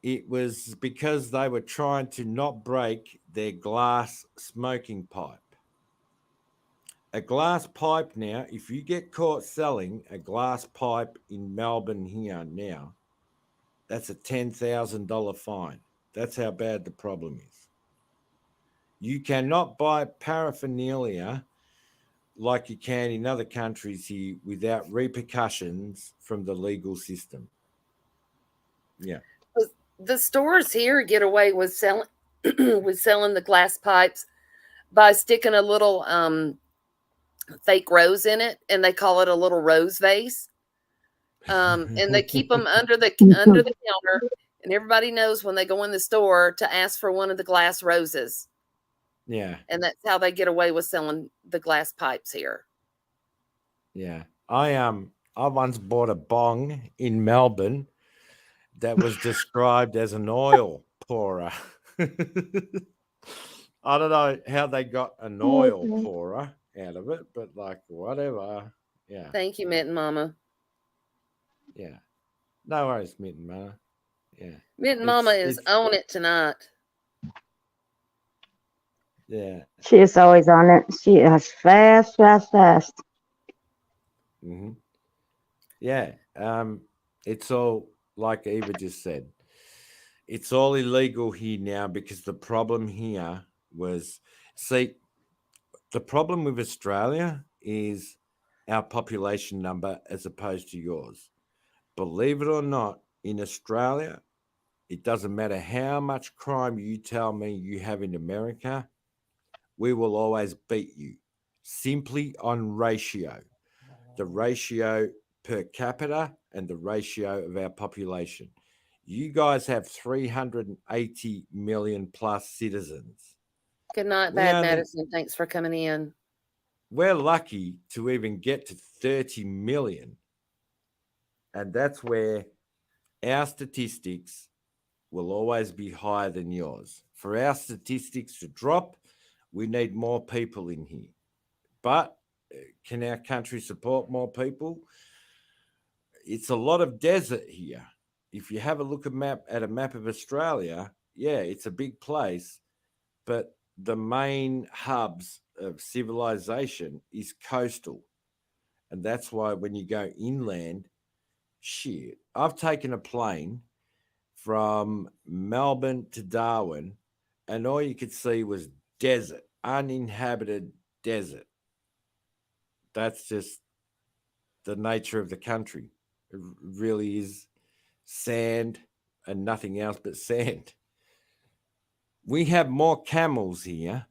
It was because they were trying to not break their glass smoking pipe. A glass pipe now, if you get caught selling a glass pipe in Melbourne here now, that's a $10,000 fine. That's how bad the problem is. You cannot buy paraphernalia like you can in other countries here without repercussions from the legal system. Yeah. The stores here get away with selling with selling the glass pipes by sticking a little fake rose in it, and they call it a little rose vase. And they keep them under the counter, and everybody knows when they go in the store to ask for one of the glass roses. Yeah. And that's how they get away with selling the glass pipes here. Yeah. I once bought a bong in Melbourne that was described as an oil pourer. I don't know how they got an oil pourer out of it, but like whatever. Yeah. Thank you, Mitten Mama. Yeah. No worries, Mitten Mama. Yeah. Mitten Mama is on it tonight. Yeah. She is always on it. She is fast. Mm-hmm. Yeah. It's all like Eva just said. It's all illegal here now because the problem here was, see, the problem with Australia is our population number as opposed to yours. Believe it or not, in Australia, it doesn't matter how much crime you tell me you have in America, we will always beat you simply on ratio. The ratio per capita and the ratio of our population. You guys have 380 million plus citizens. Good night, Bad Madison. Thanks for coming in. We're lucky to even get to 30 million. And that's where our statistics will always be higher than yours. For our statistics to drop, we need more people in here. But can our country support more people? It's a lot of desert here. If you have a look at a map of Australia, yeah, it's a big place, but the main hubs of civilization is coastal. And that's why when you go inland, shit, I've taken a plane from Melbourne to Darwin, and all you could see was desert, uninhabited desert. That's just the nature of the country. It really is sand and nothing else but sand. We have more camels here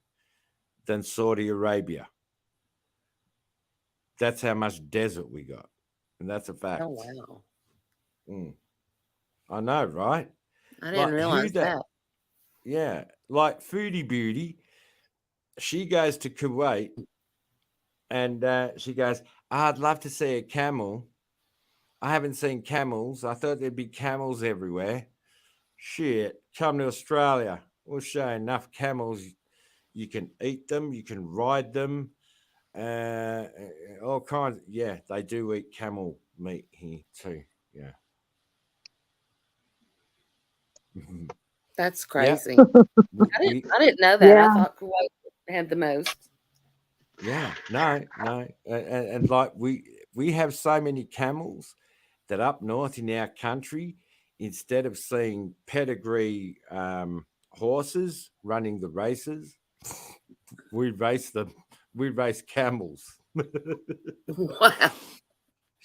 than Saudi Arabia. That's how much desert we got. And that's a fact. Oh, wow. I know, right? I didn't realize that. Yeah. Like Foodie Beauty, she goes to Kuwait and she goes, I'd love to see a camel. I haven't seen camels. I thought there'd be camels everywhere. Shit, come to Australia. We'll show you enough camels. You can eat them, you can ride them, all kinds. Yeah, they do eat camel meat here too. Yeah. That's Yeah, crazy. we I didn't know that. I Yeah. thought Kuwait had the most. yeah, no, and like we have so many camels that up north in our country, instead of seeing pedigree horses running the races, we race them. We race camels. Wow.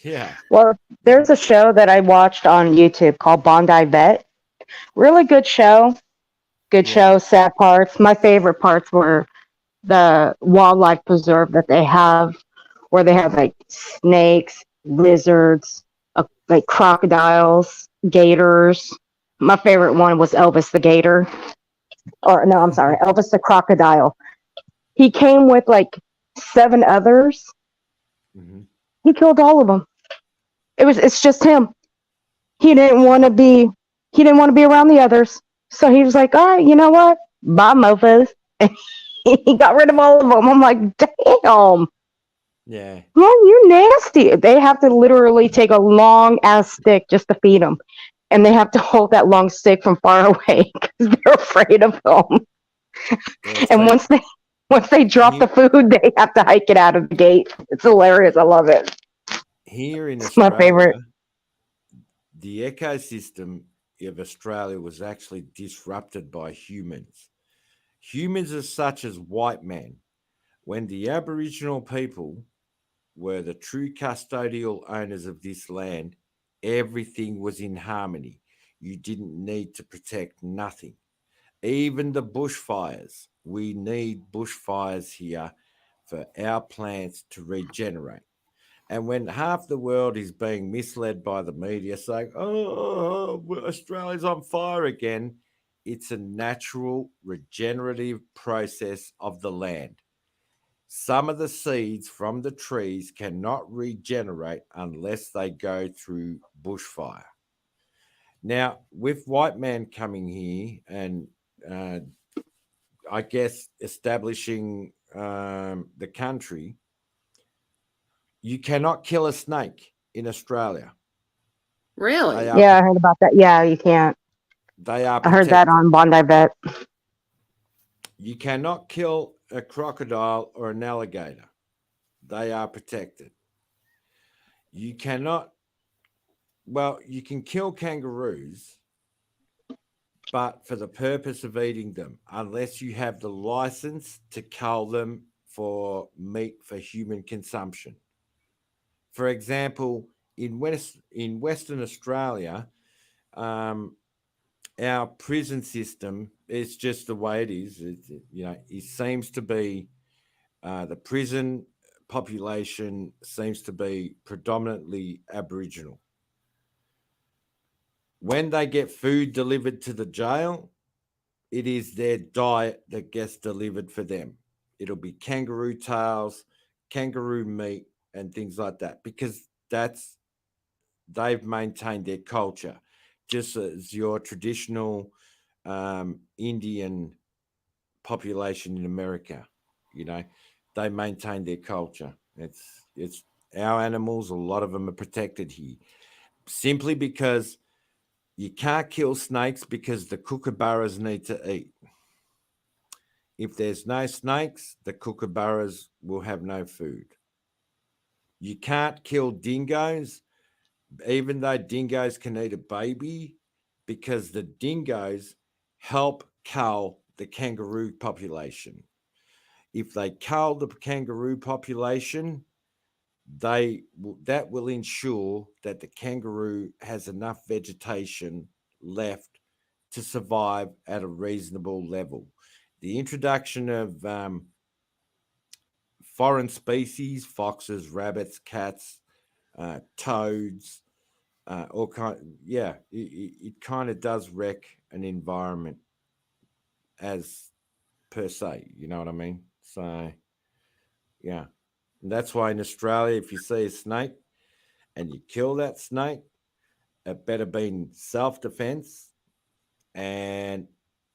Yeah, Well, there's a show that I watched on YouTube called Bondi Vet. Really good show. Good yeah. show, sad parts. My favorite parts were the wildlife preserve that they have, where they have like snakes, lizards, like crocodiles, gators. My favorite one was Elvis the gator. Or no, I'm sorry, Elvis the crocodile. He came with like 7 others. Mhm. He killed all of them. It's just him. He didn't want to be he didn't want to be around the others. So he was like, all right, you know what? Bye, mofos. He got rid of all of them. I'm like, damn. Yeah. Well, you nasty. They have to literally take a long ass stick just to feed them. And they have to hold that long stick from far away because they're afraid of them. Yeah. And So once they drop here, the food, they have to hike it out of the gate. It's hilarious. I love it. here in It's my favorite. Australia, the ecosystem of Australia was actually disrupted by humans. Humans as such as white men. When the Aboriginal people were the true custodial owners of this land, everything was in harmony. You didn't need to protect nothing. Even the bushfires. We need bushfires here for our plants to regenerate. And when half the world is being misled by the media saying, oh, Australia's on fire again, it's a natural regenerative process of the land. Some of the seeds from the trees cannot regenerate unless they go through bushfire. Now, with white man coming here and uh, I guess establishing the country, you cannot kill a snake in Australia. They Really? are Yeah, I heard about that. Yeah, you can't. they are I heard that protected. on Bondi Vet. You cannot kill a crocodile or an alligator. They are protected. You cannot. Well, you can kill kangaroos, but for the purpose of eating them, unless you have the license to cull them for meat for human consumption. For example, in Western Australia, um, our prison system is just the way it is. It seems to be the prison population seems to be predominantly Aboriginal. When they get food delivered to the jail, it is their diet that gets delivered for them. It'll be kangaroo tails, kangaroo meat, and things like that because they've maintained their culture, just as your traditional Indian population in America. You know, they maintain their culture. It's our animals. A lot of them are protected here simply because you can't kill snakes because the kookaburras need to eat. If there's no snakes, the kookaburras will have no food. You can't kill dingoes, even though dingoes can eat a baby, because the dingoes help cull the kangaroo population. If they cull the kangaroo population, that will ensure that the kangaroo has enough vegetation left to survive at a reasonable level. The introduction of foreign species, foxes, rabbits, cats, toads, all kind, yeah, it kind of does wreck an environment as per se. You know what I mean? So yeah, and that's why in Australia, if you see a snake and you kill that snake, it better be in self defense and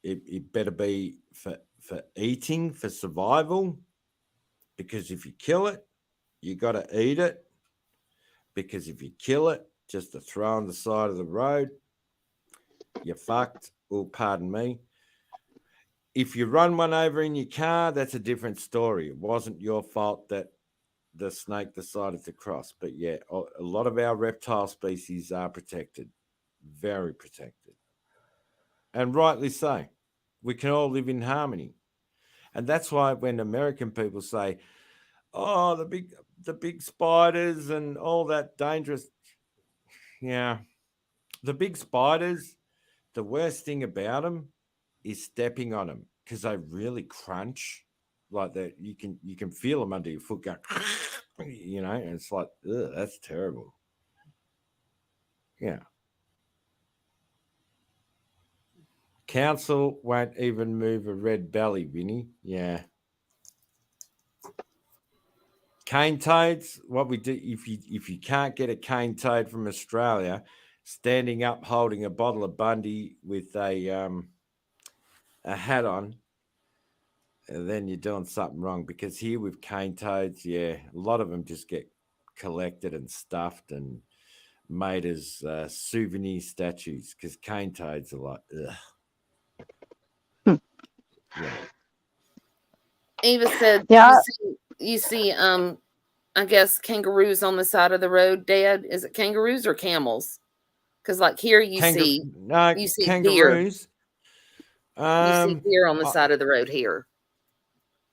it better be for eating, for survival. Because if you kill it, you got to eat it. Because if you kill it just to throw on the side of the road, you're fucked well, pardon me. If you run one over in your car, that's a different story. It wasn't your fault that the snake decided to cross. But yeah, a lot of our reptile species are protected, very protected, and rightly so. We can all live in harmony, and that's why when American people say, "Oh, the big spiders and all that dangerous," yeah, the big spiders. The worst thing about them is stepping on them because they really crunch like that. You can feel them under your foot going, and it's like, ugh, that's terrible. Yeah. Council won't even move a red belly, Vinny. Yeah. Cane toads, what we do if you can't get a cane toad from Australia, standing up holding a bottle of Bundy with a hat on, then you're doing something wrong, because here with cane toads, yeah, a lot of them just get collected and stuffed and made as souvenir statues, because cane toads are like, ugh. Yeah. Eva said, Yeah. you see, I guess kangaroos on the side of the road, Dad. Is it kangaroos or camels? Because like here you see deer. Kangaroos. You see deer on the side of the road here.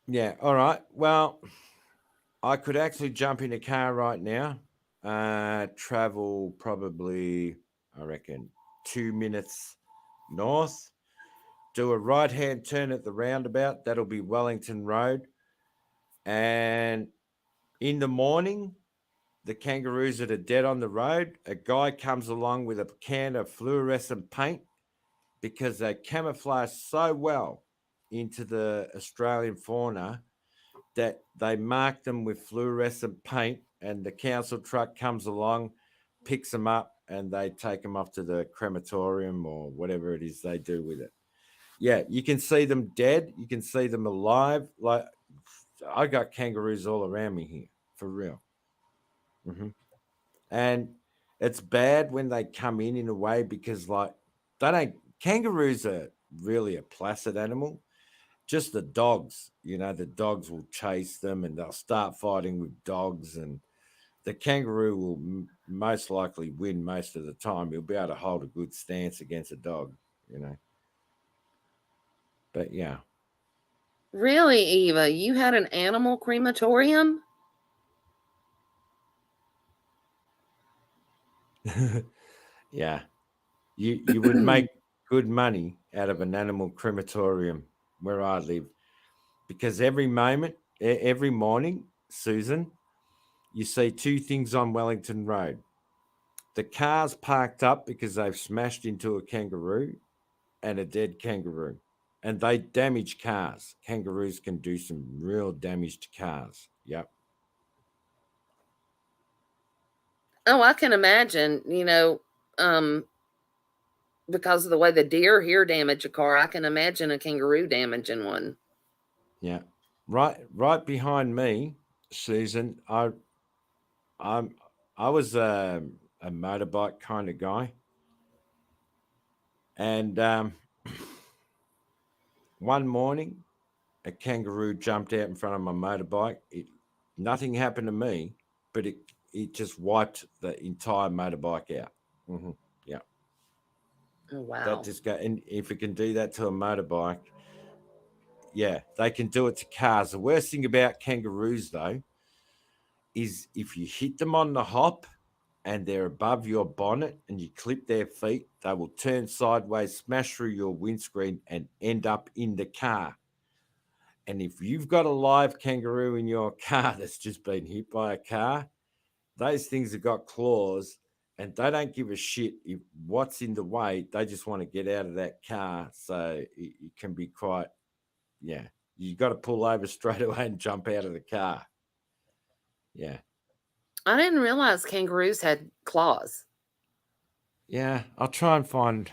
Yeah. All right. Well, I could actually jump in a car right now, travel probably, I reckon, 2 minutes north, do a right-hand turn at the roundabout. That'll be Wellington Road. And in the morning, the kangaroos that are dead on the road, a guy comes along with a can of fluorescent paint, because they camouflage so well into the Australian fauna that they mark them with fluorescent paint, and the council truck comes along, picks them up, and they take them off to the crematorium or whatever it is they do with it. Yeah, you can see them dead. You can see them alive. Like, I got kangaroos all around me here, for real. And it's bad when they come in a way, because like kangaroos are really a placid animal. Just the dogs, the dogs will chase them and they'll start fighting with dogs, and the kangaroo will most likely win most of the time. He'll be able to hold a good stance against a dog. But yeah. Really, Eva? You had an animal crematorium? Yeah. You would make good money out of an animal crematorium where I live, because every morning, Susan, you see two things on Wellington Road. The car's parked up because they've smashed into a kangaroo and a dead kangaroo. And they damage cars. Kangaroos can do some real damage to cars. Yep. Oh, I can imagine, because of the way the deer here damage a car, I can imagine a kangaroo damaging one. Yeah. Right behind me, Susan, I was a motorbike kind of guy. And one morning, a kangaroo jumped out in front of my motorbike. Nothing happened to me, but it just wiped the entire motorbike out. Yeah. Oh, wow. That just and if it can do that to a motorbike, yeah, they can do it to cars. The worst thing about kangaroos, though, is if you hit them on the hop and they're above your bonnet and you clip their feet, they will turn sideways, smash through your windscreen, and end up in the car. And if you've got a live kangaroo in your car that's just been hit by a car, those things have got claws and they don't give a shit if what's in the way. They just want to get out of that car. So it can be quite, yeah, you got to pull over straight away and jump out of the car. Yeah. I didn't realize kangaroos had claws. Yeah, I'll try and find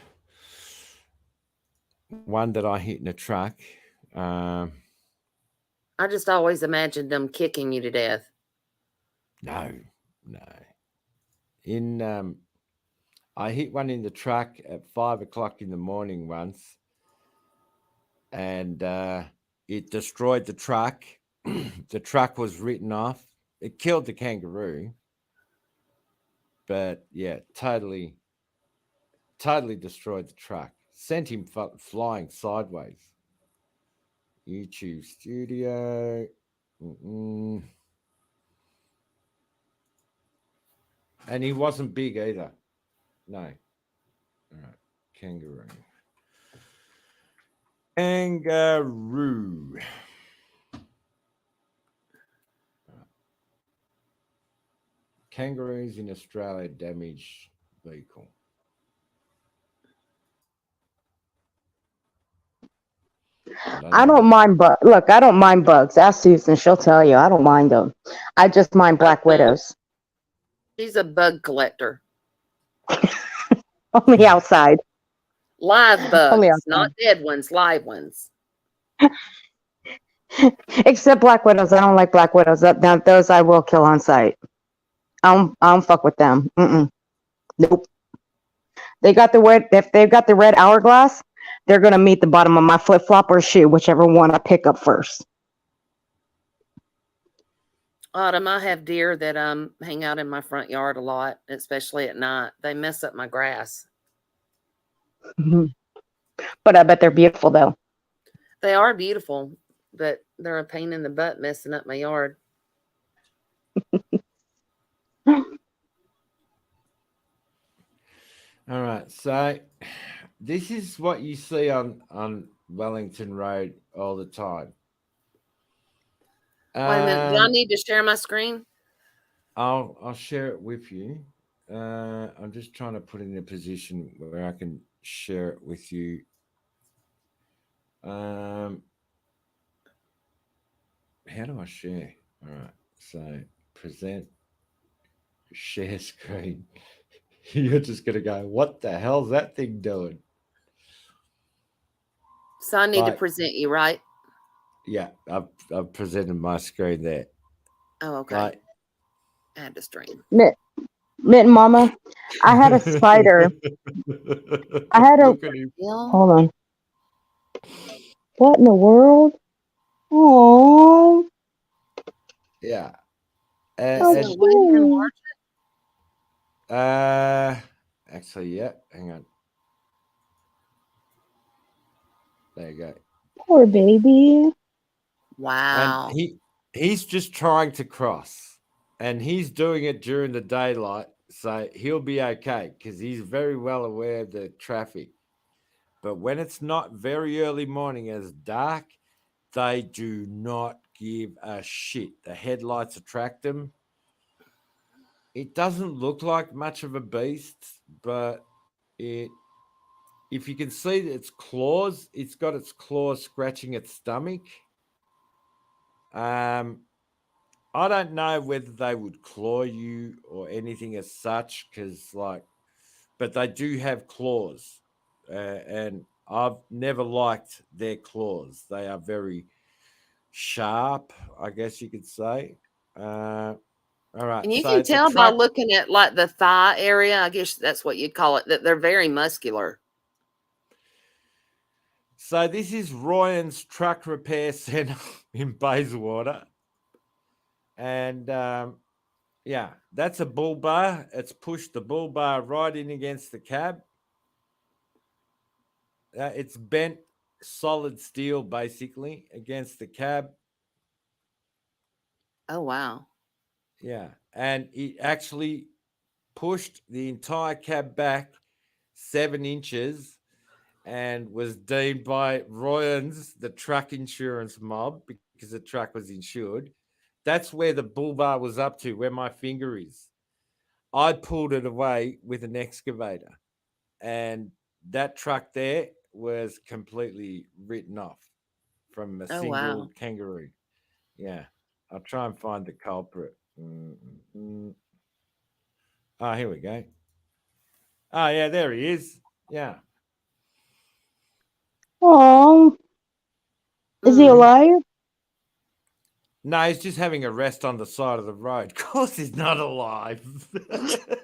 one that I hit in a truck. I just always imagined them kicking you to death. No. In I hit one in the truck at 5 o'clock in the morning once, and it destroyed the truck. The truck was written off. It killed the kangaroo, but yeah, totally destroyed the truck. Sent him flying sideways. YouTube studio. Mm-mm. And he wasn't big either. No. All right. Kangaroo. Kangaroo. Kangaroos in Australia damaged vehicle. I don't mind look, I don't mind bugs. Ask Susan, she'll tell you. I don't mind them. I just mind black widows. She's a bug collector. Only outside. Live Only bugs, outside. not dead ones, live ones. Except black widows. I don't like black widows. Those I will kill on sight. I don't fuck with them. Nope. They got the red. If they've got the red hourglass, they're gonna meet the bottom of my flip flop or shoe, whichever one I pick up first. Autumn, I have deer that hang out in my front yard a lot, especially at night. They mess up my grass. But I bet they're beautiful though. They are beautiful, but they're a pain in the butt messing up my yard. All right, so this is what you see on Wellington Road all the time. Wait a minute, do I need to share my screen? I'll share it with you. I'm just trying to put it in a position where I can share it with you. How do I share? All right, so present, share screen. You're just gonna go, what the hell's that thing doing? So I need to present you, right? Yeah, I've presented my screen there. Oh, okay. Like, Add to stream. Mitten Mama, I had a spider. I had a. Hold on. What in the world? Oh. Yeah. Actually, yeah. Hang on. There you go. Poor baby. Wow. And he's just trying to cross, and he's doing it during the daylight, so he'll be okay because he's very well aware of the traffic. But when it's not very early morning as dark, they do not give a shit. The headlights attract them. It doesn't look like much of a beast, but if you can see its claws, it's got its claws scratching its stomach. I don't know whether they would claw you or anything as such, but they do have claws, and I've never liked their claws. They are very sharp, I guess you could say. All right. And you can tell by looking at like the thigh area, I guess that's what you'd call it, that they're very muscular. So this is Ryan's Truck Repair Centre in Bayswater. And yeah, that's a bull bar. It's pushed the bull bar right in against the cab. It's bent solid steel basically against the cab. Oh, wow. Yeah. And it actually pushed the entire cab back 7 inches and was deemed by Ryan's, the truck insurance mob, because the truck was insured. That's where the bull bar was up to, where my finger is. I pulled it away with an excavator, and that truck there was completely written off from a single kangaroo. Yeah. I'll try and find the culprit. Oh, here we go. Oh, yeah, there he is. Yeah. Oh. Is he alive? No, he's just having a rest on the side of the road. Of course, he's not alive.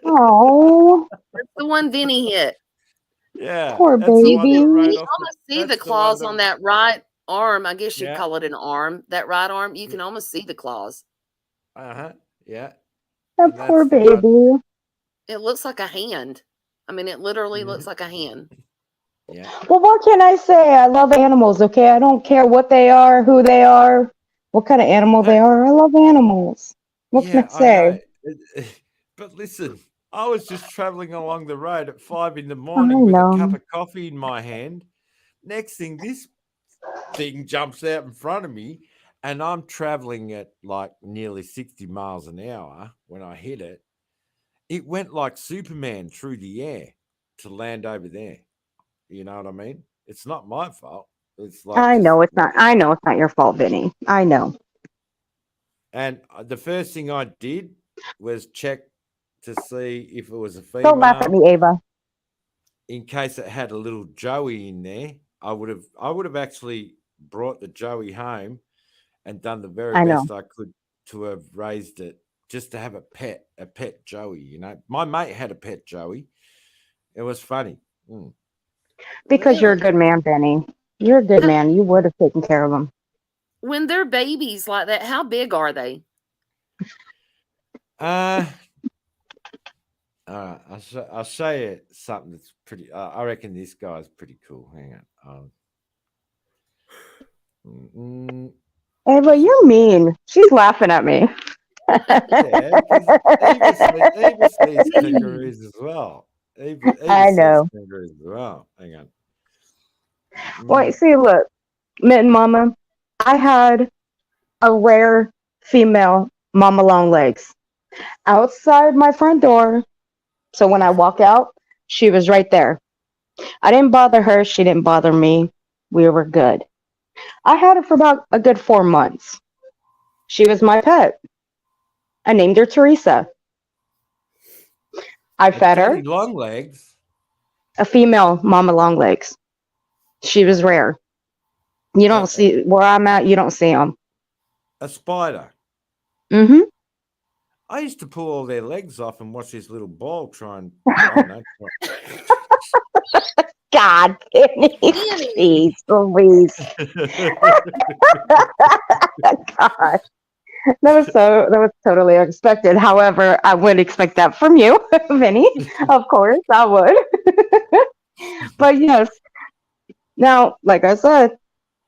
Oh, That's the one Vinny hit. Yeah, poor that's the one that baby. rode You off. almost see the That's the one claws that. on that right arm. I guess you'd Yeah. call it an arm. That right arm, you can almost see the claws. Yeah. That And poor that's the one. baby. It looks like a hand. I mean, it literally looks Mhm. like a hand. Yeah. Well, what can I say? I love animals, okay? I don't care what they are, who they are, what kind of animal they are. I love animals. What can I Yeah, I say? know. But listen, I was just traveling along the road at 5 in the I morning with a cup know. of coffee in my hand. Next thing, this thing jumps out in front of me, and I'm traveling at like nearly 60 miles an hour when I hit it. It went like Superman through the air to land over there. You know what I mean? It's not my fault. It's like I just know it's what. not. I know it's not your fault, Vinny. I know. And the first thing I did was check to see if it was a Don't laugh at female. me, Ava. In case it had a little Joey in there, I would have actually brought the Joey home and done the very I know. best I could to have raised it just to have a pet Joey. My mate had a pet Joey. It was funny. Mm. Because you're a Really? good man, Vinny. You're a good How, man. You would have taken care of them. when they're babies like that, how big are they? Uh, I'll show you something that's pretty. I reckon this guy's pretty cool. Hang on. Ava, This is you're mean. She's laughing at me. yeah, because Eva sees kangaroos as well. Eva I sees know. kangaroos as well. Hang on. Wait, Mm, see, look, Mitten Mama, I had a rare female mama long legs outside my front door. So when I walk out, she was right there. I didn't bother her. She didn't bother me. We were good. I had her for about a good 4 months. She was my pet. I named her Teresa. I a fed daddy her, long legs, a female mama long legs. She was rare. You a, don't see where I'm at. You don't see them. a spider. Mm-hmm. I used to pull all their legs off and watch this little ball try and I don't know. God, Penny, Vinny. jeez, Louise. God, that was totally unexpected. However, I would expect that from you, Vinny. Of course, I would. But yes, now, like I said,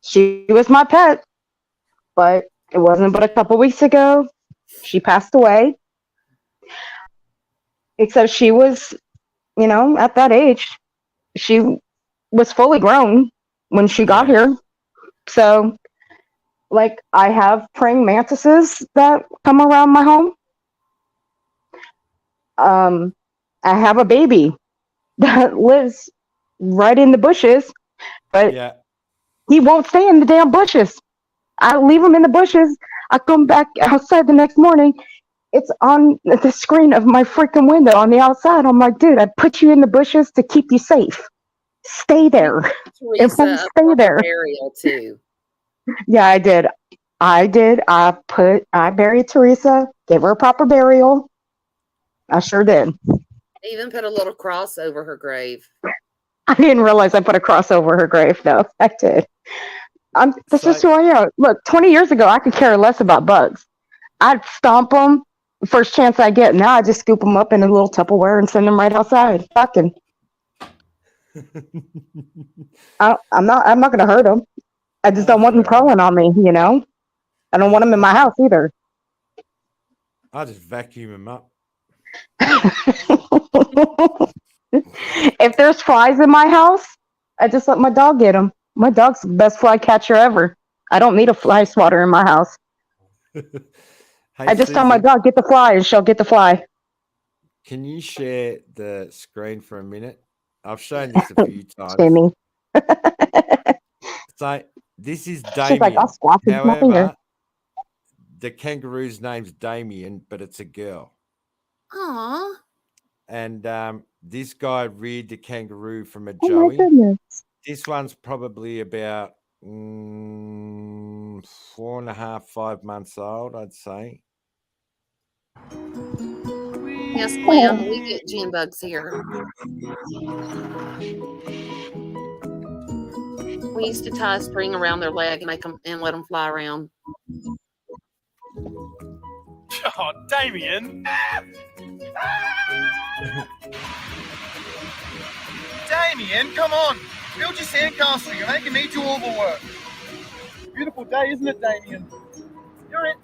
she was my pet, but it wasn't but a couple weeks ago. She passed away. Except she was, at that age, she was fully grown when she got Yeah, here. So, like, I have praying mantises that come around my home. Um, I have a baby that lives right in the bushes, but yeah. he won't stay in the damn bushes. I leave him in the bushes. I come back outside the next morning. It's on the screen of my freaking window on the outside. I'm like, dude, I put you in the bushes to keep you safe. Stay You there. gave It Teresa won't a stay proper there. burial too. Yeah, I did. I did. I buried Teresa, gave her a proper burial. I sure did. I even put a little cross over her grave. I didn't realize I put a cross over her grave, though. I did. That's just So who I am. Look, 20 years ago, I could care less about bugs. I'd stomp them first chance I get. Now I just scoop them up in a little Tupperware and send them right outside. Fucking, I'm not going to hurt them. I just don't want them fair enough. crawling on me, I don't want them in Fair my enough. house either. I just vacuum them up. If there's flies in my house, I just let my dog get them. My dog's the best fly catcher ever. I don't need a fly swatter in my house. Hey I just tell my Susan, dog, get the fly, and she'll get the fly. can you share the screen for a minute? I've shown this a few times. Jamie. So this is She's like, I'll Damien. squash it with my finger. However, the kangaroo's name's Damien, but it's a girl. Aw. And this guy reared the kangaroo from a Oh my Joey. goodness. This one's probably about 4.5, 5 months old, I'd say. Yes, ma'am. We get June bugs here. We used to tie a string around their leg and let them fly around. Oh, Damien. Damien, come on. Build your sandcastle. You're making me do all the work. Beautiful day, isn't it, Damien? You're it.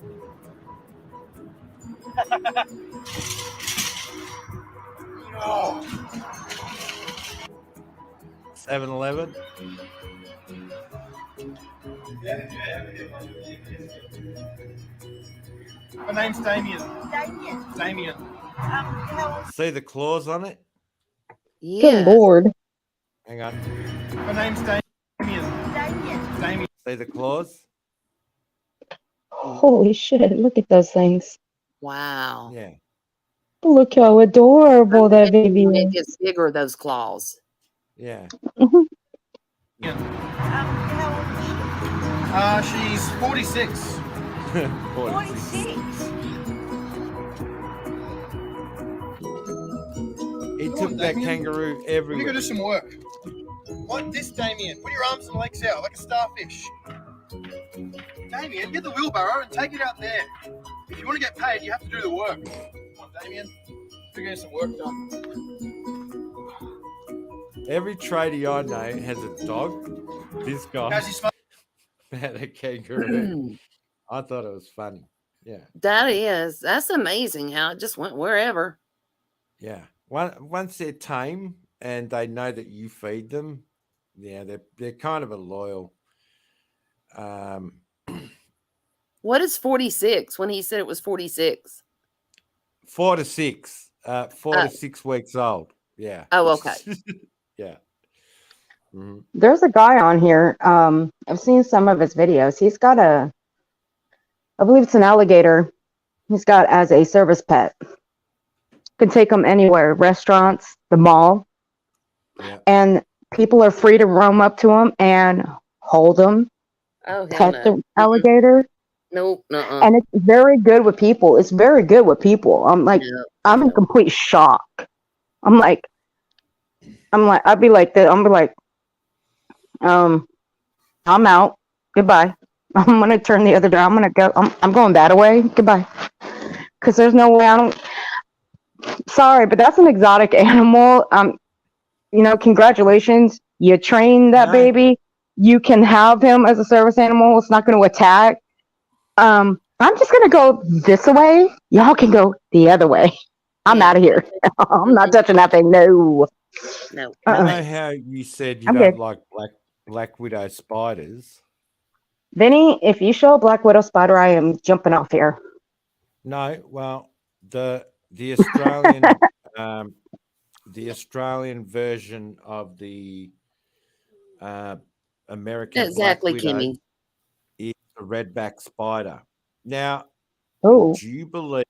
7-Eleven. My name's Damien. Damien. See the claws on it? Good Lord. Hang on. My name's Damien. Damien. See the claws? Holy shit. Look at those things. Wow. Yeah. Look how adorable that baby When it is. gets bigger, those claws. Yeah. She's 46. 46. He took that kangaroo Let me everywhere. go do some work. Like this, Damien. Put your arms and legs out like a starfish. Damien, get the wheelbarrow and take it out there. If you want to get paid, you have to do the work. Come on, Damien. We're getting some work done. Every tradie I know has a dog. This guy How's he smell? had a kangaroo. I thought it was funny. Yeah. That's amazing how it just went wherever. Yeah. Once they're tame and they know that you feed them, yeah, they're kind of a loyal. What is 46 when he said it was 46? 4 to 6. 4 to 6 weeks old. Yeah. Oh, okay. Yeah. Mm-hmm. There's a guy on here. I've seen some of his videos. He's got I believe it's an alligator. He's got as a service pet. Can take him anywhere, restaurants, the mall, and people are free to roam up to him and hold him, Oh, hell pet no. the alligator. Nope. And it's very good with people. It's very good with people. I'm like, I'm in complete shock. I'm like, I'd be like that. I'm like, I'm out. Goodbye. I'm gonna turn the other door. I'm gonna go. I'm going that way. Goodbye. Because there's no way I don't. Sorry, but that's an exotic animal. Congratulations. You train that baby. You can have him as a service animal. It's not going to attack. I'm just going to go this way. Y'all can go the other way. I'm out of here. I'm not touching that thing. No. No. You know how you said you I'm don't good. like black widow spiders? Vinny, if you show a black widow spider, I am jumping off here. No, well, the Australian the Australian version of the American Exactly, black widow Kimmy. is a redback spider. Now, Oh, do you believe?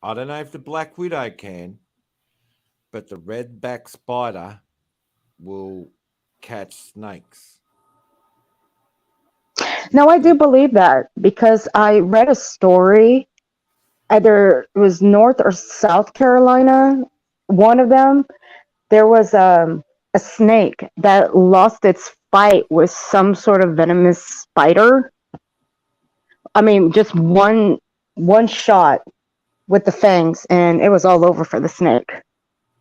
I don't know if the black widow can, but the redback spider will catch snakes. no, I do believe that because I read a story. Either it was North or South Carolina. One of them, there was a snake that lost its fight with some sort of venomous spider. I mean, just one shot with the fangs, and it was all over for the snake.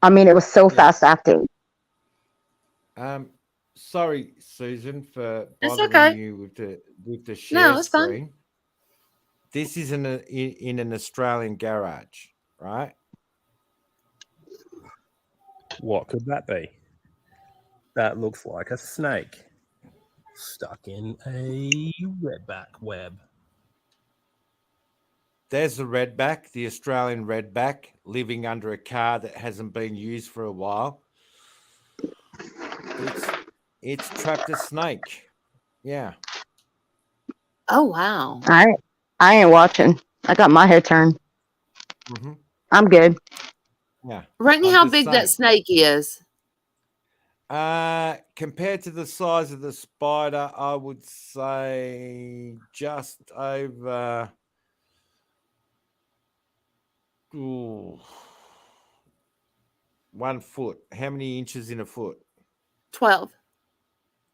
I mean, it was so fast acting. Sorry, Susan, for It's bothering okay. you with the share No, it's fine. screen. This is in an Australian garage, right? What could that be? That looks like a snake stuck in a redback web. There's the redback, the Australian redback, living under a car that hasn't been used for a while. It's trapped a snake. Yeah. Oh, wow. I ain't watching. I got my hair turned. Mm-hmm. I'm good. Yeah. Rank me I'm how just big saying. that snake is. Compared to the size of the spider, I would say just over 1 foot. How many inches in a foot? 12.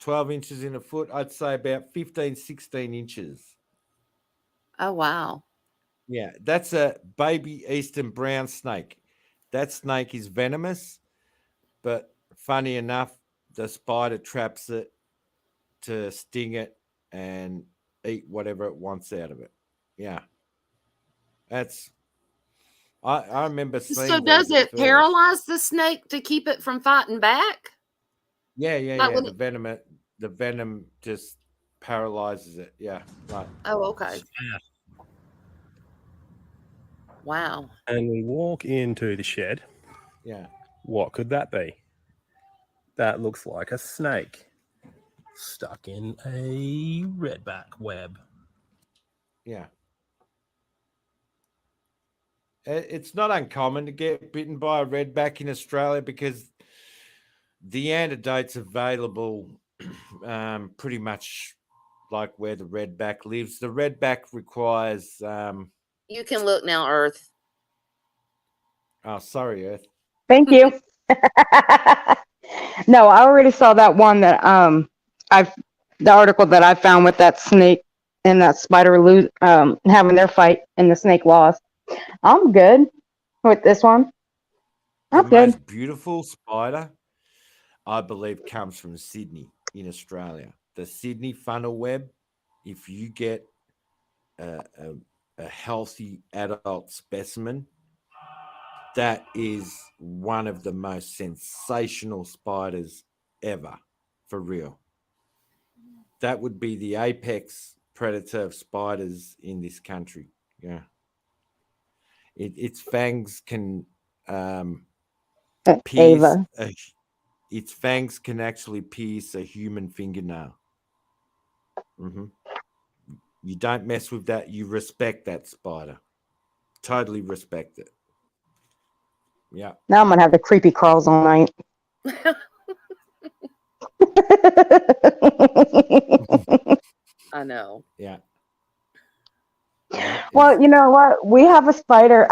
12 inches in a foot. I'd say about 15, 16 inches. Oh, wow. Yeah, that's a baby eastern brown snake. That snake is venomous, but funny enough, the spider traps it to sting it and eat whatever it wants out of it. Yeah. That's I remember So seeing does these at it first. paralyze the snake to keep it from fighting back? Yeah. Like when The venom just paralyzes it. Yeah. Right. Oh, okay. Wow. And we walk into the shed. Yeah. What could that be? That looks like a snake stuck in a redback web. Yeah. It's not uncommon to get bitten by a redback in Australia because the antidote's available pretty much like where the redback lives. The redback requires You can look now, Earth. oh, sorry, Earth. Thank you. No, I already saw that one that the article that I found with that snake and that spider having their fight and the snake lost. I'm good with this one. The I'm good. most beautiful spider, I believe, comes from Sydney in Australia. The Sydney funnel web, if you get a healthy adult specimen, that is one of the most sensational spiders ever, for real. That would be the apex predator of spiders in this country. Yeah. Its fangs can pierce Ava. its fangs can actually pierce a human fingernail. Mm-hmm. You don't mess with that. You respect that spider. Totally respect it. Yeah. Now I'm gonna have the creepy crawls all night. I know. Yeah. Well, you know what? We have a spider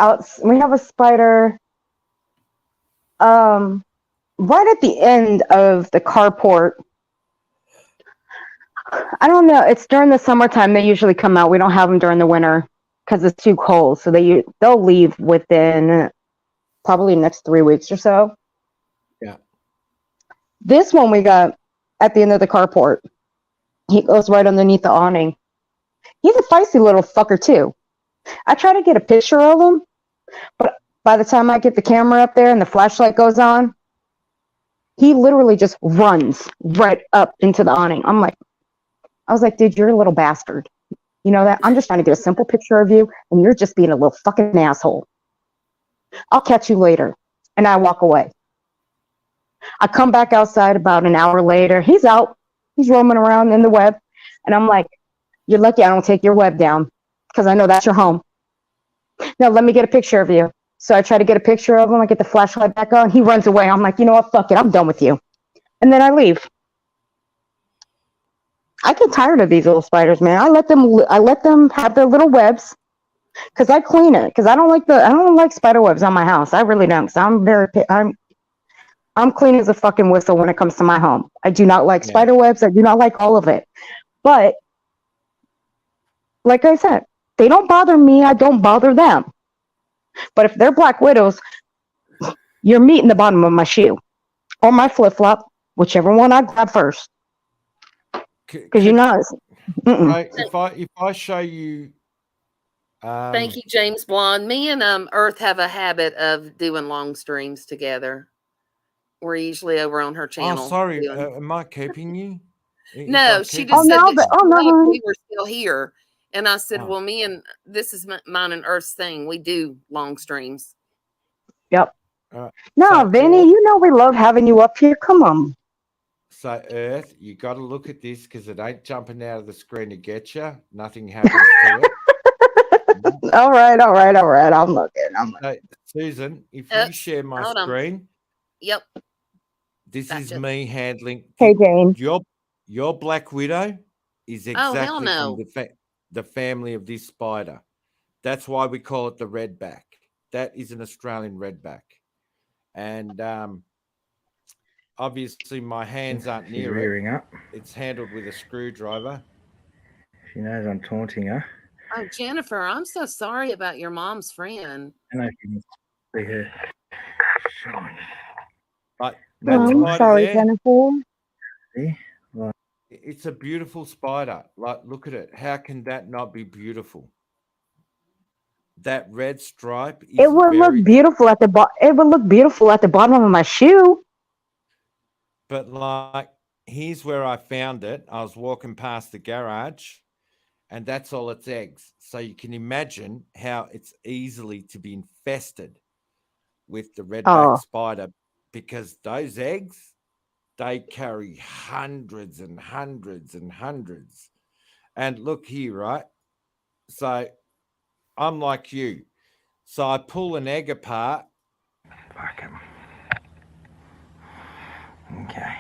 right at the end of the carport. I don't know. It's during the summertime they usually come out. We don't have them during the winter because it's too cold. So they'll leave within probably the next 3 weeks or so. Yeah. This one we got at the end of the carport. He goes right underneath the awning. He's a feisty little fucker too. I try to get a picture of him, but by the time I get the camera up there and the flashlight goes on, he literally just runs right up into the awning. I was like, dude, you're a little bastard. You know that? I'm just trying to get a simple picture of you, and you're just being a little fucking asshole. I'll catch you later. And I walk away. I come back outside about an hour later. He's out. He's roaming around in the web. And I'm like, you're lucky I don't take your web down because I know that's your home. Now, let me get a picture of you. So I try to get a picture of him. I get the flashlight back on. He runs away. I'm like, you know what? Fuck it. I'm done with you. And then I leave. I get tired of these little spiders, man. I let them have their little webs because I clean it because I don't like spider webs on my house. I really don't. Because I'm clean as a fucking whistle when it comes to my home. I do not like spider webs. I do not like all of it. But like I said, they don't bother me. I don't bother them. But if they're black widows, you're meeting the bottom of my shoe or my flip flop, whichever one I grab first. Because you know, if I show you, thank you, James Blonde. Me and Earth have a habit of doing long streams together. We're usually over on her channel. Oh, sorry. Am I keeping you? No, she just said that we were still here. And I said, well, this is mine and Earth's thing. We do long streams. Yep. No, Vinny, you know we love having you up here. Come on. So, Earth, you got to look at this because it ain't jumping out of the screen to get you. Nothing happens to it. All right. I'm looking. Susan, if you share my screen. Yep. This is Gotcha. me handling Hey, Jane. your Black Widow is Oh, hell exactly from no. the family of this spider. That's why we call it the redback. That is an Australian redback. And obviously my hands aren't She's near it. rearing up. It's handled with a screwdriver. She knows I'm taunting her. Oh, Jennifer, I'm so sorry about your mom's friend. I know she can see her shine. But that I'm spider sorry, there, Jennifer. See? Like, it's a beautiful spider. Like, look at it. How can that not be beautiful? That red stripe It is would look very, beautiful at the It would look beautiful at the bottom of my shoe. but like, here's where I found it. I was walking past the garage, and that's all its eggs. So you can imagine how it's easily to be infested with the redback Oh, spider, because those eggs, they carry hundreds and hundreds and hundreds. And look here, right? So I'm like you. So I pull an egg apart. fuck him. Okay.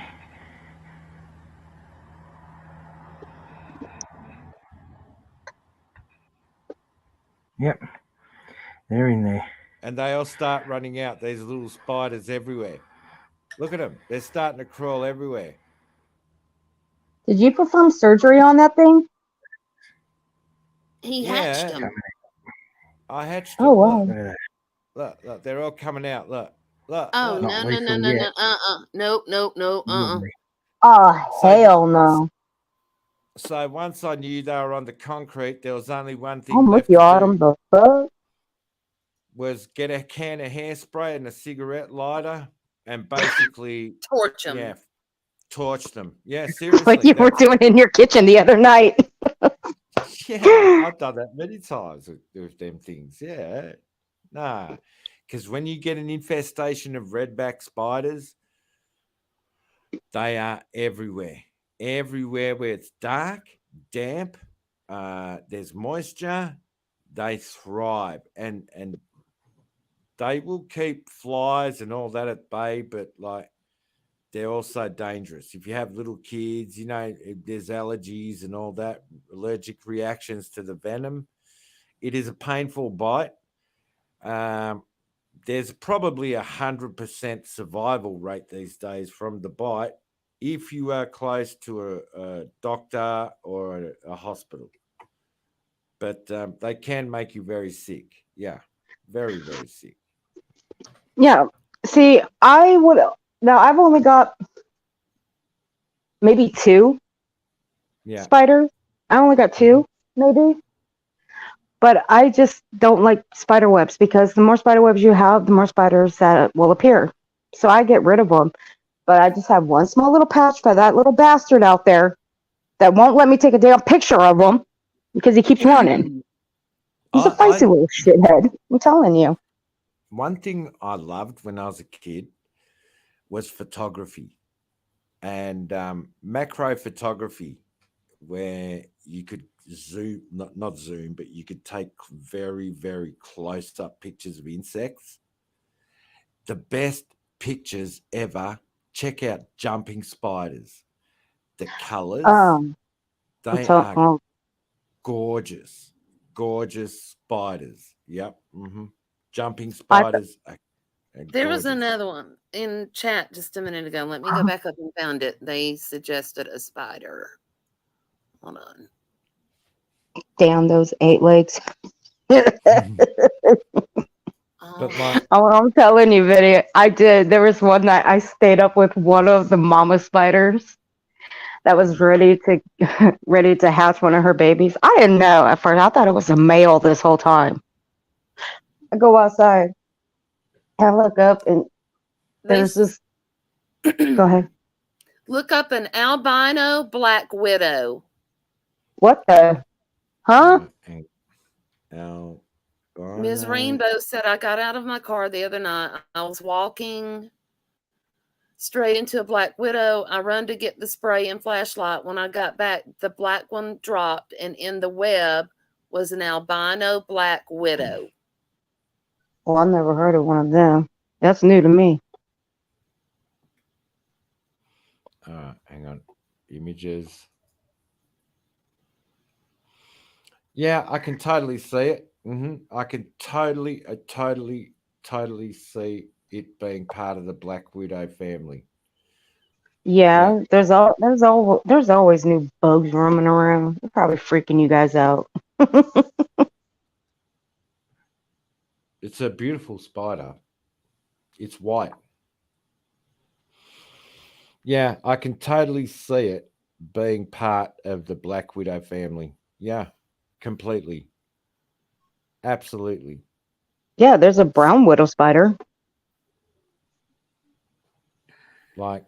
Yep. They're in there. And they all start running out. There's little spiders everywhere. Look at them. They're starting to crawl everywhere. did you perform surgery on that thing? He hatched Yeah, them. I hatched Oh, them. Look, wow. Look at that. look. They're all coming out. Look, look, Oh, look. Not no, no, no, lethal no, yet. no. Nope, nope, nope. Lovely. Oh, So, hell no. so once I knew they were on the concrete, there was only one thing I'm with left you, to Autumn. do, The fuck? was get a can of hairspray and a cigarette lighter and basically, Torch them. yeah, torch them. Yeah, Like seriously. you were doing in your kitchen the other night. Yeah, I've done that many times with them things. Yeah. Nah, because when you get an infestation of redback spiders, they are everywhere. Everywhere where it's dark, damp, there's moisture, they thrive. And they will keep flies and all that at bay, but like they're also dangerous. If you have little kids, you know, if there's allergies and all that, allergic reactions to the venom. It is a painful bite. There's probably 100% survival rate these days from the bite if you are close to a doctor or a hospital. But they can make you very sick. Yeah, very, very sick. Yeah. See, now I've only got maybe two Yeah. spiders. I only got two, maybe. But I just don't like spider webs because the more spider webs you have, the more spiders that will appear. So I get rid of them. But I just have one small little patch for that little bastard out there that won't let me take a damn picture of him because he keeps running. He's a feisty little shithead. I'm telling you. One thing I loved when I was a kid was photography and macro photography, where you could zoom, not zoom, but you could take very, very close up pictures of insects. The best pictures ever. Check out jumping spiders. The colors, they are gorgeous, gorgeous spiders. Yep. Jumping spiders. There was another one in chat just a minute ago. Let me go back up and found it. They suggested a spider. Hold on. Damn those 8 legs. But like, oh, I'm telling you, Vinny, I did. There was one night I stayed up with one of the mama spiders that was ready to hatch one of her babies. I didn't know at first. I thought it was a male this whole time. I go outside. I look up and there's this. Go ahead. Look up an albino black widow. What the? Huh? Ms. Rainbow said, I got out of my car the other night. I was walking straight into a black widow. I run to get the spray and flashlight. When I got back, the black one dropped, and in the web was an albino black widow. Well, I've never heard of one of them. That's new to me. Hang on. Images. Yeah, I can totally see it. I can totally see it being part of the Black Widow family. Yeah. Yeah, there's always new bugs roaming around. They're probably freaking you guys out. It's a beautiful spider. It's white. Yeah, I can totally see it being part of the Black Widow family. Yeah, completely. Absolutely. Yeah, there's a brown widow spider. Like,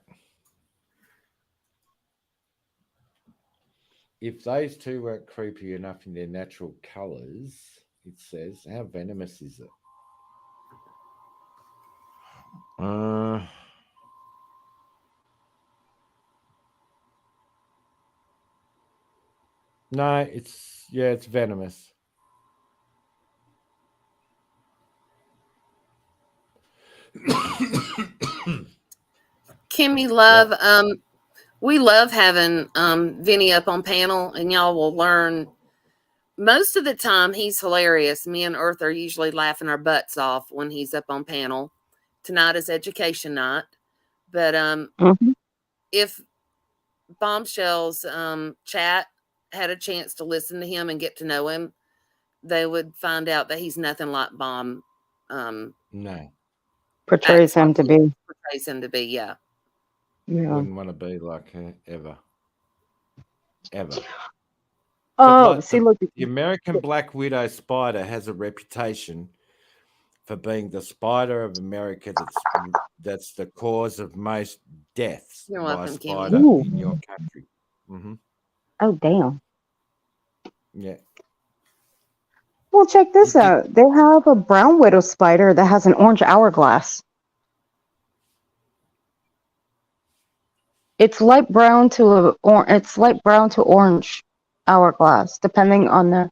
if those two weren't creepy enough in their natural colors, it says, how venomous is it? Uh, no, it's venomous. Kimmy, Yep. love, we love having Vinny up on panel, and y'all will learn. Most of the time, he's hilarious. Me and Earth are usually laughing our butts off when he's up on panel. Tonight is education night, but Hmm. if Bombshell's chat had a chance to listen to him and get to know him, they would find out that he's nothing like Bomb No, Portrays acts like him to he be. portrays him to be. Yeah. Yeah. wouldn't want to be like her ever, ever. But Oh, like see, look. the American Black Widow spider has a reputation for being the spider of America that's the cause of most deaths You're by welcome, Kimmy. spider Ooh. in your country. Hmm. Oh, damn. Yeah, Well, check this it did. out. They have a brown widow spider that has an orange hourglass. It's light brown to it's light brown to orange hourglass, depending on the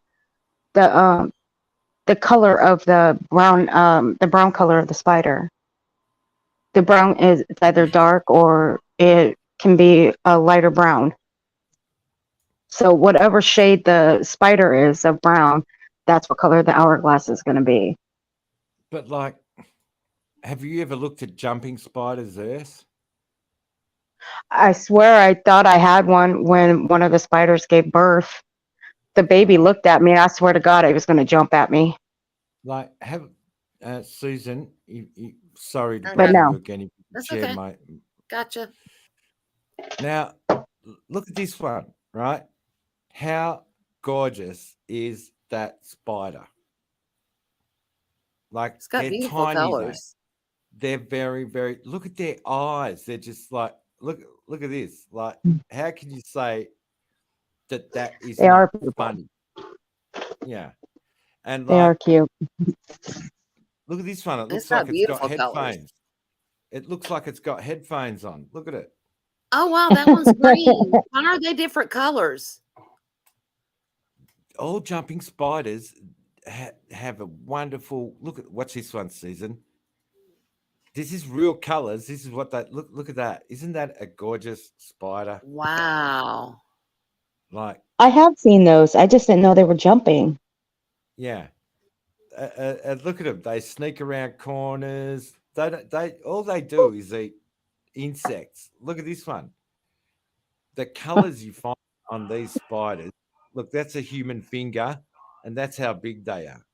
the color of the brown color of the spider. The brown is it's either dark or it can be a lighter brown. So whatever shade the spider is of brown, that's what color the hourglass is going to be. But like, have you ever looked at jumping spiders, Earth? I swear I thought I had one when one of the spiders gave birth. The baby Uh, looked at me. I swear to God, it was going to jump at me. like, have Susan? Sorry to But Okay. bother you no, again. If you could That's share okay. my Gotcha. now. Look at this one, right? How gorgeous is that spider? Like, It's got they're beautiful tiny though. colors. They're very, very. Look at their eyes. They're just like look at this. Like, how can you say that is they are not beautiful. funny? Yeah, and They are like, cute. look at this one. It It's looks got like it's got beautiful colors. headphones. It looks like it's got headphones on. Look at it. Oh wow, that one's green. Why are they different colors? All jumping spiders have a wonderful look. Watch this one, Susan. This is real colors. This is what that look at that. Isn't that a gorgeous spider? Wow. Like, I have seen those. I just didn't know they were jumping. yeah. Look at them. They sneak around corners. They all they do is eat insects. Look at this one. The colors you find on these spiders. Look, that's a human finger, and that's how big they are.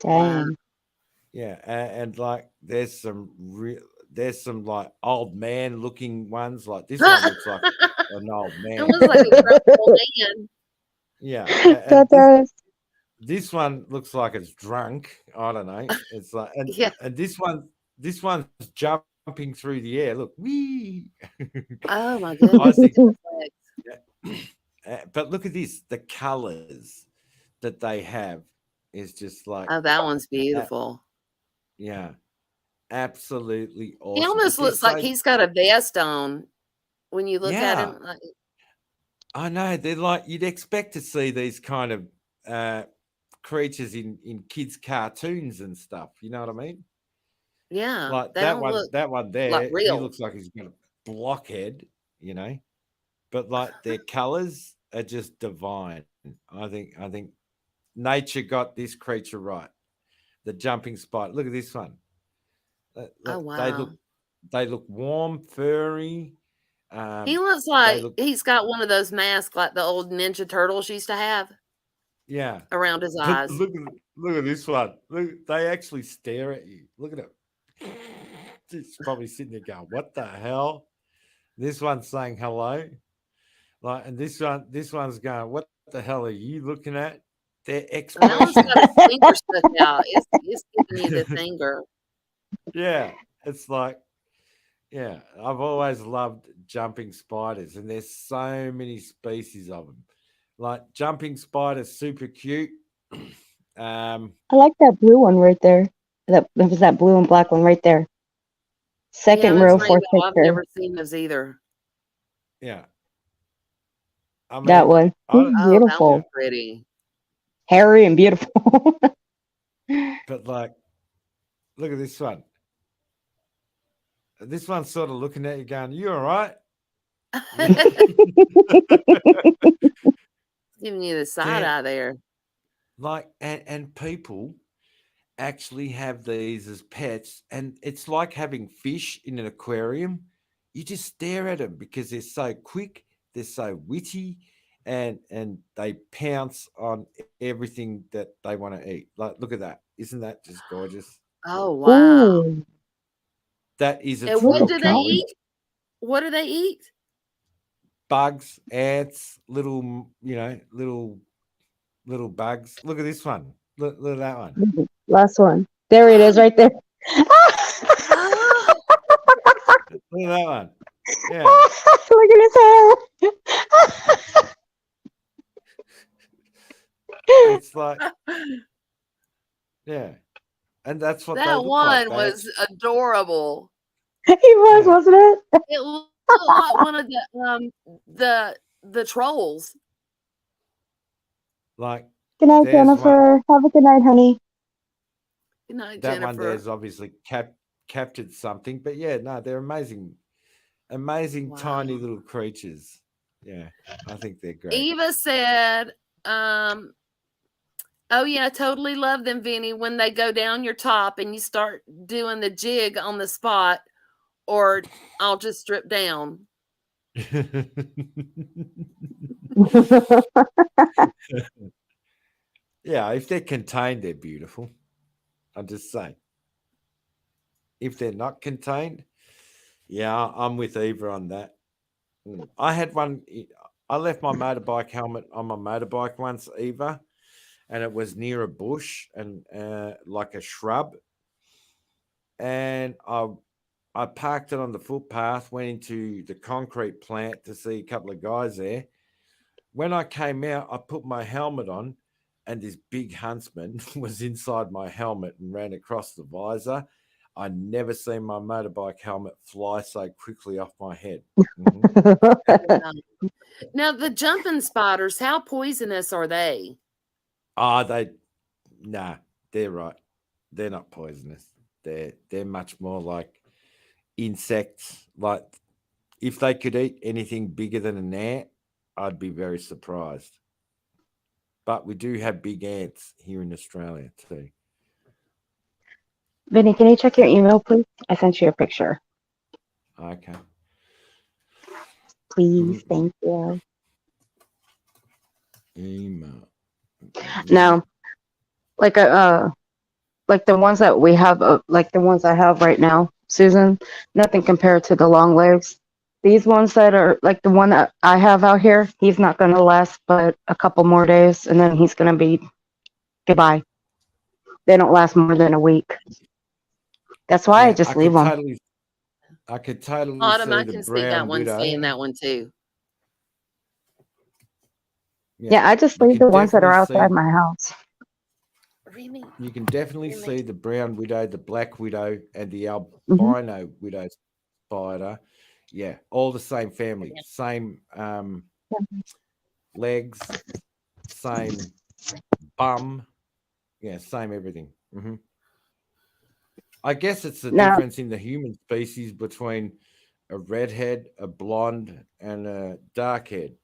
Wow. Dang. Yeah, and like there's some like old man looking ones. Like this one looks like an old It man. looks like a grown old man. Yeah, That and does. this one looks like it's drunk. I don't know. It's like Yeah. and this one's jumping through the air. Look, wee. Oh my I goodness. think, Reflex. yeah. But look at this. The colors that they have is just like, Oh, that one's uh, beautiful. yeah, absolutely He awesome. But almost they're looks like so, he's got a vest on when you look at yeah, him. Like, I know. They're like you'd expect to see these kind of uh, creatures in kids' cartoons and stuff. You know what I mean? yeah, Like they don't look that one like there, he real. looks like he's got a blockhead, but like their colors are just divine. I think nature got this creature right. The jumping spider. Look at this one. Oh wow. They look warm, furry. He looks They like look he's got one of those masks like the old Ninja Turtles used to have yeah. around his But eyes. look at this one. Look, they actually stare at you. Look at it. It's probably sitting there going, "What the hell?" This one's saying hello. Like, and this one's going, "What the hell are you looking at?" Their That one's got expressions. its finger stuck out. It's giving you the finger. Yeah, it's like, yeah. I've always loved jumping spiders, and there's so many species of them. Like jumping spiders, super cute. I like that blue one right there. That it was that blue and black one right there. Yeah, Second that's row, fourth rainbow. I've picture. never seen those either. Yeah, I That mean, one. I He's Oh, that beautiful. one's pretty. Hairy and beautiful. but like, look at this one. This one's sort of looking at you, going, "You all right?" Giving you the side eye there. Like, and people actually have these as pets, and it's like having fish in an aquarium. You just stare at them because they're so quick, they're so witty, and they pounce on everything that they want to eat. Like, look at that! Isn't that just gorgeous? Oh wow. Ooh. That is its And what real do they color. eat? What do they eat? Bugs, ants, little little bugs. Look at this one. Look at that one. Last one. There it is right there. Oh, Look at that one. Yeah. Look at his hair. It's like, yeah. And that's what they that look one like. was adorable. He was, Yeah. wasn't it? It looked like one of the trolls. Like, Good night, there's one. Jennifer. Have a good night, honey. Good night, That one Jennifer. there's obviously captured something. But yeah, no, they're amazing, tiny Wow. little creatures. Yeah, I think they're great. Eva said, oh yeah, I totally love them, Vinny, when they go down your top and you start doing the jig on the spot, or I'll just strip down. Yeah, if they're contained, they're beautiful. I'm just saying. If they're not contained, yeah, I'm with Eva on that. I had one. I left my motorbike helmet on my motorbike once, Eva, and it was near a bush and like a shrub. And I parked it on the footpath, went into the concrete plant to see a couple of guys there. When I came out, I put my helmet on, and this big huntsman was inside my helmet and ran across the visor. I never seen my motorbike helmet fly so quickly off my head. Now, the jumping spiders, how poisonous are they? They're right. They're not poisonous. They're much more like insects. Like, if they could eat anything bigger than an ant, I'd be very surprised. But we do have big ants here in Australia too. Vinny, can you check your email, please? I sent you a picture. Okay. Please, thank you. Email. Now, like the ones that we have, like the ones I have right now, Susan, nothing compared to the long legs. These ones that are like the one that I have out here, he's not going to last but a couple more days, and then he's going to be goodbye. They don't last more than a week. That's why I just leave them. I could totally Autumn, see I the can see brown that one, widow. seeing that one too. Yeah, I just leave the ones that are outside my house. Really? You can definitely see the brown widow, the black widow, and the albino widow spider. Yeah, all the same family, same legs, same bum. Yeah, same everything. I guess it's the difference in the human species between a redhead, a blonde, and a dark head,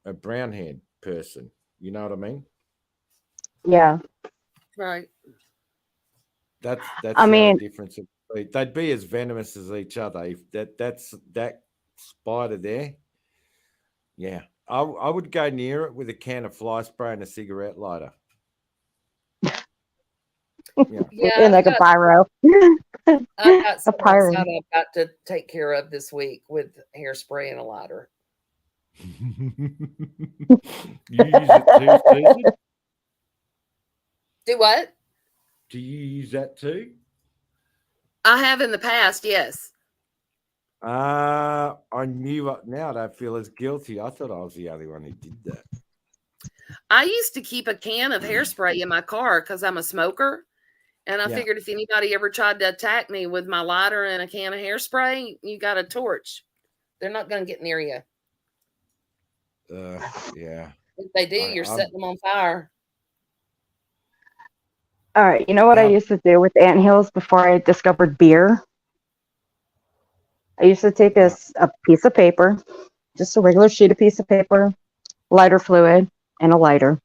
a brown haired person. You know what I mean? Yeah. Right. That's I the only mean, difference. They'd be as venomous as each other. If that's that spider there, yeah, I would go near it with a can of fly spray and a cigarette lighter. Yeah, Yeah, in like a pyro. I've got A some pyro. outside I've got to take care of this week with hairspray and a lighter. you use it too, Susan? Do what? Do you use that too? I have in the past, yes. I knew it now. I don't feel as guilty. I thought I was the only one who did that. I used to keep a can of hairspray in my car because I'm a smoker. And I Yeah. figured if anybody ever tried to attack me with my lighter and a can of hairspray, you got a torch. They're not going to get near you. Yeah. If they do, you're setting them on fire. All right. You know what I used to do with anthills before I discovered beer? I used to take a piece of paper, just a regular sheet of piece of paper, lighter fluid, and a lighter.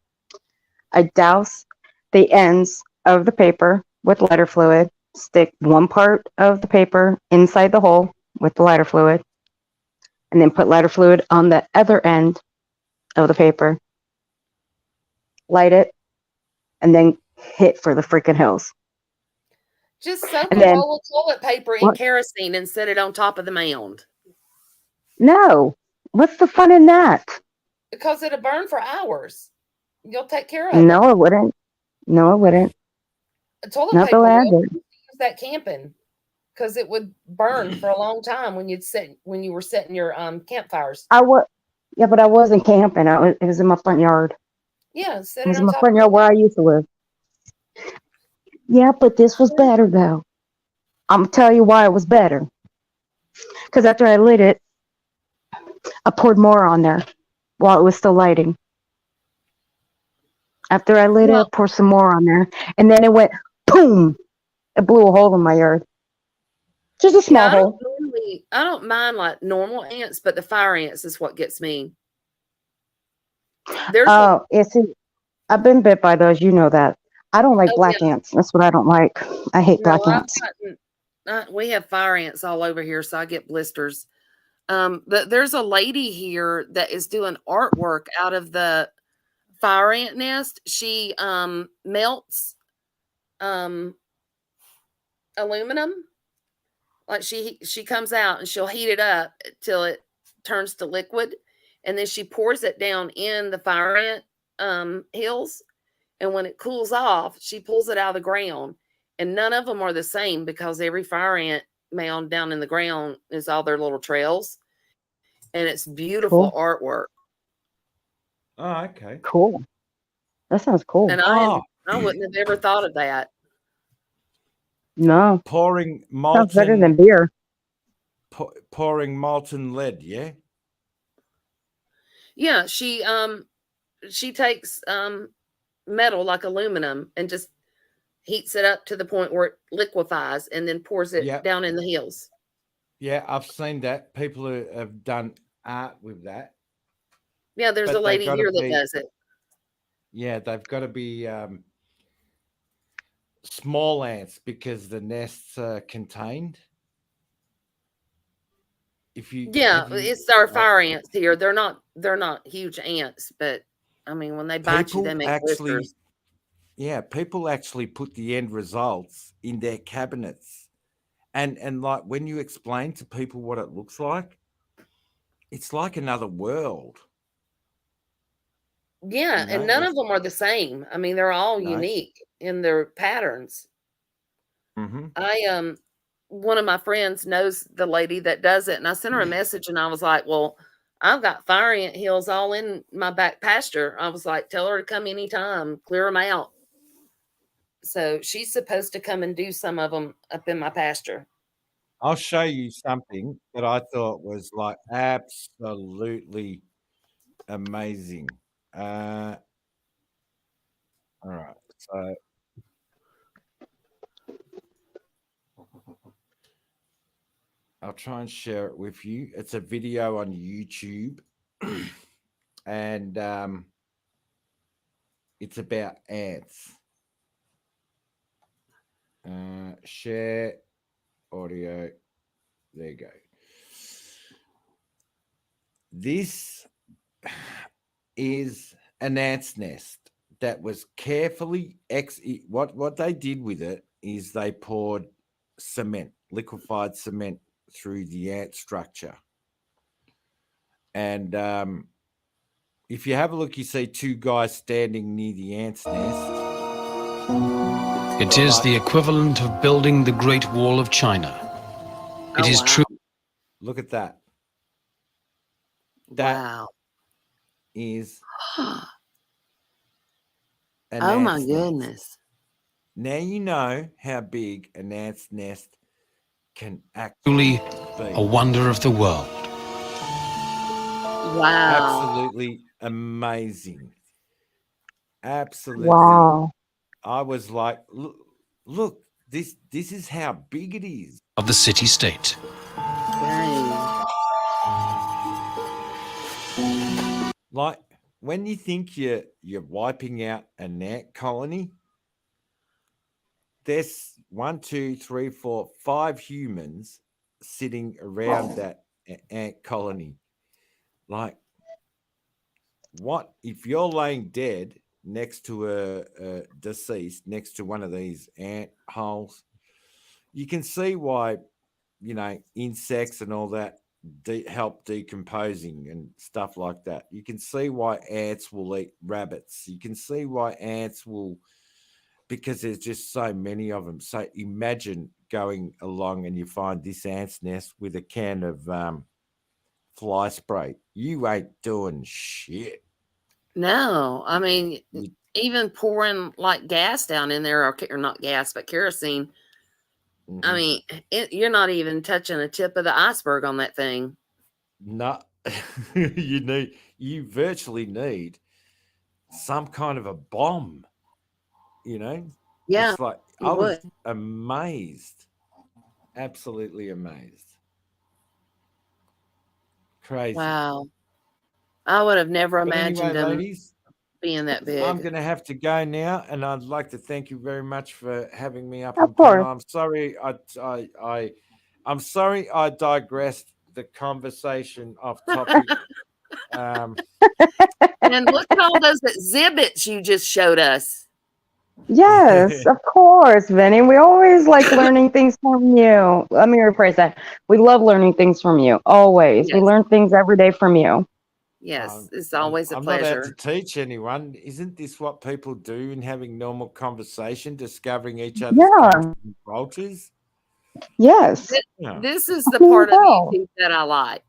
I douse the ends of the paper with lighter fluid, stick one part of the paper inside the hole with the lighter fluid, and then put lighter fluid on the other end of the paper, light it, and then hit for the freaking hills. Just soak And a then, roll of toilet paper in what? kerosene and set it on top of the mound. No. What's the fun in that? Because it'll burn for hours. You'll take care of No, them. it wouldn't. No, it wouldn't. Toilet Not the paper way I will. did. Use that camping because it would burn for a long time when you were setting your campfires. Yeah, but I wasn't camping. It was in my front yard. Yeah, set It it was in on my top front of yard the where I used to live. Yeah, but this was better though. I'm gonna tell you why it was better. Because after I lit it, I poured more on there while it was still lighting. After I lit it, I poured some more on there, and then it went boom. It blew a hole in my yard. Just a small hole. I don't mind like normal ants, but the fire ants is what gets me. Oh, I've been bit by those. You know that. I don't like black ants. That's what I don't like. I hate black ants. We have fire ants all over here, so I get blisters. But there's a lady here that is doing artwork out of the fire ant nest. She melts aluminum. Like she comes out and she'll heat it up till it turns to liquid, and then she pours it down in the fire ant hills. And when it cools off, she pulls it out of the ground. And none of them are the same because every fire ant mound down in the ground is all their little trails. And it's beautiful artwork. Oh, okay. Cool. That sounds cool. And I wouldn't have ever thought of that. No. Pouring Sounds better molten than beer. pouring molten lead, yeah? Yeah, she takes metal like aluminum and just heats it up to the point where it liquefies and then pours it down in the hills. Yeah, I've seen that. People who have done art with that. Yeah, there's a lady here that does it. Yeah, they've got to be small ants because the nests are contained. It's our fire ants here. They're not huge ants, but I mean when they bite you, they make blisters. Yeah, people actually put the end results in their cabinets. And like when you explain to people what it looks like, it's like another world. Yeah, and none of them are the same. I mean, they're all unique in their patterns. Mm-hmm. One of my friends knows the lady that does it, and I sent her a message, and I was like, "Well, I've got fire ant hills all in my back pasture." I was like, "Tell her to come anytime, clear them out." So she's supposed to come and do some of them up in my pasture. I'll show you something that I thought was like absolutely amazing. All right, so I'll try and share it with you. It's a video on YouTube, and it's about ants. Share audio. There you go. This is an ant's nest that was carefully what they did with it is they poured cement, liquefied cement, through the ant structure. And if you have a look, you see two guys standing near the ant's nest. It is the equivalent of building the Great Wall of China. It is true. Look at that. That Wow. is Oh my goodness. Now you know how big an ant's nest can Truly be. a wonder of the world. Wow. Absolutely amazing. Absolutely. Wow. I was like, look, this is how big it is. Of the city-state. Like when you think you're wiping out an ant colony, there's 1, 2, 3, 4, 5 humans sitting around that ant colony. Like, what if you're laying dead next to a deceased, next to one of these ant holes? You can see why, insects and all that help decomposing and stuff like that. You can see why ants will eat rabbits. You can see why ants will, because there's just so many of them. So imagine going along and you find this ant's nest with a can of fly spray. You ain't doing shit. No, I mean, even pouring like gas down in there, or not gas, but kerosene. Mm-hmm. I mean, you're not even touching the tip of the iceberg on that thing. No, you virtually need some kind of a bomb, Yeah. It's like, I was amazed, absolutely amazed. Crazy. Wow. I would have never imagined them ladies, being that big. I'm going to have to go now, and I'd like to thank you very much for having me up Of on course. panel. I'm sorry, I'm sorry I digressed the conversation off topic. And look at all those exhibits you just showed us. Yes, of course, Vinny. We always like learning things from you. Let me rephrase that. We love learning things from you. Always. Yes. We learn things every day from you. Yes, it's always a I'm not pleasure. out to teach anyone. Isn't this what people do in having normal conversation, discovering each other's cultures and cultures? Yes. This is the part of YouTube that I like.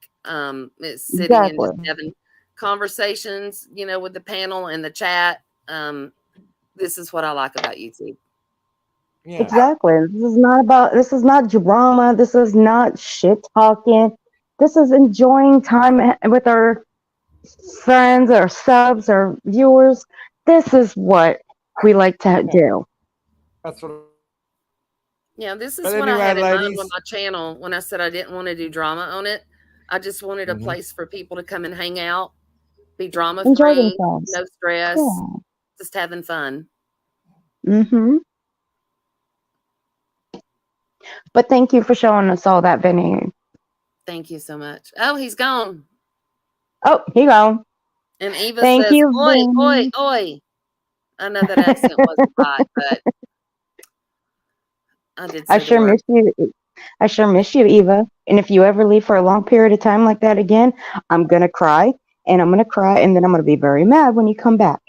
It's sitting and just having conversations, with the panel and the chat. This is what I like about YouTube. Yeah. Exactly. This is not drama. This is not shit talking. This is enjoying time with our friends, our subs, our viewers. This is what we like to do. That's what. Yeah, this is what I had in mind with my channel when I said I didn't want to do drama on it. I just wanted a place for people to come and hang out, be drama free, no stress, just having fun. Mm-hmm. But thank you for showing us all that, Vinny. Thank you so much. Oh, he's gone. Oh, he gone. And Eva says, "Oi, oi, oi." I know that accent wasn't right, but I did say I sure miss you. I sure miss you, Eva. And if you ever leave for a long period of time like that again, I'm gonna cry, and I'm gonna cry, and then I'm gonna be very mad when you come back.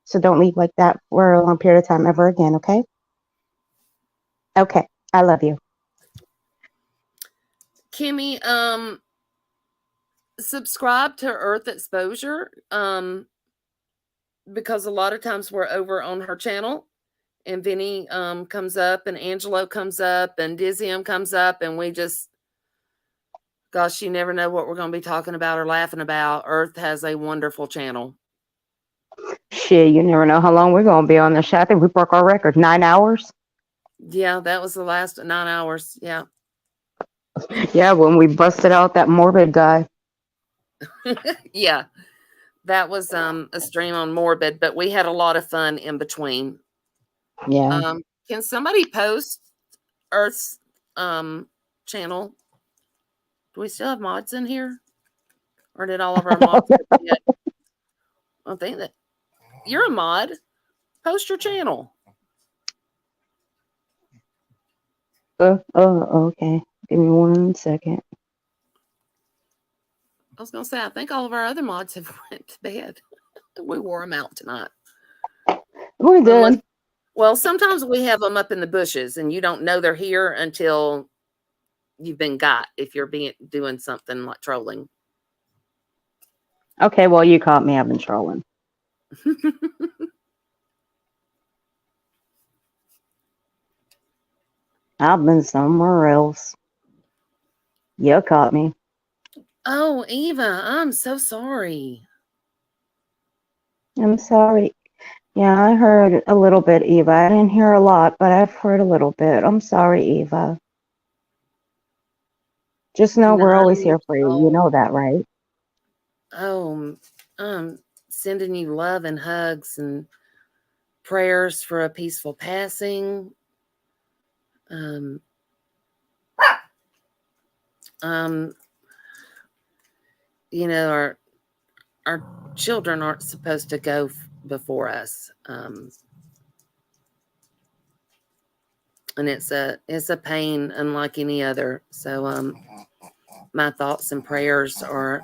So don't leave like that for a long period of time ever again, okay? Okay, I love you. Kimmy, subscribe to Earth Exposure, because a lot of times we're over on her channel, and Vinny comes up, and Angelo comes up, and Dizium comes up, and we just, gosh, you never know what we're going to be talking about or laughing about. Earth has a wonderful channel. Shit, you never know how long we're going to be on the show. I think we broke our record, 9 hours. Yeah, that was the last 9 hours. Yeah. Yeah, when we busted out that morbid guy. Yeah, that was a stream on Morbid, but we had a lot of fun in between. Yeah. Can somebody post Earth's channel? Do we still have mods in here? Or did all of our mods get? I think that you're a mod. Post your channel. Okay. Give me 1 second. I was gonna say, I think all of our other mods have went to bed. We wore them out tonight. We did. Well, sometimes we have them up in the bushes, and you don't know they're here until you've been got. If you're doing something like trolling. Okay, well, you caught me. I've been trolling. I've been somewhere else. You caught me. Oh, Eva, I'm so sorry. I'm sorry. Yeah, I heard a little bit, Eva. I didn't hear a lot, but I've heard a little bit. I'm sorry, Eva. Just know we're always here for you. You know that, right? Oh, sending you love and hugs and prayers for a peaceful passing. You know, our children aren't supposed to go before us. And it's a pain unlike any other. So my thoughts and prayers are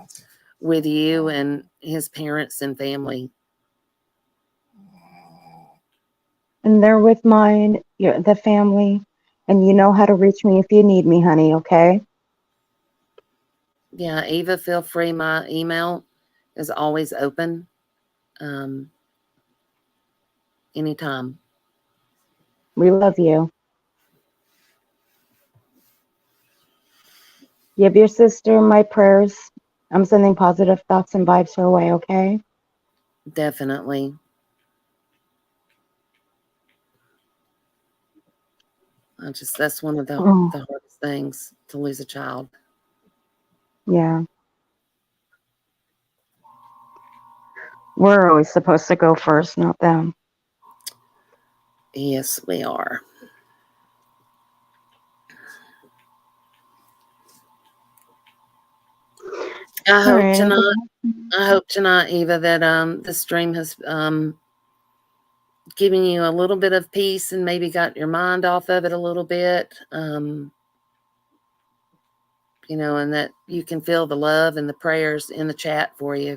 with you and his parents and family. And they're with mine, the family. And you know how to reach me if you need me, honey, okay? Yeah, Eva, feel free. My email is always open. Anytime. We love you. Give your sister my prayers. I'm sending positive thoughts and vibes her way, okay? Definitely. That's one of the hardest things, to lose a child. Yeah. We're always supposed to go first, not them. Yes, we are. I hope tonight, Eva, that the stream has given you a little bit of peace and maybe got your mind off of it a little bit. You know, and that you can feel the love and the prayers in the chat for you.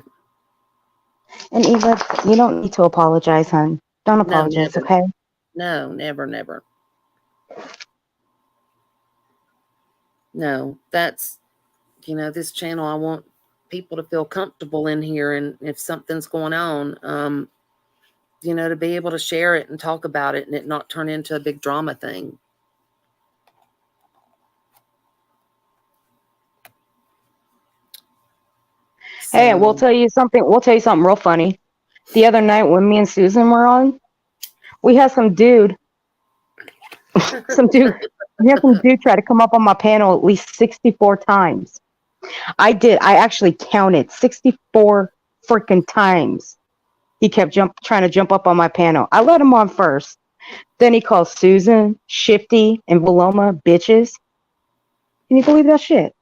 And Eva, you don't need to apologize, hon. Don't apologize, never. okay? No, never. No, that's, this channel, I want people to feel comfortable in here. And if something's going on, to be able to share it and talk about it and it not turn into a big drama thing. Hey, we'll tell you something real funny. The other night when me and Susan were on, we had some dude try to come up on my panel at least 64 times. I actually counted 64 freaking times. He kept trying to jump up on my panel. I let him on first. Then he called Susan, Shifty, and Valoma bitches. Can you believe that shit?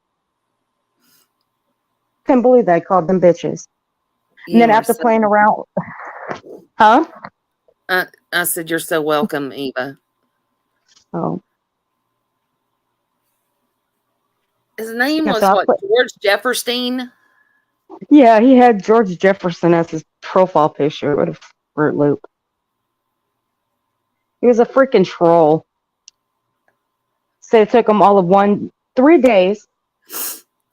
Couldn't believe that I called them bitches. And then after playing around, huh? I said, you're so welcome, Eva. Oh. His name was what? George Jefferson? Yeah, he had George Jefferson as his profile picture. What a Fruit Loop. He was a freaking troll. So it took him all of 3 days,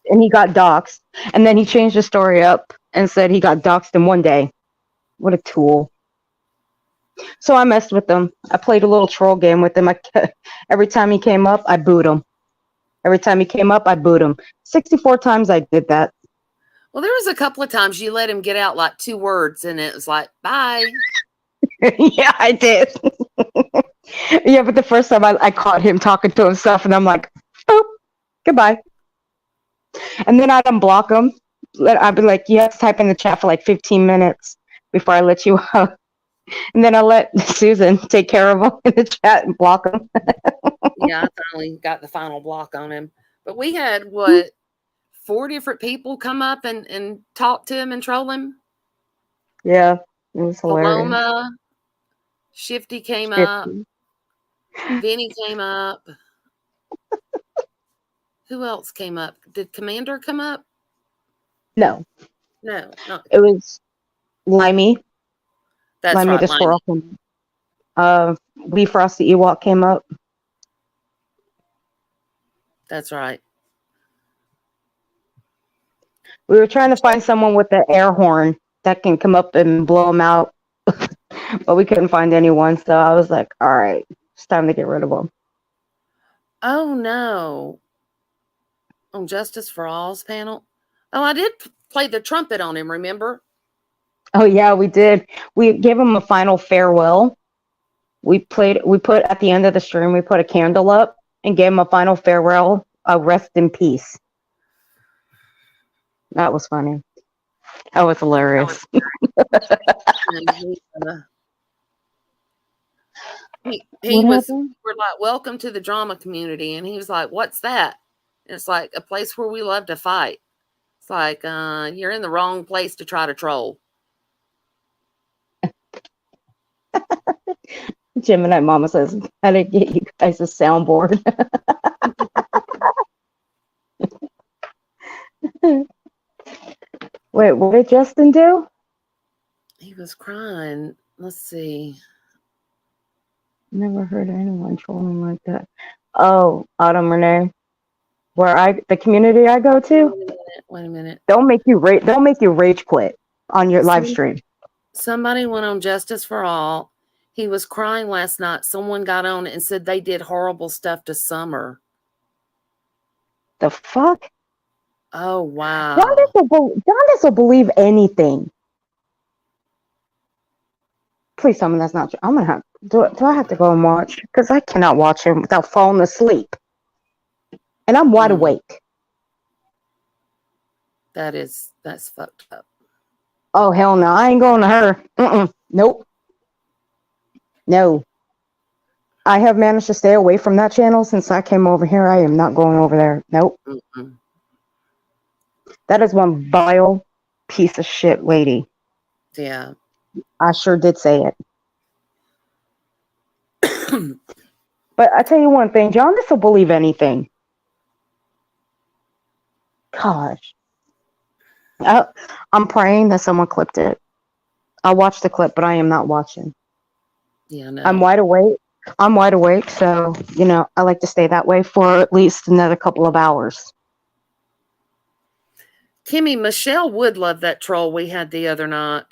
and he got doxxed. And then he changed the story up and said he got doxxed in 1 day. What a tool. So I messed with him. I played a little troll game with him. Every time he came up, I booed him. Every time he came up, I booed him. 64 times I did that. Well, there was a couple of times you let him get out like 2 words, and it was like, bye. Yeah, I did. Yeah, but the first time I caught him talking to himself, and I'm like, boop. Goodbye. And then I'd unblock them. I'd be like, you have to type in the chat for like 15 minutes before I let you out. And then I let Susan take care of them in the chat and block them. Yeah, I finally got the final block on him. But we had, what, 4 different people come up and talk to him and troll him? Yeah, it was hilarious. Paloma, Shifty came up. Vinny came up. Who else came up? Did Commander come up? No, No, not. it was Limey. That's Limey right, the squirrel. Lee Frost the Ewok came up. That's right. We were trying to find someone with the air horn that can come up and blow them out, but we couldn't find anyone. So I was like, all right, it's time to get rid of them. Oh, no. On Justice for All's panel? Oh, I did play the trumpet on him, remember? Oh, yeah, we did. We gave him a final farewell. We put at the end of the stream, we put a candle up and gave him a final farewell, rest in peace. That was funny. That was hilarious. He was, we're like, welcome to the drama community. And he was like, what's that? And it's like a place where we love to fight. It's like, you're in the wrong place to try to troll. Gemini Mama says, how to get you guys a soundboard. Wait, what did Justin do? He was crying. Let's see. Never heard anyone trolling like that. Oh, Autumn Renee, the community I go to. Wait a minute. They'll make you rage quit on your live stream. Somebody went on Justice for All. He was crying last night. Someone got on and said they did horrible stuff to Summer. The fuck? Oh, wow. John will believe anything. Please tell me that's not true. I'm gonna have. Do I have to go and watch? Because I cannot watch him without falling asleep. And I'm wide awake. That's fucked up. Oh, hell no. I ain't going to her. Nope. No. I have managed to stay away from that channel since I came over here. I am not going over there. Nope. That is one vile piece of shit lady. Yeah. I sure did say it. But I tell you one thing, John, this will believe anything. Gosh. I'm praying that someone clipped it. I watched the clip, but I am not watching. Yeah, no. I'm wide awake, so, I like to stay that way for at least another couple of hours. Kimmy, Michelle would love that troll we had the other night.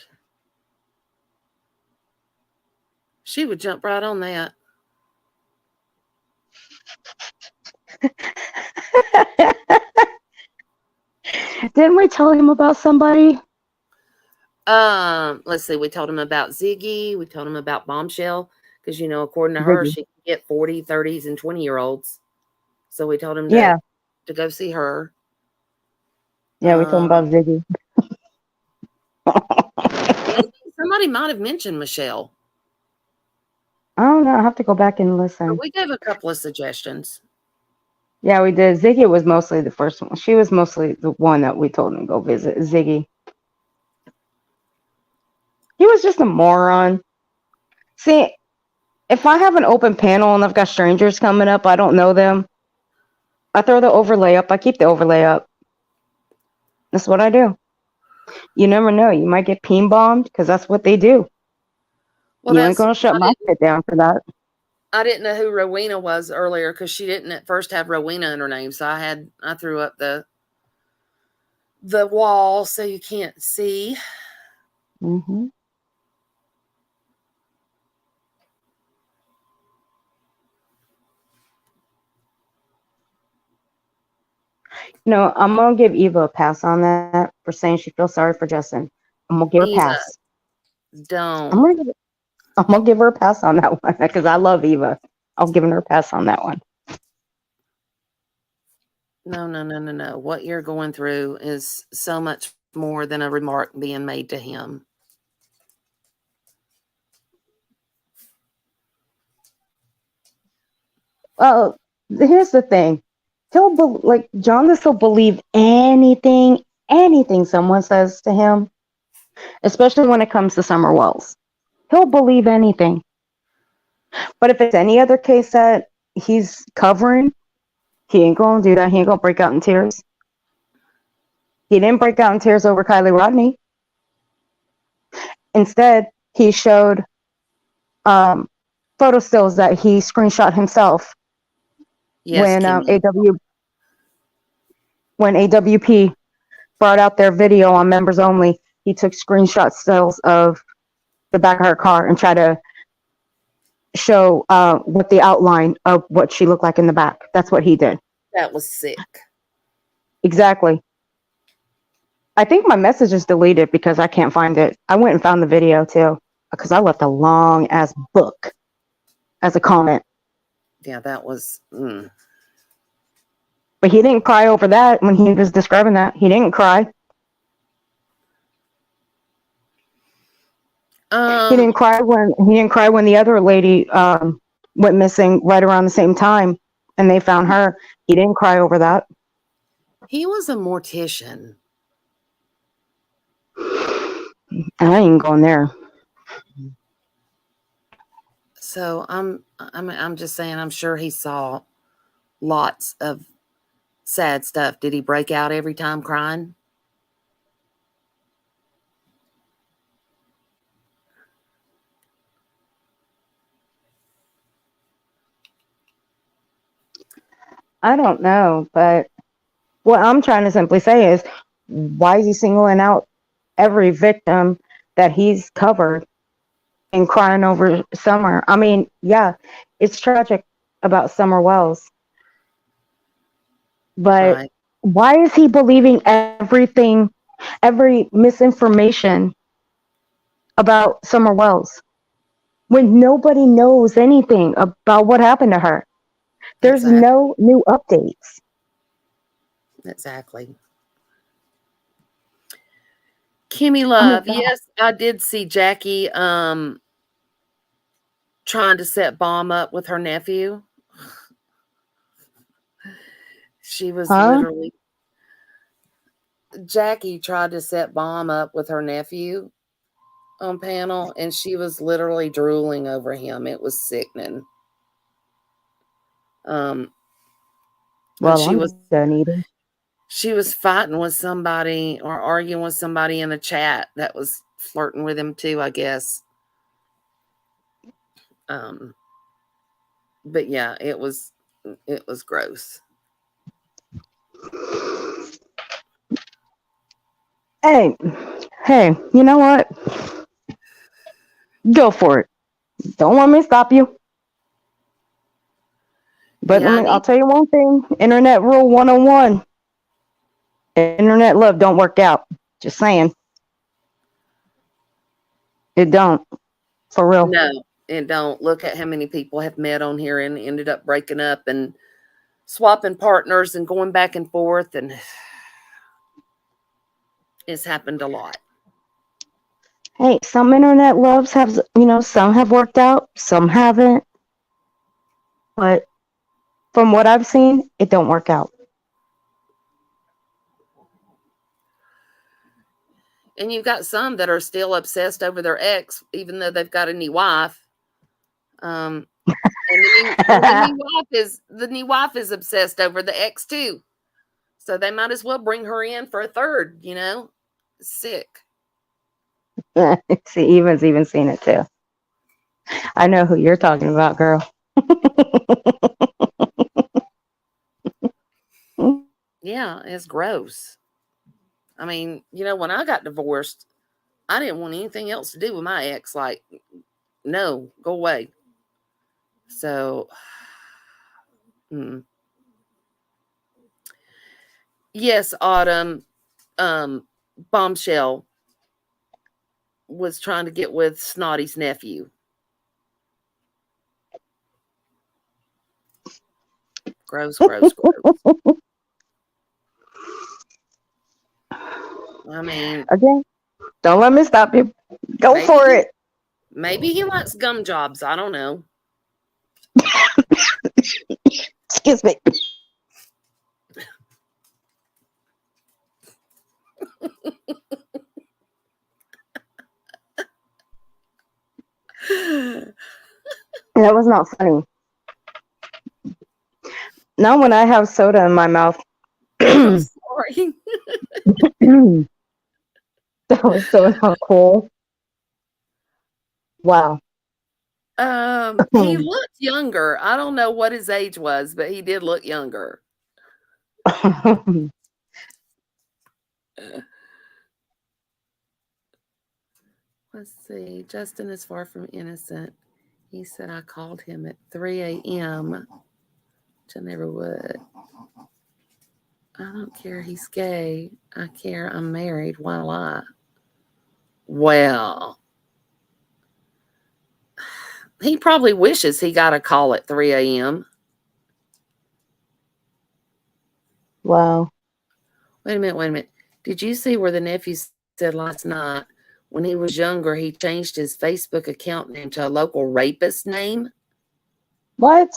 She would jump right on that. Didn't we tell him about somebody? Let's see. We told him about Ziggy. We told him about Bumshell. Because, according to her, she can get 40, 30s, and 20-year-olds. So we told him to go see her. Yeah, we told him about Ziggy. Somebody might have mentioned Michelle. I don't know. I have to go back and listen. But we gave a couple of suggestions. Yeah, we did. Ziggy was mostly the first one. She was mostly the one that we told him to go visit. Ziggy. He was just a moron. See, if I have an open panel and I've got strangers coming up, I don't know them. I throw the overlay up. I keep the overlay up. That's what I do. You never know. You might get peen bombed because that's what they do. Well, you ain't going to shut my shit down for that. I didn't know who Rowena was earlier because she didn't at first have Rowena in her name. So I threw up the wall so you can't see. Mm-hmm. No, I'm going to give Eva a pass on that for saying she feels sorry for Justin. I'm going to give her a pass. Don't. I'm going to give her a pass on that one because I love Eva. I'm giving her a pass on that one. No. What you're going through is so much more than a remark being made to him. Well, here's the thing. Like Jonathan will believe anything someone says to him, especially when it comes to Summer Wells. He'll believe anything. But if it's any other case that he's covering, he ain't gonna do that. He ain't gonna break out in tears. He didn't break out in tears over Kylie Rodney. Instead, he showed photo stills that he screenshot himself Yes, when Kimmy. when AWP brought out their video on members only. He took screenshot stills of the back of her car and tried to show what the outline of what she looked like in the back. That's what he did. That was sick. Exactly. I think my message is deleted because I can't find it. I went and found the video too because I left a long ass book as a comment. Yeah, that was. But he didn't cry over that when he was describing that. He didn't cry. He didn't cry when the other lady went missing right around the same time and they found her. He didn't cry over that. He was a mortician. I ain't going there. So I'm just saying, I'm sure he saw lots of sad stuff. Did he break out every time crying? I don't know, but what I'm trying to simply say is, why is he singling out every victim that he's covered and crying over Summer? I mean, yeah, it's tragic about Summer Wells, but Right. why is he believing every misinformation about Summer Wells when nobody knows anything about what happened to her? There's Exactly. no new updates. Exactly. Kimmy Oh, Love, God. yes, I did see Jackie trying to set bomb up with her nephew. She was literally Jackie tried to set bomb up with her nephew on panel, and she was literally drooling over him. It was sickening. And Well, she was I'm done eating. she was fighting with somebody or arguing with somebody in the chat that was flirting with him too, I guess. But yeah, it was gross. Hey, you know what? Go for it. Don't want me to stop you. But Yeah, I'll tell you one thing. Internet rule 101. Internet love don't work out. Just saying. It don't. For real. no, and don't look at how many people have met on here and ended up breaking up and swapping partners and going back and forth, and it's happened a lot. Hey, some internet loves have, some have worked out, some haven't. But from what I've seen, it don't work out. And you've got some that are still obsessed over their ex, even though they've got a new wife. And the new wife is obsessed over the ex too. So they might as well bring her in for a third, Sick. See, Eva's even seen it too. I know who you're talking about, girl. Yeah, it's gross. I mean, when I got divorced, I didn't want anything else to do with my ex. Like, no, go away. So, yes, Autumn, Bombshell was trying to get with Snotty's nephew. Gross. I mean, Okay. Don't let me stop you. Go maybe for it. maybe he likes gum jobs. I don't know. Excuse me. That was not funny. Now when I have soda in my mouth, I'm that sorry. was so not cool. Wow. He looked younger. I don't know what his age was, but he did look younger. Let's see. Justin is far from innocent. He said I called him at 3 a.m., which I never would. I don't care he's gay. I care I'm married. Why lie? Well, he probably wishes he got a call at 3 a.m. Wow. Wait a minute. Did you see where the nephew said last night when he was younger, he changed his Facebook account name to a local rapist name? What?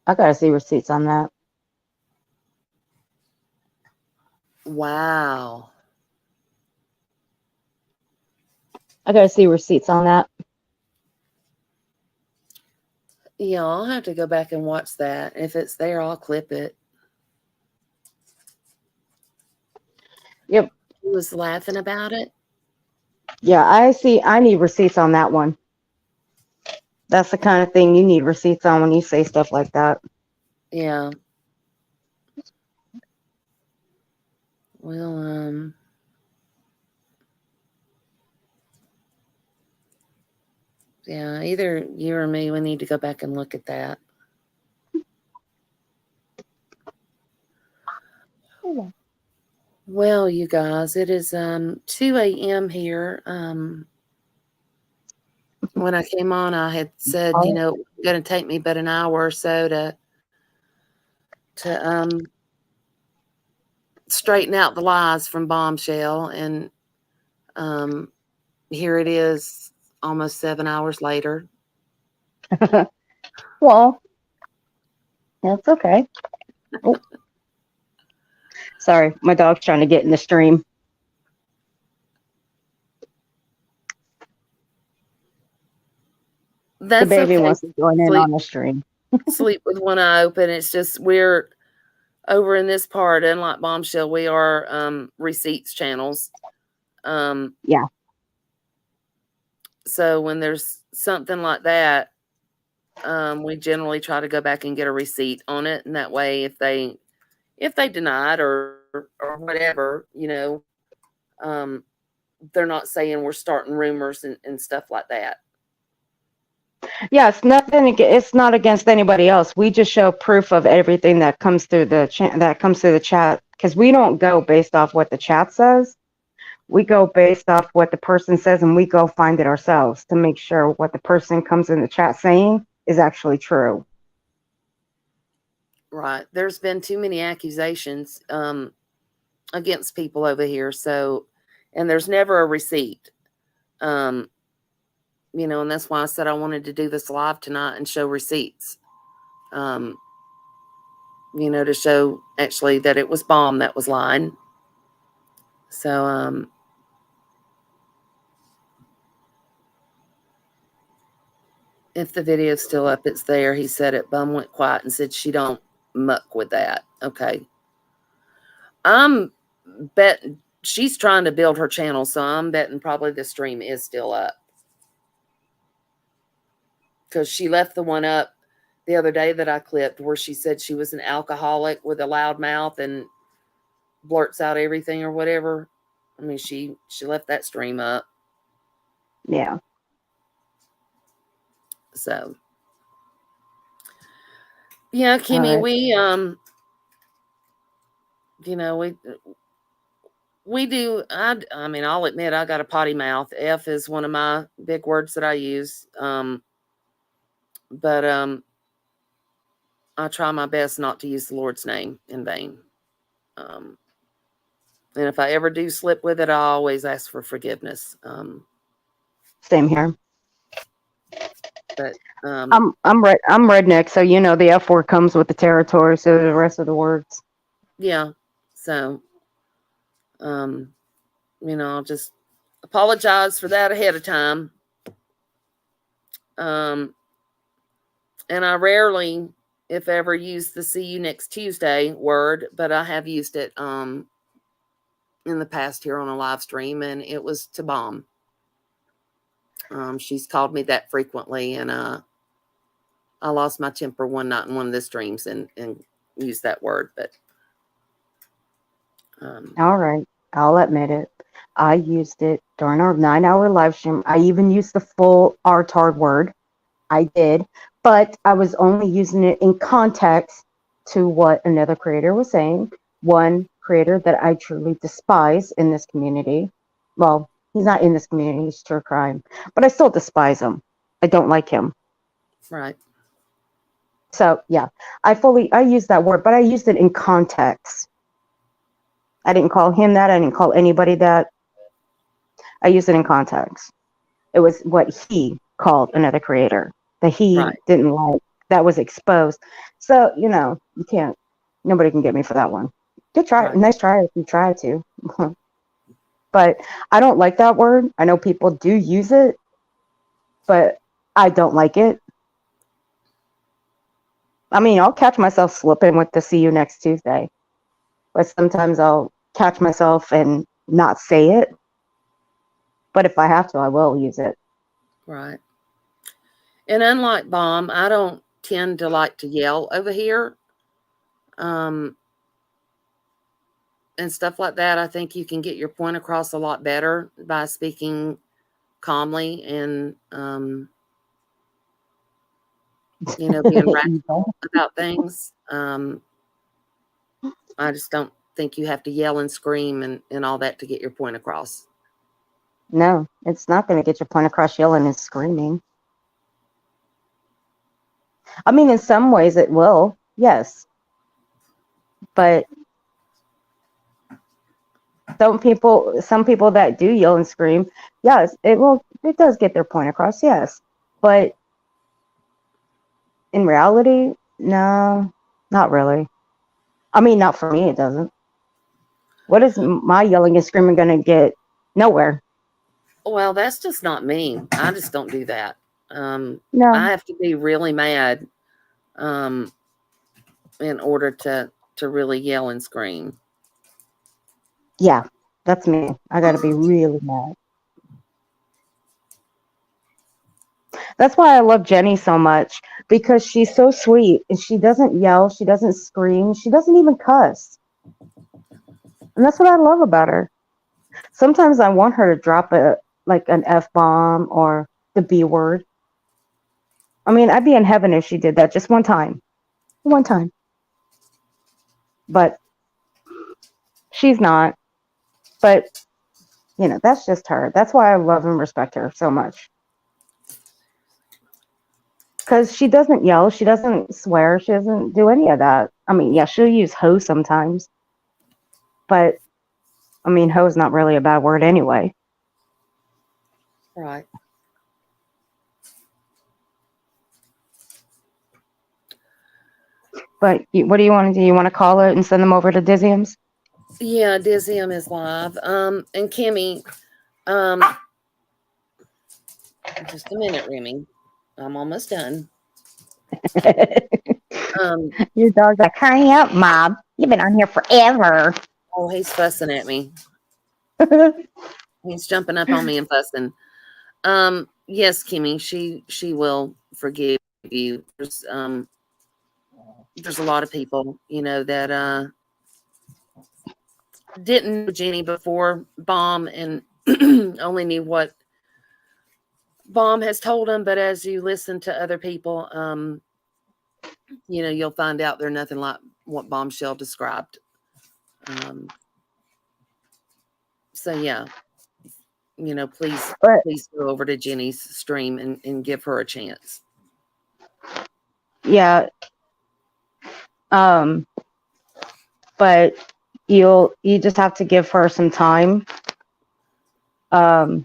I gotta see receipts on that. Wow. I gotta see receipts on that. Yeah, I'll have to go back and watch that. If it's there, I'll clip it. Yep. He was laughing about it. Yeah, I need receipts on that one. That's the kind of thing you need receipts on when you say stuff like that. Yeah. Well, yeah, either you or me, we need to go back and look at that. Well, you guys, it is 2 a.m. here. When I came on, I had said, it's going to take me about an hour or so to straighten out the lies from Bumshell, and here it is, almost 7 hours later. Well, that's okay. Oh. Sorry, my dog's trying to get in the stream. That's the baby okay. wants to join in on the stream. Sleep with one eye open. It's just we're over in this part, unlike Bumshell, we are receipts channels. Yeah. So when there's something like that, we generally try to go back and get a receipt on it, and that way, if they deny it or whatever, they're not saying we're starting rumors and stuff like that. Yeah, it's nothing. It's not against anybody else. We just show proof of everything that comes through the chat, because we don't go based off what the chat says. We go based off what the person says, and we go find it ourselves to make sure what the person comes in the chat saying is actually true. Right. There's been too many accusations against people over here. So, and there's never a receipt. And that's why I said I wanted to do this live tonight and show receipts. To show actually that it was Bomb that was lying. So, if the video's still up, it's there. He said it. Bum went quiet and said she don't muck with that. Okay. I'm betting she's trying to build her channel, so I'm betting probably the stream is still up. Because she left the one up the other day that I clipped where she said she was an alcoholic with a loud mouth and blurts out everything or whatever. I mean, she left that stream up. Yeah. So, yeah, Kimmy, right. we do. I mean, I'll admit I got a potty mouth. F is one of my big words that I use. But I try my best not to use the Lord's name in vain. And if I ever do slip with it, I always ask for forgiveness. Same here. But I'm redneck, so you know the F word comes with the territory. So the rest of the words. yeah. So, I'll just apologize for that ahead of time. And I rarely, if ever, use the "see you next Tuesday" word, but I have used it in the past here on a live stream, and it was to Bomb. She's called me that frequently, and I lost my temper one night in one of the streams and used that word. But all right, I'll admit it. I used it during our 9-hour live stream. I even used the full RTARD word. I did, but I was only using it in context to what another creator was saying. One creator that I truly despise in this community. Well, he's not in this community, he's true crime, but I still despise him. I don't like him. Right. So yeah, I used that word, but I used it in context. I didn't call him that. I didn't call anybody that. I used it in context. It was what he called another creator that he didn't like, that was exposed. So, you can't, nobody can get me for that one. Good try. Right. Nice try if you try to. But I don't like that word. I know people do use it, but I don't like it. I mean, I'll catch myself slipping with the "see you next Tuesday," but sometimes I'll catch myself and not say it. But if I have to, I will use it. Right. And unlike Bomb, I don't tend to like to yell over here. And stuff like that. I think you can get your point across a lot better by speaking calmly and, being rational about things. I just don't think you have to yell and scream and all that to get your point across. No, it's not going to get your point across yelling and screaming. I mean, in some ways it will, yes. But some people that do yell and scream, yes, it does get their point across, yes. But in reality, no, not really. I mean, not for me, it doesn't. What is my yelling and screaming going to get? Nowhere. Well, that's just not me. I just don't do that. No. I have to be really mad in order to really yell and scream. Yeah, that's me. I got to be really mad. That's why I love Jenny so much, because she's so sweet and she doesn't yell, she doesn't scream, she doesn't even cuss. And that's what I love about her. Sometimes I want her to drop an F-bomb or the B word. I mean, I'd be in heaven if she did that just one time. One time. But she's not. But, that's just her. That's why I love and respect her so much. Because she doesn't yell, she doesn't swear, she doesn't do any of that. I mean, yeah, she'll use ho sometimes. But, I mean, ho is not really a bad word anyway. Right. But what do you want to do? You want to call it and send them over to Dizium's? Yeah, Dizium is live. And Kimmy, just a minute, Remy. I'm almost done. Your dog's like, hurry up, Mom. You've been on here forever. Oh, he's fussing at me. He's jumping up on me and fussing. Yes, Kimmy, she will forgive you. There's a lot of people, that didn't know Jenny before Bomb and only knew what Bomb has told them. But as you listen to other people, you'll find out they're nothing like what Bombshell described. So yeah, please go over to Jenny's stream and give her a chance. Yeah. But you just have to give her some time. I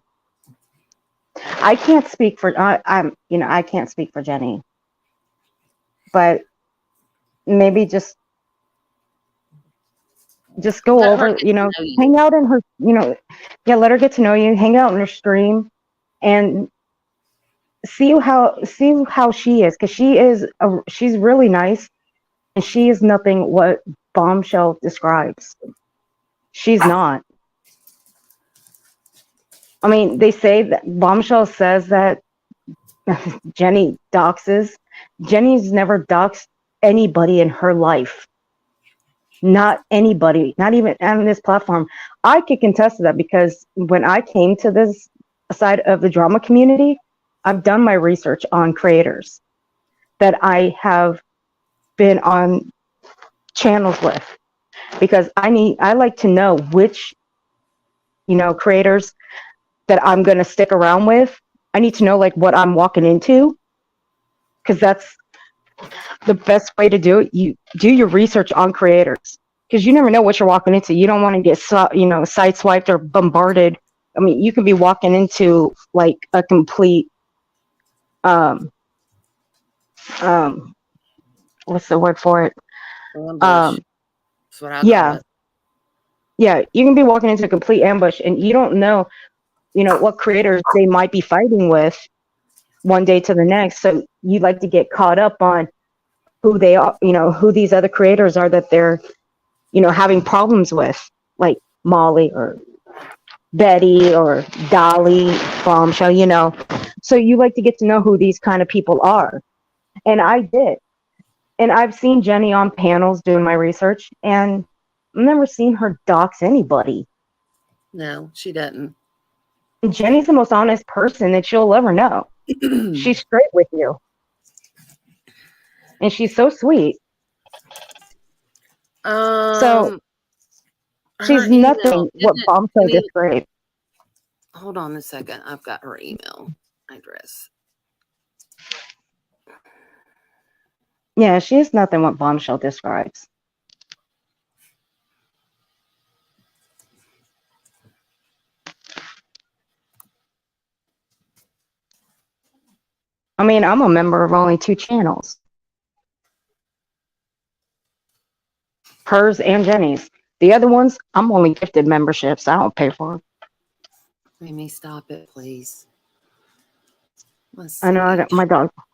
can't speak for I can't speak for Jenny, but maybe just go Let her over, get to know you. hang out in her, yeah, let her get to know you, hang out in her stream, and see how she is, because she's really nice, and she is nothing what Bombshell describes. She's not. I mean, they say that Bombshell says that Jenny doxes. Jenny's never doxed anybody in her life. Not anybody, not even on this platform. I could contest to that, because when I came to this side of the drama community, I've done my research on creators that I have been on channels with, because I like to know which, creators that I'm going to stick around with. I need to know like what I'm walking into, because that's the best way to do it. You do your research on creators, because you never know what you're walking into. You don't want to get sideswiped or bombarded. I mean, you could be walking into like a complete what's the word for it? Ambush. That's what I call Yeah. it. Yeah, you can be walking into a complete ambush, and you don't know, what creators they might be fighting with one day to the next. So you like to get caught up on who they are, who these other creators are that they're, having problems with, like Molly or Betty or Dolly, Bombshell, So you like to get to know who these kind of people are. And I did. And I've seen Jenny on panels doing my research, and I've never seen her dox anybody. No, she doesn't. And Jenny's the most honest person that you'll ever know. She's straight with you. And she's so sweet. So she's nothing what Bombshell described. Hold on a second. I've got her email address. Yeah, she's nothing what Bombshell describes. I mean, I'm a member of only 2 channels. Hers and Jenny's. The other ones, I'm only gifted memberships. I don't pay for them. Let me stop it, please. I know I got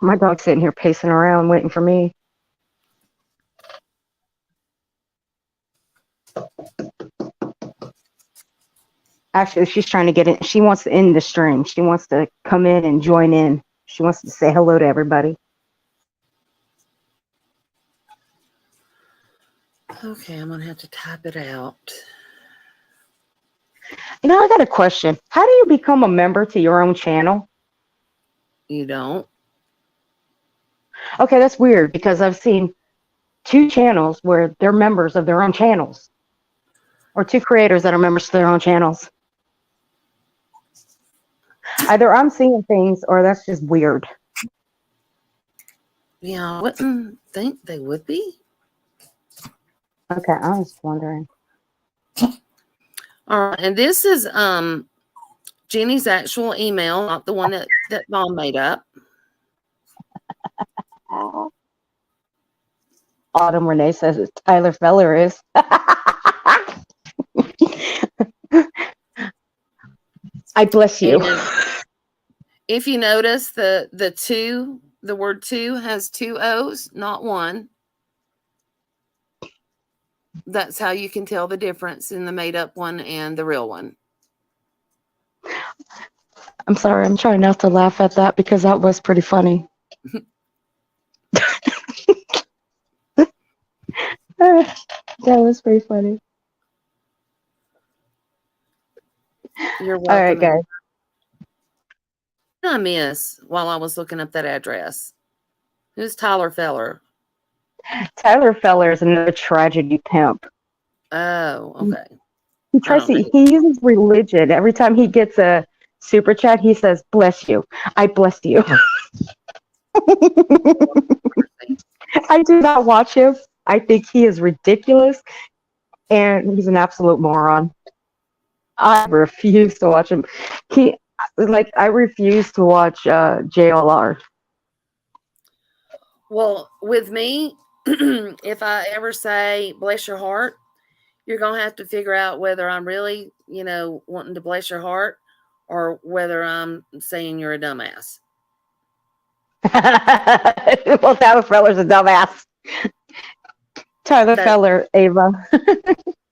my dog's sitting here pacing around waiting for me. Actually, she's trying to get in. She wants to end the stream. She wants to come in and join in. She wants to say hello to everybody. Okay, I'm going to have to type it out. I got a question. How do you become a member to your own channel? You don't? Okay, that's weird, because I've seen 2 channels where they're members of their own channels. Or 2 creators that are members of their own channels. Either I'm seeing things or that's just weird. Yeah, I wouldn't think they would be. Okay, I was wondering. All right, and this is Jenny's actual email, not the one that Mom made up. Autumn Renee says it's Tyler Feller is. I bless you. And if you notice, the word two has 2 O's, not 1. That's how you can tell the difference in the made up one and the real one. I'm sorry, I'm trying not to laugh at that, because that was pretty funny. That was pretty funny. You're welcome. All right, guys. What did I miss while I was looking up that address? Who's Tyler Feller? Tyler Feller is another tragedy pimp. Oh, okay. He tries to. He uses religion every time he gets a super chat. He says, "Bless you. I blessed you." I do not watch him. I think he is ridiculous. and he's an absolute moron. I refuse to watch him. I refuse to watch JLR. Well, with me, if I ever say bless your heart, you're going to have to figure out whether I'm really, wanting to bless your heart or whether I'm saying you're a dumbass. Well, Tyler Feller's a dumbass. Tyler Feller, Ava.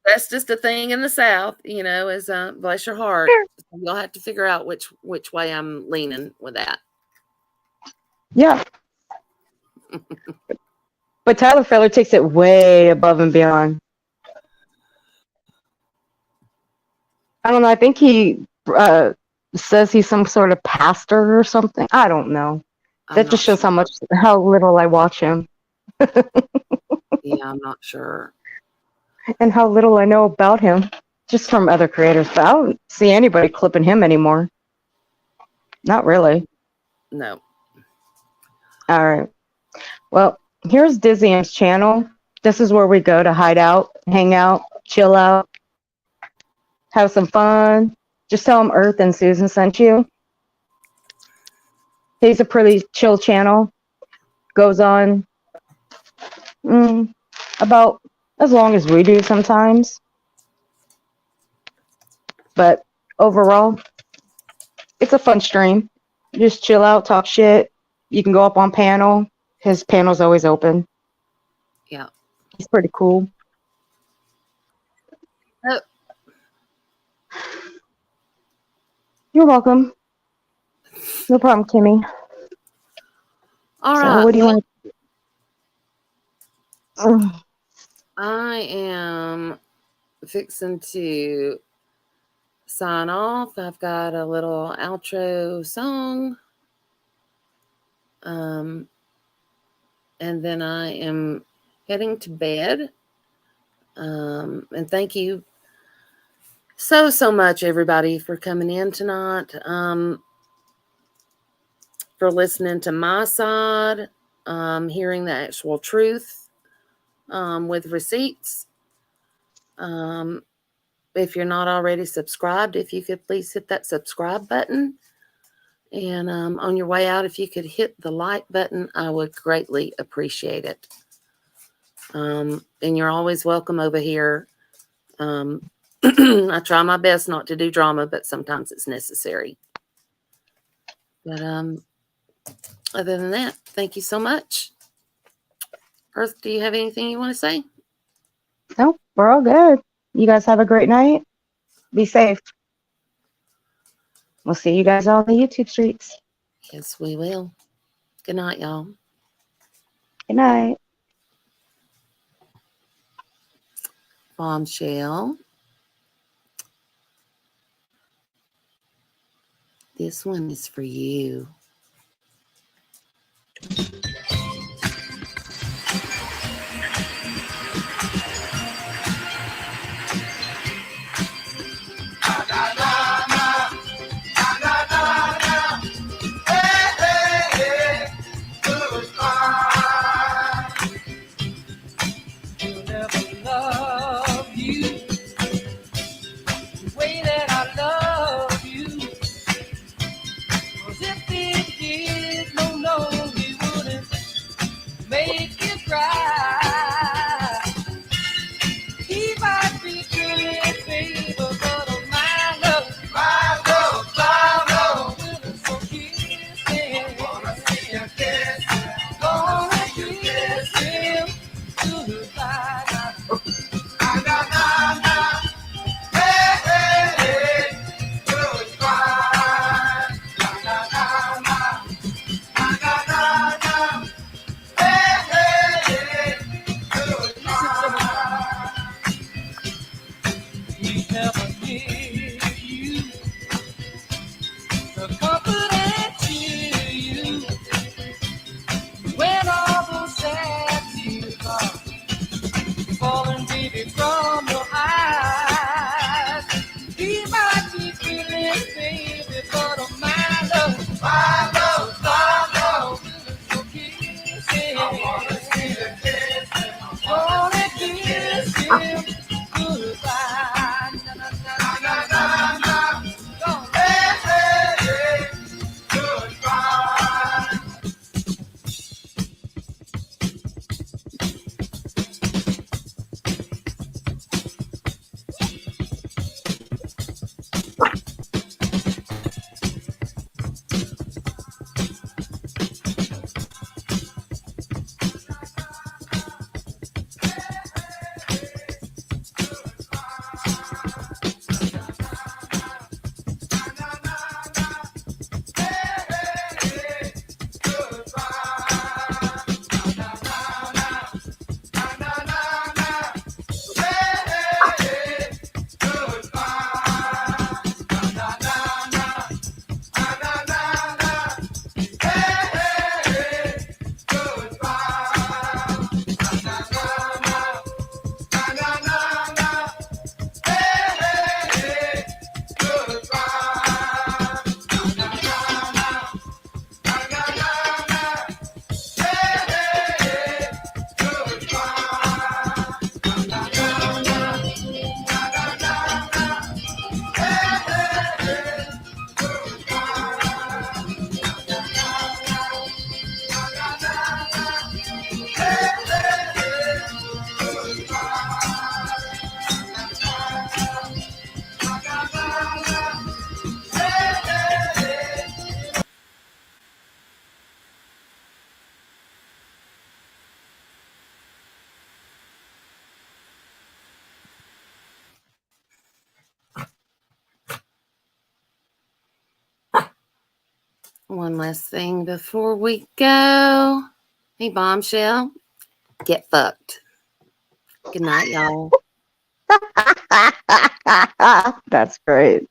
That's just a thing in the South, is bless your heart. So you'll have to figure out which way I'm leaning with that. Yeah. But Tyler Feller takes it way above and beyond. I don't know. I think he says he's some sort of pastor or something. I don't know. That just shows how little I watch him. Yeah, I'm not sure. And how little I know about him, just from other creators. But I don't see anybody clipping him anymore. Not really. No. All right. Well, here's Dizzyam's channel. This is where we go to hide out, hang out, chill out, have some fun. Just tell him Earth and Susan sent you. He's a pretty chill channel. Goes on about as long as we do sometimes. But overall, it's a fun stream. Just chill out, talk shit. You can go up on panel. His panel's always open. Yeah. He's pretty cool. Oh. You're welcome. No problem, Kimmy. All right. What do you want to... I am fixing to sign off. I've got a little outro song. And then I am heading to bed. And thank you so much, everybody, for coming in tonight. For listening to my side, hearing the actual truth with receipts. If you're not already subscribed, if you could please hit that subscribe button. And on your way out, if you could hit the like button, I would greatly appreciate it. And you're always welcome over here. I try my best not to do drama, but sometimes it's necessary. But other than that, thank you so much. Earth, do you have anything you want to say? No, we're all good. You guys have a great night. Be safe. We'll see you guys on the YouTube streets. Yes, we will. Good night, y'all. Good night. Bumshell. This one is for you. Hey, hey. one last thing before we go. Hey, Bombshell, get fucked. Good night, y'all. That's great.